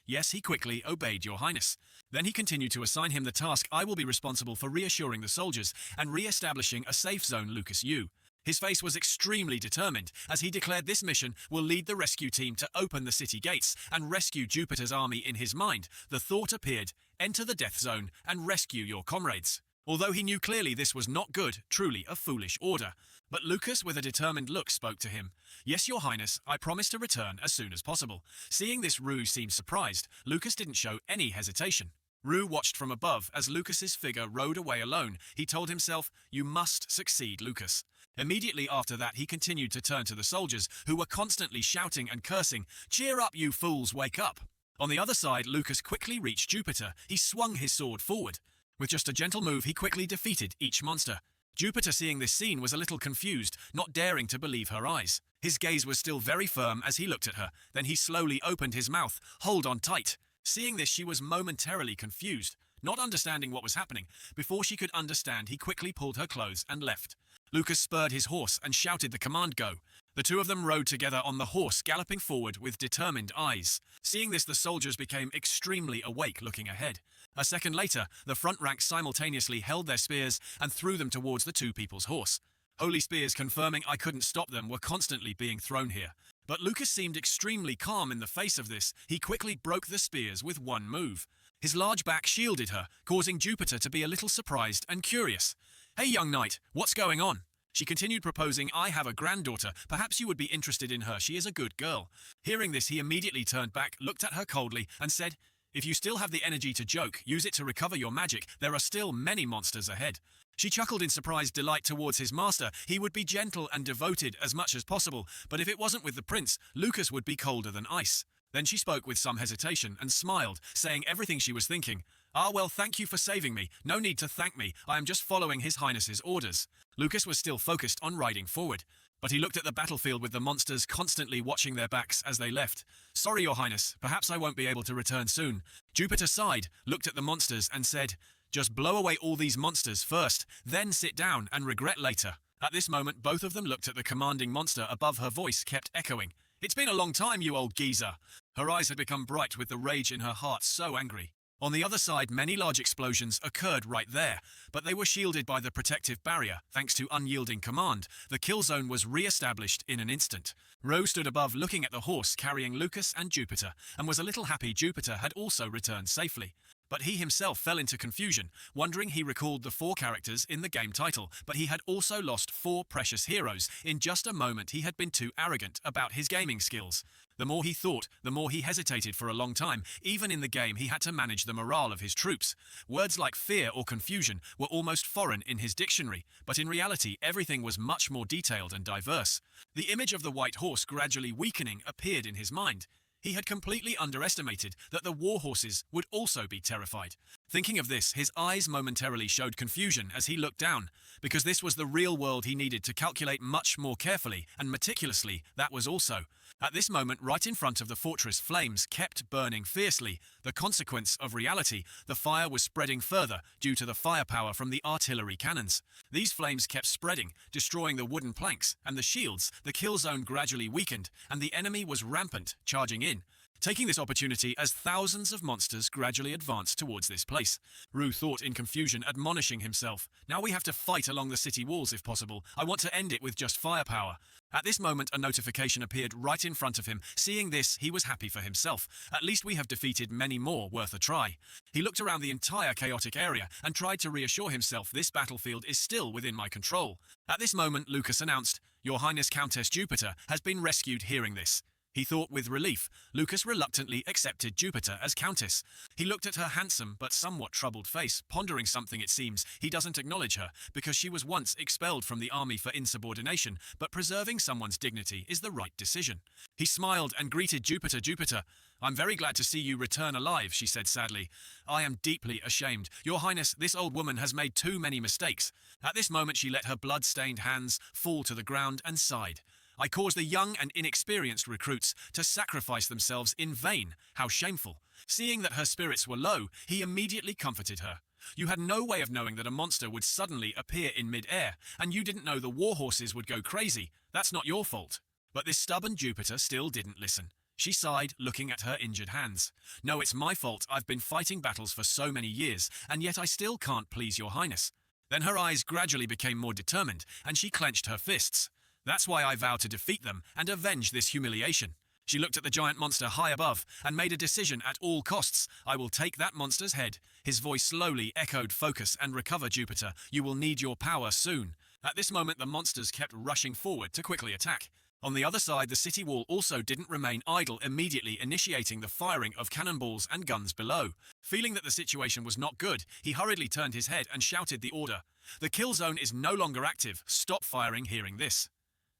"Yes," he quickly obeyed, Your Highness. Then he continued to assign him the task: "I will be responsible for reassuring the soldiers and re-establishing a safe zone, Lucas. You." His face was extremely determined as he declared this mission will lead the rescue team to open the city gates and rescue Jupiter's army. In his mind, the thought appeared: enter the death zone and rescue your comrades. Although he knew clearly this was not good, truly a foolish order. But Lucas, with a determined look, spoke to him. "Yes, Your Highness, I promise to return as soon as possible." Seeing this, Rue seemed surprised. Lucas didn't show any hesitation. Rue watched from above as Lucas's figure rode away alone. He told himself, "You must succeed, Lucas." Immediately after that, he continued to turn to the soldiers, who were constantly shouting and cursing. "Cheer up, you fools, wake up." On the other side, Lucas quickly reached Jupiter. He swung his sword forward. With just a gentle move, he quickly defeated each monster. Jupiter, seeing this scene, was a little confused, not daring to believe her eyes. His gaze was still very firm as he looked at her. Then he slowly opened his mouth. "Hold on tight." Seeing this, she was momentarily confused, not understanding what was happening. Before she could understand, he quickly pulled her clothes and left. Lucas spurred his horse and shouted the command, "Go." The two of them rode together on the horse, galloping forward with determined eyes. Seeing this, the soldiers became extremely awake, looking ahead. A second later, the front ranks simultaneously held their spears and threw them towards the two people's horse. Holy spears, confirming I couldn't stop them, were constantly being thrown here. But Lucas seemed extremely calm in the face of this. He quickly broke the spears with one move. His large back shielded her, causing Jupiter to be a little surprised and curious. "Hey, young knight, what's going on?" She continued, proposing, "I have a granddaughter. Perhaps you would be interested in her. She is a good girl." Hearing this, he immediately turned back, looked at her coldly, and said, "If you still have the energy to joke, use it to recover your magic. There are still many monsters ahead." She chuckled in surprised delight towards his master. He would be gentle and devoted as much as possible, but if it wasn't with the prince, Lucas would be colder than ice. Then she spoke with some hesitation and smiled, saying everything she was thinking. "Ah, well, thank you for saving me. No need to thank me. I am just following His Highness's orders." Lucas was still focused on riding forward, but he looked at the battlefield with the monsters constantly watching their backs as they left. "Sorry, Your Highness. Perhaps I won't be able to return soon." Jupiter sighed, looked at the monsters, and said, "Just blow away all these monsters first, then sit down and regret later." At this moment, both of them looked at the commanding monster above. Her voice kept echoing. "It's been a long time, you old geezer." Her eyes had become bright with the rage in her heart, so angry. On the other side, many large explosions occurred right there, but they were shielded by the protective barrier. Thanks to unyielding command, the kill zone was re-established in an instant. Rose stood above looking at the horse carrying Lucas and Jupiter, and was a little happy Jupiter had also returned safely. But he himself fell into confusion, wondering he recalled the 4 characters in the game title, but he had also lost 4 precious heroes. In just a moment he had been too arrogant about his gaming skills. The more he thought, the more he hesitated for a long time. Even in the game he had to manage the morale of his troops. Words like fear or confusion were almost foreign in his dictionary, but in reality everything was much more detailed and diverse. The image of the white horse gradually weakening appeared in his mind. He had completely underestimated that the war horses would also be terrified. Thinking of this, his eyes momentarily showed confusion as he looked down, because this was the real world he needed to calculate much more carefully and meticulously. That was also. At this moment, right in front of the fortress, flames kept burning fiercely. The consequence of reality, the fire was spreading further due to the firepower from the artillery cannons. These flames kept spreading, destroying the wooden planks and the shields. The kill zone gradually weakened, and the enemy was rampant, charging in. Taking this opportunity as thousands of monsters gradually advanced towards this place. Rue thought in confusion, admonishing himself. Now we have to fight along the city walls if possible. I want to end it with just firepower. At this moment a notification appeared right in front of him. Seeing this, he was happy for himself. At least we have defeated many more worth a try. He looked around the entire chaotic area and tried to reassure himself this battlefield is still within my control. At this moment Lucas announced, "Your Highness Countess Jupiter has been rescued." Hearing this, he thought with relief. Lucas reluctantly accepted Jupiter as Countess. He looked at her handsome but somewhat troubled face, pondering something. It seems he doesn't acknowledge her, because she was once expelled from the army for insubordination, but preserving someone's dignity is the right decision. He smiled and greeted Jupiter. "Jupiter, I'm very glad to see you return alive," she said sadly. "I am deeply ashamed. Your Highness, this old woman has made too many mistakes." At this moment she let her blood-stained hands fall to the ground and sighed. "I caused the young and inexperienced recruits to sacrifice themselves in vain. How shameful." Seeing that her spirits were low, he immediately comforted her. "You had no way of knowing that a monster would suddenly appear in mid-air, and you didn't know the war horses would go crazy. That's not your fault." But this stubborn Jupiter still didn't listen. She sighed, looking at her injured hands. "No, it's my fault. I've been fighting battles for so many years, and yet I still can't please your Highness." Then her eyes gradually became more determined, and she clenched her fists. "That's why I vow to defeat them and avenge this humiliation." She looked at the giant monster high above and made a decision at all costs. "I will take that monster's head." His voice slowly echoed, "Focus and recover, Jupiter. You will need your power soon." At this moment the monsters kept rushing forward to quickly attack. On the other side, the city wall also didn't remain idle, immediately initiating the firing of cannonballs and guns below. Feeling that the situation was not good, he hurriedly turned his head and shouted the order. "The kill zone is no longer active. Stop firing." Hearing this,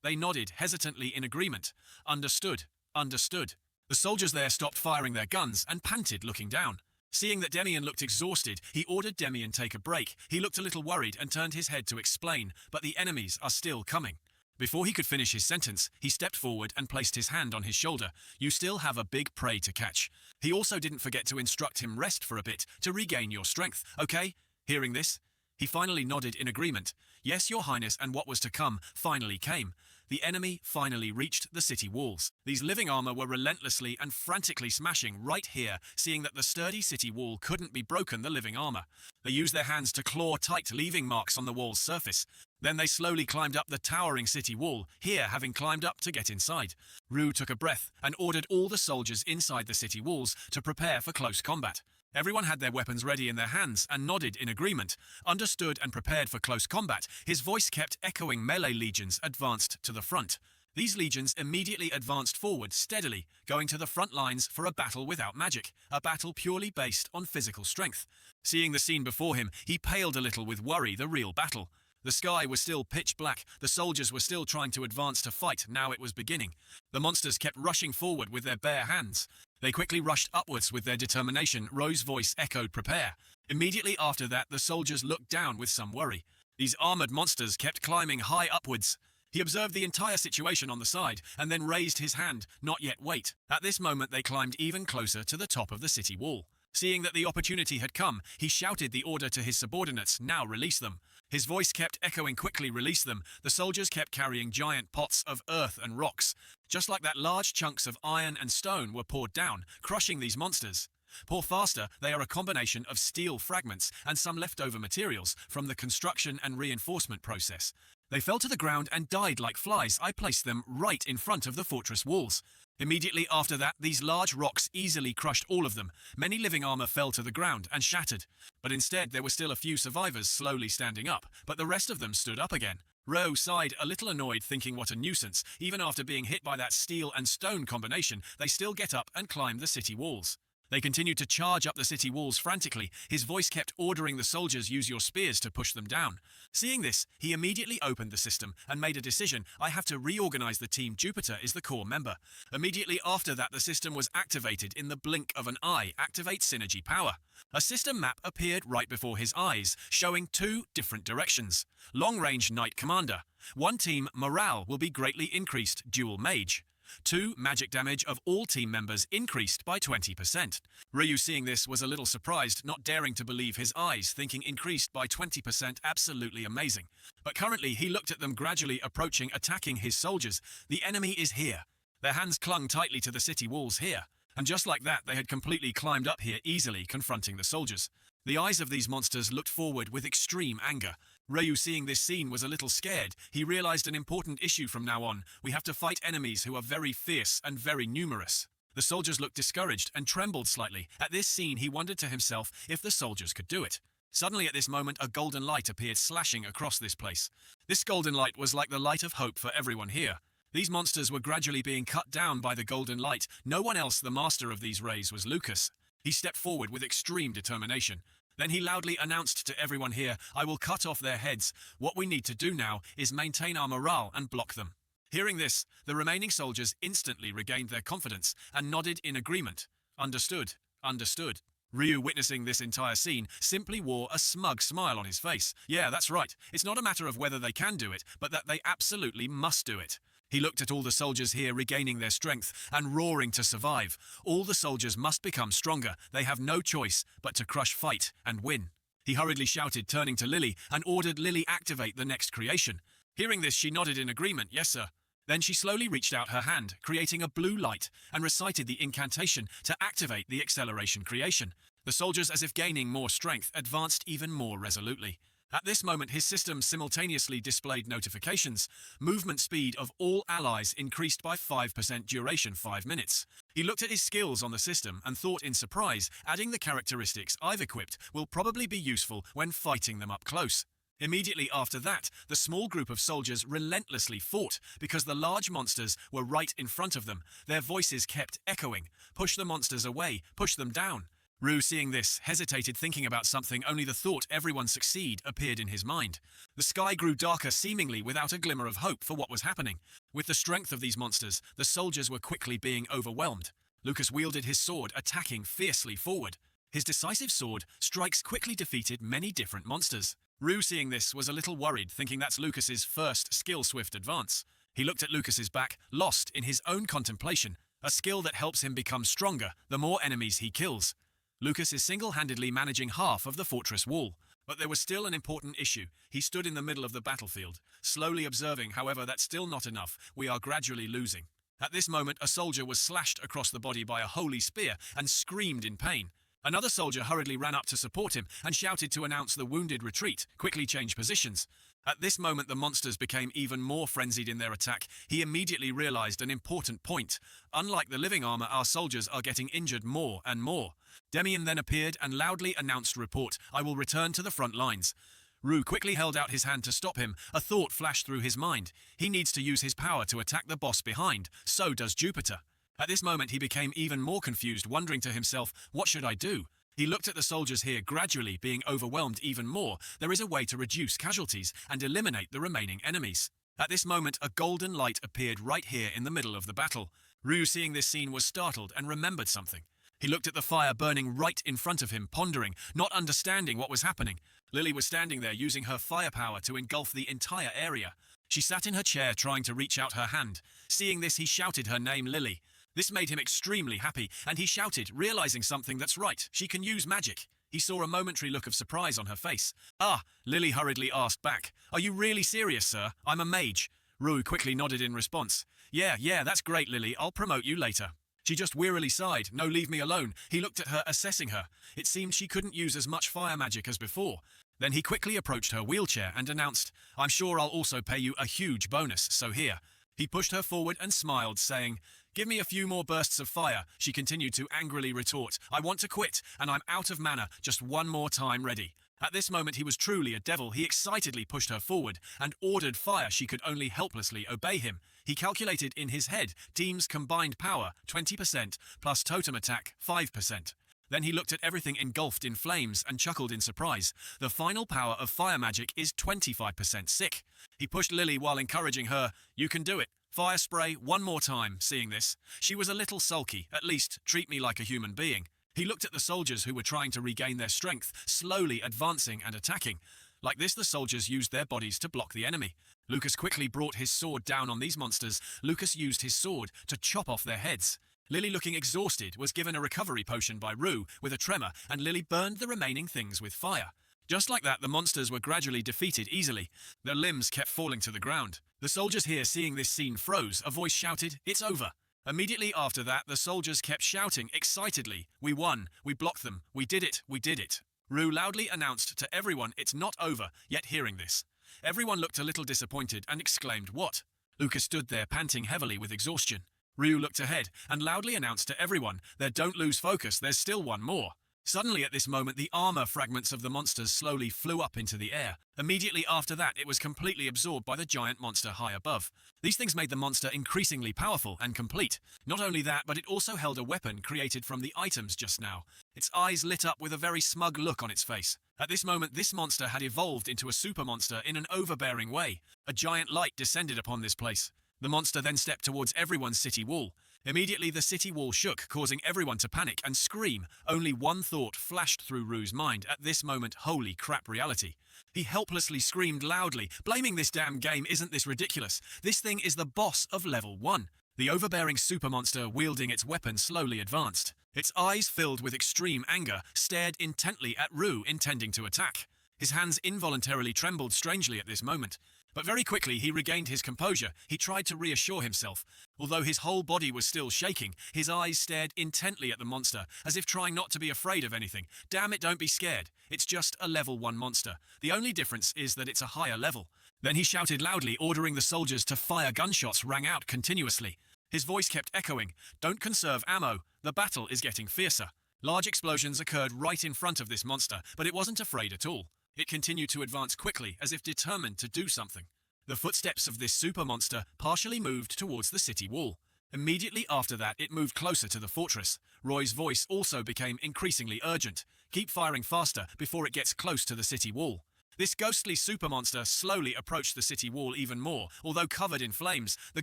they nodded hesitantly in agreement. "Understood, understood." The soldiers there stopped firing their guns and panted, looking down. Seeing that Demian looked exhausted, he ordered Demian take a break. He looked a little worried and turned his head to explain, "But the enemies are still coming." Before he could finish his sentence, he stepped forward and placed his hand on his shoulder. "You still have a big prey to catch." He also didn't forget to instruct him, "Rest for a bit to regain your strength, okay?" Hearing this, he finally nodded in agreement. "Yes, Your Highness," and what was to come finally came. The enemy finally reached the city walls. These living armor were relentlessly and frantically smashing right here. Seeing that the sturdy city wall couldn't be broken, the living armor, they used their hands to claw tight, leaving marks on the wall's surface. Then they slowly climbed up the towering city wall, here having climbed up to get inside. Rue took a breath and ordered all the soldiers inside the city walls to prepare for close combat. Everyone had their weapons ready in their hands and nodded in agreement. Understood and prepared for close combat, his voice kept echoing. Melee legions advanced to the front. These legions immediately advanced forward steadily, going to the front lines for a battle without magic, a battle purely based on physical strength. Seeing the scene before him, he paled a little with worry. The real battle. The sky was still pitch black, the soldiers were still trying to advance to fight. Now it was beginning. The monsters kept rushing forward with their bare hands. They quickly rushed upwards with their determination. Rose's voice echoed, "Prepare." Immediately after that, the soldiers looked down with some worry. These armored monsters kept climbing high upwards. He observed the entire situation on the side, and then raised his hand. "Not yet, wait." At this moment they climbed even closer to the top of the city wall. Seeing that the opportunity had come, he shouted the order to his subordinates, "Now release them." His voice kept echoing, "Quickly release them." The soldiers kept carrying giant pots of earth and rocks. Just like that, large chunks of iron and stone were poured down, crushing these monsters. Pour faster, they are a combination of steel fragments and some leftover materials from the construction and reinforcement process. They fell to the ground and died like flies. I placed them right in front of the fortress walls. Immediately after that, these large rocks easily crushed all of them. Many living armor fell to the ground and shattered. But instead, there were still a few survivors slowly standing up, but the rest of them stood up again. Ro sighed, a little annoyed, thinking what a nuisance. Even after being hit by that steel and stone combination, they still get up and climb the city walls. They continued to charge up the city walls frantically. His voice kept ordering the soldiers use your spears to push them down. Seeing this, he immediately opened the system and made a decision. I have to reorganize the team. Jupiter is the core member. Immediately after that, the system was activated in the blink of an eye. Activate synergy power. A system map appeared right before his eyes, showing 2 different directions. Long-range Knight Commander. 1 team morale will be greatly increased. Dual Mage. 2 magic damage of all team members increased by 20%. Ryu, seeing this, was a little surprised, not daring to believe his eyes, thinking increased by 20%, absolutely amazing. But currently he looked at them gradually approaching, attacking his soldiers. The enemy is here. Their hands clung tightly to the city walls here. And just like that, they had completely climbed up here, easily confronting the soldiers. The eyes of these monsters looked forward with extreme anger. Ryu, seeing this scene, was a little scared. He realized an important issue from now on. We have to fight enemies who are very fierce and very numerous. The soldiers looked discouraged and trembled slightly. At this scene, he wondered to himself if the soldiers could do it. Suddenly at this moment, a golden light appeared, slashing across this place. This golden light was like the light of hope for everyone here. These monsters were gradually being cut down by the golden light. No one else, the master of these rays, was Lucas. He stepped forward with extreme determination. Then he loudly announced to everyone here, I will cut off their heads. What we need to do now is maintain our morale and block them. Hearing this, the remaining soldiers instantly regained their confidence and nodded in agreement. Understood. Understood. Ryu, witnessing this entire scene, simply wore a smug smile on his face. Yeah, that's right. It's not a matter of whether they can do it, but that they absolutely must do it. He looked at all the soldiers here regaining their strength and roaring to survive. All the soldiers must become stronger. They have no choice but to crush, fight, and win. He hurriedly shouted, turning to Lily, and ordered Lily activate the next creation. Hearing this, she nodded in agreement. Yes, sir. Then she slowly reached out her hand, creating a blue light, and recited the incantation to activate the acceleration creation. The soldiers, as if gaining more strength, advanced even more resolutely. At this moment, his system simultaneously displayed notifications. Movement speed of all allies increased by 5%, duration 5 minutes. He looked at his skills on the system and thought in surprise, adding the characteristics I've equipped will probably be useful when fighting them up close. Immediately after that, the small group of soldiers relentlessly fought because the large monsters were right in front of them. Their voices kept echoing. Push the monsters away, push them down. Rue, seeing this, hesitated, thinking about something. Only the thought everyone succeed appeared in his mind. The sky grew darker, seemingly without a glimmer of hope for what was happening. With the strength of these monsters, the soldiers were quickly being overwhelmed. Lucas wielded his sword, attacking fiercely forward. His decisive sword strikes quickly defeated many different monsters. Rue, seeing this, was a little worried, thinking that's Lucas's first skill-swift advance. He looked at Lucas's back, lost in his own contemplation, a skill that helps him become stronger the more enemies he kills. Lucas is single-handedly managing half of the fortress wall. But there was still an important issue. He stood in the middle of the battlefield, slowly observing. However, that's still not enough. We are gradually losing. At this moment, a soldier was slashed across the body by a holy spear and screamed in pain. Another soldier hurriedly ran up to support him and shouted to announce the wounded retreat. Quickly change positions. At this moment, the monsters became even more frenzied in their attack. He immediately realized an important point. Unlike the living armor, our soldiers are getting injured more and more. Demian then appeared and loudly announced, report, I will return to the front lines. Rue quickly held out his hand to stop him. A thought flashed through his mind. He needs to use his power to attack the boss behind. So does Jupiter. At this moment, he became even more confused, wondering to himself, what should I do? He looked at the soldiers here, gradually being overwhelmed even more. There is a way to reduce casualties and eliminate the remaining enemies. At this moment, a golden light appeared right here in the middle of the battle. Rue, seeing this scene, was startled and remembered something. He looked at the fire burning right in front of him, pondering, not understanding what was happening. Lily was standing there, using her firepower to engulf the entire area. She sat in her chair, trying to reach out her hand. Seeing this, he shouted her name, Lily. This made him extremely happy, and he shouted, realizing something. That's right, she can use magic. He saw a momentary look of surprise on her face. Ah, Lily hurriedly asked back. Are you really serious, sir? I'm a mage. Rue quickly nodded in response. Yeah, that's great, Lily. I'll promote you later. She just wearily sighed. No, leave me alone. He looked at her, assessing her. It seemed she couldn't use as much fire magic as before. Then he quickly approached her wheelchair and announced, I'm sure I'll also pay you a huge bonus, so here. He pushed her forward and smiled, saying, Give me a few more bursts of fire. She continued to angrily retort, I want to quit, and I'm out of mana, just one more time ready. At this moment he was truly a devil. He excitedly pushed her forward and ordered fire. She could only helplessly obey him. He calculated in his head team's combined power 20% plus totem attack 5%. Then he looked at everything engulfed in flames and chuckled in surprise. The final power of fire magic is 25% sick. He pushed Lily while encouraging her, You can do it. Fire spray one more time. Seeing this, she was a little sulky. At least treat me like a human being. He looked at the soldiers who were trying to regain their strength, slowly advancing and attacking. Like this, the soldiers used their bodies to block the enemy. Lucas quickly brought his sword down on these monsters. Lucas used his sword to chop off their heads. Lily, looking exhausted, was given a recovery potion by Rue with a tremor, and Lily burned the remaining things with fire. Just like that, the monsters were gradually defeated easily. Their limbs kept falling to the ground. The soldiers here, seeing this scene, froze. A voice shouted, It's over. Immediately after that, the soldiers kept shouting excitedly, We won, we blocked them, we did it, we did it. Rue loudly announced to everyone it's not over, yet hearing this, everyone looked a little disappointed and exclaimed, What? Lucas stood there panting heavily with exhaustion. Rue looked ahead and loudly announced to everyone, Don't lose focus, there's still one more. Suddenly at this moment, the armor fragments of the monsters slowly flew up into the air. Immediately after that, it was completely absorbed by the giant monster high above. These things made the monster increasingly powerful and complete. Not only that, but it also held a weapon created from the items just now. Its eyes lit up with a very smug look on its face. At this moment, this monster had evolved into a super monster in an overbearing way. A giant light descended upon this place. The monster then stepped towards everyone's city wall. Immediately the city wall shook, causing everyone to panic and scream. Only one thought flashed through Rue's mind at this moment, holy crap reality. He helplessly screamed loudly, blaming this damn game. Isn't this ridiculous? This thing is the boss of level 1. The overbearing super monster wielding its weapon slowly advanced. Its eyes, filled with extreme anger, stared intently at Rue, intending to attack. His hands involuntarily trembled strangely at this moment. But very quickly he regained his composure. He tried to reassure himself. Although his whole body was still shaking, his eyes stared intently at the monster, as if trying not to be afraid of anything. Damn it, don't be scared. It's just a level 1 monster. The only difference is that it's a higher level. Then he shouted loudly, ordering the soldiers to fire. Gunshots rang out continuously. His voice kept echoing, Don't conserve ammo. The battle is getting fiercer. Large explosions occurred right in front of this monster, but it wasn't afraid at all. It continued to advance quickly, as if determined to do something. The footsteps of this super monster partially moved towards the city wall. Immediately after that, it moved closer to the fortress. Roy's voice also became increasingly urgent. Keep firing faster before it gets close to the city wall. This ghostly super monster slowly approached the city wall even more. Although covered in flames, the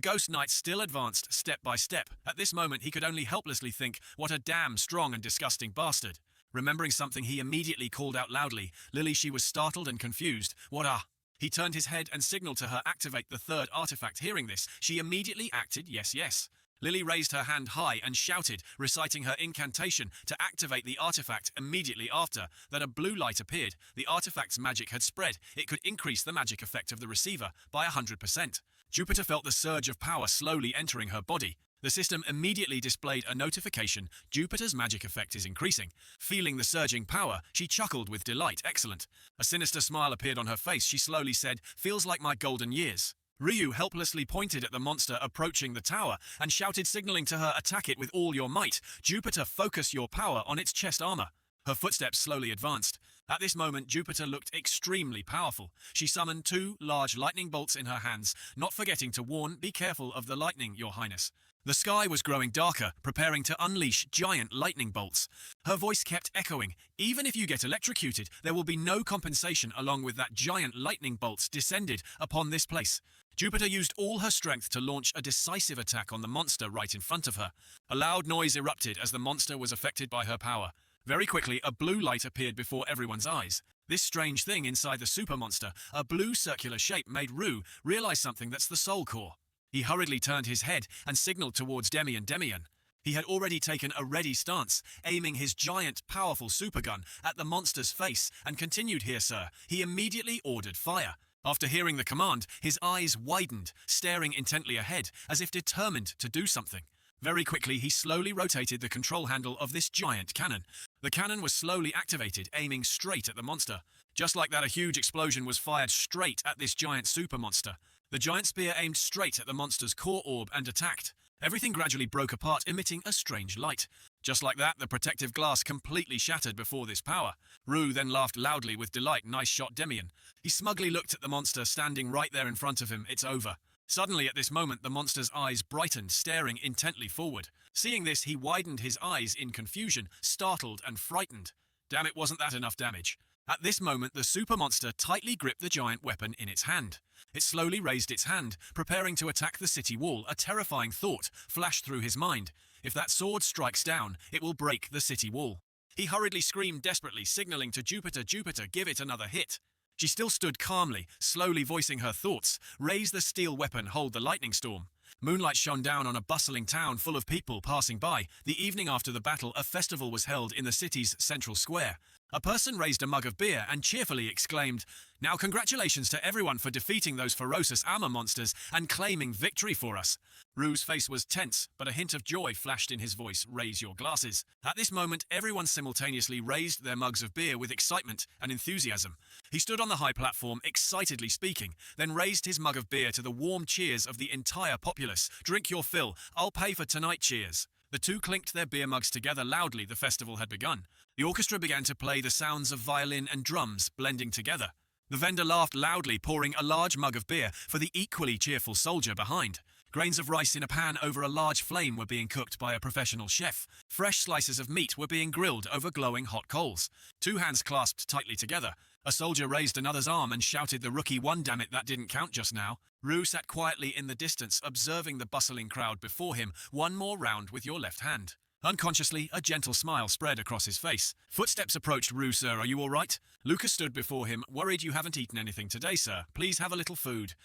ghost knight still advanced step by step. At this moment, he could only helplessly think, what a damn strong and disgusting bastard. Remembering something, he immediately called out loudly. Lily, she was startled and confused. What ah? He turned his head and signaled to her activate the third artifact. Hearing this, she immediately acted yes, yes. Lily raised her hand high and shouted, reciting her incantation to activate the artifact. Immediately after that, a blue light appeared. The artifact's magic had spread. It could increase the magic effect of the receiver by 100%. Jupiter felt the surge of power slowly entering her body. The system immediately displayed a notification. Jupiter's magic effect is increasing. Feeling the surging power, she chuckled with delight. Excellent. A sinister smile appeared on her face. She slowly said, Feels like my golden years. Ryu helplessly pointed at the monster approaching the tower and shouted, signaling to her, Attack it with all your might. Jupiter, focus your power on its chest armor. Her footsteps slowly advanced. At this moment, Jupiter looked extremely powerful. She summoned 2 large lightning bolts in her hands, not forgetting to warn, Be careful of the lightning, Your Highness. The sky was growing darker, preparing to unleash giant lightning bolts. Her voice kept echoing, Even if you get electrocuted, there will be no compensation. Along with that, giant lightning bolts descended upon this place. Jupiter used all her strength to launch a decisive attack on the monster right in front of her. A loud noise erupted as the monster was affected by her power. Very quickly, a blue light appeared before everyone's eyes. This strange thing inside the super monster, a blue circular shape, made Rue realize something. That's the soul core. He hurriedly turned his head and signaled towards Demi and Demian. He had already taken a ready stance, aiming his giant, powerful supergun at the monster's face, and continued, Here, sir. He immediately ordered fire. After hearing the command, his eyes widened, staring intently ahead, as if determined to do something. Very quickly, he slowly rotated the control handle of this giant cannon. The cannon was slowly activated, aiming straight at the monster. Just like that, a huge explosion was fired straight at this giant super monster. The giant spear aimed straight at the monster's core orb and attacked. Everything gradually broke apart, emitting a strange light. Just like that, the protective glass completely shattered before this power. Rue then laughed loudly with delight. Nice shot, Demian. He smugly looked at the monster standing right there in front of him. It's over. Suddenly, at this moment, the monster's eyes brightened, staring intently forward. Seeing this, he widened his eyes in confusion, startled and frightened. Damn, it wasn't that enough damage. At this moment, the super monster tightly gripped the giant weapon in its hand. It slowly raised its hand, preparing to attack the city wall. A terrifying thought flashed through his mind. If that sword strikes down, it will break the city wall. He hurriedly screamed desperately, signaling to Jupiter, "Jupiter, give it another hit." She still stood calmly, slowly voicing her thoughts. Raise the steel weapon, hold the lightning storm. Moonlight shone down on a bustling town full of people passing by. The evening after the battle, a festival was held in the city's central square. A person raised a mug of beer and cheerfully exclaimed, "Now congratulations to everyone for defeating those ferocious armor monsters and claiming victory for us." Rue's face was tense, but a hint of joy flashed in his voice. "Raise your glasses." At this moment, everyone simultaneously raised their mugs of beer with excitement and enthusiasm. He stood on the high platform, excitedly speaking, then raised his mug of beer to the warm cheers of the entire populace. "Drink your fill. I'll pay for tonight, cheers." The two clinked their beer mugs together loudly. The festival had begun. The orchestra began to play, the sounds of violin and drums blending together. The vendor laughed loudly, pouring a large mug of beer for the equally cheerful soldier behind. Grains of rice in a pan over a large flame were being cooked by a professional chef. Fresh slices of meat were being grilled over glowing hot coals. Two hands clasped tightly together. A soldier raised another's arm and shouted, "The rookie won, damn it, that didn't count just now." Rue sat quietly in the distance, observing the bustling crowd before him. "One more round with your left hand." Unconsciously, a gentle smile spread across his face. Footsteps approached. "Rue, sir, are you all right?" Lucas stood before him. "Worried you haven't eaten anything today, sir. Please have a little food."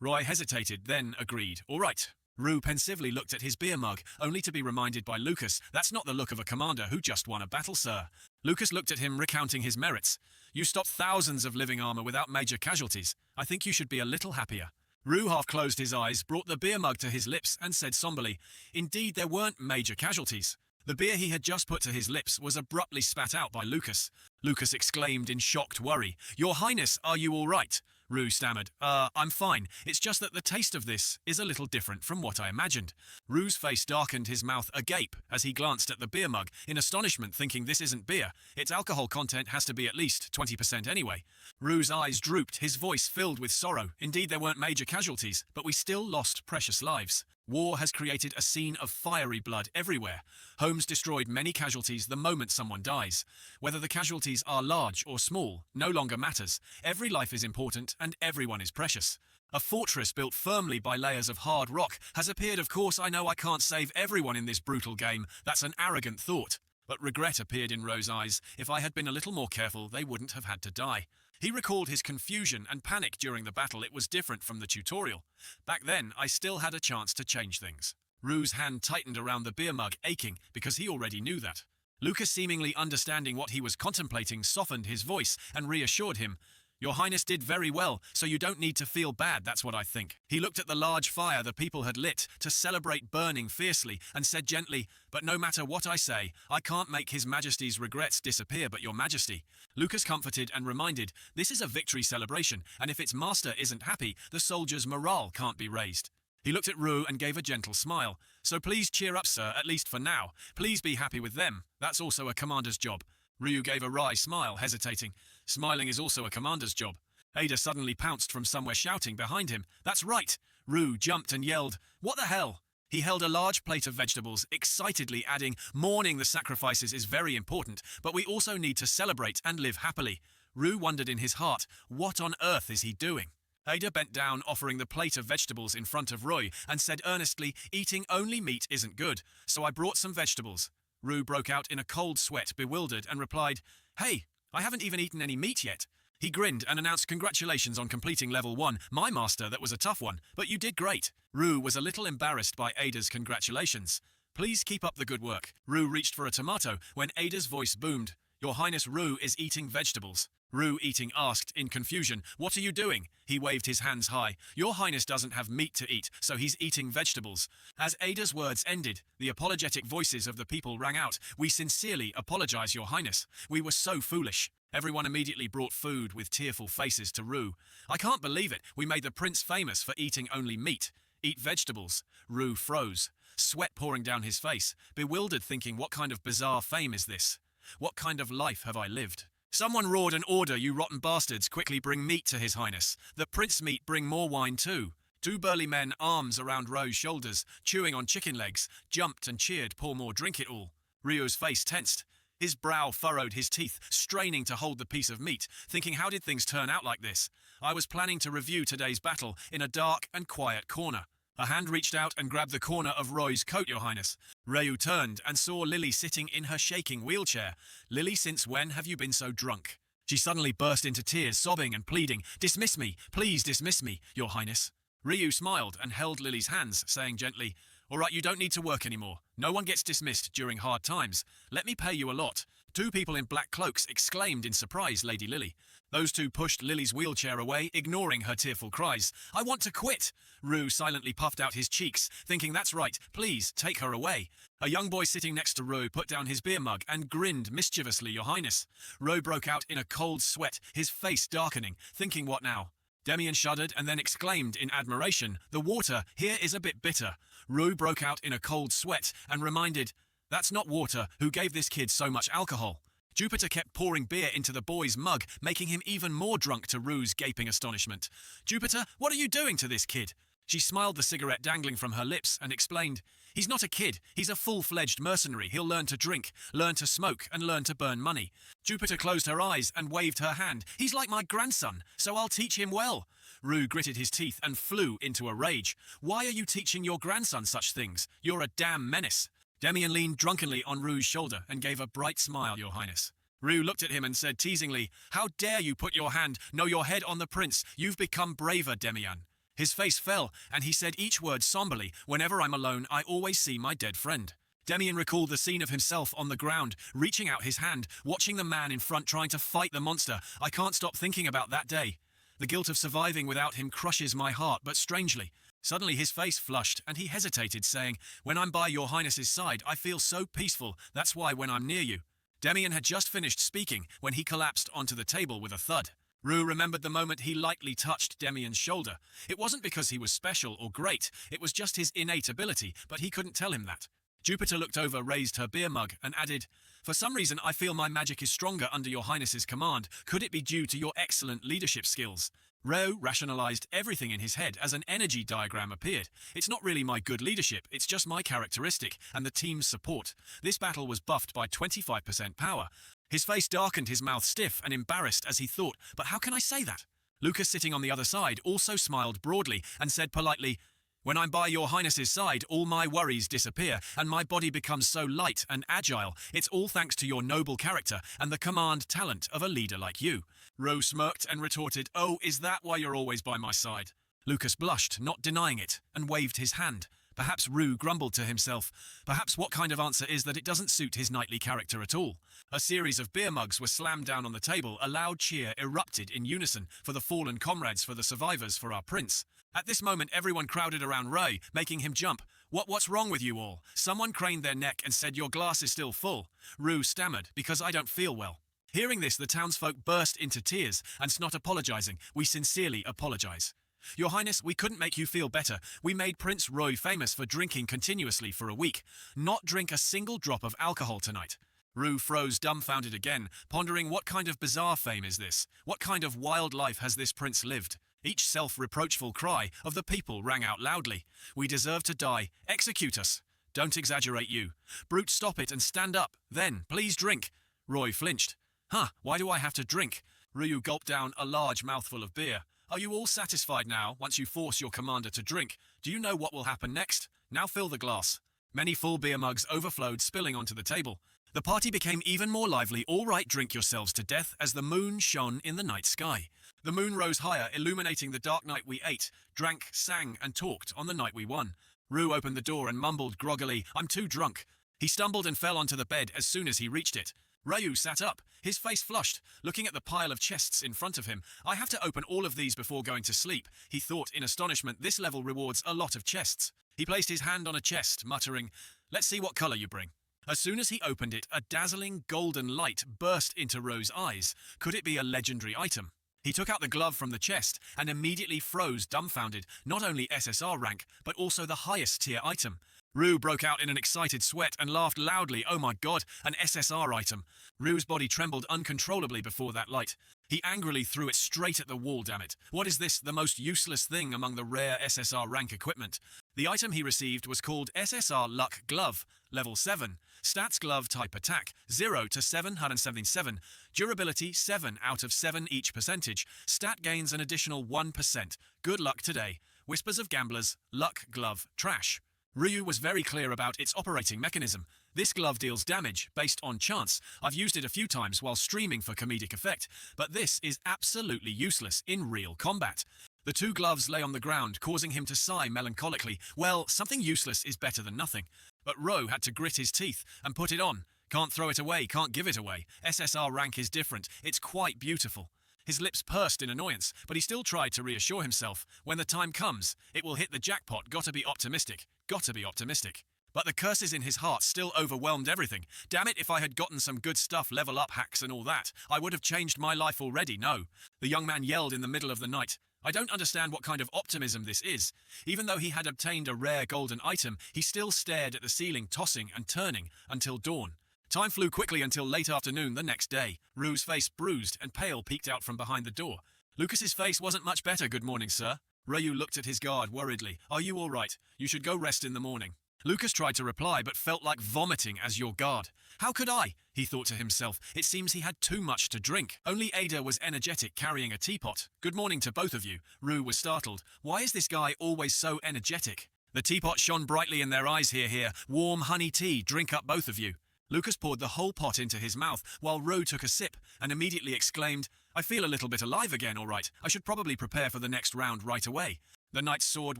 Roy hesitated, then agreed. "All right." Rue pensively looked at his beer mug, only to be reminded by Lucas, "That's not the look of a commander who just won a battle, sir." Lucas looked at him, recounting his merits. "You stopped thousands of living armor without major casualties. I think you should be a little happier." Rue half closed his eyes, brought the beer mug to his lips, and said somberly, "Indeed, there weren't major casualties." The beer he had just put to his lips was abruptly spat out by Lucas. Lucas exclaimed in shocked worry, "Your Highness, are you all right?" Rue stammered, I'm fine. It's just that the taste of this is a little different from what I imagined." Rue's face darkened, his mouth agape, as he glanced at the beer mug, in astonishment, thinking this isn't beer. Its alcohol content has to be at least 20% anyway. Rue's eyes drooped, his voice filled with sorrow. "Indeed, there weren't major casualties, but we still lost precious lives. War has created a scene of fiery blood everywhere. Homes destroyed, many casualties the moment someone dies. Whether the casualties are large or small no longer matters. Every life is important and everyone is precious. A fortress built firmly by layers of hard rock has appeared. Of course, I know I can't save everyone in this brutal game. That's an arrogant thought." But regret appeared in Roe's eyes. If I had been a little more careful, they wouldn't have had to die. He recalled his confusion and panic during the battle. It was different from the tutorial. Back then, I still had a chance to change things. Rue's hand tightened around the beer mug, aching, because he already knew that. Lucas, seemingly understanding what he was contemplating, softened his voice and reassured him. "Your Highness did very well, so you don't need to feel bad, that's what I think." He looked at the large fire the people had lit to celebrate burning fiercely and said gently, "But no matter what I say, I can't make His Majesty's regrets disappear, but Your Majesty." Lucas comforted and reminded, "This is a victory celebration, and if its master isn't happy, the soldiers' morale can't be raised." He looked at Rue and gave a gentle smile. "So please cheer up, sir, at least for now. Please be happy with them. That's also a commander's job." Ryu gave a wry smile, hesitating. "Smiling is also a commander's job." Ada suddenly pounced from somewhere, shouting behind him, "That's right!" Ryu jumped and yelled, "What the hell?" He held a large plate of vegetables, excitedly adding, "Mourning the sacrifices is very important, but we also need to celebrate and live happily." Ryu wondered in his heart, what on earth is he doing? Ada bent down, offering the plate of vegetables in front of Roy, and said earnestly, "Eating only meat isn't good, so I brought some vegetables." Rue broke out in a cold sweat, bewildered, and replied, "Hey, I haven't even eaten any meat yet." He grinned and announced, "Congratulations on completing level 1. My master, that was a tough one, but you did great." Rue was a little embarrassed by Ada's congratulations. "Please keep up the good work." Rue reached for a tomato when Ada's voice boomed, "Your Highness, Rue is eating vegetables." Ru, eating, asked in confusion, "What are you doing?" He waved his hands high. "Your Highness doesn't have meat to eat, so he's eating vegetables." As Ada's words ended, the apologetic voices of the people rang out. "We sincerely apologize, Your Highness. We were so foolish." Everyone immediately brought food with tearful faces to Ru. "I can't believe it. We made the prince famous for eating only meat. Eat vegetables." Ru froze, sweat pouring down his face, bewildered, thinking, what kind of bizarre fame is this? What kind of life have I lived? Someone roared an order, "You rotten bastards, quickly bring meat to His Highness. The prince meat, bring more wine too." Two burly men, arms around Ru's shoulders, chewing on chicken legs, jumped and cheered, "Pour more, drink it all." Ryu's face tensed. His brow furrowed, his teeth straining to hold the piece of meat, thinking, how did things turn out like this? I was planning to review today's battle in a dark and quiet corner. A hand reached out and grabbed the corner of Roy's coat, Your Highness. Ryu turned and saw Lily sitting in her shaking wheelchair. "Lily, since when have you been so drunk?" She suddenly burst into tears, sobbing and pleading, "Dismiss me, please dismiss me, Your Highness." Ryu smiled and held Lily's hands, saying gently, "All right, you don't need to work anymore. No one gets dismissed during hard times. Let me pay you a lot." Two people in black cloaks exclaimed in surprise, "Lady Lily." Those two pushed Lily's wheelchair away, ignoring her tearful cries. "I want to quit." Ru silently puffed out his cheeks, thinking, "That's right, please, take her away." A young boy sitting next to Ru put down his beer mug and grinned mischievously, "Your Highness." Ru broke out in a cold sweat, his face darkening, thinking, what now? Demian shuddered and then exclaimed in admiration, "The water here is a bit bitter." Ru broke out in a cold sweat and reminded, "That's not water. Who gave this kid so much alcohol?" Jupiter kept pouring beer into the boy's mug, making him even more drunk to Ru's gaping astonishment. "Jupiter, what are you doing to this kid?" She smiled, the cigarette dangling from her lips, and explained, "He's not a kid. He's a full-fledged mercenary. He'll learn to drink, learn to smoke, and learn to burn money." Jupiter closed her eyes and waved her hand. "He's like my grandson, so I'll teach him well." Ru gritted his teeth and flew into a rage. "Why are you teaching your grandson such things? You're a damn menace." Demian leaned drunkenly on Ru's shoulder and gave a bright smile, "Your Highness." Ru looked at him and said teasingly, "How dare you put your hand, no, your head on the prince? You've become braver, Demian." His face fell, and he said each word somberly, "Whenever I'm alone, I always see my dead friend." Demian recalled the scene of himself on the ground, reaching out his hand, watching the man in front trying to fight the monster. "I can't stop thinking about that day. The guilt of surviving without him crushes my heart, but strangely." Suddenly his face flushed, and he hesitated, saying, "When I'm by Your Highness's side, I feel so peaceful. That's why when I'm near you." Demian had just finished speaking when he collapsed onto the table with a thud. Ru remembered the moment he lightly touched Demian's shoulder. It wasn't because he was special or great, it was just his innate ability, but he couldn't tell him that. Jupiter looked over, raised her beer mug, and added, "For some reason I feel my magic is stronger under Your Highness's command. Could it be due to your excellent leadership skills?" Reo rationalized everything in his head as an energy diagram appeared. "It's not really my good leadership, it's just my characteristic and the team's support. This battle was buffed by 25% power." His face darkened, his mouth stiff and embarrassed as he thought, "But how can I say that?" Lucas, sitting on the other side, also smiled broadly and said politely, "When I'm by Your Highness's side, all my worries disappear, and my body becomes so light and agile. It's all thanks to your noble character and the command talent of a leader like you." Ro smirked and retorted, "Oh, is that why you're always by my side?" Lucas blushed, not denying it, and waved his hand. Perhaps Ru grumbled to himself. Perhaps what kind of answer is that it doesn't suit his knightly character at all. A series of beer mugs were slammed down on the table. A loud cheer erupted in unison for the fallen comrades, for the survivors, for our prince. At this moment, everyone crowded around Ray, making him jump. What's wrong with you all?" Someone craned their neck and said, "Your glass is still full." Ru stammered, "Because I don't feel well." Hearing this, the townsfolk burst into tears and snot, apologizing. "We sincerely apologize. Your Highness, we couldn't make you feel better. We made Prince Roy famous for drinking continuously for a week. Not drink a single drop of alcohol tonight." Ru froze, dumbfounded again, pondering, what kind of bizarre fame is this? What kind of wild life has this prince lived? Each self-reproachful cry of the people rang out loudly. "We deserve to die. Execute us." "Don't exaggerate, you. Brute, stop it and stand up. Then, please drink." Roy flinched. "Huh, why do I have to drink?" Ryu gulped down a large mouthful of beer. "Are you all satisfied now, once you force your commander to drink? Do you know what will happen next? Now fill the glass." Many full beer mugs overflowed, spilling onto the table. The party became even more lively. "All right, drink yourselves to death," as the moon shone in the night sky. The moon rose higher, illuminating the dark night we ate, drank, sang, and talked on the night we won. Ru opened the door and mumbled groggily, "I'm too drunk." He stumbled and fell onto the bed as soon as he reached it. Ryu sat up, his face flushed, looking at the pile of chests in front of him. I have to open all of these before going to sleep, he thought in astonishment. This level rewards a lot of chests. He placed his hand on a chest, muttering, "Let's see what color you bring." As soon as he opened it, a dazzling golden light burst into Ro's eyes. Could it be a legendary item? He took out the glove from the chest and immediately froze dumbfounded, not only SSR rank, but also the highest tier item. Ru broke out in an excited sweat and laughed loudly. Oh my god, an SSR item. Ru's body trembled uncontrollably before that light. He angrily threw it straight at the wall, damn it. What is this, the most useless thing among the rare SSR rank equipment? The item he received was called SSR Luck Glove, level 7. Stats glove type attack, 0 to 777. Durability, 7 out of 7 each percentage. Stat gains an additional 1%. Good luck today. Whispers of Gamblers, Luck Glove, trash. Ryu was very clear about its operating mechanism. This glove deals damage based on chance. I've used it a few times while streaming for comedic effect, but this is absolutely useless in real combat. The two gloves lay on the ground, causing him to sigh melancholically. Well, something useless is better than nothing. But Ro had to grit his teeth and put it on. Can't throw it away, can't give it away. SSR rank is different. It's quite beautiful. His lips pursed in annoyance, but he still tried to reassure himself. When the time comes, it will hit the jackpot. Gotta be optimistic. Gotta be optimistic. But the curses in his heart still overwhelmed everything. Damn it, if I had gotten some good stuff, level up hacks and all that, I would have changed my life already. No. The young man yelled in the middle of the night. I don't understand what kind of optimism this is. Even though he had obtained a rare golden item, he still stared at the ceiling, tossing and turning until dawn. Time flew quickly until late afternoon the next day. Ru's face, bruised and pale, peeked out from behind the door. Lucas's face wasn't much better. Good morning, sir. Ryu looked at his guard worriedly. Are you all right? You should go rest in the morning. Lucas tried to reply but felt like vomiting as your guard. How could I? He thought to himself. It seems he had too much to drink. Only Ada was energetic, carrying a teapot. Good morning to both of you. Ru was startled. Why is this guy always so energetic? The teapot shone brightly in their eyes. Here. Warm honey tea. Drink up, both of you. Lucas poured the whole pot into his mouth while Ro took a sip and immediately exclaimed, I feel a little bit alive again, all right. I should probably prepare for the next round right away. The knight's sword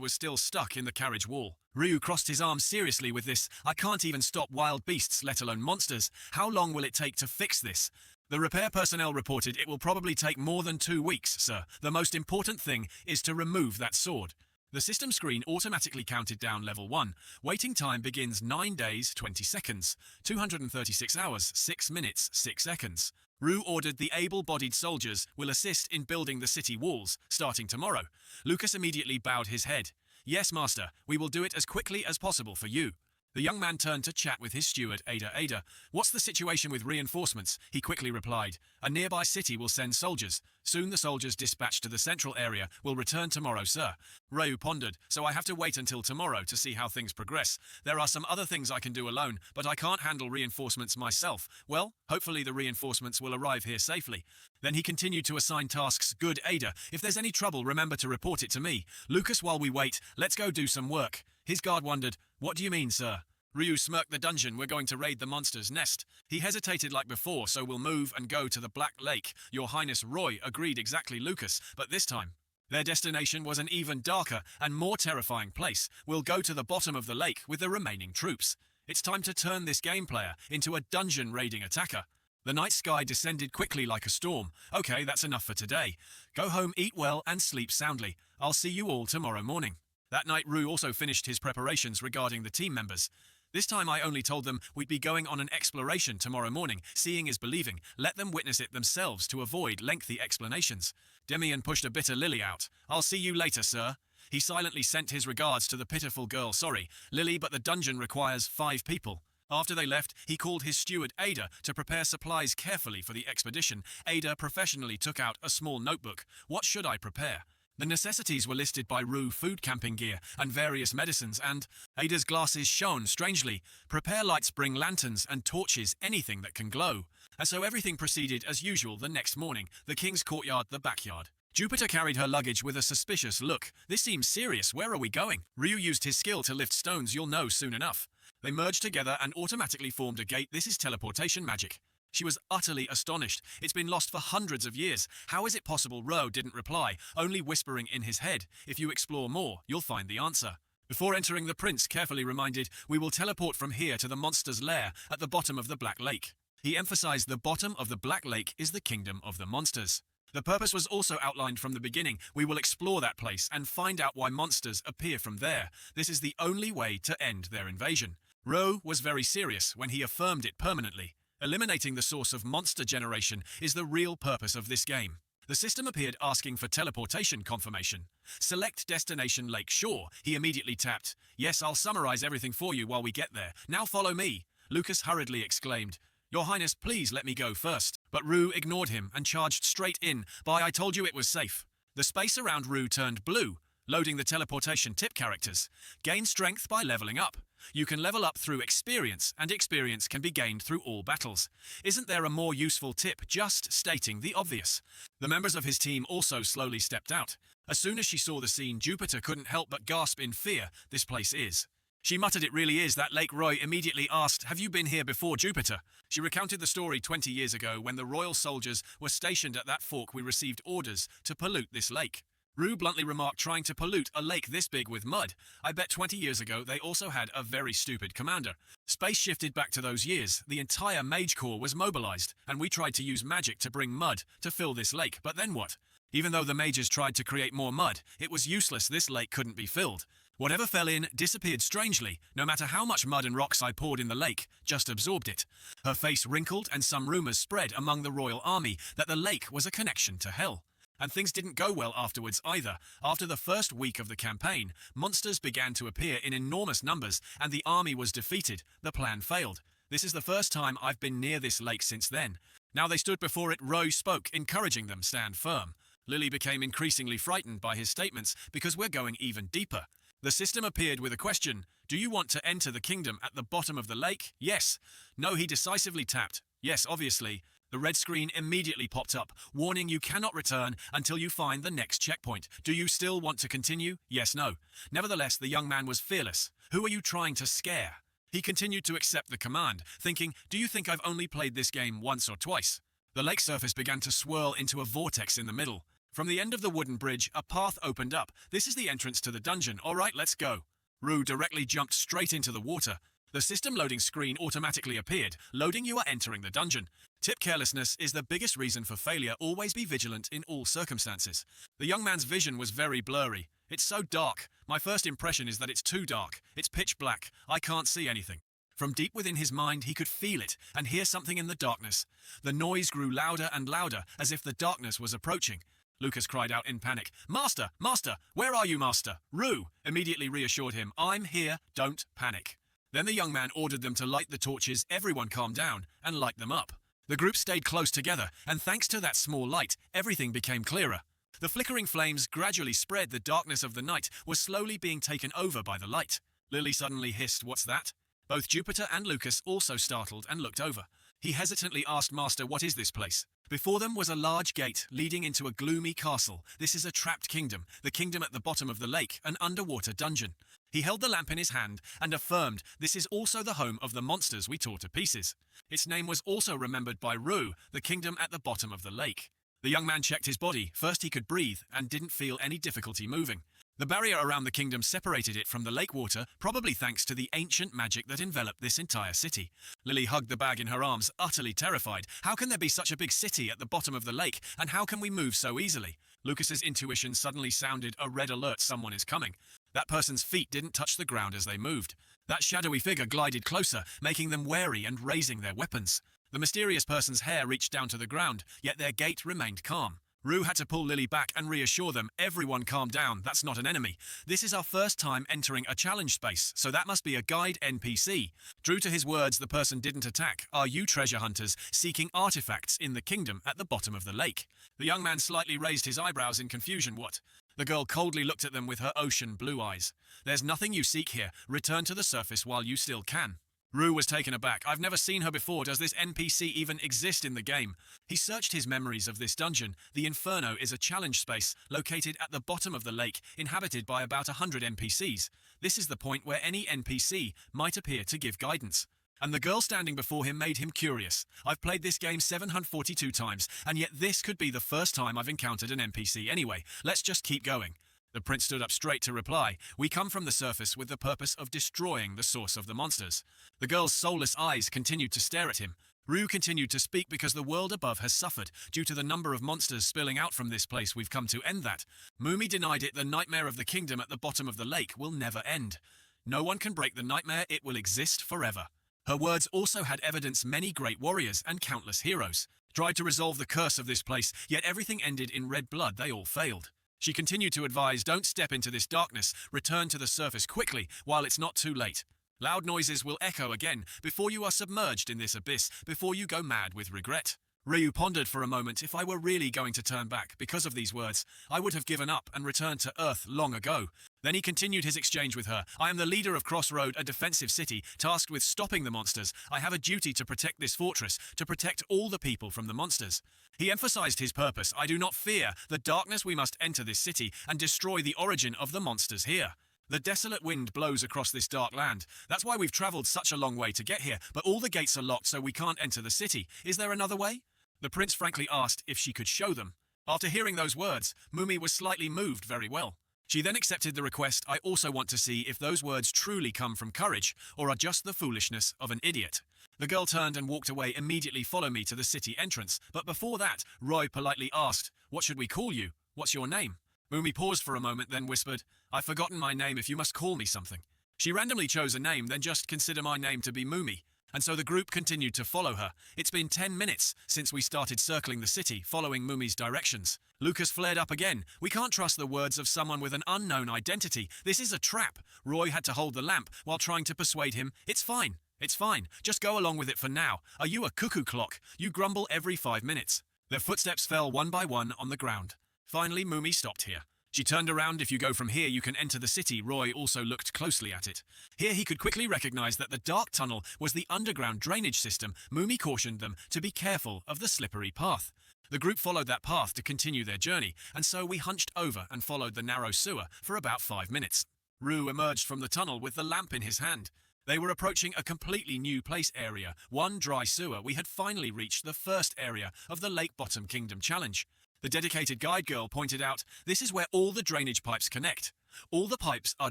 was still stuck in the carriage wall. Ryu crossed his arms seriously with this. I can't even stop wild beasts, let alone monsters. How long will it take to fix this? The repair personnel reported it will probably take more than 2 weeks, sir. The most important thing is to remove that sword. The system screen automatically counted down level 1. Waiting time begins 9 days, 20 seconds. 236 hours, 6 minutes, 6 seconds. Ru ordered the able-bodied soldiers will assist in building the city walls, starting tomorrow. Lucas immediately bowed his head. Yes, master, we will do it as quickly as possible for you. The young man turned to chat with his steward, Ada. What's the situation with reinforcements? He quickly replied. A nearby city will send soldiers. Soon the soldiers dispatched to the central area will return tomorrow, sir. Ryu pondered, so I have to wait until tomorrow to see how things progress. There are some other things I can do alone, but I can't handle reinforcements myself. Well, hopefully the reinforcements will arrive here safely. Then he continued to assign tasks. Good, Ada. If there's any trouble, remember to report it to me. Lucas, while we wait, let's go do some work. His guard wondered, What do you mean, sir? Ryu smirked. The dungeon. We're going to raid the monster's nest. He hesitated like before, so we'll move and go to the Black Lake. Your Highness Roy agreed. Exactly, Lucas, but this time their destination was an even darker and more terrifying place. We'll go to the bottom of the lake with the remaining troops. It's time to turn this game player into a dungeon raiding attacker. The night sky descended quickly like a storm. Okay, that's enough for today. Go home, eat well, and sleep soundly. I'll see you all tomorrow morning. That night, Ru also finished his preparations regarding the team members. This time I only told them we'd be going on an exploration tomorrow morning. Seeing is believing. Let them witness it themselves to avoid lengthy explanations. Demian pushed a bitter Lily out. I'll see you later, sir. He silently sent his regards to the pitiful girl. Sorry, Lily, but the dungeon requires 5 people. After they left, he called his steward, Ada, to prepare supplies carefully for the expedition. Ada professionally took out a small notebook. What should I prepare? The necessities were listed by Ru: food, camping gear, and various medicines, and Ada's glasses shone strangely. Prepare lights, bring lanterns and torches, anything that can glow. And so everything proceeded as usual the next morning, the king's courtyard, the backyard. Jupiter carried her luggage with a suspicious look. This seems serious. Where are we going? Ryu used his skill to lift stones. You'll know soon enough. They merged together and automatically formed a gate. This is teleportation magic. She was utterly astonished. It's been lost for hundreds of years. How is it possible? Ro didn't reply, only whispering in his head. If you explore more, you'll find the answer. Before entering, the prince carefully reminded, we will teleport from here to the monster's lair at the bottom of the Black Lake. He emphasized the bottom of the Black Lake is the kingdom of the monsters. The purpose was also outlined from the beginning. We will explore that place and find out why monsters appear from there. This is the only way to end their invasion. Ro was very serious when he affirmed it permanently. Eliminating the source of monster generation is the real purpose of this game. The system appeared asking for teleportation confirmation. Select destination Lake Shore. He immediately tapped. Yes, I'll summarize everything for you while we get there. Now follow me. Lucas hurriedly exclaimed. Your Highness, please let me go first. But Rue ignored him and charged straight in. I told you it was safe. The space around Rue turned blue, loading the teleportation tip characters. Gain strength by leveling up. You can level up through experience, and experience can be gained through all battles. Isn't there a more useful tip just stating the obvious? The members of his team also slowly stepped out. As soon as she saw the scene, Jupiter couldn't help but gasp in fear. This place is. She muttered, it really is that lake. Roy immediately asked, have you been here before, Jupiter? She recounted the story 20 years ago when the royal soldiers were stationed at that fork. We received orders to pollute this lake. Rue bluntly remarked, trying to pollute a lake this big with mud. I bet 20 years ago they also had a very stupid commander. Space shifted back to those years. The entire Mage Corps was mobilized, and we tried to use magic to bring mud to fill this lake. But then what? Even though the mages tried to create more mud, it was useless. This lake couldn't be filled. Whatever fell in disappeared strangely. No matter how much mud and rocks I poured in the lake, just absorbed it. Her face wrinkled, and some rumors spread among the royal army that the lake was a connection to hell. And things didn't go well afterwards either. After the first week of the campaign, monsters began to appear in enormous numbers, and the army was defeated. The plan failed. This is the first time I've been near this lake since then. Now they stood before it. Roy spoke, encouraging them stand firm. Lily became increasingly frightened by his statements because we're going even deeper. The system appeared with a question. Do you want to enter the kingdom at the bottom of the lake? Yes. No, he decisively tapped. Yes, obviously. The red screen immediately popped up, warning you cannot return until you find the next checkpoint. Do you still want to continue? Yes, no. Nevertheless, the young man was fearless. Who are you trying to scare? He continued to accept the command, thinking, do you think I've only played this game once or twice? The lake surface began to swirl into a vortex in the middle. From the end of the wooden bridge, a path opened up. This is the entrance to the dungeon. All right, let's go. Rue directly jumped straight into the water. The system loading screen automatically appeared. Loading, you are entering the dungeon. Tip: carelessness is the biggest reason for failure. Always be vigilant in all circumstances. The young man's vision was very blurry. It's so dark. My first impression is that it's too dark. It's pitch black. I can't see anything. From deep within his mind, he could feel it and hear something in the darkness. The noise grew louder and louder, as if the darkness was approaching. Lucas cried out in panic. Master! Master! Where are you, Master? Rue immediately reassured him. I'm here. Don't panic. Then the young man ordered them to light the torches. Everyone calm down and light them up. The group stayed close together, and thanks to that small light, everything became clearer. The flickering flames gradually spread. The darkness of the night was slowly being taken over by the light. Lily suddenly hissed, "What's that?" Both Jupiter and Lucas also startled and looked over. He hesitantly asked, "Master, what is this place?" Before them was a large gate leading into a gloomy castle. This is a trapped kingdom, the kingdom at the bottom of the lake, an underwater dungeon. He held the lamp in his hand and affirmed, "This is also the home of the monsters we tore to pieces." Its name was also remembered by Rue, the kingdom at the bottom of the lake. The young man checked his body. First he could breathe and didn't feel any difficulty moving. The barrier around the kingdom separated it from the lake water, probably thanks to the ancient magic that enveloped this entire city. Lily hugged the bag in her arms, utterly terrified. How can there be such a big city at the bottom of the lake, and how can we move so easily? Lucas's intuition suddenly sounded a red alert. Someone is coming. That person's feet didn't touch the ground as they moved. That shadowy figure glided closer, making them wary and raising their weapons. The mysterious person's hair reached down to the ground, yet their gait remained calm. Rue had to pull Lily back and reassure them. Everyone calm down, that's not an enemy. This is our first time entering a challenge space, so that must be a guide NPC. True to his words, the person didn't attack. Are you treasure hunters seeking artifacts in the kingdom at the bottom of the lake? The young man slightly raised his eyebrows in confusion. What? The girl coldly looked at them with her ocean blue eyes. There's nothing you seek here. Return to the surface while you still can. Rue was taken aback. I've never seen her before. Does this NPC even exist in the game? He searched his memories of this dungeon. The Inferno is a challenge space located at the bottom of the lake, inhabited by about 100 NPCs. This is the point where any NPC might appear to give guidance. And the girl standing before him made him curious. I've played this game 742 times, and yet this could be the first time I've encountered an NPC anyway. Let's just keep going. The prince stood up straight to reply. We come from the surface with the purpose of destroying the source of the monsters. The girl's soulless eyes continued to stare at him. Rue continued to speak because the world above has suffered due to the number of monsters spilling out from this place. We've come to end that. Mumi denied it. The nightmare of the kingdom at the bottom of the lake will never end. No one can break the nightmare. It will exist forever. Her words also had evidence many great warriors and countless heroes tried to resolve the curse of this place, yet everything ended in red blood. They all failed. She continued to advise, don't step into this darkness, return to the surface quickly while it's not too late. Loud noises will echo again before you are submerged in this abyss, before you go mad with regret. Ryu pondered for a moment. If I were really going to turn back because of these words, I would have given up and returned to Earth long ago. Then he continued his exchange with her. I am the leader of Crossroad, a defensive city, tasked with stopping the monsters. I have a duty to protect this fortress, to protect all the people from the monsters. He emphasized his purpose. I do not fear the darkness. We must enter this city and destroy the origin of the monsters here. The desolate wind blows across this dark land. That's why we've traveled such a long way to get here, but all the gates are locked so we can't enter the city. Is there another way? The prince frankly asked if she could show them. After hearing those words, Mumi was slightly moved. Very well. She then accepted the request. I also want to see if those words truly come from courage or are just the foolishness of an idiot. The girl turned and walked away. Immediately follow me to the city entrance. But before that, Roy politely asked, what should we call you? What's your name? Mumi paused for a moment, then whispered, I've forgotten my name. If you must call me something. She randomly chose a name, then just consider my name to be Mumi. And so the group continued to follow her. It's been 10 minutes since we started circling the city, following Mumi's directions. Lucas flared up again. We can't trust the words of someone with an unknown identity. This is a trap. Roy had to hold the lamp while trying to persuade him. It's fine. It's fine. Just go along with it for now. Are you a cuckoo clock? You grumble every 5 minutes. Their footsteps fell one by one on the ground. Finally, Mumi stopped here. She turned around. If you go from here, you can enter the city. Roy also looked closely at it. Here he could quickly recognize that the dark tunnel was the underground drainage system. Mumi cautioned them to be careful of the slippery path. The group followed that path to continue their journey, and so we hunched over and followed the narrow sewer for about 5 minutes. Rue emerged from the tunnel with the lamp in his hand. They were approaching a completely new place area, one dry sewer. We had finally reached the first area of the Lake Bottom Kingdom Challenge. The dedicated guide girl pointed out, this is where all the drainage pipes connect. All the pipes are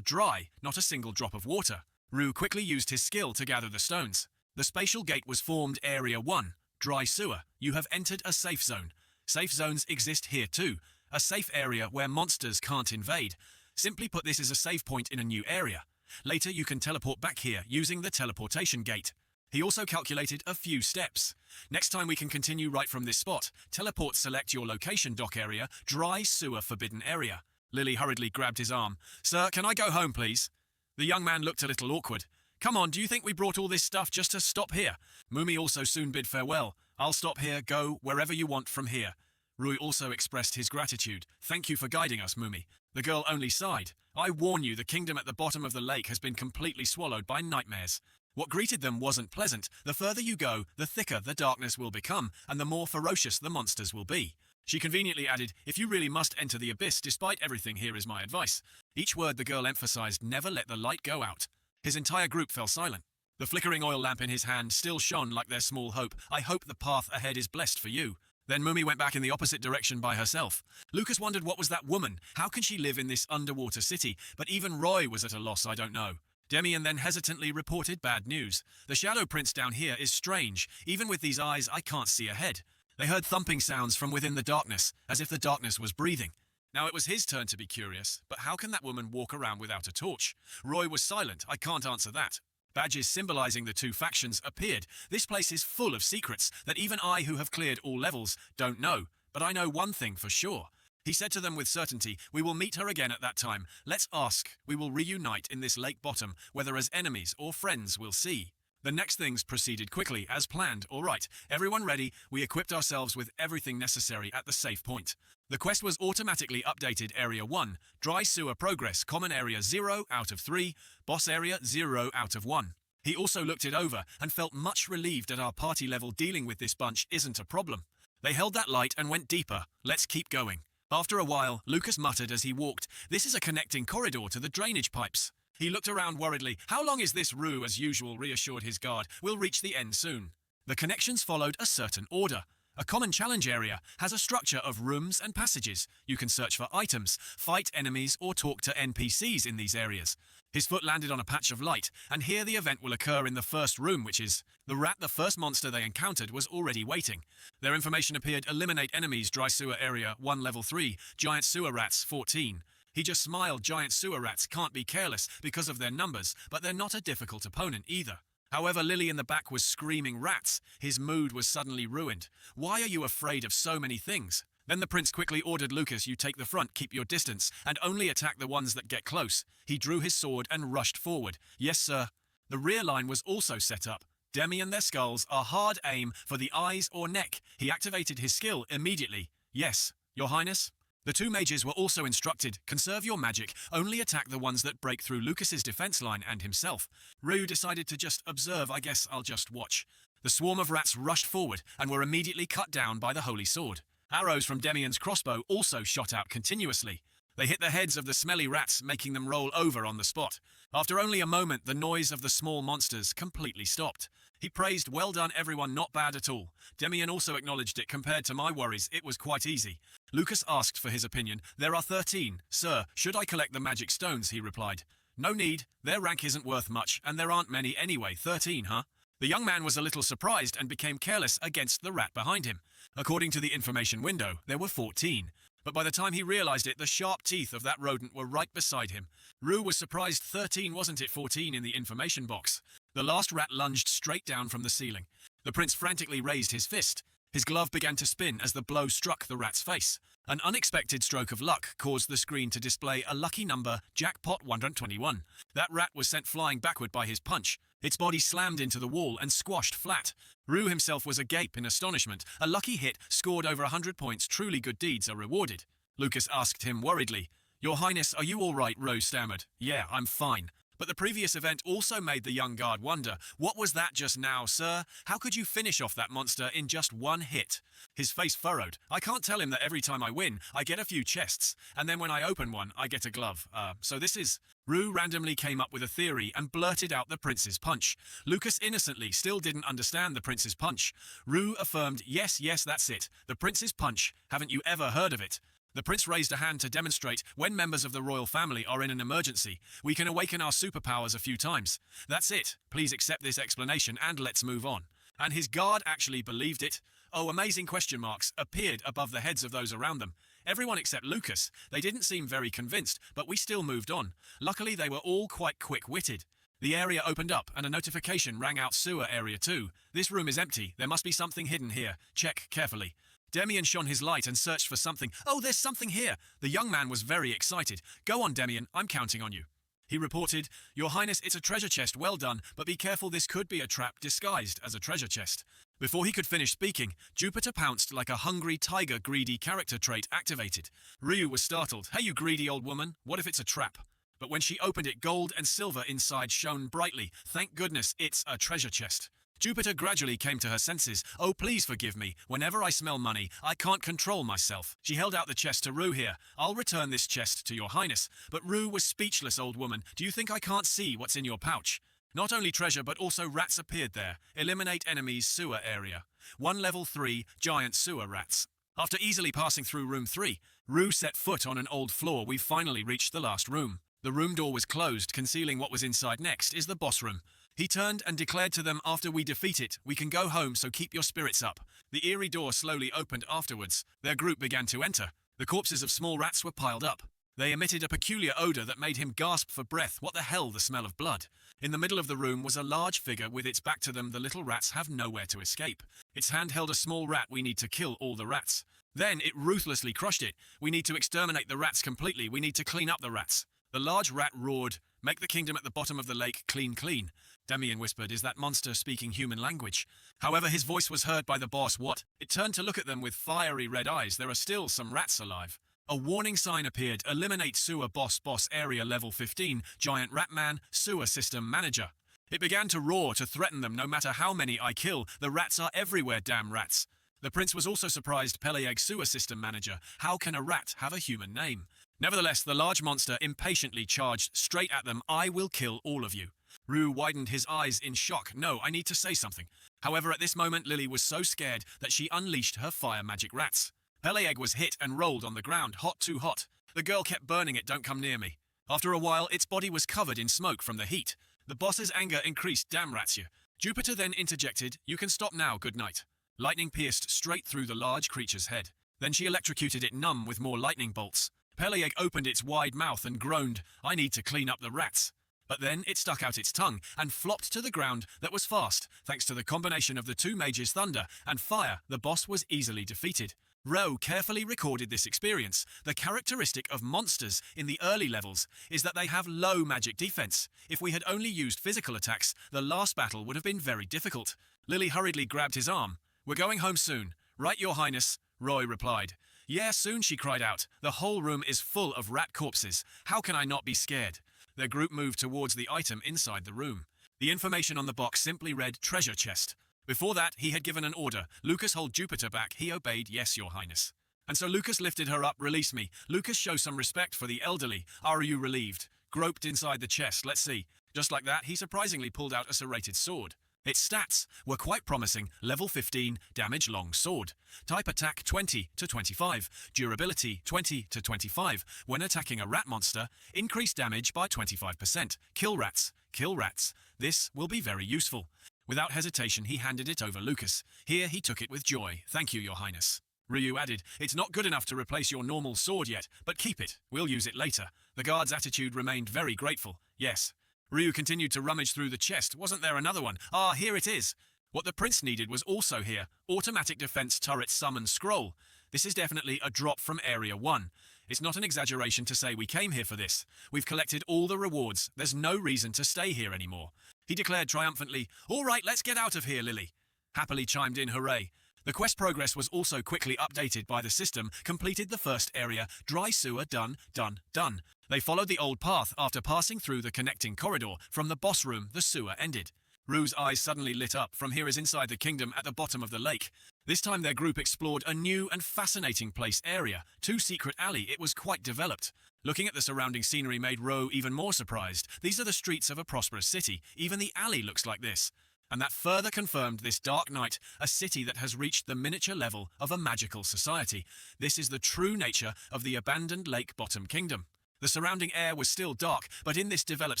dry, not a single drop of water. Rue quickly used his skill to gather the stones. The spatial gate was formed. Area 1, dry sewer. You have entered a safe zone. Safe zones exist here too. A safe area where monsters can't invade. Simply put, this is a save point in a new area. Later you can teleport back here using the teleportation gate. He also calculated a few steps. Next time we can continue right from this spot. Teleport, select your location, dock area, dry sewer, forbidden area. Lily hurriedly grabbed his arm. Sir, can I go home, please? The young man looked a little awkward. Come on, do you think we brought all this stuff just to stop here? Mumi also soon bid farewell. I'll stop here, go wherever you want from here. Rui also expressed his gratitude. Thank you for guiding us, Mumi. The girl only sighed. I warn you, the kingdom at the bottom of the lake has been completely swallowed by nightmares. What greeted them wasn't pleasant. The further you go, the thicker the darkness will become, and the more ferocious the monsters will be. She conveniently added, if you really must enter the abyss, despite everything, here is my advice. Each word the girl emphasized, never let the light go out. His entire group fell silent. The flickering oil lamp in his hand still shone like their small hope. I hope the path ahead is blessed for you. Then Mumi went back in the opposite direction by herself. Lucas wondered, what was that woman? How can she live in this underwater city? But even Roy was at a loss. I don't know. Demian then hesitantly reported bad news. The shadow prince down here is strange. Even with these eyes, I can't see ahead. They heard thumping sounds from within the darkness, as if the darkness was breathing. Now it was his turn to be curious, but how can that woman walk around without a torch? Roy was silent. I can't answer that. Badges symbolizing the two factions appeared. This place is full of secrets that even I, who have cleared all levels, don't know. But I know one thing for sure. He said to them with certainty, we will meet her again at that time. Let's ask. We will reunite in this lake bottom, whether as enemies or friends, we'll see. The next things proceeded quickly, as planned. All right, everyone ready? We equipped ourselves with everything necessary at the safe point. The quest was automatically updated. Area 1, dry sewer progress, common area 0 out of 3, boss area 0 out of 1. He also looked it over and felt much relieved at our party level. Dealing with this bunch isn't a problem. They held that light and went deeper. Let's keep going. After a while, Lucas muttered as he walked, this is a connecting corridor to the drainage pipes. He looked around worriedly. How long is this? Rue, as usual, reassured his guard. We'll reach the end soon. The connections followed a certain order. A common challenge area has a structure of rooms and passages. You can search for items, fight enemies, or talk to NPCs in these areas. His foot landed on a patch of light, and here the event will occur in the first room, which is the rat. The first monster they encountered was already waiting. Their information appeared: eliminate enemies, dry sewer area, 1 level 3, giant sewer rats, 14. He just smiled. Giant sewer rats can't be careless because of their numbers, but they're not a difficult opponent either. However, Lily in the back was screaming rats. His mood was suddenly ruined. Why are you afraid of so many things? Then the prince quickly ordered Lucas, you take the front, keep your distance, and only attack the ones that get close. He drew his sword and rushed forward. Yes, sir. The rear line was also set up. Demi and their skulls are hard aim for the eyes or neck. He activated his skill immediately. Yes, your highness? The two mages were also instructed, conserve your magic, only attack the ones that break through Lucas's defense line and himself. Rue decided to just observe. I guess I'll just watch. The swarm of rats rushed forward and were immediately cut down by the holy sword. Arrows from Demian's crossbow also shot out continuously. They hit the heads of the smelly rats, making them roll over on the spot. After only a moment, the noise of the small monsters completely stopped. He praised, well done everyone, not bad at all. Demian also acknowledged it. Compared to my worries, it was quite easy. Lucas asked for his opinion. There are 13. Sir, should I collect the magic stones? He replied. No need. Their rank isn't worth much, and there aren't many anyway. 13, huh? The young man was a little surprised and became careless against the rat behind him. According to the information window, there were 14. But by the time he realized it, the sharp teeth of that rodent were right beside him. Rue was surprised. 13, wasn't it? 14 in the information box. The last rat lunged straight down from the ceiling. The prince frantically raised his fist. His glove began to spin as the blow struck the rat's face. An unexpected stroke of luck caused the screen to display a lucky number, jackpot 121. That rat was sent flying backward by his punch. Its body slammed into the wall and squashed flat. Rue himself was agape in astonishment. A lucky hit, scored over 100 points. Truly good deeds are rewarded. Lucas asked him worriedly, Your Highness, are you all right? Rue stammered. Yeah, I'm fine. But the previous event also made the young guard wonder, what was that just now, sir? How could you finish off that monster in just one hit? His face furrowed. I can't tell him that every time I win, I get a few chests, and then when I open one, I get a glove. So this is... Rue randomly came up with a theory and blurted out the prince's punch. Lucas innocently still didn't understand the prince's punch. Rue affirmed, yes, that's it. The prince's punch. Haven't you ever heard of it? The prince raised a hand to demonstrate, when members of the royal family are in an emergency, we can awaken our superpowers a few times. That's it. Please accept this explanation and let's move on. And his guard actually believed it. Oh, amazing question marks appeared above the heads of those around them. Everyone except Lucas. They didn't seem very convinced, but we still moved on. Luckily, they were all quite quick-witted. The area opened up and a notification rang out: sewer area 2. This room is empty. There must be something hidden here. Check carefully. Demian shone his light and searched for something. Oh, there's something here. The young man was very excited. Go on, Demian. I'm counting on you. He reported, Your Highness, it's a treasure chest. Well done, but be careful. This could be a trap disguised as a treasure chest. Before he could finish speaking, Jupiter pounced like a hungry tiger. Greedy character trait activated. Ryu was startled. Hey, you greedy old woman. What if it's a trap? But when she opened it, gold and silver inside shone brightly. Thank goodness it's a treasure chest. Jupiter gradually came to her senses. Oh, please forgive me. Whenever I smell money, I can't control myself. She held out the chest to Rue. Here, I'll return this chest to your highness. But Rue was speechless. Old woman, do you think I can't see what's in your pouch? Not only treasure, but also rats appeared there. Eliminate enemies, sewer area. 1 level 3, giant sewer rats. After easily passing through room 3, Rue set foot on an old floor. We've finally reached the last room. The room door was closed, concealing what was inside. Next is the boss room. He turned and declared to them, after we defeat it, we can go home, so keep your spirits up. The eerie door slowly opened afterwards. Their group began to enter. The corpses of small rats were piled up. They emitted a peculiar odor that made him gasp for breath. What the hell, the smell of blood. In the middle of the room was a large figure with its back to them. The little rats have nowhere to escape. Its hand held a small rat. We need to kill all the rats. Then it ruthlessly crushed it. We need to exterminate the rats completely. We need to clean up the rats. The large rat roared, make the kingdom at the bottom of the lake clean, clean. Demian whispered, is that monster speaking human language? However, his voice was heard by the boss. What? It turned to look at them with fiery red eyes. There are still some rats alive. A warning sign appeared. Eliminate sewer boss area level 15, giant rat man, sewer system manager. It began to roar to threaten them. No matter how many I kill, the rats are everywhere, damn rats. The prince was also surprised. Peleg sewer system manager. How can a rat have a human name? Nevertheless, the large monster impatiently charged straight at them. I will kill all of you. Rue widened his eyes in shock. No, I need to say something. However, at this moment, Lily was so scared that she unleashed her fire magic rats. Peleg was hit and rolled on the ground, hot, too hot. The girl kept burning it, don't come near me. After a while, its body was covered in smoke from the heat. The boss's anger increased, damn rats you. Jupiter then interjected, you can stop now, good night. Lightning pierced straight through the large creature's head. Then she electrocuted it numb with more lightning bolts. Peleg opened its wide mouth and groaned, I need to clean up the rats. But then it stuck out its tongue and flopped to the ground that was fast. Thanks to the combination of the two mages' thunder and fire, the boss was easily defeated. Rowe carefully recorded this experience. The characteristic of monsters in the early levels is that they have low magic defense. If we had only used physical attacks, the last battle would have been very difficult. Lily hurriedly grabbed his arm. We're going home soon. Right, Your Highness, Roy replied. Yeah, soon, she cried out. The whole room is full of rat corpses. How can I not be scared? Their group moved towards the item inside the room. The information on the box simply read treasure chest. Before that, he had given an order. Lucas, hold Jupiter back. He obeyed, yes, Your Highness. And so Lucas lifted her up. Release me. Lucas, show some respect for the elderly. Are you relieved? Groped inside the chest. Let's see. Just like that, he surprisingly pulled out a serrated sword. Its stats were quite promising. Level 15, damage long sword. Type attack 20 to 25. Durability 20 to 25. When attacking a rat monster, increase damage by 25%. Kill rats. Kill rats. This will be very useful. Without hesitation, he handed it over Lucas. Here, he took it with joy. Thank you, Your Highness. Ryu added, it's not good enough to replace your normal sword yet, but keep it. We'll use it later. The guard's attitude remained very grateful. Yes. Ryu continued to rummage through the chest. Wasn't there another one? Ah, here it is. What the prince needed was also here. Automatic defense turret summon scroll. This is definitely a drop from Area 1. It's not an exaggeration to say we came here for this. We've collected all the rewards. There's no reason to stay here anymore. He declared triumphantly, all right, let's get out of here, Lily. Happily chimed in, hooray. The quest progress was also quickly updated by the system. Completed the first area. Dry sewer, done, done, done. They followed the old path after passing through the connecting corridor. From the boss room, the sewer ended. Rue's eyes suddenly lit up. From here is inside the kingdom at the bottom of the lake. This time their group explored a new and fascinating place area. Two secret alley. It was quite developed. Looking at the surrounding scenery made Roe even more surprised. These are the streets of a prosperous city. Even the alley looks like this. And that further confirmed this dark night, a city that has reached the miniature level of a magical society. This is the true nature of the abandoned lake bottom kingdom. The surrounding air was still dark, but in this developed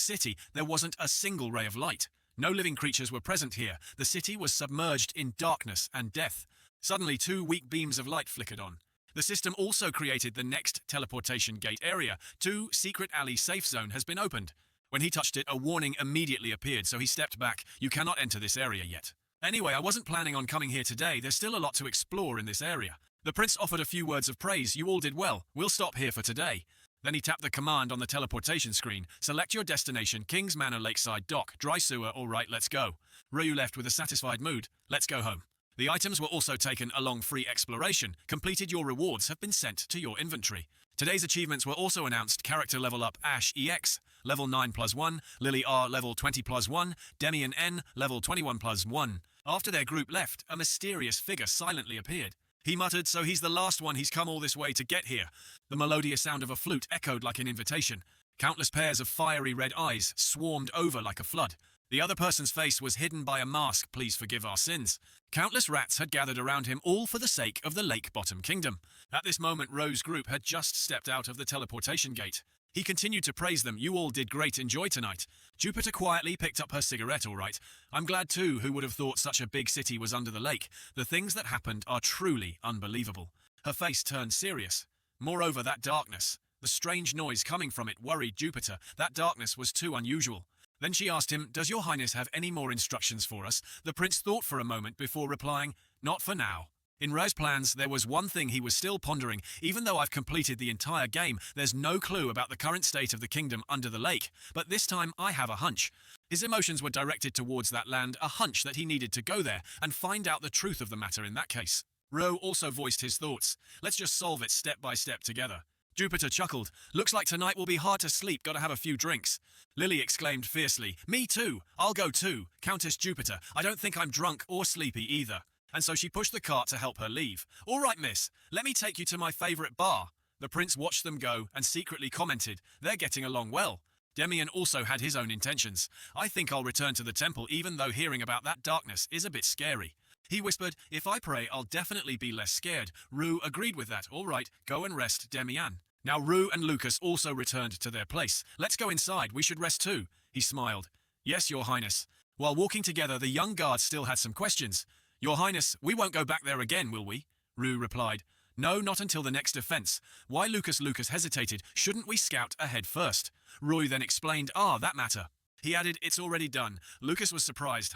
city, there wasn't a single ray of light. No living creatures were present here. The city was submerged in darkness and death. Suddenly, two weak beams of light flickered on. The system also created the next teleportation gate area. Two secret alley safe zone has been opened. When he touched it, a warning immediately appeared, so he stepped back. You cannot enter this area yet. Anyway, I wasn't planning on coming here today. There's still a lot to explore in this area. The prince offered a few words of praise. You all did well. We'll stop here for today. Then he tapped the command on the teleportation screen. Select your destination, King's Manor Lakeside Dock, dry sewer, all right, let's go. Ryu left with a satisfied mood. Let's go home. The items were also taken along free exploration. Completed your rewards have been sent to your inventory. Today's achievements were also announced. Character level up Ash EX, level 9+1, Lily R, level 20+1, Demian N, level 21+1. After their group left, a mysterious figure silently appeared. He muttered, so he's the last one, he's come all this way to get here. The melodious sound of a flute echoed like an invitation. Countless pairs of fiery red eyes swarmed over like a flood. The other person's face was hidden by a mask. Please forgive our sins. Countless rats had gathered around him, all for the sake of the Lake Bottom Kingdom. At this moment, Roe's group had just stepped out of the teleportation gate. He continued to praise them. You all did great. Enjoy tonight. Jupiter quietly picked up her cigarette, all right. I'm glad too. Who would have thought such a big city was under the lake? The things that happened are truly unbelievable. Her face turned serious. Moreover, that darkness, the strange noise coming from it worried Jupiter. That darkness was too unusual. Then she asked him, does your highness have any more instructions for us? The prince thought for a moment before replying, not for now. In Roe's plans, there was one thing he was still pondering. Even though I've completed the entire game, there's no clue about the current state of the kingdom under the lake. But this time, I have a hunch. His emotions were directed towards that land, a hunch that he needed to go there and find out the truth of the matter in that case. Roe also voiced his thoughts. Let's just solve it step by step together. Jupiter chuckled. Looks like tonight will be hard to sleep. Gotta have a few drinks. Lily exclaimed fiercely. Me too. I'll go too. Countess Jupiter. I don't think I'm drunk or sleepy either. And so she pushed the cart to help her leave. All right, miss. Let me take you to my favorite bar. The prince watched them go and secretly commented, they're getting along well. Demian also had his own intentions. I think I'll return to the temple even though hearing about that darkness is a bit scary. He whispered, if I pray, I'll definitely be less scared. Rue agreed with that. All right, go and rest, Demian. Now Rue and Lucas also returned to their place. Let's go inside, we should rest too. He smiled. Yes, Your Highness. While walking together, the young guard still had some questions. Your Highness, we won't go back there again, will we? Rue replied. No, not until the next offense. Why Lucas hesitated. Shouldn't we scout ahead first? Roy then explained, that matter. He added, it's already done. Lucas was surprised,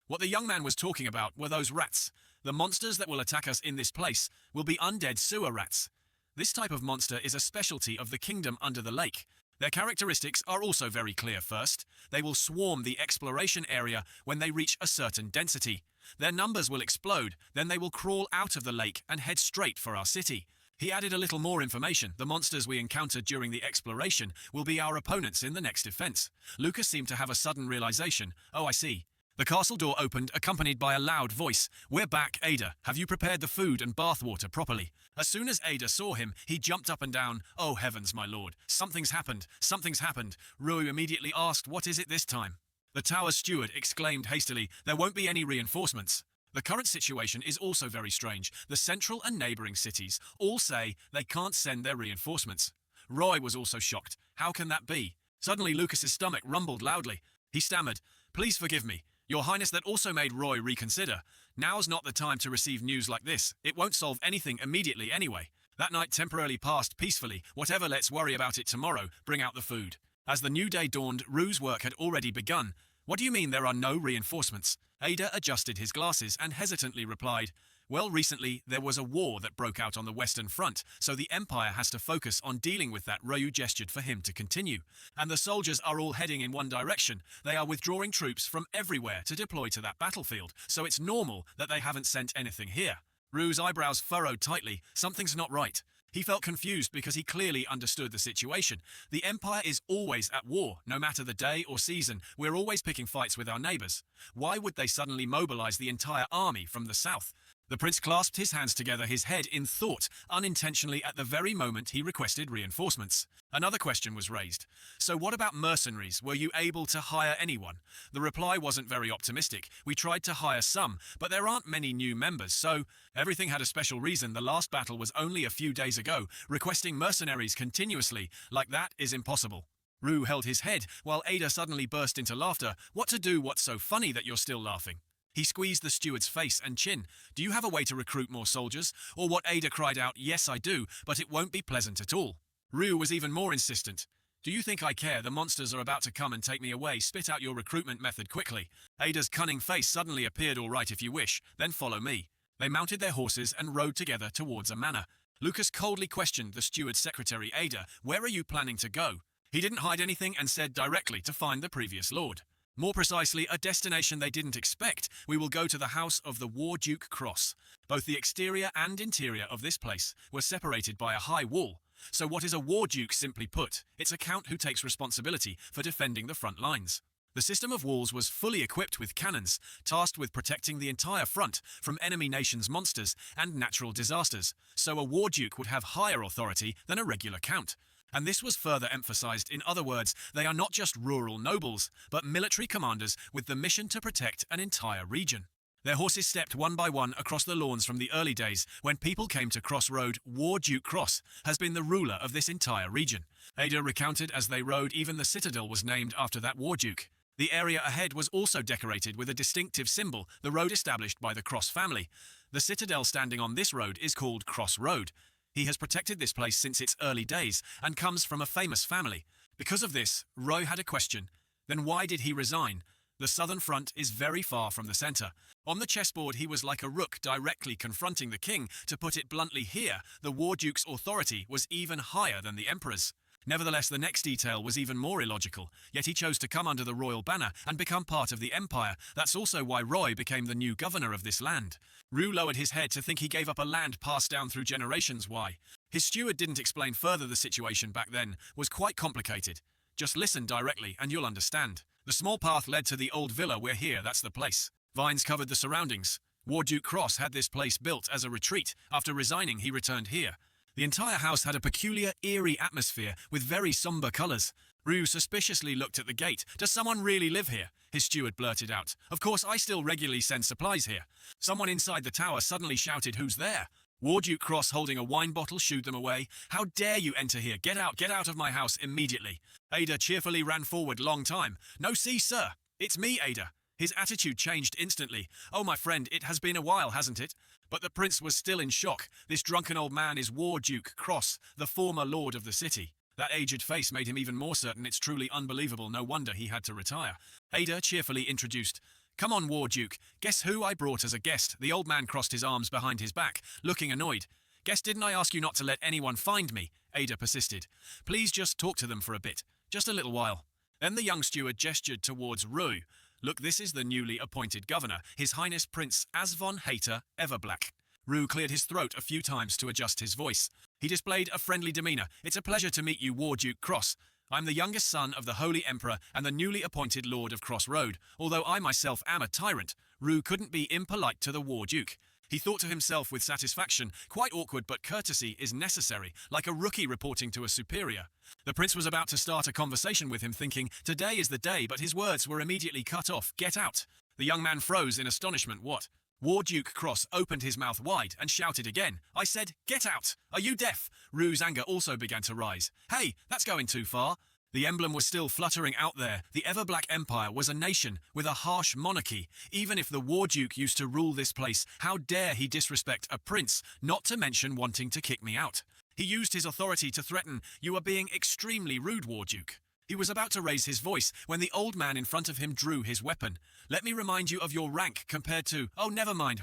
What the young man was talking about were those rats. The monsters that will attack us in this place will be undead sewer rats. This type of monster is a specialty of the kingdom under the lake. Their characteristics are also very clear. First, they will swarm the exploration area when they reach a certain density. Their numbers will explode, then they will crawl out of the lake and head straight for our city. He added a little more information. The monsters we encountered during the exploration will be our opponents in the next defense. Lucas seemed to have a sudden realization. Oh, I see. The castle door opened, accompanied by a loud voice. We're back, Ada. Have you prepared the food and bathwater properly? As soon as Ada saw him, he jumped up and down. Oh, heavens, my lord. Something's happened. Something's happened. Rui immediately asked, what is it this time? The tower's steward exclaimed hastily, there won't be any reinforcements. The current situation is also very strange. The central and neighboring cities all say they can't send their reinforcements. Roy was also shocked. How can that be? Suddenly Lucas's stomach rumbled loudly. He stammered, please forgive me. Your Highness, that also made Roy reconsider. Now's not the time to receive news like this. It won't solve anything immediately anyway. That night temporarily passed peacefully. Whatever, let's worry about it tomorrow. Bring out the food. As the new day dawned, Rue's work had already begun. What do you mean there are no reinforcements? Ada adjusted his glasses and hesitantly replied, well, recently there was a war that broke out on the Western Front, so the Empire has to focus on dealing with that. Ryu gestured for him to continue. And the soldiers are all heading in one direction. They are withdrawing troops from everywhere to deploy to that battlefield, so it's normal that they haven't sent anything here. Rue's eyebrows furrowed tightly. Something's not right. He felt confused because he clearly understood the situation. The Empire is always at war, no matter the day or season. We're always picking fights with our neighbors. Why would they suddenly mobilize the entire army from the south? The prince clasped his hands together, his head in thought, unintentionally at the very moment he requested reinforcements. Another question was raised. So what about mercenaries? Were you able to hire anyone? The reply wasn't very optimistic. We tried to hire some, but there aren't many new members, so everything had a special reason. The last battle was only a few days ago. Requesting mercenaries continuously like that is impossible. Rue held his head, while Ada suddenly burst into laughter. What to do? What's so funny that you're still laughing? He squeezed the steward's face and chin. Do you have a way to recruit more soldiers? Or what? Ada cried out, yes I do, but it won't be pleasant at all. Rue was even more insistent. Do you think I care? The monsters are about to come and take me away. Spit out your recruitment method quickly. Ada's cunning face suddenly appeared. All right, if you wish, then follow me. They mounted their horses and rode together towards a manor. Lucas coldly questioned the steward's secretary. Ada, where are you planning to go? He didn't hide anything and said directly to find the previous lord. More precisely, a destination they didn't expect. We will go to the house of the War Duke Cross. Both the exterior and interior of this place were separated by a high wall. So what is a War Duke? Simply put, it's a count who takes responsibility for defending the front lines. The system of walls was fully equipped with cannons, tasked with protecting the entire front from enemy nations' monsters and natural disasters. So a War Duke would have higher authority than a regular count. And this was further emphasized. In other words, they are not just rural nobles, but military commanders with the mission to protect an entire region. Their horses stepped one by one across the lawns. From the early days when people came to Crossroad, War Duke Cross has been the ruler of this entire region. Ada recounted as they rode, even the citadel was named after that War Duke. The area ahead was also decorated with a distinctive symbol, the road established by the Cross family. The citadel standing on this road is called Cross Road. He has protected this place since its early days and comes from a famous family. Because of this, Roy had a question. Then why did he resign? The southern front is very far from the center. On the chessboard he was like a rook directly confronting the king. To put it bluntly, here, the War Duke's authority was even higher than the emperor's. Nevertheless, the next detail was even more illogical, yet he chose to come under the royal banner and become part of the empire. That's also why Roy became the new governor of this land. Rue lowered his head to think he gave up a land passed down through generations. Why? His steward didn't explain further. The situation back then was quite complicated. Just listen directly and you'll understand. The small path led to the old villa. We're here, that's the place. Vines covered the surroundings. War Duke Cross had this place built as a retreat. After resigning, he returned here. The entire house had a peculiar, eerie atmosphere with very somber colors. Ryu suspiciously looked at the gate. Does someone really live here? His steward blurted out. Of course, I still regularly send supplies here. Someone inside the tower suddenly shouted, who's there? Warduke Cross, holding a wine bottle, shooed them away. How dare you enter here? Get out of my house immediately. Ada cheerfully ran forward. Long time. No, see, sir. It's me, Ada. His attitude changed instantly. Oh, my friend, it has been a while, hasn't it? But the prince was still in shock. This drunken old man is Warduke Cross, the former lord of the city. That aged face made him even more certain. It's truly unbelievable. No wonder he had to retire. Ada cheerfully introduced. Come on, Warduke. Guess who I brought as a guest? The old man crossed his arms behind his back, looking annoyed. Guess didn't I ask you not to let anyone find me? Ada persisted. Please just talk to them for a bit. Just a little while. Then the young steward gestured towards Rue. Look, this is the newly appointed governor, His Highness Prince Asvon Hater Everblack. Rue cleared his throat a few times to adjust his voice. He displayed a friendly demeanor. It's a pleasure to meet you, Warduke Cross. I'm the youngest son of the Holy Emperor and the newly appointed Lord of Cross Road. Although I myself am a tyrant, Rue couldn't be impolite to the Warduke. He thought to himself with satisfaction, quite awkward, but courtesy is necessary, like a rookie reporting to a superior. The prince was about to start a conversation with him, thinking, today is the day, but his words were immediately cut off. Get out. The young man froze in astonishment. What? Warduke Cross opened his mouth wide and shouted again. I said, get out! Are you deaf? Rue's anger also began to rise. Hey, that's going too far. The emblem was still fluttering out there. The Everblack Empire was a nation with a harsh monarchy. Even if the Warduke used to rule this place, how dare he disrespect a prince, not to mention wanting to kick me out. He used his authority to threaten, you are being extremely rude, Warduke. He was about to raise his voice when the old man in front of him drew his weapon. Let me remind you of your rank compared to... Oh, never mind,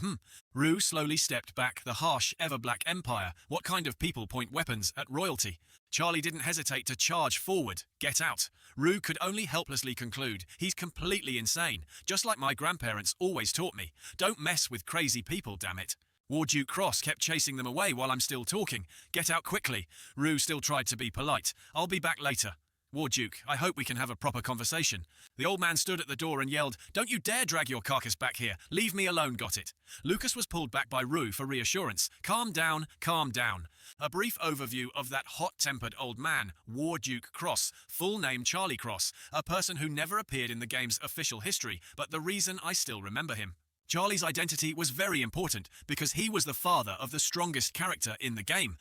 Rue slowly stepped back. The harsh, Everblack Empire. What kind of people point weapons at royalty? Charlie didn't hesitate to charge forward. Get out. Rue could only helplessly conclude. He's completely insane. Just like my grandparents always taught me. Don't mess with crazy people, damn it. Warduke Cross kept chasing them away while I'm still talking. Get out quickly. Rue still tried to be polite. I'll be back later. Warduke, I hope we can have a proper conversation. The old man stood at the door and yelled, don't you dare drag your carcass back here. Leave me alone, got it? Lucas was pulled back by Rue for reassurance. Calm down, calm down. A brief overview of that hot-tempered old man, Warduke Cross, full name Charlie Cross, a person who never appeared in the game's official history, but the reason I still remember him. Charlie's identity was very important because he was the father of the strongest character in the game.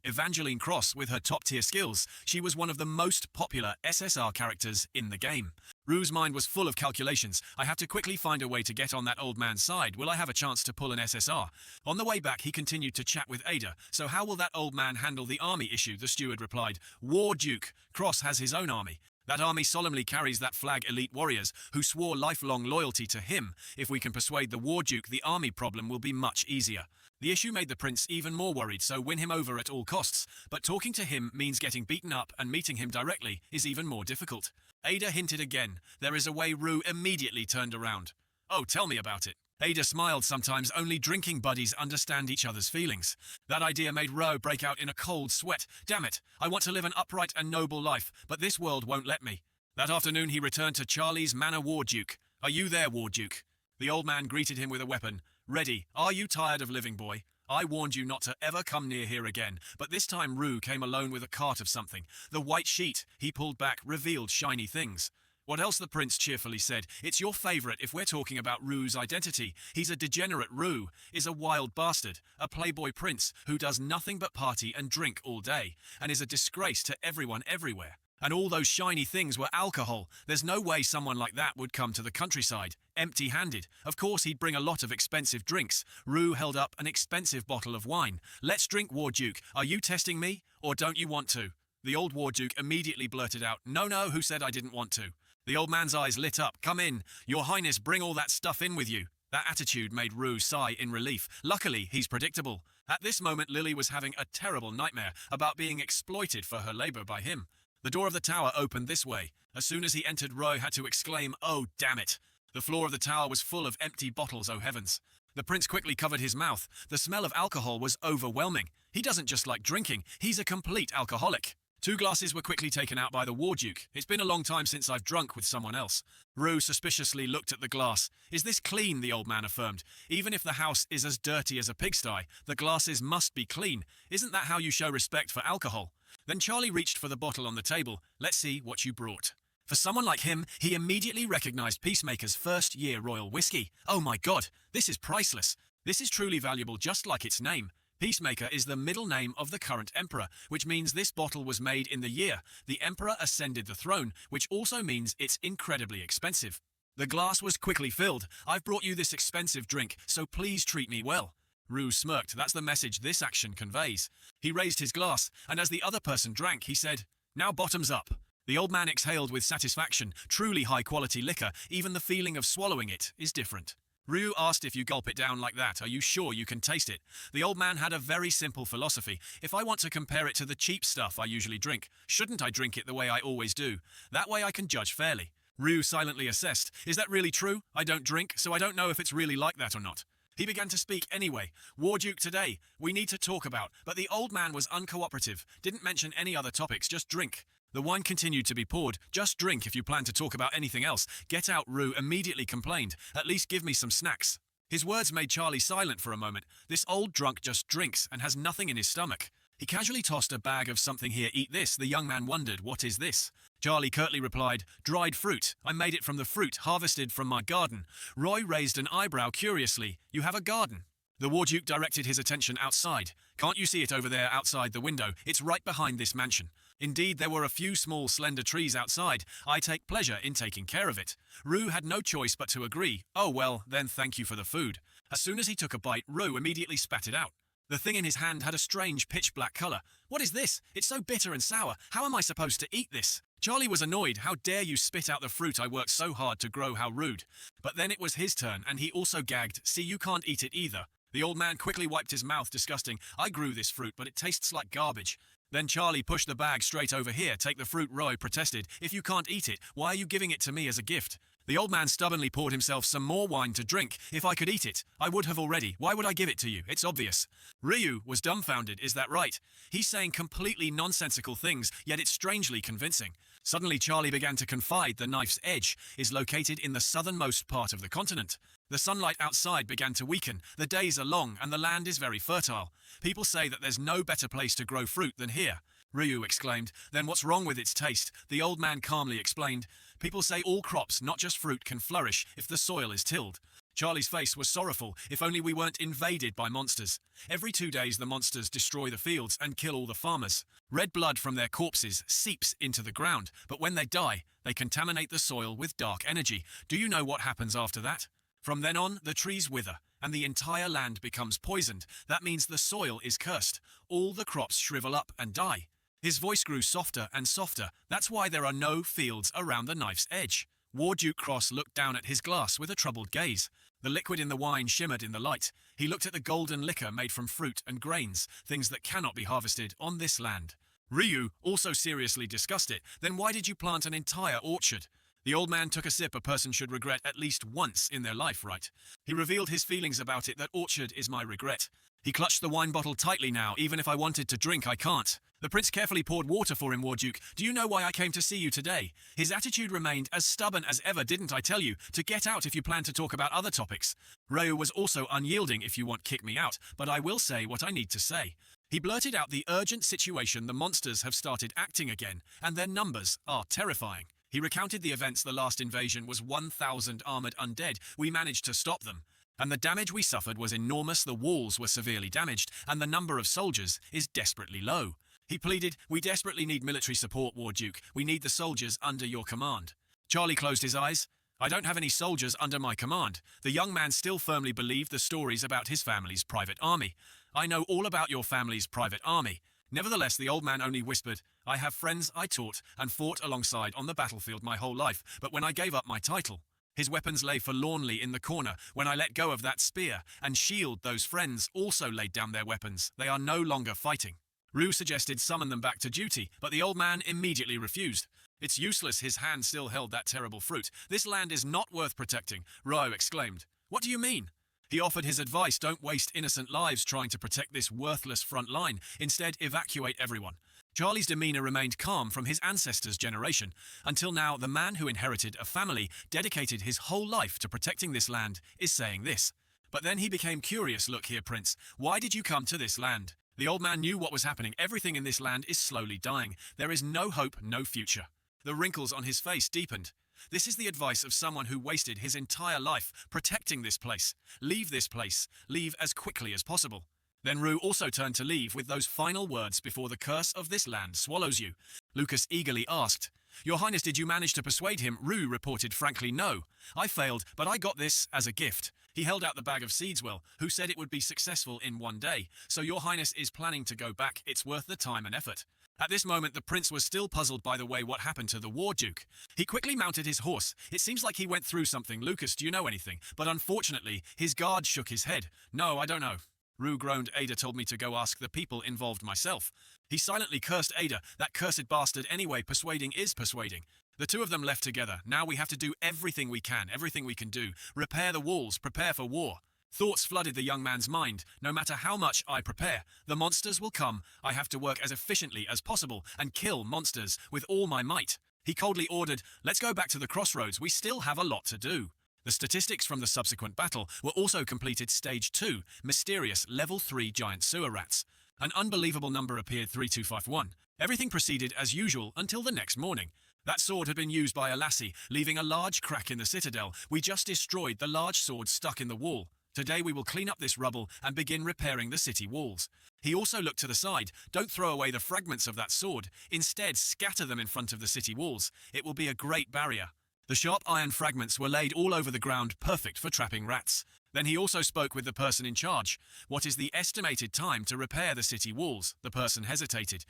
Evangeline Cross, with her top-tier skills, she was one of the most popular SSR characters in the game. Rue's mind was full of calculations. I have to quickly find a way to get on that old man's side. Will I have a chance to pull an SSR? On the way back, he continued to chat with Ada. So how will that old man handle the army issue? The steward replied. Warduke Cross has his own army. That army solemnly carries that flag elite warriors who swore lifelong loyalty to him. If we can persuade the Warduke, the army problem will be much easier. The issue made the prince even more worried, so win him over at all costs. But talking to him means getting beaten up, and meeting him directly is even more difficult. Ada hinted again. There is a way. Rue immediately turned around. Oh, tell me about it. Ada smiled. Sometimes only drinking buddies understand each other's feelings. That idea made Rue break out in a cold sweat. Damn it, I want to live an upright and noble life, but this world won't let me. That afternoon he returned to Charlie's manor. Warduke. Are you there, Warduke? The old man greeted him with a weapon. Ready. Are you tired of living, boy? I warned you not to ever come near here again, but this time Rue came alone with a cart of something. The white sheet he pulled back revealed shiny things. What else? The prince cheerfully said. It's your favorite if we're talking about Rue's identity. He's a degenerate. Rue is a wild bastard, a playboy prince who does nothing but party and drink all day, and is a disgrace to everyone everywhere. And all those shiny things were alcohol. There's no way someone like that would come to the countryside, empty-handed. Of course he'd bring a lot of expensive drinks. Rue held up an expensive bottle of wine. Let's drink, Warduke. Are you testing me, or don't you want to? The old Warduke immediately blurted out, No, who said I didn't want to? The old man's eyes lit up. Come in. Your Highness, bring all that stuff in with you. That attitude made Rue sigh in relief. Luckily, he's predictable. At this moment, Lily was having a terrible nightmare about being exploited for her labor by him. The door of the tower opened this way. As soon as he entered, Rue had to exclaim, Oh, damn it. The floor of the tower was full of empty bottles, oh heavens. The prince quickly covered his mouth. The smell of alcohol was overwhelming. He doesn't just like drinking, he's a complete alcoholic. 2 glasses were quickly taken out by the Warduke. It's been a long time since I've drunk with someone else. Rue suspiciously looked at the glass. Is this clean? The old man affirmed. Even if the house is as dirty as a pigsty, the glasses must be clean. Isn't that how you show respect for alcohol? Then Charlie reached for the bottle on the table. Let's see what you brought. For someone like him, he immediately recognized Peacemaker's first-year royal whiskey. Oh my god, this is priceless. This is truly valuable just like its name. Peacemaker is the middle name of the current emperor, which means this bottle was made in the year the emperor ascended the throne, which also means it's incredibly expensive. The glass was quickly filled. I've brought you this expensive drink, so please treat me well. Rue smirked. That's the message this action conveys. He raised his glass, and as the other person drank, he said, "Now bottoms up." The old man exhaled with satisfaction. Truly high-quality liquor, even the feeling of swallowing it is different. Ryu asked, if you gulp it down like that, are you sure you can taste it? The old man had a very simple philosophy. If I want to compare it to the cheap stuff I usually drink, shouldn't I drink it the way I always do? That way I can judge fairly. Ryu silently assessed, is that really true? I don't drink, so I don't know if it's really like that or not. He began to speak anyway. Warduke today, we need to talk about, but the old man was uncooperative, didn't mention any other topics, just drink. The wine continued to be poured. Just drink if you plan to talk about anything else. Get out, Rue immediately complained. At least give me some snacks. His words made Charlie silent for a moment. This old drunk just drinks and has nothing in his stomach. He casually tossed a bag of something here, eat this. The young man wondered, what is this? Charlie curtly replied, dried fruit. I made it from the fruit harvested from my garden. Roy raised an eyebrow curiously. You have a garden? The Warduke directed his attention outside. Can't you see it over there outside the window? It's right behind this mansion. Indeed, there were a few small, slender trees outside. I take pleasure in taking care of it. Rue had no choice but to agree. Oh well, then thank you for the food. As soon as he took a bite, Rue immediately spat it out. The thing in his hand had a strange pitch-black color. What is this? It's so bitter and sour. How am I supposed to eat this? Charlie was annoyed. How dare you spit out the fruit I worked so hard to grow, how rude. But then it was his turn, and he also gagged. See, you can't eat it either. The old man quickly wiped his mouth, disgusting. I grew this fruit, but it tastes like garbage. Then Charlie pushed the bag straight over here. Take the fruit, Roy protested. If you can't eat it, why are you giving it to me as a gift? The old man stubbornly poured himself some more wine to drink. If I could eat it, I would have already. Why would I give it to you? It's obvious. Ryu was dumbfounded. Is that right? He's saying completely nonsensical things, yet it's strangely convincing. Suddenly Charlie began to confide the knife's edge is located in the southernmost part of the continent. The sunlight outside began to weaken, the days are long and the land is very fertile. People say that there's no better place to grow fruit than here. Ryu exclaimed. Then what's wrong with its taste? The old man calmly explained. People say all crops, not just fruit, can flourish if the soil is tilled. Charlie's face was sorrowful. If only we weren't invaded by monsters. Every 2 days the monsters destroy the fields and kill all the farmers. Red blood from their corpses seeps into the ground, but when they die, they contaminate the soil with dark energy. Do you know what happens after that? From then on, the trees wither, and the entire land becomes poisoned. That means the soil is cursed. All the crops shrivel up and die. His voice grew softer and softer. That's why there are no fields around the knife's edge. Warduke Cross looked down at his glass with a troubled gaze. The liquid in the wine shimmered in the light. He looked at the golden liquor made from fruit and grains, things that cannot be harvested on this land. Ryu also seriously discussed it. Then why did you plant an entire orchard? The old man took a sip. A person should regret at least once in their life, right? He revealed his feelings about it. That orchard is my regret. He clutched the wine bottle tightly now. Even if I wanted to drink, I can't. The prince carefully poured water for him. Warduke, do you know why I came to see you today? His attitude remained as stubborn as ever. Didn't I tell you to get out if you plan to talk about other topics? Ryu was also unyielding. If you want, kick me out, but I will say what I need to say. He blurted out the urgent situation. The monsters have started acting again, and their numbers are terrifying. He recounted the events. The last invasion was 1,000 armored undead. We managed to stop them. And the damage we suffered was enormous. The walls were severely damaged, and the number of soldiers is desperately low. He pleaded, we desperately need military support, Warduke. We need the soldiers under your command. Charlie closed his eyes. I don't have any soldiers under my command. The young man still firmly believed the stories about his family's private army. I know all about your family's private army. Nevertheless, the old man only whispered, I have friends I taught and fought alongside on the battlefield my whole life, but when I gave up my title, his weapons lay forlornly in the corner. When I let go of that spear and shield, those friends also laid down their weapons. They are no longer fighting. Rue suggested summon them back to duty, but the old man immediately refused. It's useless. His hand still held that terrible fruit. This land is not worth protecting, Rue exclaimed. What do you mean? He offered his advice. Don't waste innocent lives trying to protect this worthless front line. Instead, evacuate everyone. Charlie's demeanor remained calm from his ancestors' generation. Until now, the man who inherited a family, dedicated his whole life to protecting this land, is saying this. But then he became curious. Look here, Prince. Why did you come to this land? The old man knew what was happening. Everything in this land is slowly dying. There is no hope, no future. The wrinkles on his face deepened. This is the advice of someone who wasted his entire life protecting this place. Leave this place. Leave as quickly as possible. Then Rue also turned to leave with those final words before the curse of this land swallows you. Lucas eagerly asked, "Your Highness, did you manage to persuade him?" Rue reported frankly, "No. I failed, but I got this as a gift." He held out the bag of seeds. "Well, who said it would be successful in one day? So your Highness is planning to go back. It's worth the time and effort." At this moment, the prince was still puzzled by the way what happened to the war duke. He quickly mounted his horse. "It seems like he went through something. Lucas, do you know anything?" But unfortunately, his guard shook his head. "No, I don't know." Rue groaned. "Ada told me to go ask the people involved myself." He silently cursed Ada. "That cursed bastard. Anyway, persuading is persuading." The two of them left together. "Now we have to do everything we can do. Repair the walls, prepare for war." Thoughts flooded the young man's mind. "No matter how much I prepare, the monsters will come. I have to work as efficiently as possible and kill monsters with all my might." He coldly ordered, "Let's go back to the crossroads. We still have a lot to do." The statistics from the subsequent battle were also completed. Stage 2, mysterious level 3 giant sewer rats. An unbelievable number appeared, 3251. Everything proceeded as usual until the next morning. That sword had been used by a lassie, leaving a large crack in the citadel. We just destroyed the large sword stuck in the wall. Today we will clean up this rubble and begin repairing the city walls. He also looked to the side. Don't throw away the fragments of that sword. Instead, scatter them in front of the city walls. It will be a great barrier. The sharp iron fragments were laid all over the ground, perfect for trapping rats. Then he also spoke with the person in charge. "What is the estimated time to repair the city walls?" The person hesitated.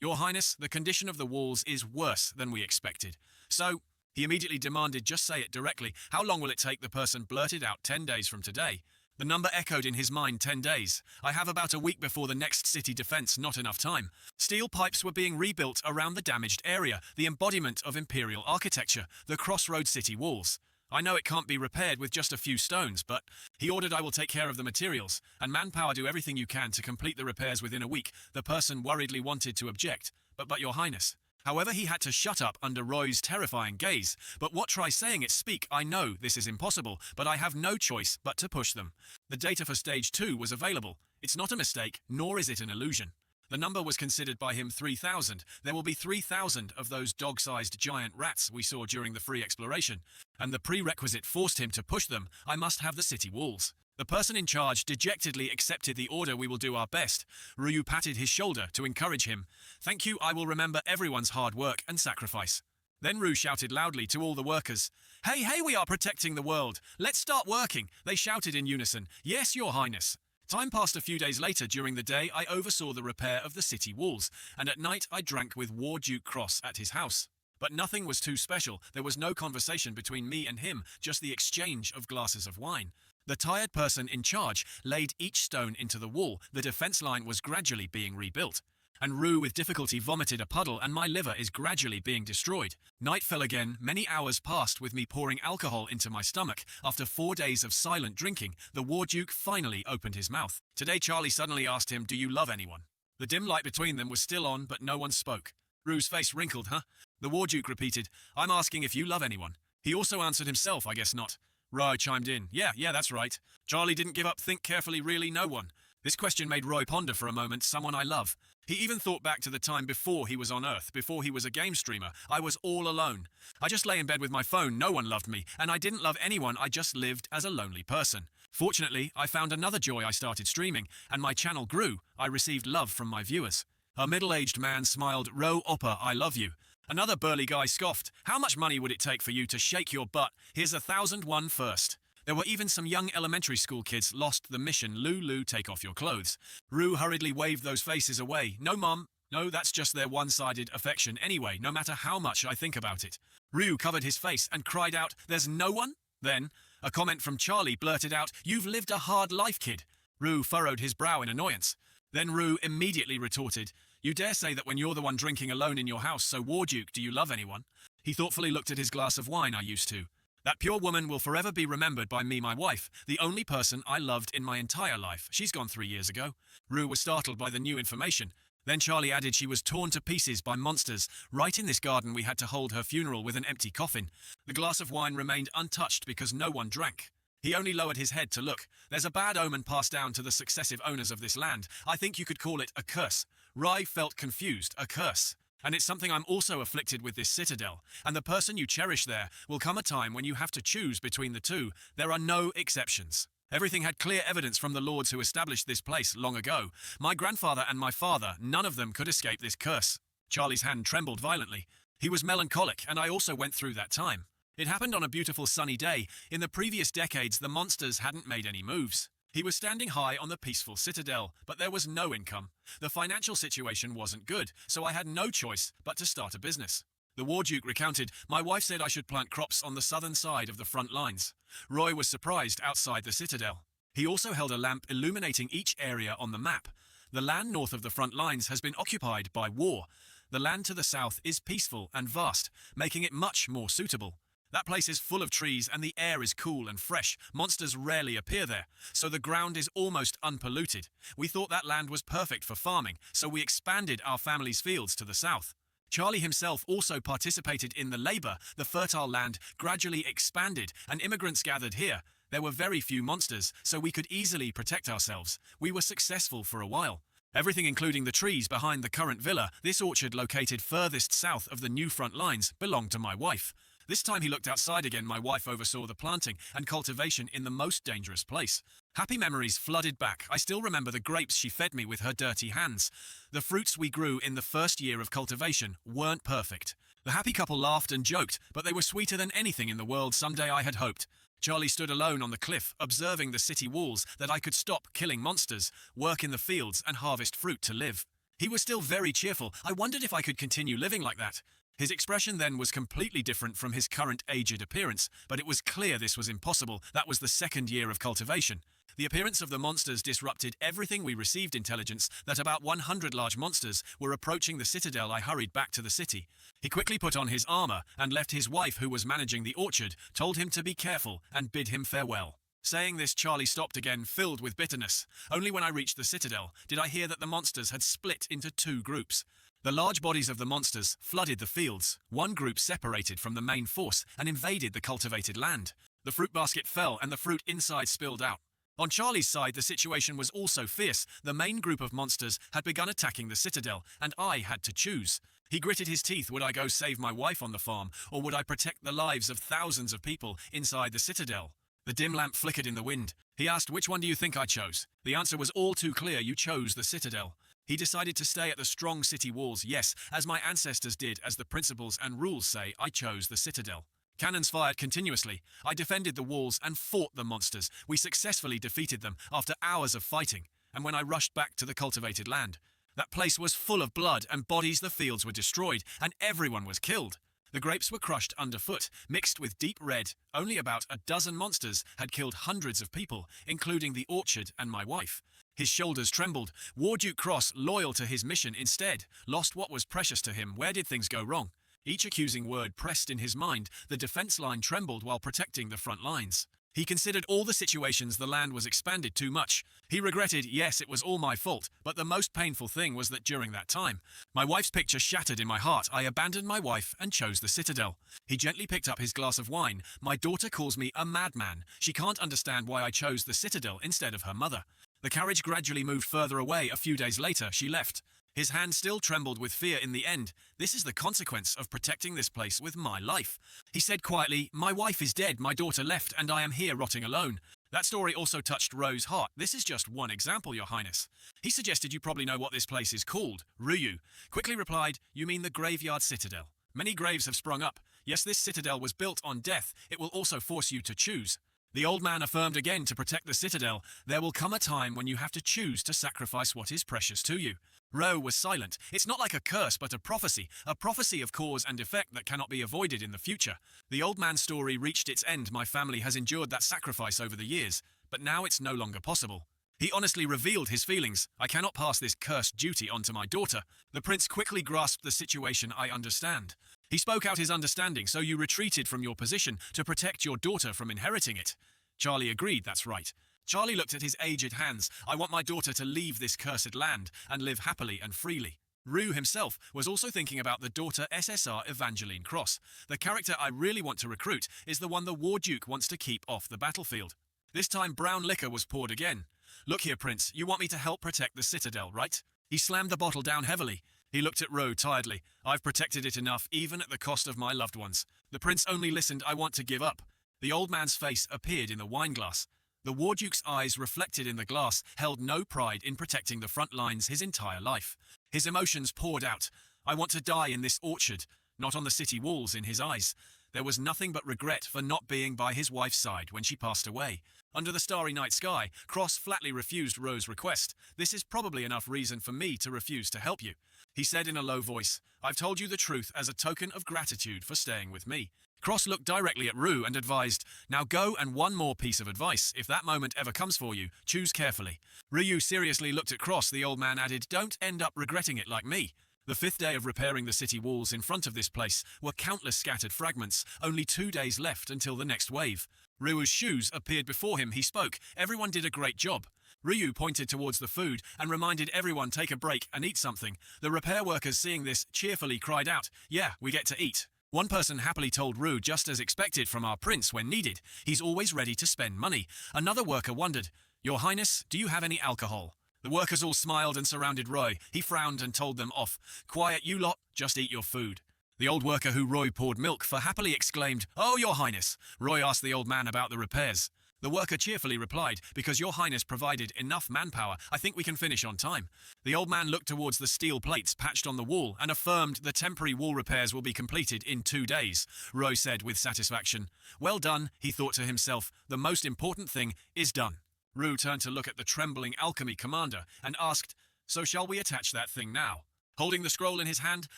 "Your Highness, the condition of the walls is worse than we expected." "So," he immediately demanded, "just say it directly. How long will it take?" The person blurted out, 10 days from today. The number echoed in his mind, 10 days. "I have about a week before the next city defense, not enough time." Steel pipes were being rebuilt around the damaged area, the embodiment of imperial architecture, the crossroad city walls. "I know it can't be repaired with just a few stones, but," he ordered, "I will take care of the materials, and manpower. Do everything you can to complete the repairs within a week." The person worriedly wanted to object. But Your Highness." However, he had to shut up under Roy's terrifying gaze. "But what? Try saying it. Speak. I know this is impossible, but I have no choice but to push them." The data for Stage 2 was available. It's not a mistake, nor is it an illusion. The number was considered by him 3,000. There will be 3,000 of those dog-sized giant rats we saw during the free exploration, and the prerequisite forced him to push them. "I must have the city walls." The person in charge dejectedly accepted the order. "We will do our best." Ryu patted his shoulder to encourage him. "Thank you, I will remember everyone's hard work and sacrifice." Then Ryu shouted loudly to all the workers, Hey, we are protecting the world. Let's start working." They shouted in unison, "Yes, Your Highness." Time passed. A few days later. During the day, I oversaw the repair of the city walls, and at night I drank with War Duke Cross at his house. But nothing was too special. There was no conversation between me and him, just the exchange of glasses of wine. The tired person in charge laid each stone into the wall. The defense line was gradually being rebuilt. And Rue with difficulty vomited a puddle, and my liver is gradually being destroyed. Night fell again. Many hours passed with me pouring alcohol into my stomach. After 4 days of silent drinking, the War Duke finally opened his mouth. Today Charlie suddenly asked him, "Do you love anyone?" The dim light between them was still on, but no one spoke. Rue's face wrinkled. "Huh?" The War Duke repeated, "I'm asking if you love anyone." He also answered himself, "I guess not." Roy chimed in, Yeah, that's right." Charlie didn't give up. "Think carefully, really no one." This question made Roy ponder for a moment. "Someone I love." He even thought back to the time before he was on Earth, before he was a game streamer. "I was all alone. I just lay in bed with my phone. No one loved me, and I didn't love anyone. I just lived as a lonely person. Fortunately, I found another joy. I started streaming, and my channel grew. I received love from my viewers." A middle-aged man smiled. "Ro Oppa, I love you." Another burly guy scoffed. "How much money would it take for you to shake your butt? Here's 1,001 first." There were even some young elementary school kids. "Lost the mission. Lulu, take off your clothes." Rue hurriedly waved those faces away. "No, Mum. No, that's just their one-sided affection anyway, no matter how much I think about it." Rue covered his face and cried out, "There's no one?" Then, a comment from Charlie blurted out, "You've lived a hard life, kid." Rue furrowed his brow in annoyance. Then Rue immediately retorted, "You dare say that when you're the one drinking alone in your house, so War Duke, do you love anyone?" He thoughtfully looked at his glass of wine. "I used to. That pure woman will forever be remembered by me, my wife, the only person I loved in my entire life. She's gone 3 years ago." Rue was startled by the new information. Then Charlie added, "She was torn to pieces by monsters. Right in this garden we had to hold her funeral with an empty coffin." The glass of wine remained untouched because no one drank. He only lowered his head to look. There's a bad omen passed down to the successive owners of this land. I think you could call it a curse. Rai felt confused. A curse. And it's something I'm also afflicted with this citadel. And the person you cherish there will come a time when you have to choose between the two. There are no exceptions. Everything had clear evidence from the lords who established this place long ago. My grandfather and my father, none of them could escape this curse. Charlie's hand trembled violently. He was melancholic, and I also went through that time. It happened on a beautiful sunny day. In the previous decades, the monsters hadn't made any moves. He was standing high on the peaceful citadel, but there was no income. The financial situation wasn't good, so I had no choice but to start a business. The War Duke recounted, my wife said I should plant crops on the southern side of the front lines. Roy was surprised outside the citadel. He also held a lamp illuminating each area on the map. The land north of the front lines has been occupied by war. The land to the south is peaceful and vast, making it much more suitable. That place is full of trees and the air is cool and fresh. Monsters rarely appear there, so the ground is almost unpolluted. We thought that land was perfect for farming, so we expanded our family's fields to the south. Charlie himself also participated in the labor. The fertile land gradually expanded and immigrants gathered here. There were very few monsters, so we could easily protect ourselves. We were successful for a while. Everything including the trees behind the current villa, this orchard located furthest south of the new front lines, belonged to my wife. This time he looked outside again. My wife oversaw the planting and cultivation in the most dangerous place. Happy memories flooded back. I still remember the grapes she fed me with her dirty hands. The fruits we grew in the first year of cultivation weren't perfect. The happy couple laughed and joked, but they were sweeter than anything in the world someday I had hoped. Charlie stood alone on the cliff, observing the city walls, that I could stop killing monsters, work in the fields, and harvest fruit to live. He was still very cheerful. I wondered if I could continue living like that. His expression then was completely different from his current aged appearance, but it was clear this was impossible. That was the second year of cultivation. The appearance of the monsters disrupted everything. We received intelligence that about 100 large monsters were approaching the citadel. I hurried back to the city. He quickly put on his armor and left his wife, who was managing the orchard, told him to be careful and bid him farewell. Saying this, Charlie stopped again, filled with bitterness. Only when I reached the citadel did I hear that the monsters had split into two groups. The large bodies of the monsters flooded the fields. One group separated from the main force and invaded the cultivated land. The fruit basket fell and the fruit inside spilled out. On Charlie's side, the situation was also fierce. The main group of monsters had begun attacking the citadel, and I had to choose. He gritted his teeth. Would I go save my wife on the farm, or would I protect the lives of thousands of people inside the citadel? The dim lamp flickered in the wind. He asked, which one do you think I chose? The answer was all too clear. You chose the citadel. He decided to stay at the strong city walls. Yes, as my ancestors did, as the principles and rules say, I chose the citadel. Cannons fired continuously. I defended the walls and fought the monsters. We successfully defeated them after hours of fighting. And when I rushed back to the cultivated land, that place was full of blood and bodies. The fields were destroyed and everyone was killed. The grapes were crushed underfoot, mixed with deep red. Only about a dozen monsters had killed hundreds of people, including the orchard and my wife. His shoulders trembled. War Duke Cross, loyal to his mission, instead lost what was precious to him. Where did things go wrong? Each accusing word pressed in his mind. The defense line trembled while protecting the front lines. He considered all the situations. The land was expanded too much. He regretted, yes, it was all my fault, but the most painful thing was that during that time, my wife's picture shattered in my heart. I abandoned my wife and chose the citadel. He gently picked up his glass of wine. My daughter calls me a madman. She can't understand why I chose the citadel instead of her mother. The carriage gradually moved further away. A few days later, she left. His hand still trembled with fear. In the end, this is the consequence of protecting this place with my life. He said quietly, my wife is dead, my daughter left, and I am here rotting alone. That story also touched Ro's heart. This is just one example, Your Highness. He suggested you probably know what this place is called. Ryu quickly replied, you mean the graveyard citadel. Many graves have sprung up. Yes, this citadel was built on death. It will also force you to choose. The old man affirmed again, to protect the citadel, there will come a time when you have to choose to sacrifice what is precious to you. Ro was silent. It's not like a curse, but a prophecy of cause and effect that cannot be avoided in the future. The old man's story reached its end. My family has endured that sacrifice over the years, but now it's no longer possible. He honestly revealed his feelings. I cannot pass this cursed duty on to my daughter. The prince quickly grasped the situation. I understand. He spoke out his understanding. So you retreated from your position to protect your daughter from inheriting it. Charlie agreed, that's right. Charlie looked at his aged hands. I want my daughter to leave this cursed land and live happily and freely. Rue himself was also thinking about the daughter SSR Evangeline Cross. The character I really want to recruit is the one the War Duke wants to keep off the battlefield. This time brown liquor was poured again. Look here, Prince, you want me to help protect the citadel, right? He slammed the bottle down heavily. He looked at Ro tiredly. I've protected it enough, even at the cost of my loved ones. The prince only listened. I want to give up. The old man's face appeared in the wine glass. The War Duke's eyes, reflected in the glass, held no pride in protecting the front lines his entire life. His emotions poured out. I want to die in this orchard, not on the city walls. In his eyes there was nothing but regret for not being by his wife's side when she passed away. Under the starry night sky, Cross flatly refused Ro's request. This is probably enough reason for me to refuse to help you, he said in a low voice. I've told you the truth as a token of gratitude for staying with me. Cross looked directly at Ru and advised, now go, and one more piece of advice. If that moment ever comes for you, choose carefully. Ryu seriously looked at Cross. The old man added, don't end up regretting it like me. The 5th day of repairing the city walls in front of this place were countless scattered fragments, only 2 days left until the next wave. Ryu's shoes appeared before him. He spoke. Everyone did a great job. Ryu pointed towards the food and reminded everyone take a break and eat something. The repair workers, seeing this, cheerfully cried out, yeah, we get to eat. One person happily told Ru, just as expected from our prince when needed. He's always ready to spend money. Another worker wondered, Your Highness, do you have any alcohol? The workers all smiled and surrounded Roy. He frowned and told them off. Quiet, you lot, just eat your food. The old worker who Roy poured milk for happily exclaimed, Oh, Your Highness. Roy asked the old man about the repairs. The worker cheerfully replied, because Your Highness provided enough manpower, I think we can finish on time. The old man looked towards the steel plates patched on the wall and affirmed the temporary wall repairs will be completed in 2 days. Roy said with satisfaction. Well done, he thought to himself. The most important thing is done. Ru turned to look at the trembling alchemy commander and asked, So shall we attach that thing now? Holding the scroll in his hand,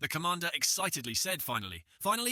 the commander excitedly said finally,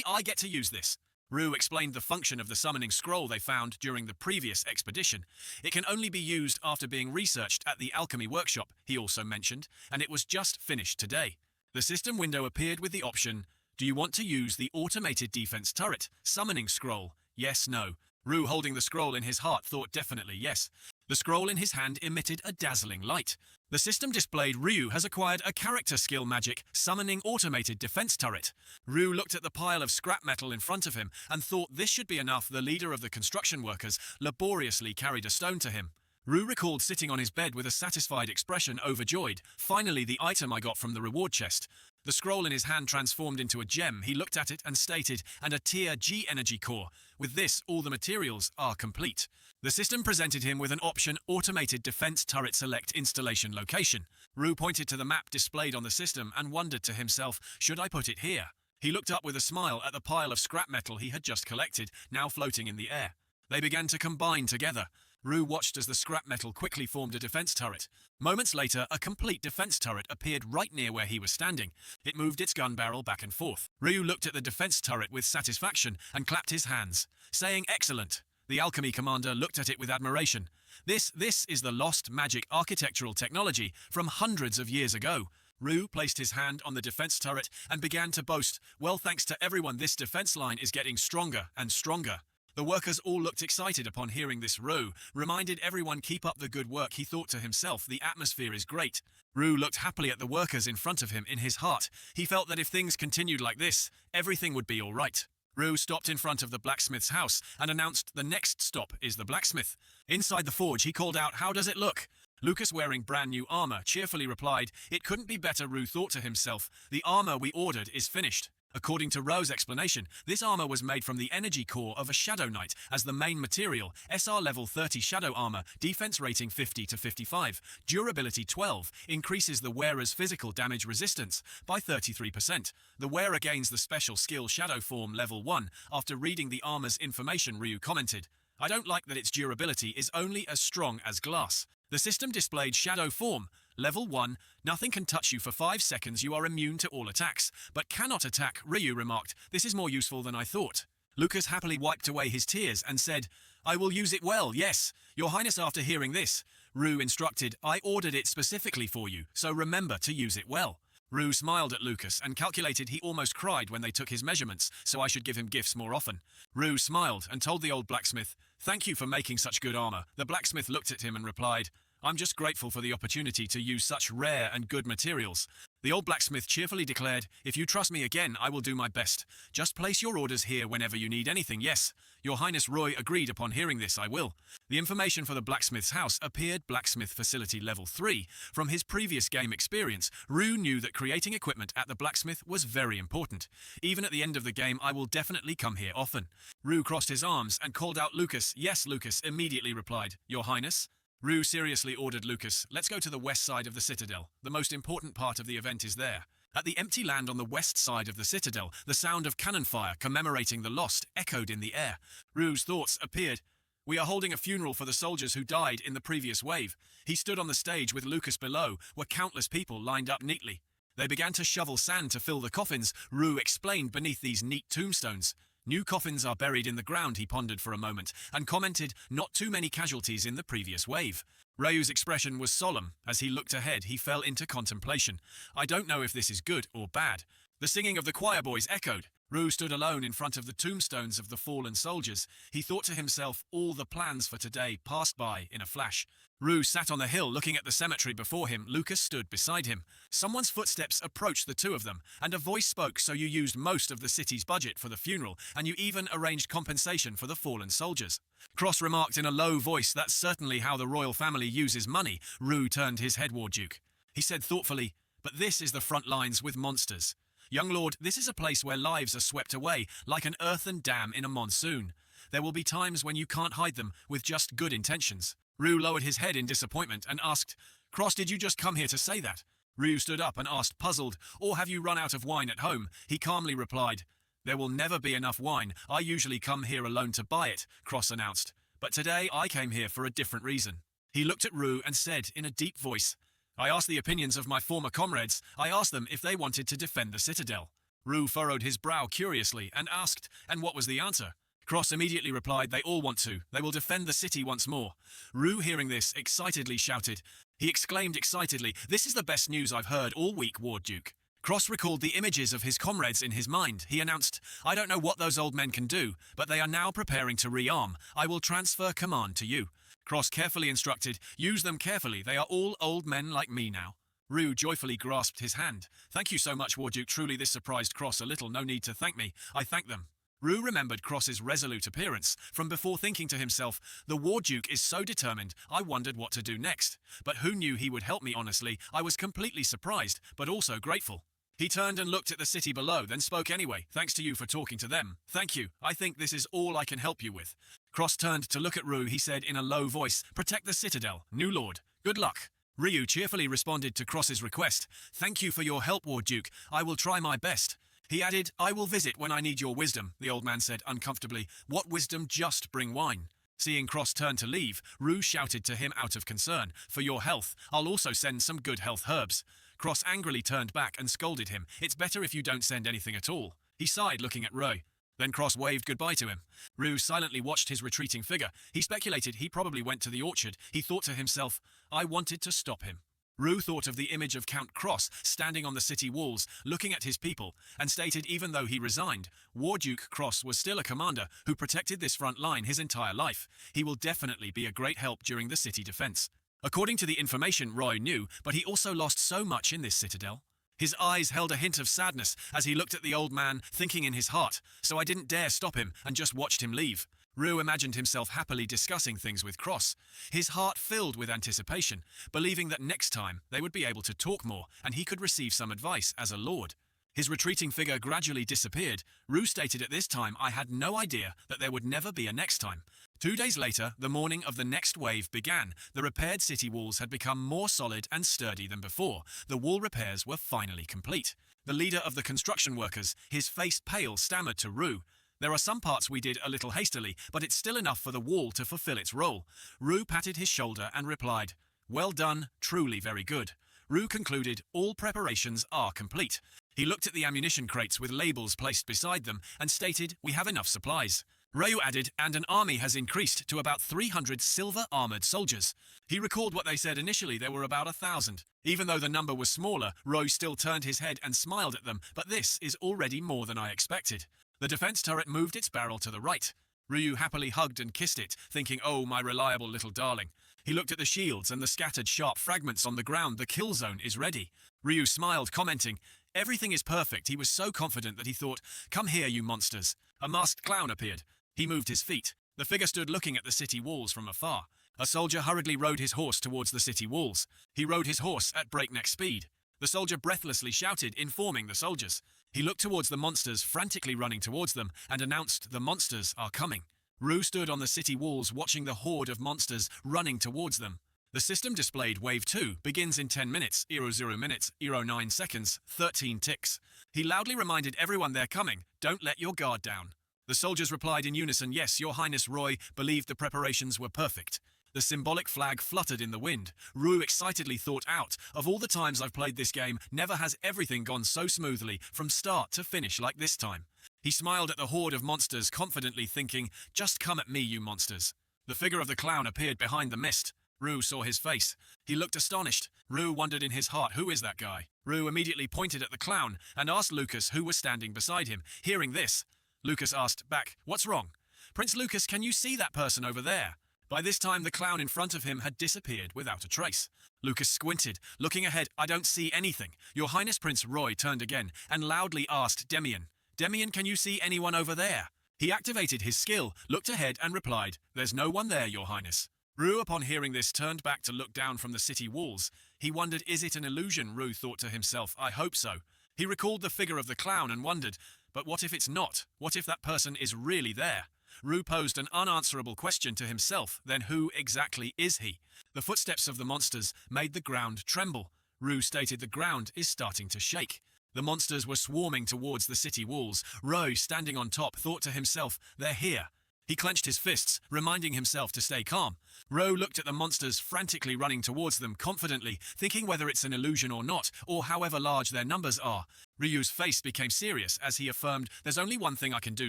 I get to use this. Ru explained the function of the summoning scroll they found during the previous expedition. It can only be used after being researched at the alchemy workshop, he also mentioned, and it was just finished today. The system window appeared with the option, Do you want to use the automated defense turret, summoning scroll? Yes, no. Ru, holding the scroll in his heart, thought definitely yes. The scroll in his hand emitted a dazzling light. The system displayed Ryu has acquired a character skill magic, summoning automated defense turret. Ryu looked at the pile of scrap metal in front of him and thought this should be enough. The leader of the construction workers laboriously carried a stone to him. Ryu recalled sitting on his bed with a satisfied expression, overjoyed. Finally, the item I got from the reward chest. The scroll in his hand transformed into a gem. He looked at it and stated, and a tier G energy core. With this, all the materials are complete. The system presented him with an option, automated defense turret, select installation location. Ryu pointed to the map displayed on the system and wondered to himself, should I put it here? He looked up with a smile at the pile of scrap metal he had just collected, now floating in the air. They began to combine together. Ryu watched as the scrap metal quickly formed a defense turret. Moments later, a complete defense turret appeared right near where he was standing. It moved its gun barrel back and forth. Ryu looked at the defense turret with satisfaction and clapped his hands, saying, excellent. The alchemy commander looked at it with admiration. This is the lost magic architectural technology from hundreds of years ago. Ryu placed his hand on the defense turret and began to boast, well, thanks to everyone, this defense line is getting stronger and stronger. The workers all looked excited upon hearing this. Ryu reminded everyone, keep up the good work. He thought to himself, the atmosphere is great. Ryu looked happily at the workers in front of him. In his heart, he felt that if things continued like this, everything would be all right. Ryu stopped in front of the blacksmith's house and announced the next stop is the blacksmith. Inside the forge, he called out, how does it look? Lucas, wearing brand new armor, cheerfully replied, it couldn't be better. Ryu thought to himself, the armor we ordered is finished. According to Ro's explanation, this armor was made from the energy core of a Shadow Knight as the main material. SR level 30 Shadow Armor, defense rating 50 to 55, durability 12, increases the wearer's physical damage resistance by 33%. The wearer gains the special skill Shadow Form level 1. After reading the armor's information, Ryu commented, I don't like that its durability is only as strong as glass. The system displayed Shadow Form. Level 1, nothing can touch you for 5 seconds. You are immune to all attacks, but cannot attack. Ryu remarked, this is more useful than I thought. Lucas happily wiped away his tears and said, I will use it well, yes, Your Highness. After hearing this, Ryu instructed, I ordered it specifically for you, so remember to use it well. Ryu smiled at Lucas and calculated he almost cried when they took his measurements, so I should give him gifts more often. Ryu smiled and told the old blacksmith, thank you for making such good armor. The blacksmith looked at him and replied, I'm just grateful for the opportunity to use such rare and good materials. The old blacksmith cheerfully declared, "If you trust me again, I will do my best. Just place your orders here whenever you need anything." "Yes, Your Highness." Roy agreed. "Upon hearing this, I will." The information for the blacksmith's house appeared blacksmith facility level 3. From his previous game experience, Rue knew that creating equipment at the blacksmith was very important. "Even at the end of the game, I will definitely come here often." Rue crossed his arms and called out, "Lucas." "Yes," Lucas immediately replied. "Your Highness?" Rue seriously ordered Lucas, "Let's go to the west side of the citadel. The most important part of the event is there." At the empty land on the west side of the citadel, the sound of cannon fire commemorating the lost echoed in the air. Rue's thoughts appeared. "We are holding a funeral for the soldiers who died in the previous wave." He stood on the stage with Lucas below, where countless people lined up neatly. They began to shovel sand to fill the coffins. Rue explained beneath these neat tombstones. "New coffins are buried in the ground." He pondered for a moment and commented, "Not too many casualties in the previous wave." Ryu's expression was solemn. As he looked ahead, he fell into contemplation. "I don't know if this is good or bad." The singing of the choir boys echoed. Rue stood alone in front of the tombstones of the fallen soldiers. He thought to himself, all the plans for today passed by in a flash. Rue sat on the hill looking at the cemetery before him. Lucas stood beside him. Someone's footsteps approached the two of them, and a voice spoke. "So you used most of the city's budget for the funeral, and you even arranged compensation for the fallen soldiers." Cross remarked in a low voice, "That's certainly how the royal family uses money." Rue turned his head toward Duke. He said thoughtfully, "But this is the front lines with monsters. Young lord, this is a place where lives are swept away, like an earthen dam in a monsoon. There will be times when you can't hide them with just good intentions." Rue lowered his head in disappointment and asked, "Cross, did you just come here to say that?" Rue stood up and asked, puzzled, "Or have you run out of wine at home?" He calmly replied, "There will never be enough wine. I usually come here alone to buy it," Cross announced. "But today I came here for a different reason." He looked at Rue and said in a deep voice, "I asked the opinions of my former comrades. I asked them if they wanted to defend the citadel." Rue furrowed his brow curiously and asked, "And what was the answer?" Cross immediately replied, "They all want to. They will defend the city once more." Rue, hearing this, excitedly shouted. He exclaimed excitedly, "This is the best news I've heard all week, Ward Duke." Cross recalled the images of his comrades in his mind. He announced, "I don't know what those old men can do, but they are now preparing to rearm. I will transfer command to you." Cross carefully instructed, "Use them carefully. They are all old men like me now." Rue joyfully grasped his hand. "Thank you so much, Ward Duke. Truly this surprised Cross a little. No need to thank me. I thank them." Rue remembered Cross's resolute appearance from before, thinking to himself, "The Ward Duke is so determined, I wondered what to do next. But who knew he would help me honestly? I was completely surprised, but also grateful." He turned and looked at the city below, then spoke anyway. "Thanks to you for talking to them. Thank you. I think this is all I can help you with." Cross turned to look at Rue. He said in a low voice, "Protect the citadel, new lord. Good luck." Ryu cheerfully responded to Cross's request. "Thank you for your help, Ward Duke. I will try my best." He added, "I will visit when I need your wisdom," the old man said uncomfortably. "What wisdom? Just bring wine." Seeing Cross turn to leave, Rue shouted to him out of concern, "For your health, I'll also send some good health herbs." Cross angrily turned back and scolded him. "It's better if you don't send anything at all." He sighed, looking at Rue. Then Cross waved goodbye to him. Rue silently watched his retreating figure. He speculated he probably went to the orchard. He thought to himself, "I wanted to stop him." Rue thought of the image of Count Cross standing on the city walls, looking at his people, and stated even though he resigned, Warduke Cross was still a commander who protected this front line his entire life. He will definitely be a great help during the city defense. According to the information Roy knew, but he also lost so much in this citadel. His eyes held a hint of sadness as he looked at the old man, thinking in his heart, so I didn't dare stop him and just watched him leave. Rue imagined himself happily discussing things with Cross, his heart filled with anticipation, believing that next time they would be able to talk more and he could receive some advice as a lord. His retreating figure gradually disappeared. Rue stated at this time, "I had no idea that there would never be a next time." 2 days later, the morning of the next wave began. The repaired city walls had become more solid and sturdy than before. The wall repairs were finally complete. The leader of the construction workers, his face pale, stammered to Rue, "There are some parts we did a little hastily, but it's still enough for the wall to fulfill its role." Rue patted his shoulder and replied, "Well done, truly very good." Rue concluded, "All preparations are complete." He looked at the ammunition crates with labels placed beside them and stated, "We have enough supplies." Ryu added, "And an army has increased to about 300 silver-armored soldiers." He recalled what they said initially, there were about 1,000. Even though the number was smaller, Ryu still turned his head and smiled at them, "But this is already more than I expected." The defense turret moved its barrel to the right. Ryu happily hugged and kissed it, thinking, "Oh, my reliable little darling." He looked at the shields and the scattered sharp fragments on the ground. The kill zone is ready. Ryu smiled, commenting, everything is perfect. He was so confident that he thought, come here, you monsters. A masked clown appeared. He moved his feet. The figure stood looking at the city walls from afar. A soldier hurriedly rode his horse towards the city walls. He rode his horse at breakneck speed. The soldier breathlessly shouted, informing the soldiers. He looked towards the monsters, frantically running towards them, and announced, the monsters are coming. Rue stood on the city walls watching the horde of monsters running towards them. The system displayed Wave 2 begins in 10 minutes, 0 minutes, 9 seconds, 13 ticks. He loudly reminded everyone they're coming, don't let your guard down. The soldiers replied in unison, yes, your highness. Roy believed the preparations were perfect. The symbolic flag fluttered in the wind. Rue excitedly thought out, of all the times I've played this game, never has everything gone so smoothly from start to finish like this time. He smiled at the horde of monsters, confidently thinking, just come at me, you monsters. The figure of the clown appeared behind the mist. Rue saw his face. He looked astonished. Rue wondered in his heart, who is that guy? Rue immediately pointed at the clown and asked Lucas who was standing beside him. Hearing this, Lucas asked back, what's wrong? Prince Lucas, can you see that person over there? By this time, the clown in front of him had disappeared without a trace. Lucas squinted, looking ahead. I don't see anything. Your Highness. Prince Roy turned again and loudly asked Demian, Demian, can you see anyone over there? He activated his skill, looked ahead and replied, there's no one there, Your Highness. Rue, upon hearing this, turned back to look down from the city walls. He wondered, is it an illusion? Rue thought to himself, I hope so. He recalled the figure of the clown and wondered, but what if it's not? What if that person is really there? Rue posed an unanswerable question to himself, then who exactly is he? The footsteps of the monsters made the ground tremble. Rue stated the ground is starting to shake. The monsters were swarming towards the city walls. Rue, standing on top, thought to himself, they're here. He clenched his fists, reminding himself to stay calm. Rue looked at the monsters frantically running towards them confidently, thinking whether it's an illusion or not, or however large their numbers are. Ryu's face became serious as he affirmed, there's only one thing I can do,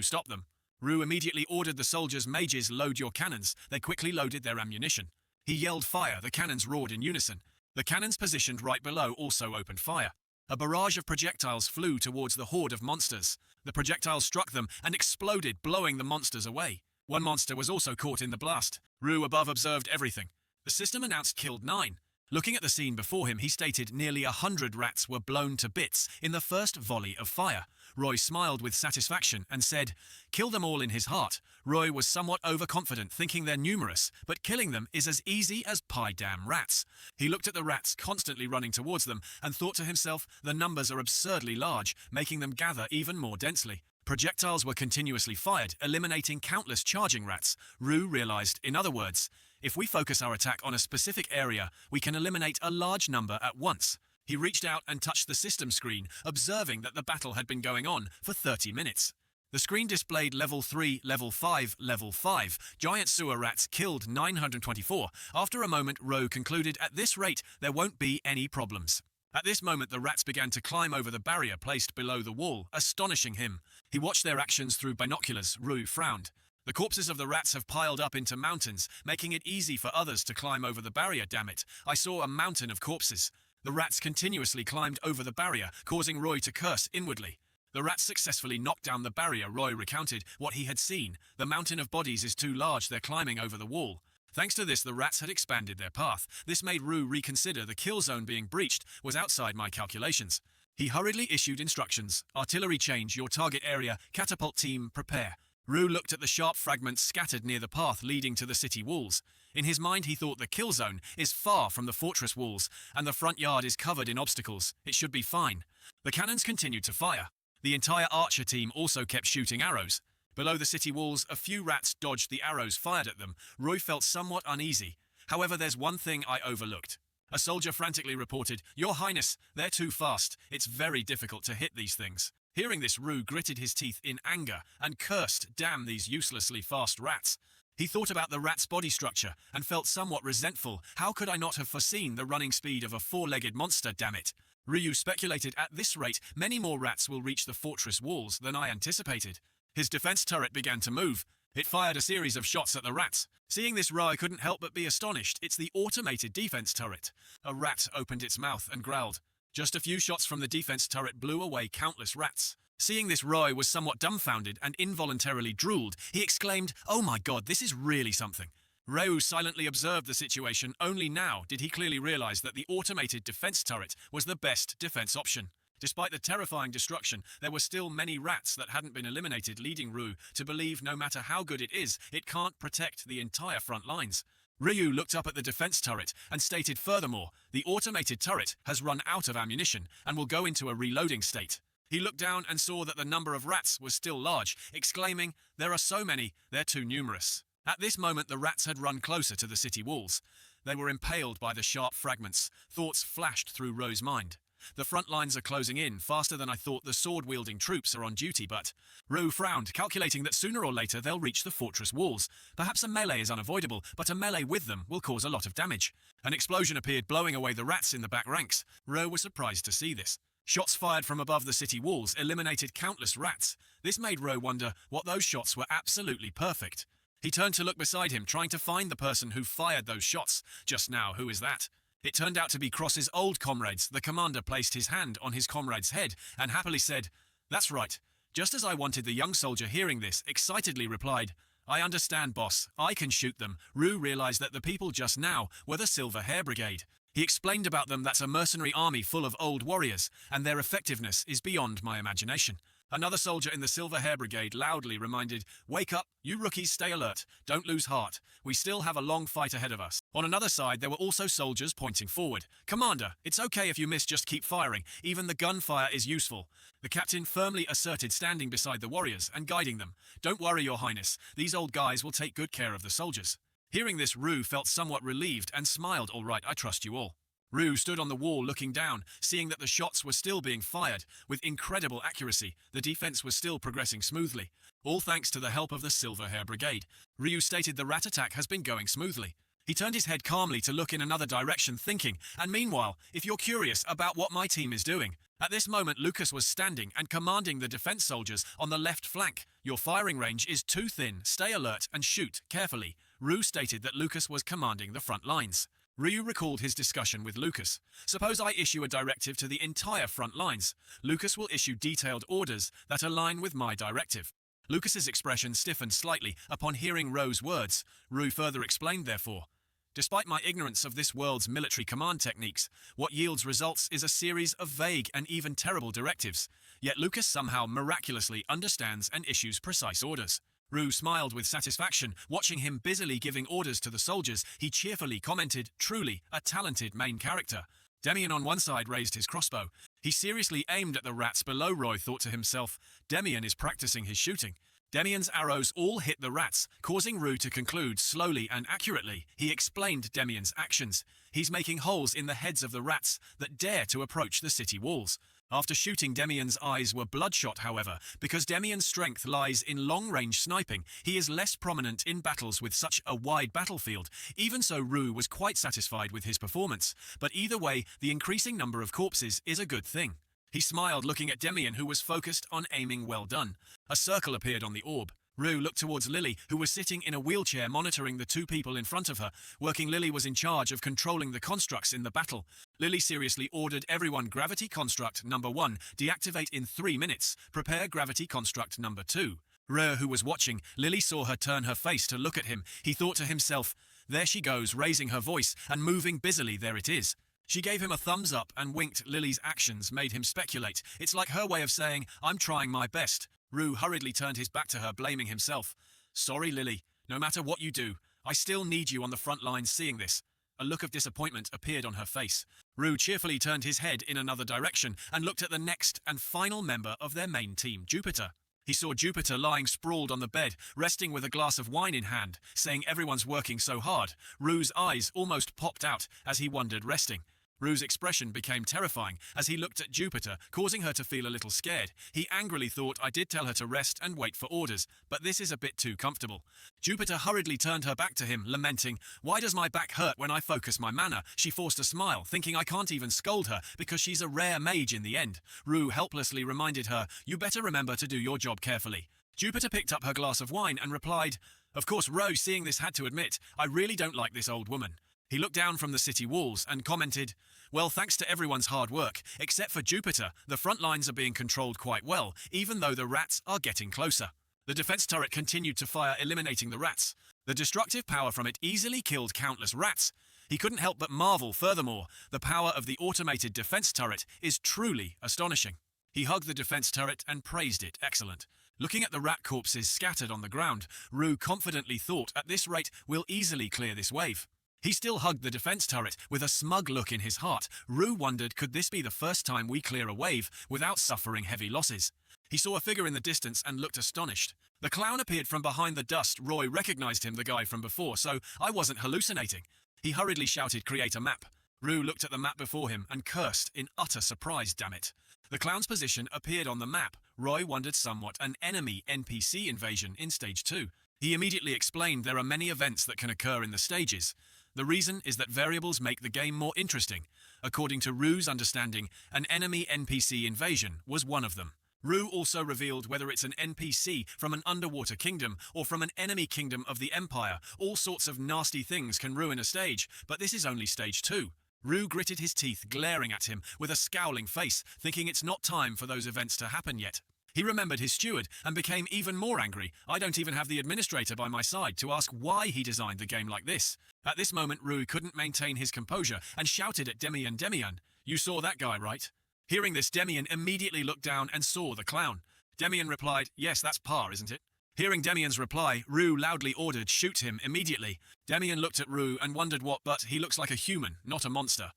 stop them. Rue immediately ordered the soldiers, mages, load your cannons. They quickly loaded their ammunition. He yelled fire. The cannons roared in unison. The cannons positioned right below also opened fire. A barrage of projectiles flew towards the horde of monsters. The projectiles struck them and exploded, blowing the monsters away. One monster was also caught in the blast. Rue above observed everything. The system announced killed 9. Looking at the scene before him, he stated nearly 100 rats were blown to bits in the first volley of fire. Roy smiled with satisfaction and said, kill them all in his heart. Roy was somewhat overconfident, thinking they're numerous, but killing them is as easy as pie damn rats. He looked at the rats constantly running towards them and thought to himself, the numbers are absurdly large, making them gather even more densely. Projectiles were continuously fired, eliminating countless charging rats. Rue realized, in other words, if we focus our attack on a specific area, we can eliminate a large number at once. He reached out and touched the system screen, observing that the battle had been going on for 30 minutes. The screen displayed Level 3, Level 5, Level 5. Giant sewer rats killed 924. After a moment, Rowe concluded, at this rate, there won't be any problems. At this moment, the rats began to climb over the barrier placed below the wall, astonishing him. He watched their actions through binoculars. Rue frowned. The corpses of the rats have piled up into mountains, making it easy for others to climb over the barrier, damn it. I saw a mountain of corpses. The rats continuously climbed over the barrier, causing Roy to curse inwardly. The rats successfully knocked down the barrier. Roy recounted what he had seen. The mountain of bodies is too large, they're climbing over the wall. Thanks to this, the rats had expanded their path. This made Rue reconsider. The kill zone being breached was outside my calculations. He hurriedly issued instructions. Artillery change, your target area, catapult team, prepare. Rue looked at the sharp fragments scattered near the path leading to the city walls. In his mind, he thought the kill zone is far from the fortress walls, and the front yard is covered in obstacles. It should be fine. The cannons continued to fire. The entire archer team also kept shooting arrows. Below the city walls, a few rats dodged the arrows fired at them. Roy felt somewhat uneasy. However, there's one thing I overlooked. A soldier frantically reported, Your Highness, they're too fast. It's very difficult to hit these things. Hearing this, Rue gritted his teeth in anger and cursed, damn these uselessly fast rats. He thought about the rat's body structure and felt somewhat resentful. How could I not have foreseen the running speed of a four-legged monster, damn it? Ryu speculated, at this rate, many more rats will reach the fortress walls than I anticipated. His defense turret began to move. It fired a series of shots at the rats. Seeing this, Rye couldn't help but be astonished. It's the automated defense turret. A rat opened its mouth and growled. Just a few shots from the defense turret blew away countless rats. Seeing this, Roy was somewhat dumbfounded and involuntarily drooled. He exclaimed, Oh my god, this is really something. Ryu silently observed the situation. Only now did he clearly realize that the automated defense turret was the best defense option. Despite the terrifying destruction, there were still many rats that hadn't been eliminated, leading Ryu to believe no matter how good it is, it can't protect the entire front lines. Ryu looked up at the defense turret and stated furthermore, the automated turret has run out of ammunition and will go into a reloading state. He looked down and saw that the number of rats was still large, exclaiming, "There are so many, they're too numerous." At this moment the rats had run closer to the city walls. They were impaled by the sharp fragments. Thoughts flashed through Ryo's mind. The front lines are closing in faster than I thought. The sword-wielding troops are on duty, but... Ryu frowned, calculating that sooner or later they'll reach the fortress walls. Perhaps a melee is unavoidable, but a melee with them will cause a lot of damage. An explosion appeared, blowing away the rats in the back ranks. Ryu was surprised to see this. Shots fired from above the city walls eliminated countless rats. This made Ryu wonder what those shots were absolutely perfect. He turned to look beside him, trying to find the person who fired those shots. Just now, who is that? It turned out to be Cross's old comrades. The commander placed his hand on his comrade's head and happily said, "That's right." Just as I wanted, the young soldier, hearing this, excitedly replied, "I understand, boss. I can shoot them." Ryu realized that the people just now were the Silver Hair Brigade. He explained about them, "That's a mercenary army full of old warriors, and their effectiveness is beyond my imagination." Another soldier in the Silver Hair Brigade loudly reminded, "Wake up, you rookies, stay alert, don't lose heart. We still have a long fight ahead of us." On another side, there were also soldiers pointing forward. "Commander, it's okay if you miss, just keep firing. Even the gunfire is useful." The captain firmly asserted, standing beside the warriors and guiding them. "Don't worry, your highness, these old guys will take good care of the soldiers." Hearing this, Ryu felt somewhat relieved and smiled. "All right, I trust you all." Ryu stood on the wall looking down, seeing that the shots were still being fired. With incredible accuracy, the defense was still progressing smoothly. All thanks to the help of the Silver Hair Brigade. Ryu stated the rat attack has been going smoothly. He turned his head calmly to look in another direction, thinking, "And meanwhile, if you're curious about what my team is doing." At this moment, Lucas was standing and commanding the defense soldiers on the left flank. "Your firing range is too thin. Stay alert and shoot carefully." Ryu stated that Lucas was commanding the front lines. Ryu recalled his discussion with Lucas. "Suppose I issue a directive to the entire front lines. Lucas will issue detailed orders that align with my directive." Lucas's expression stiffened slightly upon hearing Ryu's words. Ryu further explained, "Therefore, despite my ignorance of this world's military command techniques, what yields results is a series of vague and even terrible directives. Yet Lucas somehow miraculously understands and issues precise orders." Ryu smiled with satisfaction, watching him busily giving orders to the soldiers. He cheerfully commented, "Truly, a talented main character." Demian on one side raised his crossbow. He seriously aimed at the rats below. Ryu thought to himself, Demian is practicing his shooting. Demian's arrows all hit the rats, causing Ryu to conclude slowly and accurately. He explained Demian's actions. He's making holes in the heads of the rats that dare to approach the city walls. After shooting, Demian's eyes were bloodshot, however, because Demian's strength lies in long-range sniping. He is less prominent in battles with such a wide battlefield. Even so, Ryu was quite satisfied with his performance. But either way, the increasing number of corpses is a good thing. He smiled, looking at Demian, who was focused on aiming. "Well done." A circle appeared on the orb. Ryu looked towards Lily, who was sitting in a wheelchair monitoring the two people in front of her. Working Lily was in charge of controlling the constructs in the battle. Lily seriously ordered everyone, "Gravity Construct number 1, deactivate in 3 minutes. Prepare Gravity Construct number 2. Ryu, who was watching, Lily saw her turn her face to look at him. He thought to himself, "There she goes, raising her voice and moving busily. There it is." She gave him a thumbs up and winked. Lily's actions made him speculate. It's like her way of saying, "I'm trying my best." Ryu hurriedly turned his back to her, blaming himself. "Sorry, Lily. No matter what you do, I still need you on the front lines." Seeing this, a look of disappointment appeared on her face. Ryu cheerfully turned his head in another direction and looked at the next and final member of their main team, Jupiter. He saw Jupiter lying sprawled on the bed, resting with a glass of wine in hand, saying, "Everyone's working so hard." Ryu's eyes almost popped out as he wondered, resting. Ryu's expression became terrifying as he looked at Jupiter, causing her to feel a little scared. He angrily thought, "I did tell her to rest and wait for orders, but this is a bit too comfortable." Jupiter hurriedly turned her back to him, lamenting, "Why does my back hurt when I focus my mana?" She forced a smile, thinking I can't even scold her because she's a rare mage in the end. Ryu helplessly reminded her, "You better remember to do your job carefully." Jupiter picked up her glass of wine and replied, "Of course." Ryu, seeing this, had to admit, "I really don't like this old woman." He looked down from the city walls and commented, "Well, thanks to everyone's hard work, except for Jupiter, the front lines are being controlled quite well, even though the rats are getting closer." The defense turret continued to fire, eliminating the rats. The destructive power from it easily killed countless rats. He couldn't help but marvel. Furthermore, the power of the automated defense turret is truly astonishing. He hugged the defense turret and praised it. Excellent. Looking at the rat corpses scattered on the ground, Rue confidently thought, at this rate, we'll easily clear this wave. He still hugged the defense turret with a smug look in his heart. Rue wondered, could this be the first time we clear a wave without suffering heavy losses? He saw a figure in the distance and looked astonished. The clown appeared from behind the dust. Roy recognized him, the guy from before, so I wasn't hallucinating. He hurriedly shouted, create a map. Rue looked at the map before him and cursed in utter surprise. Damn it. The clown's position appeared on the map. Roy wondered somewhat, an enemy NPC invasion in Stage 2. He immediately explained there are many events that can occur in the stages. The reason is that variables make the game more interesting. According to Rue's understanding, an enemy NPC invasion was one of them. Rue also revealed whether it's an NPC from an underwater kingdom or from an enemy kingdom of the Empire. All sorts of nasty things can ruin a stage, but this is only Stage 2. Rue gritted his teeth, glaring at him with a scowling face, thinking it's not time for those events to happen yet. He remembered his steward and became even more angry. I don't even have the administrator by my side to ask why he designed the game like this. At this moment, Rue couldn't maintain his composure and shouted at Demian, Demian, you saw that guy, right? Hearing this, Demian immediately looked down and saw the clown. Demian replied, yes, that's Pa, isn't it? Hearing Demian's reply, Rue loudly ordered, shoot him immediately. Demian looked at Rue and wondered what, but he looks like a human, not a monster.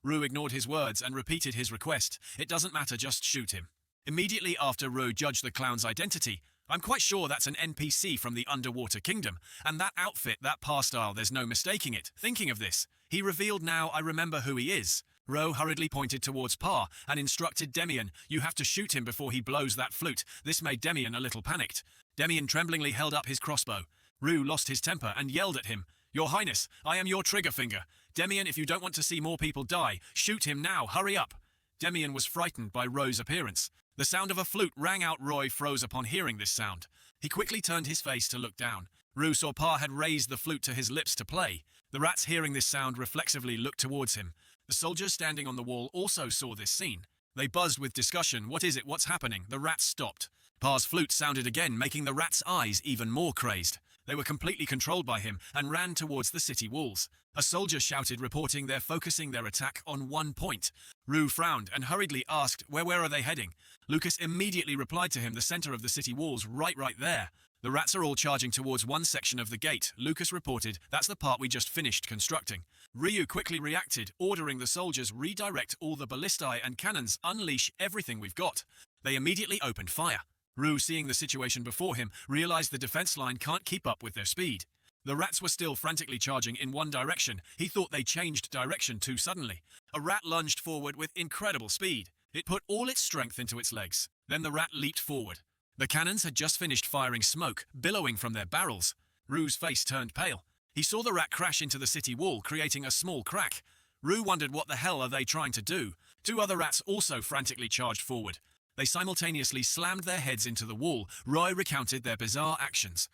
Rue ignored his words and repeated his request. It doesn't matter, just shoot him. Immediately after Rue judged the clown's identity, I'm quite sure that's an NPC from the Underwater Kingdom, and that outfit, that Pa style, there's no mistaking it. Thinking of this, he revealed, now I remember who he is. Rue hurriedly pointed towards Pa and instructed Demian, you have to shoot him before he blows that flute. This made Demian a little panicked. Demian tremblingly held up his crossbow. Rue lost his temper and yelled at him, Your Highness, I am your trigger finger. Demian, if you don't want to see more people die, shoot him now, hurry up. Demian was frightened by Rue's appearance. The sound of a flute rang out. Roy froze upon hearing this sound. He quickly turned his face to look down. Rue saw Pa had raised the flute to his lips to play. The rats, hearing this sound, reflexively looked towards him. The soldiers standing on the wall also saw this scene. They buzzed with discussion. What is it? What's happening? The rats stopped. Pa's flute sounded again, making the rats' eyes even more crazed. They were completely controlled by him and ran towards the city walls. A soldier shouted, reporting they're focusing their attack on one point. Rue frowned and hurriedly asked, where are they heading? Lucas immediately replied to him, the center of the city walls, right there. The rats are all charging towards one section of the gate. Lucas reported, that's the part we just finished constructing. Ryu quickly reacted, ordering the soldiers redirect all the ballistae and cannons, unleash everything we've got. They immediately opened fire. Rue, seeing the situation before him, realized the defense line can't keep up with their speed. The rats were still frantically charging in one direction. He thought they changed direction too suddenly. A rat lunged forward with incredible speed. It put all its strength into its legs. Then the rat leaped forward. The cannons had just finished firing smoke, billowing from their barrels. Rue's face turned pale. He saw the rat crash into the city wall, creating a small crack. Rue wondered, what the hell are they trying to do? Two other rats also frantically charged forward. They simultaneously slammed their heads into the wall. Roy recounted their bizarre actions.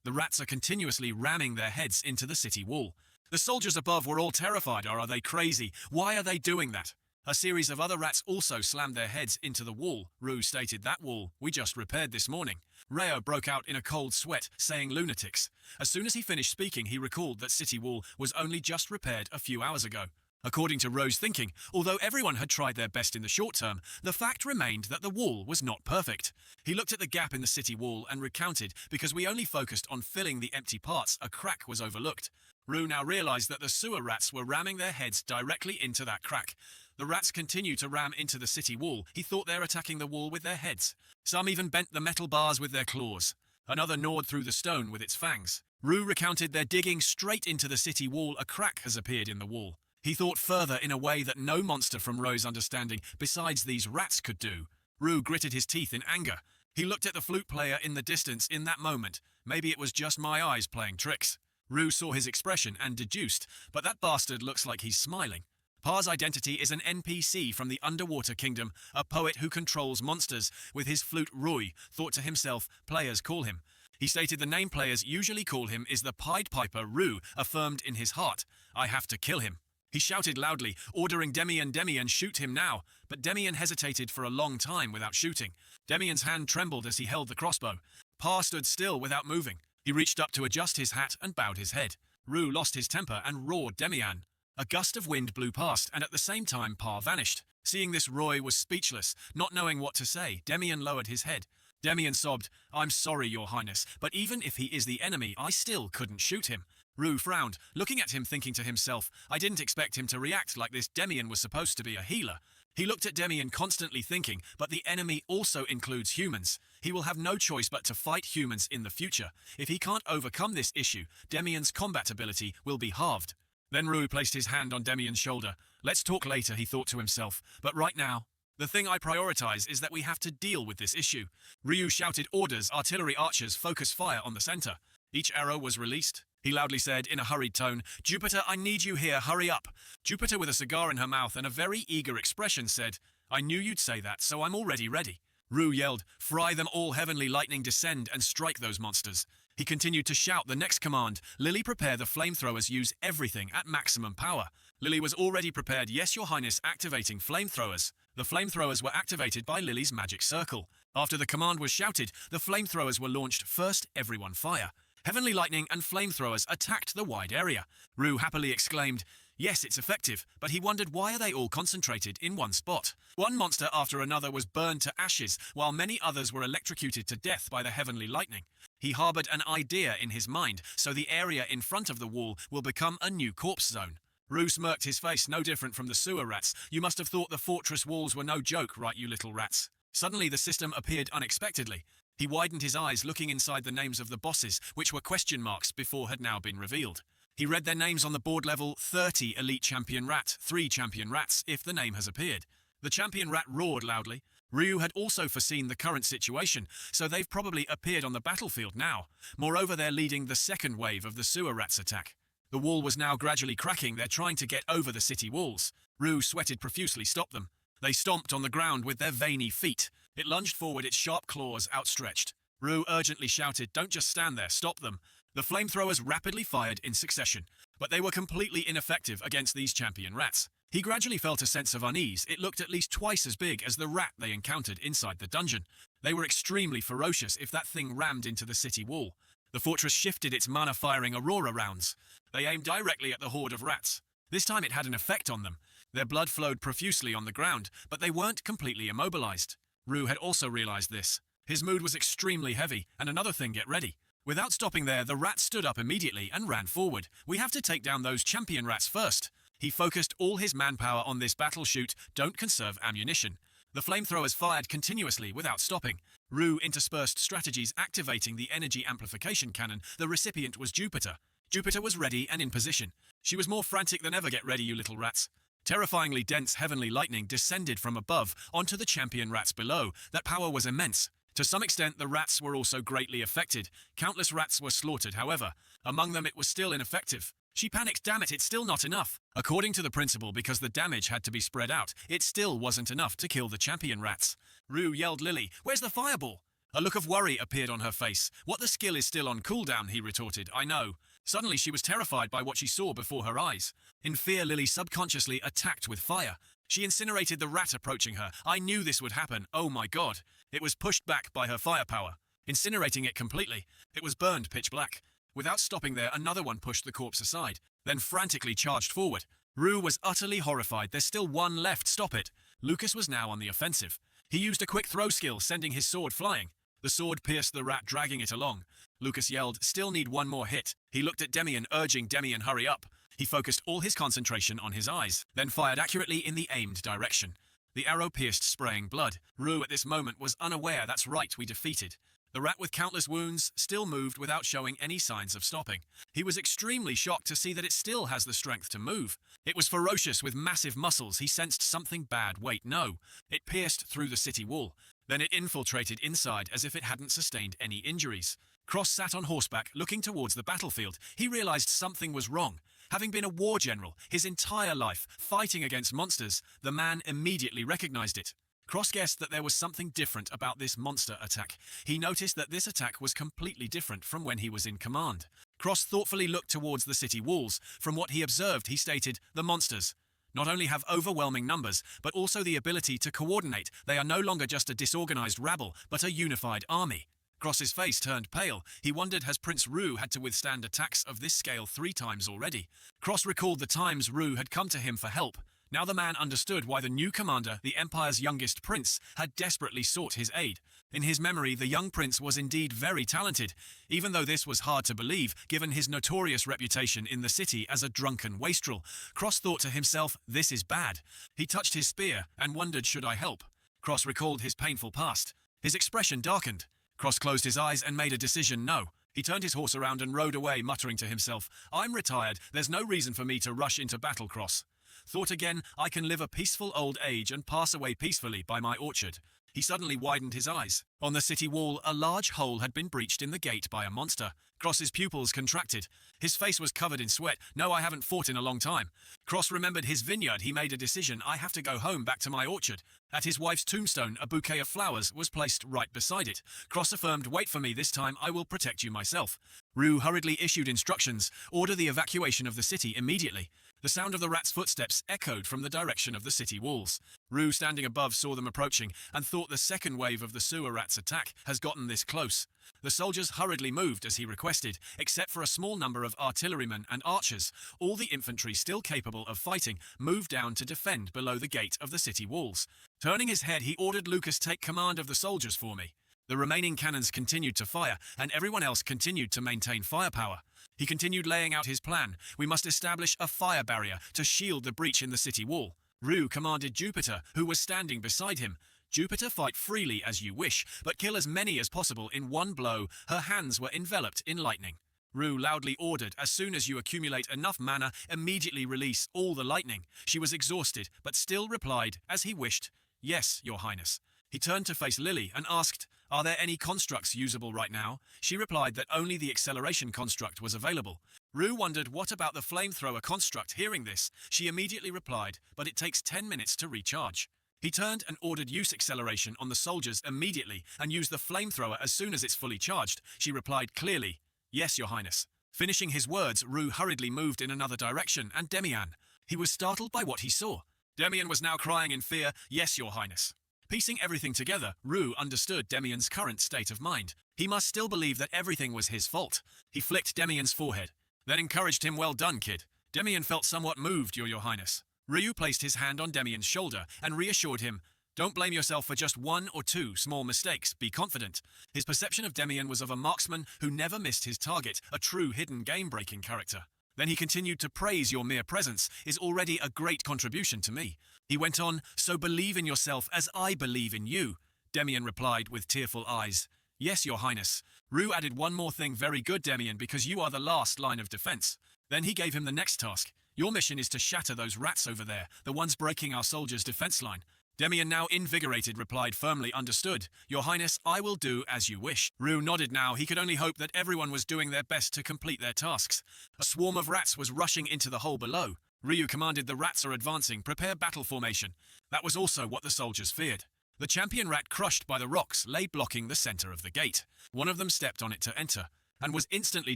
The rats are continuously ramming their heads into the city wall. The soldiers above were all terrified. Are they crazy? Why are they doing that? A series of other rats also slammed their heads into the wall. Rue stated, that wall we just repaired this morning. Reo broke out in a cold sweat, saying lunatics. As soon as he finished speaking, he recalled that city wall was only just repaired a few hours ago. According to Roe's thinking, although everyone had tried their best in the short term, the fact remained that the wall was not perfect. He looked at the gap in the city wall and recounted, because we only focused on filling the empty parts, a crack was overlooked. Rue now realized that the sewer rats were ramming their heads directly into that crack. The rats continue to ram into the city wall. He thought they're attacking the wall with their heads. Some even bent the metal bars with their claws. Another gnawed through the stone with its fangs. Rue recounted they're digging straight into the city wall. A crack has appeared in the wall. He thought further in a way that no monster from Roe's understanding besides these rats could do. Rue gritted his teeth in anger. He looked at the flute player in the distance in that moment. Maybe it was just my eyes playing tricks. Rue saw his expression and deduced, but that bastard looks like he's smiling. Pa's identity is an NPC from the Underwater Kingdom, a poet who controls monsters. With his flute, Rui thought to himself, players call him. He stated the name players usually call him is the Pied Piper. Rue affirmed in his heart, I have to kill him. He shouted loudly, ordering Demian, shoot him now, but Demian hesitated for a long time without shooting. Demian's hand trembled as he held the crossbow. Pa stood still without moving. He reached up to adjust his hat and bowed his head. Rue lost his temper and roared Demian. A gust of wind blew past, and at the same time Pa vanished. Seeing this, Roy was speechless, not knowing what to say. Demian lowered his head. Demian sobbed, "I'm sorry, Your Highness, but even if he is the enemy, I still couldn't shoot him." Rue frowned, looking at him, thinking to himself, I didn't expect him to react like this. Demian was supposed to be a healer. He looked at Demian, constantly thinking, but the enemy also includes humans. He will have no choice but to fight humans in the future. If he can't overcome this issue, Demian's combat ability will be halved. Then Rue placed his hand on Demian's shoulder. Let's talk later, he thought to himself, but right now, the thing I prioritize is that we have to deal with this issue. Ryu shouted orders. Artillery archers focus fire on the center. Each arrow was released. He loudly said in a hurried tone, Jupiter, I need you here, hurry up. Jupiter, with a cigar in her mouth and a very eager expression, said, I knew you'd say that, so I'm already ready. Rue yelled, Fry them all, heavenly lightning, descend and strike those monsters. He continued to shout the next command, Lily, prepare the flamethrowers, use everything at maximum power. Lily was already prepared. Yes, Your Highness, activating flamethrowers. The flamethrowers were activated by Lily's magic circle. After the command was shouted, the flamethrowers were launched. First, everyone fire. Heavenly lightning and flamethrowers attacked the wide area. Rue happily exclaimed, Yes, it's effective, but he wondered why are they all concentrated in one spot. One monster after another was burned to ashes, while many others were electrocuted to death by the heavenly lightning. He harbored an idea in his mind, so the area in front of the wall will become a new corpse zone. Rue smirked, his face no different from the sewer rats. You must have thought the fortress walls were no joke, right, you little rats? Suddenly the system appeared unexpectedly. He widened his eyes, looking inside the names of the bosses, which were question marks before had now been revealed. He read their names on the board level: 30 Elite Champion Rat, 3 Champion Rats, if the name has appeared. The Champion Rat roared loudly. Ryu had also foreseen the current situation, so they've probably appeared on the battlefield now. Moreover, they're leading the second wave of the sewer rats attack. The wall was now gradually cracking. They're trying to get over the city walls. Rue sweated profusely. Stop them. They stomped on the ground with their veiny feet. It lunged forward, its sharp claws outstretched. Rue urgently shouted, Don't just stand there, stop them. The flamethrowers rapidly fired in succession, but they were completely ineffective against these champion rats. He gradually felt a sense of unease. It looked at least twice as big as the rat they encountered inside the dungeon. They were extremely ferocious if that thing rammed into the city wall. The fortress shifted its mana-firing aurora rounds. They aimed directly at the horde of rats. This time it had an effect on them. Their blood flowed profusely on the ground, but they weren't completely immobilized. Rue had also realized this. His mood was extremely heavy, and another thing, get ready. Without stopping there, the rat stood up immediately and ran forward. We have to take down those champion rats first. He focused all his manpower on this battle shoot. Don't conserve ammunition. The flamethrowers fired continuously without stopping. Rue interspersed strategies, activating the energy amplification cannon. The recipient was Jupiter. Jupiter was ready and in position. She was more frantic than ever. Get ready, you little rats. Terrifyingly dense heavenly lightning descended from above onto the champion rats below. That power was immense. To some extent, the rats were also greatly affected. Countless rats were slaughtered, however. Among them, it was still ineffective. She panicked. Damn it, it's still not enough. According to the principal, because the damage had to be spread out, it still wasn't enough to kill the champion rats. Rue yelled, Lily, where's the fireball? A look of worry appeared on her face. What, the skill is still on cooldown, he retorted. I know. Suddenly she was terrified by what she saw before her eyes. In fear, Lily subconsciously attacked with fire. She incinerated the rat approaching her. I knew this would happen. Oh my god. It was pushed back by her firepower, incinerating it completely. It was burned pitch black. Without stopping there, another one pushed the corpse aside, then frantically charged forward. Rue was utterly horrified. There's still one left. Stop it. Lucas was now on the offensive. He used a quick throw skill, sending his sword flying. The sword pierced the rat, dragging it along. Lucas yelled, Still need one more hit. He looked at Demian, urging Demian, hurry up. He focused all his concentration on his eyes, then fired accurately in the aimed direction. The arrow pierced, spraying blood. Rue at this moment was unaware. That's right, we defeated. The rat with countless wounds still moved without showing any signs of stopping. He was extremely shocked to see that it still has the strength to move. It was ferocious with massive muscles. He sensed something bad. Wait, no. It pierced through the city wall. Then it infiltrated inside as if it hadn't sustained any injuries. Cross sat on horseback, looking towards the battlefield. He realized something was wrong. Having been a war general his entire life, fighting against monsters, the man immediately recognized it. Cross guessed that there was something different about this monster attack. He noticed that this attack was completely different from when he was in command. Cross thoughtfully looked towards the city walls. From what he observed, he stated, the monsters not only have overwhelming numbers, but also the ability to coordinate. They are no longer just a disorganized rabble, but a unified army. Cross's face turned pale. He wondered has Prince Ru had to withstand attacks of this scale 3 times already. Cross recalled the times Ru had come to him for help. Now the man understood why the new commander, the Empire's youngest prince, had desperately sought his aid. In his memory, the young prince was indeed very talented, even though this was hard to believe, given his notorious reputation in the city as a drunken wastrel. Cross thought to himself, this is bad. He touched his spear and wondered, should I help? Cross recalled his painful past. His expression darkened. Cross closed his eyes and made a decision, no. He turned his horse around and rode away, muttering to himself, I'm retired, there's no reason for me to rush into battle, Cross. Thought again, I can live a peaceful old age and pass away peacefully by my orchard. He suddenly widened his eyes. On the city wall, a large hole had been breached in the gate by a monster. Cross's pupils contracted. His face was covered in sweat. No, I haven't fought in a long time. Cross remembered his vineyard. He made a decision. I have to go home, back to my orchard. At his wife's tombstone, a bouquet of flowers was placed right beside it. Cross affirmed, wait for me, this time I will protect you myself. Ru hurriedly issued instructions. Order the evacuation of the city immediately. The sound of the rat's footsteps echoed from the direction of the city walls. Ru, standing above, saw them approaching and thought the second wave of the sewer rat's attack has gotten this close. The soldiers hurriedly moved as he requested, except for a small number of artillerymen and archers. All the infantry still capable of fighting moved down to defend below the gate of the city walls. Turning his head, he ordered Lucas, take command of the soldiers for me. The remaining cannons continued to fire, and everyone else continued to maintain firepower. He continued laying out his plan. We must establish a fire barrier to shield the breach in the city wall. Ru commanded Jupiter, who was standing beside him. Jupiter, fight freely as you wish, but kill as many as possible in one blow. Her hands were enveloped in lightning. Ru loudly ordered, as soon as you accumulate enough mana, immediately release all the lightning. She was exhausted, but still replied, as he wished, yes, your highness. He turned to face Lily and asked, are there any constructs usable right now? She replied that only the acceleration construct was available. Ru wondered, what about the flamethrower construct? Hearing this, she immediately replied, but it takes 10 minutes to recharge. He turned and ordered use acceleration on the soldiers immediately and use the flamethrower as soon as it's fully charged. She replied clearly, yes, your highness. Finishing his words, Ru hurriedly moved in another direction, and Demian. He was startled by what he saw. Demian was now crying in fear, yes, your highness. Piecing everything together, Ru understood Demian's current state of mind. He must still believe that everything was his fault. He flicked Demian's forehead, then encouraged him, well done, kid. Demian felt somewhat moved, your highness. Ryu placed his hand on Demian's shoulder and reassured him, don't blame yourself for just 1 or 2 small mistakes, be confident. His perception of Demian was of a marksman who never missed his target, a true hidden game-breaking character. Then he continued to praise your mere presence is already a great contribution to me. He went on, so believe in yourself as I believe in you. Demian replied with tearful eyes, yes, your highness. Ru added one more thing, very good, Demian, because you are the last line of defense. Then he gave him the next task. Your mission is to shatter those rats over there, the ones breaking our soldiers' defense line. Demian, now invigorated, replied firmly, understood. Your highness, I will do as you wish. Ru nodded now. He could only hope that everyone was doing their best to complete their tasks. A swarm of rats was rushing into the hole below. Ryu commanded the rats are advancing, prepare battle formation. That was also what the soldiers feared. The champion rat, crushed by the rocks, lay blocking the center of the gate. One of them stepped on it to enter, and was instantly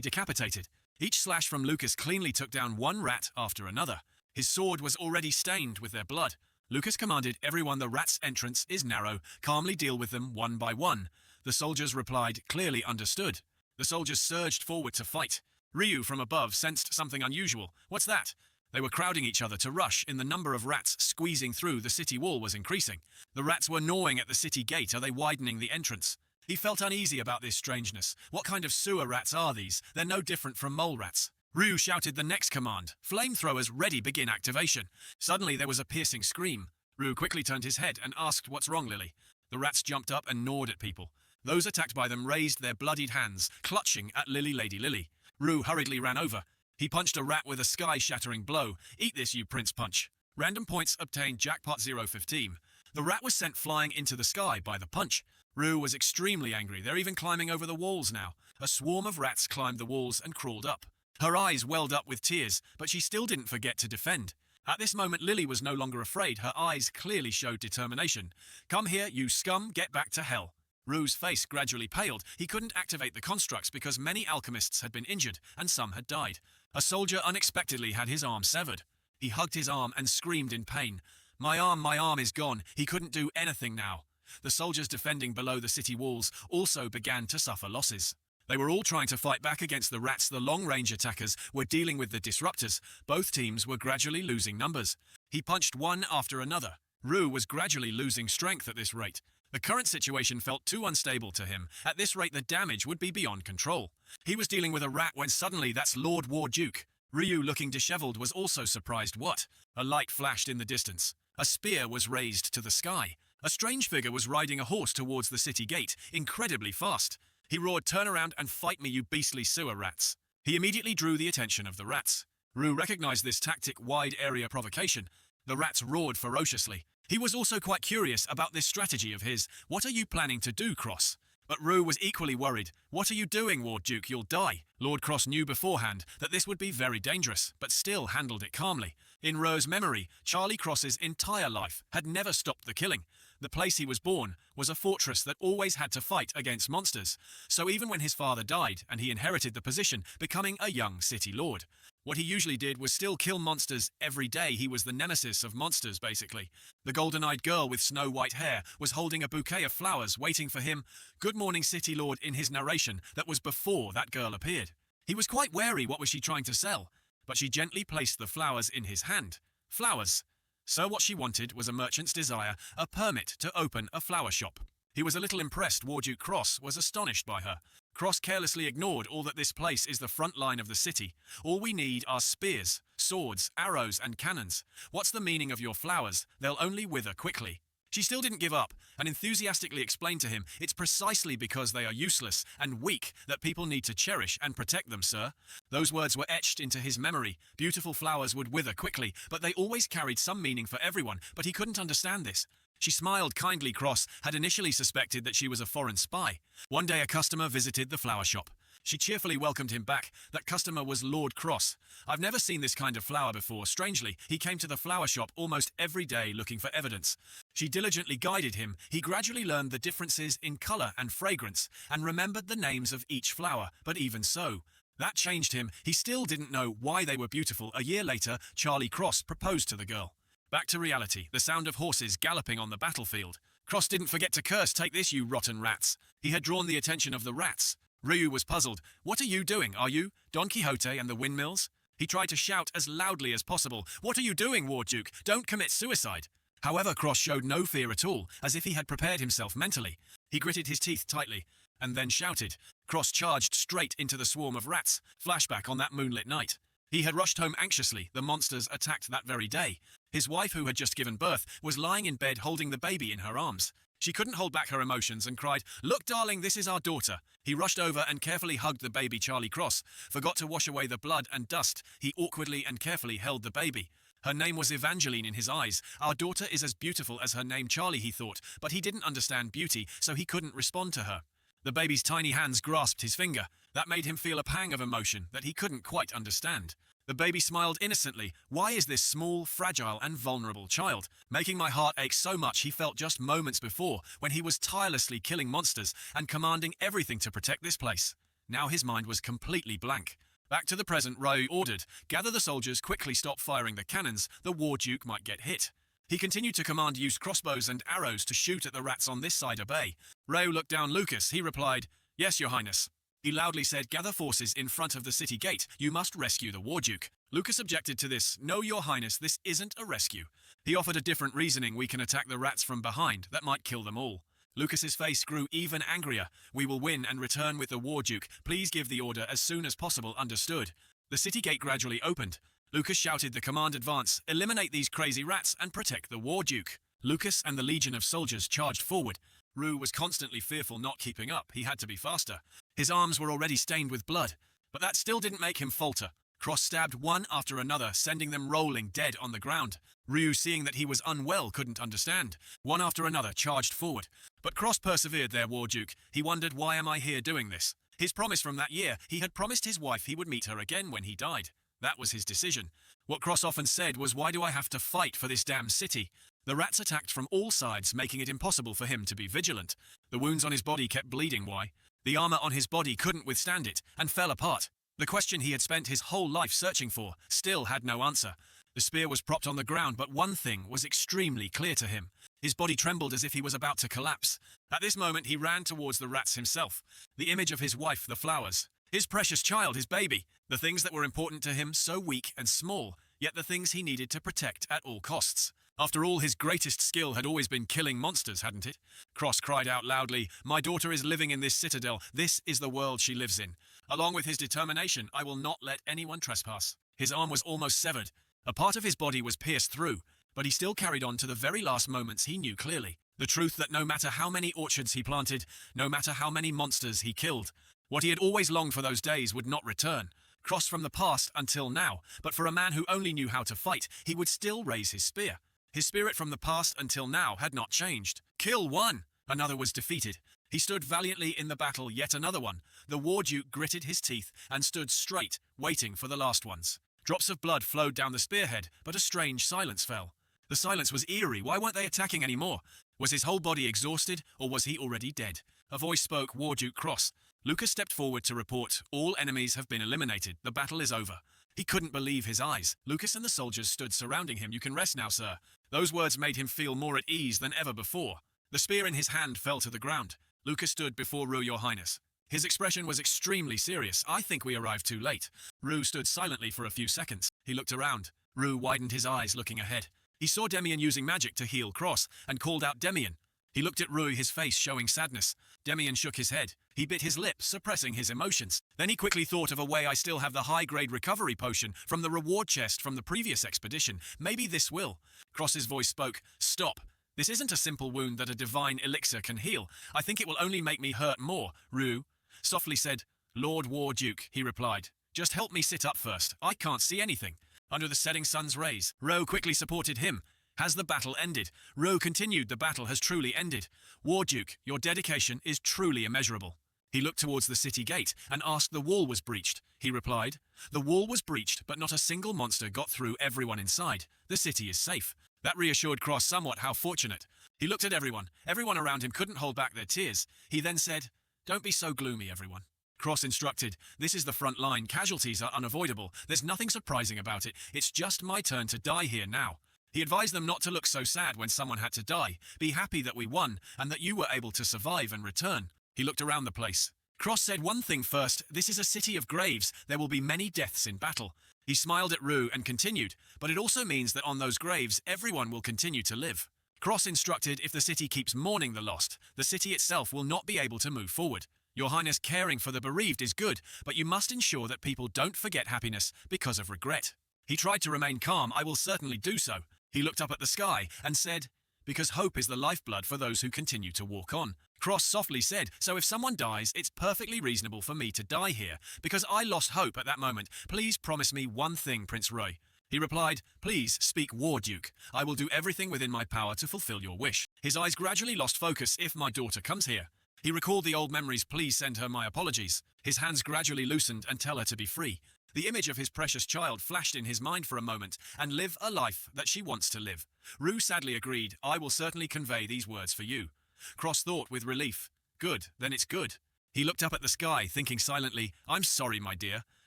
decapitated. Each slash from Lucas cleanly took down one rat after another. His sword was already stained with their blood. Lucas commanded everyone, the rat's entrance is narrow, calmly deal with them one by one. The soldiers replied, clearly understood. The soldiers surged forward to fight. Ryu from above sensed something unusual. What's that? They were crowding each other to rush in. The number of rats squeezing through the city wall was increasing. The rats were gnawing at the city gate. Are they widening the entrance? He felt uneasy about this strangeness. What kind of sewer rats are these? They're no different from mole rats. Ryu shouted the next command. Flamethrowers ready, begin activation. Suddenly there was a piercing scream. Ryu quickly turned his head and asked, what's wrong, Lily? The rats jumped up and gnawed at people. Those attacked by them raised their bloodied hands, clutching at Lady Lily. Ryu hurriedly ran over. He punched a rat with a sky-shattering blow. Eat this, you prince punch. Random points obtained, jackpot 015. The rat was sent flying into the sky by the punch. Ryu was extremely angry. They're even climbing over the walls now. A swarm of rats climbed the walls and crawled up. Her eyes welled up with tears, but she still didn't forget to defend. At this moment, Lily was no longer afraid. Her eyes clearly showed determination. Come here, you scum, get back to hell. Ryu's face gradually paled. He couldn't activate the constructs because many alchemists had been injured and some had died. A soldier unexpectedly had his arm severed. He hugged his arm and screamed in pain. My arm is gone. He couldn't do anything now. The soldiers defending below the city walls also began to suffer losses. They were all trying to fight back against the rats. The long-range attackers were dealing with the disruptors. Both teams were gradually losing numbers. He punched one after another. Rue was gradually losing strength at this rate. The current situation felt too unstable to him. At this rate, the damage would be beyond control. He was dealing with a rat when suddenly that's Lord War Duke. Ryu, looking disheveled, was also surprised. What? A light flashed in the distance. A spear was raised to the sky. A strange figure was riding a horse towards the city gate, incredibly fast. He roared, "Turn around and fight me, you beastly sewer rats." He immediately drew the attention of the rats. Rue recognized this tactic, wide area provocation. The rats roared ferociously. He was also quite curious about this strategy of his. "What are you planning to do, Cross?" But Rue was equally worried. "What are you doing, Ward Duke? You'll die." Lord Cross knew beforehand that this would be very dangerous, but still handled it calmly. In Rue's memory, Charlie Cross's entire life had never stopped the killing. The place he was born was a fortress that always had to fight against monsters. So even when his father died and he inherited the position, becoming a young city lord, what he usually did was still kill monsters every day. He was the nemesis of monsters, basically. The golden-eyed girl with snow-white hair was holding a bouquet of flowers waiting for him. "Good morning, city lord," in his narration that was before that girl appeared. He was quite wary. What was she trying to sell? But she gently placed the flowers in his hand. Flowers. So what she wanted was a merchant's desire, a permit to open a flower shop. He was a little impressed. Warduke Cross was astonished by her. Cross carelessly ignored all that. This place is the front line of the city. All we need are spears, swords, arrows, and cannons. What's the meaning of your flowers? They'll only wither quickly. She still didn't give up and enthusiastically explained to him, "It's precisely because they are useless and weak that people need to cherish and protect them, sir." Those words were etched into his memory. Beautiful flowers would wither quickly, but they always carried some meaning for everyone, but he couldn't understand this. She smiled kindly. Cross had initially suspected that she was a foreign spy. One day a customer visited the flower shop. She cheerfully welcomed him back. That customer was Lord Cross. "I've never seen this kind of flower before." Strangely, he came to the flower shop almost every day looking for evidence. She diligently guided him. He gradually learned the differences in color and fragrance and remembered the names of each flower. But even so, that changed him. He still didn't know why they were beautiful. A year later, Charlie Cross proposed to the girl. Back to reality, the sound of horses galloping on the battlefield. Cross didn't forget to curse, "Take this, you rotten rats." He had drawn the attention of the rats. Ryu was puzzled. "What are you doing? Are you Don Quixote and the windmills?" He tried to shout as loudly as possible. "What are you doing, Warduke? Don't commit suicide." However, Cross showed no fear at all, as if he had prepared himself mentally. He gritted his teeth tightly, and then shouted. Cross charged straight into the swarm of rats. Flashback on that moonlit night. He had rushed home anxiously. The monsters attacked that very day. His wife, who had just given birth, was lying in bed holding the baby in her arms. She couldn't hold back her emotions and cried, "Look, darling, this is our daughter." He rushed over and carefully hugged the baby. Charlie Cross forgot to wash away the blood and dust. He awkwardly and carefully held the baby. Her name was Evangeline in his eyes. Our daughter is as beautiful as her name, Charlie, he thought, but he didn't understand beauty, so he couldn't respond to her. The baby's tiny hands grasped his finger. That made him feel a pang of emotion that he couldn't quite understand. The baby smiled innocently. Why is this small, fragile, and vulnerable child making my heart ache so much? He felt just moments before when he was tirelessly killing monsters and commanding everything to protect this place. Now his mind was completely blank. Back to the present, Ryu ordered, "Gather the soldiers, quickly stop firing the cannons, the War Duke might get hit." He continued to command use crossbows and arrows to shoot at the rats on this side. Obey. Ryu looked down. "Lucas," he replied. "Yes, your highness." He loudly said, "Gather forces in front of the city gate. You must rescue the War Duke." Lucas objected to this. "No, your highness, this isn't a rescue." He offered a different reasoning. "We can attack the rats from behind. That might kill them all." Lucas's face grew even angrier. "We will win and return with the War Duke. Please give the order as soon as possible." Understood. The city gate gradually opened. Lucas shouted the command, "Advance, eliminate these crazy rats and protect the War Duke." Lucas and the legion of soldiers charged forward. Rue was constantly fearful, not keeping up. He had to be faster. His arms were already stained with blood, but that still didn't make him falter. Cross stabbed one after another, sending them rolling dead on the ground. Ryu, seeing that he was unwell, couldn't understand. One after another charged forward. But Cross persevered there, War Duke. He wondered, why am I here doing this? His promise from that year, he had promised his wife he would meet her again when he died. That was his decision. What Cross often said was, why do I have to fight for this damn city? The rats attacked from all sides, making it impossible for him to be vigilant. The wounds on his body kept bleeding. Why? The armor on his body couldn't withstand it, and fell apart. The question he had spent his whole life searching for still had no answer. The spear was propped on the ground, but one thing was extremely clear to him. His body trembled as if he was about to collapse. At this moment, he ran towards the rats himself. The image of his wife, the flowers. His precious child, his baby. The things that were important to him, so weak and small, yet the things he needed to protect at all costs. After all, his greatest skill had always been killing monsters, hadn't it? Cross cried out loudly, "My daughter is living in this citadel. This is the world she lives in. Along with his determination, I will not let anyone trespass." His arm was almost severed. A part of his body was pierced through, but he still carried on to the very last moments he knew clearly. The truth that no matter how many orchards he planted, no matter how many monsters he killed, what he had always longed for those days would not return. Cross from the past until now, but for a man who only knew how to fight, he would still raise his spear. His spirit from the past until now had not changed. Kill one! Another was defeated. He stood valiantly in the battle, yet another one. The War Duke gritted his teeth and stood straight, waiting for the last ones. Drops of blood flowed down the spearhead, but a strange silence fell. The silence was eerie. Why weren't they attacking anymore? Was his whole body exhausted, or was he already dead? A voice spoke, War Duke Cross. Lucas stepped forward to report, all enemies have been eliminated. The battle is over. He couldn't believe his eyes. Lucas and the soldiers stood surrounding him. You can rest now, sir. Those words made him feel more at ease than ever before. The spear in his hand fell to the ground. Lucas stood before Rue, Your Highness. His expression was extremely serious. I think we arrived too late. Rue stood silently for a few seconds. He looked around. Rue widened his eyes, looking ahead. He saw Demian using magic to heal Cross, and called out Demian. He looked at Rue, his face showing sadness. Demian shook his head. He bit his lip, suppressing his emotions. Then he quickly thought of a way. I still have the high-grade recovery potion from the reward chest from the previous expedition. Maybe this will. Cross's voice spoke. Stop. This isn't a simple wound that a divine elixir can heal. I think it will only make me hurt more. Rue softly said, Lord War Duke, he replied. Just help me sit up first. I can't see anything. Under the setting sun's rays, Rue quickly supported him. Has the battle ended? Rue continued, the battle has truly ended. War Duke, your dedication is truly immeasurable. He looked towards the city gate and asked the wall was breached. He replied, the wall was breached, but not a single monster got through. Everyone inside. The city is safe. That reassured Cross somewhat. How fortunate. He looked at everyone. Everyone around him couldn't hold back their tears. He then said, don't be so gloomy, everyone. Cross instructed, this is the front line. Casualties are unavoidable. There's nothing surprising about it. It's just my turn to die here now. He advised them not to look so sad when someone had to die. Be happy that we won and that you were able to survive and return. He looked around the place. Cross said one thing first. This is a city of graves. There will be many deaths in battle. He smiled at Rue and continued, but it also means that on those graves, everyone will continue to live. Cross instructed, if the city keeps mourning the lost, the city itself will not be able to move forward. Your Highness, caring for the bereaved is good, but you must ensure that people don't forget happiness because of regret. He tried to remain calm. I will certainly do so. He looked up at the sky and said, because hope is the lifeblood for those who continue to walk on. Cross softly said, so if someone dies, it's perfectly reasonable for me to die here, because I lost hope at that moment. Please promise me one thing, Prince Roy. He replied, please speak, War Duke. I will do everything within my power to fulfill your wish. His eyes gradually lost focus. If my daughter comes here. He recalled the old memories. Please send her my apologies. His hands gradually loosened and tell her to be free. The image of his precious child flashed in his mind for a moment, and live a life that she wants to live. Rue sadly agreed, I will certainly convey these words for you. Cross thought with relief. Good, then it's good. He looked up at the sky, thinking silently, I'm sorry, my dear.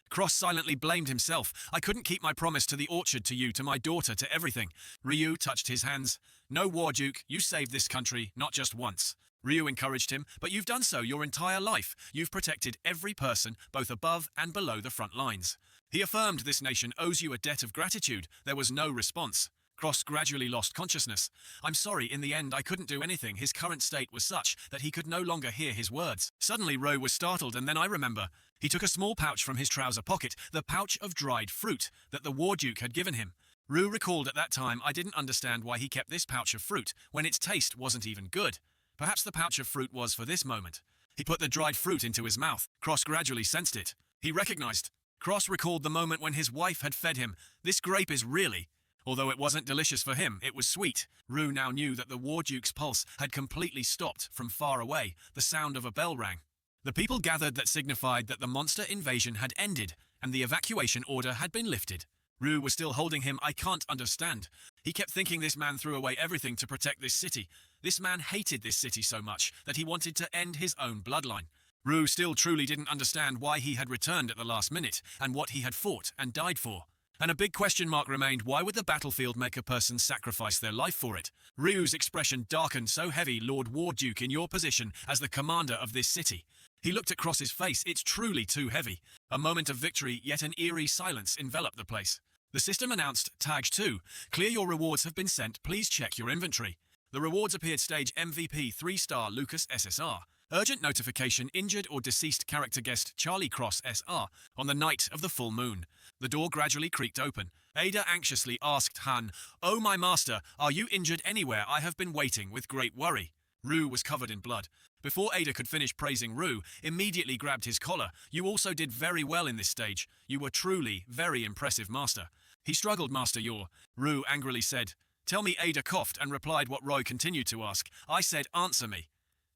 Cross silently blamed himself. I couldn't keep my promise to the orchard, to you, to my daughter, to everything. Ryu touched his hands. No, War Duke, you saved this country, not just once. Ryu encouraged him, but you've done so your entire life. You've protected every person, both above and below the front lines. He affirmed this nation owes you a debt of gratitude. There was no response. Cross gradually lost consciousness. I'm sorry, in the end I couldn't do anything. His current state was such that he could no longer hear his words. Suddenly Roe was startled, and then I remember. He took a small pouch from his trouser pocket, the pouch of dried fruit that the War Duke had given him. Rue recalled at that time, I didn't understand why he kept this pouch of fruit when its taste wasn't even good. Perhaps the pouch of fruit was for this moment. He put the dried fruit into his mouth. Cross gradually sensed it. He recognized. Cross recalled the moment when his wife had fed him. This grape is really... Although it wasn't delicious for him, it was sweet. Rue now knew that the War Duke's pulse had completely stopped. From far away, the sound of a bell rang. The people gathered. That signified that the monster invasion had ended, and the evacuation order had been lifted. Rue was still holding him. I can't understand. He kept thinking this man threw away everything to protect this city. This man hated this city so much that he wanted to end his own bloodline. Rue still truly didn't understand why he had returned at the last minute, and what he had fought and died for. And a big question mark remained, why would the battlefield make a person sacrifice their life for it? Ryu's expression darkened so heavy, Lord Warduke, in your position as the commander of this city. He looked across his face, it's truly too heavy. A moment of victory, yet an eerie silence enveloped the place. The system announced, Tag 2, clear your rewards have been sent, please check your inventory. The rewards appeared stage MVP 3-star Lucas SSR. Urgent notification, injured or deceased character guest Charlie Cross SR on the night of the full moon. The door gradually creaked open. Ada anxiously asked Han, "Oh my master, are you injured anywhere? I have been waiting with great worry." Rue was covered in blood. Before Ada could finish praising Rue, immediately grabbed his collar. "You also did very well in this stage. You were truly very impressive, master." "He struggled, Master Yor," Rue angrily said. "Tell me." Ada coughed and replied what Roy continued to ask. "I said answer me."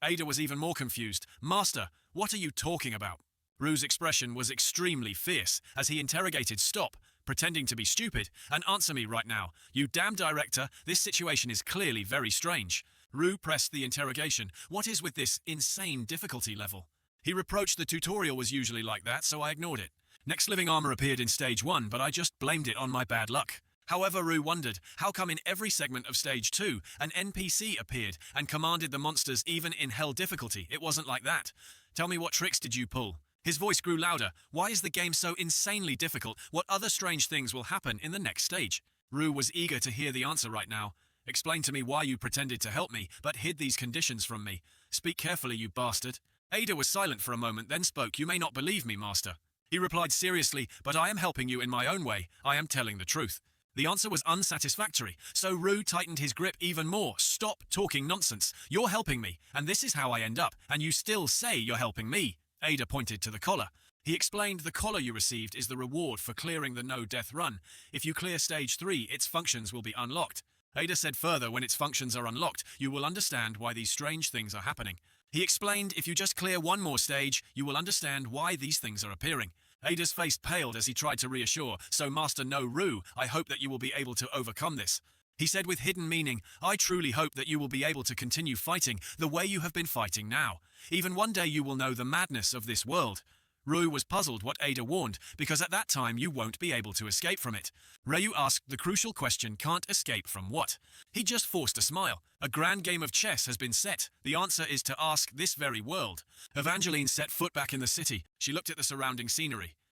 Ada was even more confused. "Master, what are you talking about?" Rue's expression was extremely fierce as he interrogated. "Stop pretending to be stupid and answer me right now. You damn director, this situation is clearly very strange." Rue pressed the interrogation. "What is with this insane difficulty level?" He reproached. "The tutorial was usually like that, so I ignored it. Next living armor appeared in stage 1, but I just blamed it on my bad luck." However, Rue wondered, how come in every segment of stage 2, an NPC appeared and commanded the monsters even in hell difficulty? It wasn't like that. "Tell me, what tricks did you pull?" His voice grew louder. "Why is the game so insanely difficult? What other strange things will happen in the next stage?" Rue was eager to hear the answer right now. "Explain to me why you pretended to help me, but hid these conditions from me. Speak carefully, you bastard." Ada was silent for a moment, then spoke. "You may not believe me, master." He replied seriously, "But I am helping you in my own way. I am telling the truth." The answer was unsatisfactory, so Rue tightened his grip even more. "Stop talking nonsense. You're helping me, and this is how I end up, and you still say you're helping me." Ada pointed to the collar. He explained, "The collar you received is the reward for clearing the no-death run. If you clear stage 3, its functions will be unlocked." Ada said further, "When its functions are unlocked, you will understand why these strange things are happening." He explained, "If you just clear one more stage, you will understand why these things are appearing." Ada's face paled as he tried to reassure. "So, Master No Rue, I hope that you will be able to overcome this." He said with hidden meaning, "I truly hope that you will be able to continue fighting the way you have been fighting now. Even one day you will know the madness of this world." Rue was puzzled what Ada warned, because at that time you won't be able to escape from it. Ryu asked the crucial question, can't escape from what? He just forced a smile. "A grand game of chess has been set. The answer is to ask this very world." Evangeline set foot back in the city. She looked at the surrounding scenery.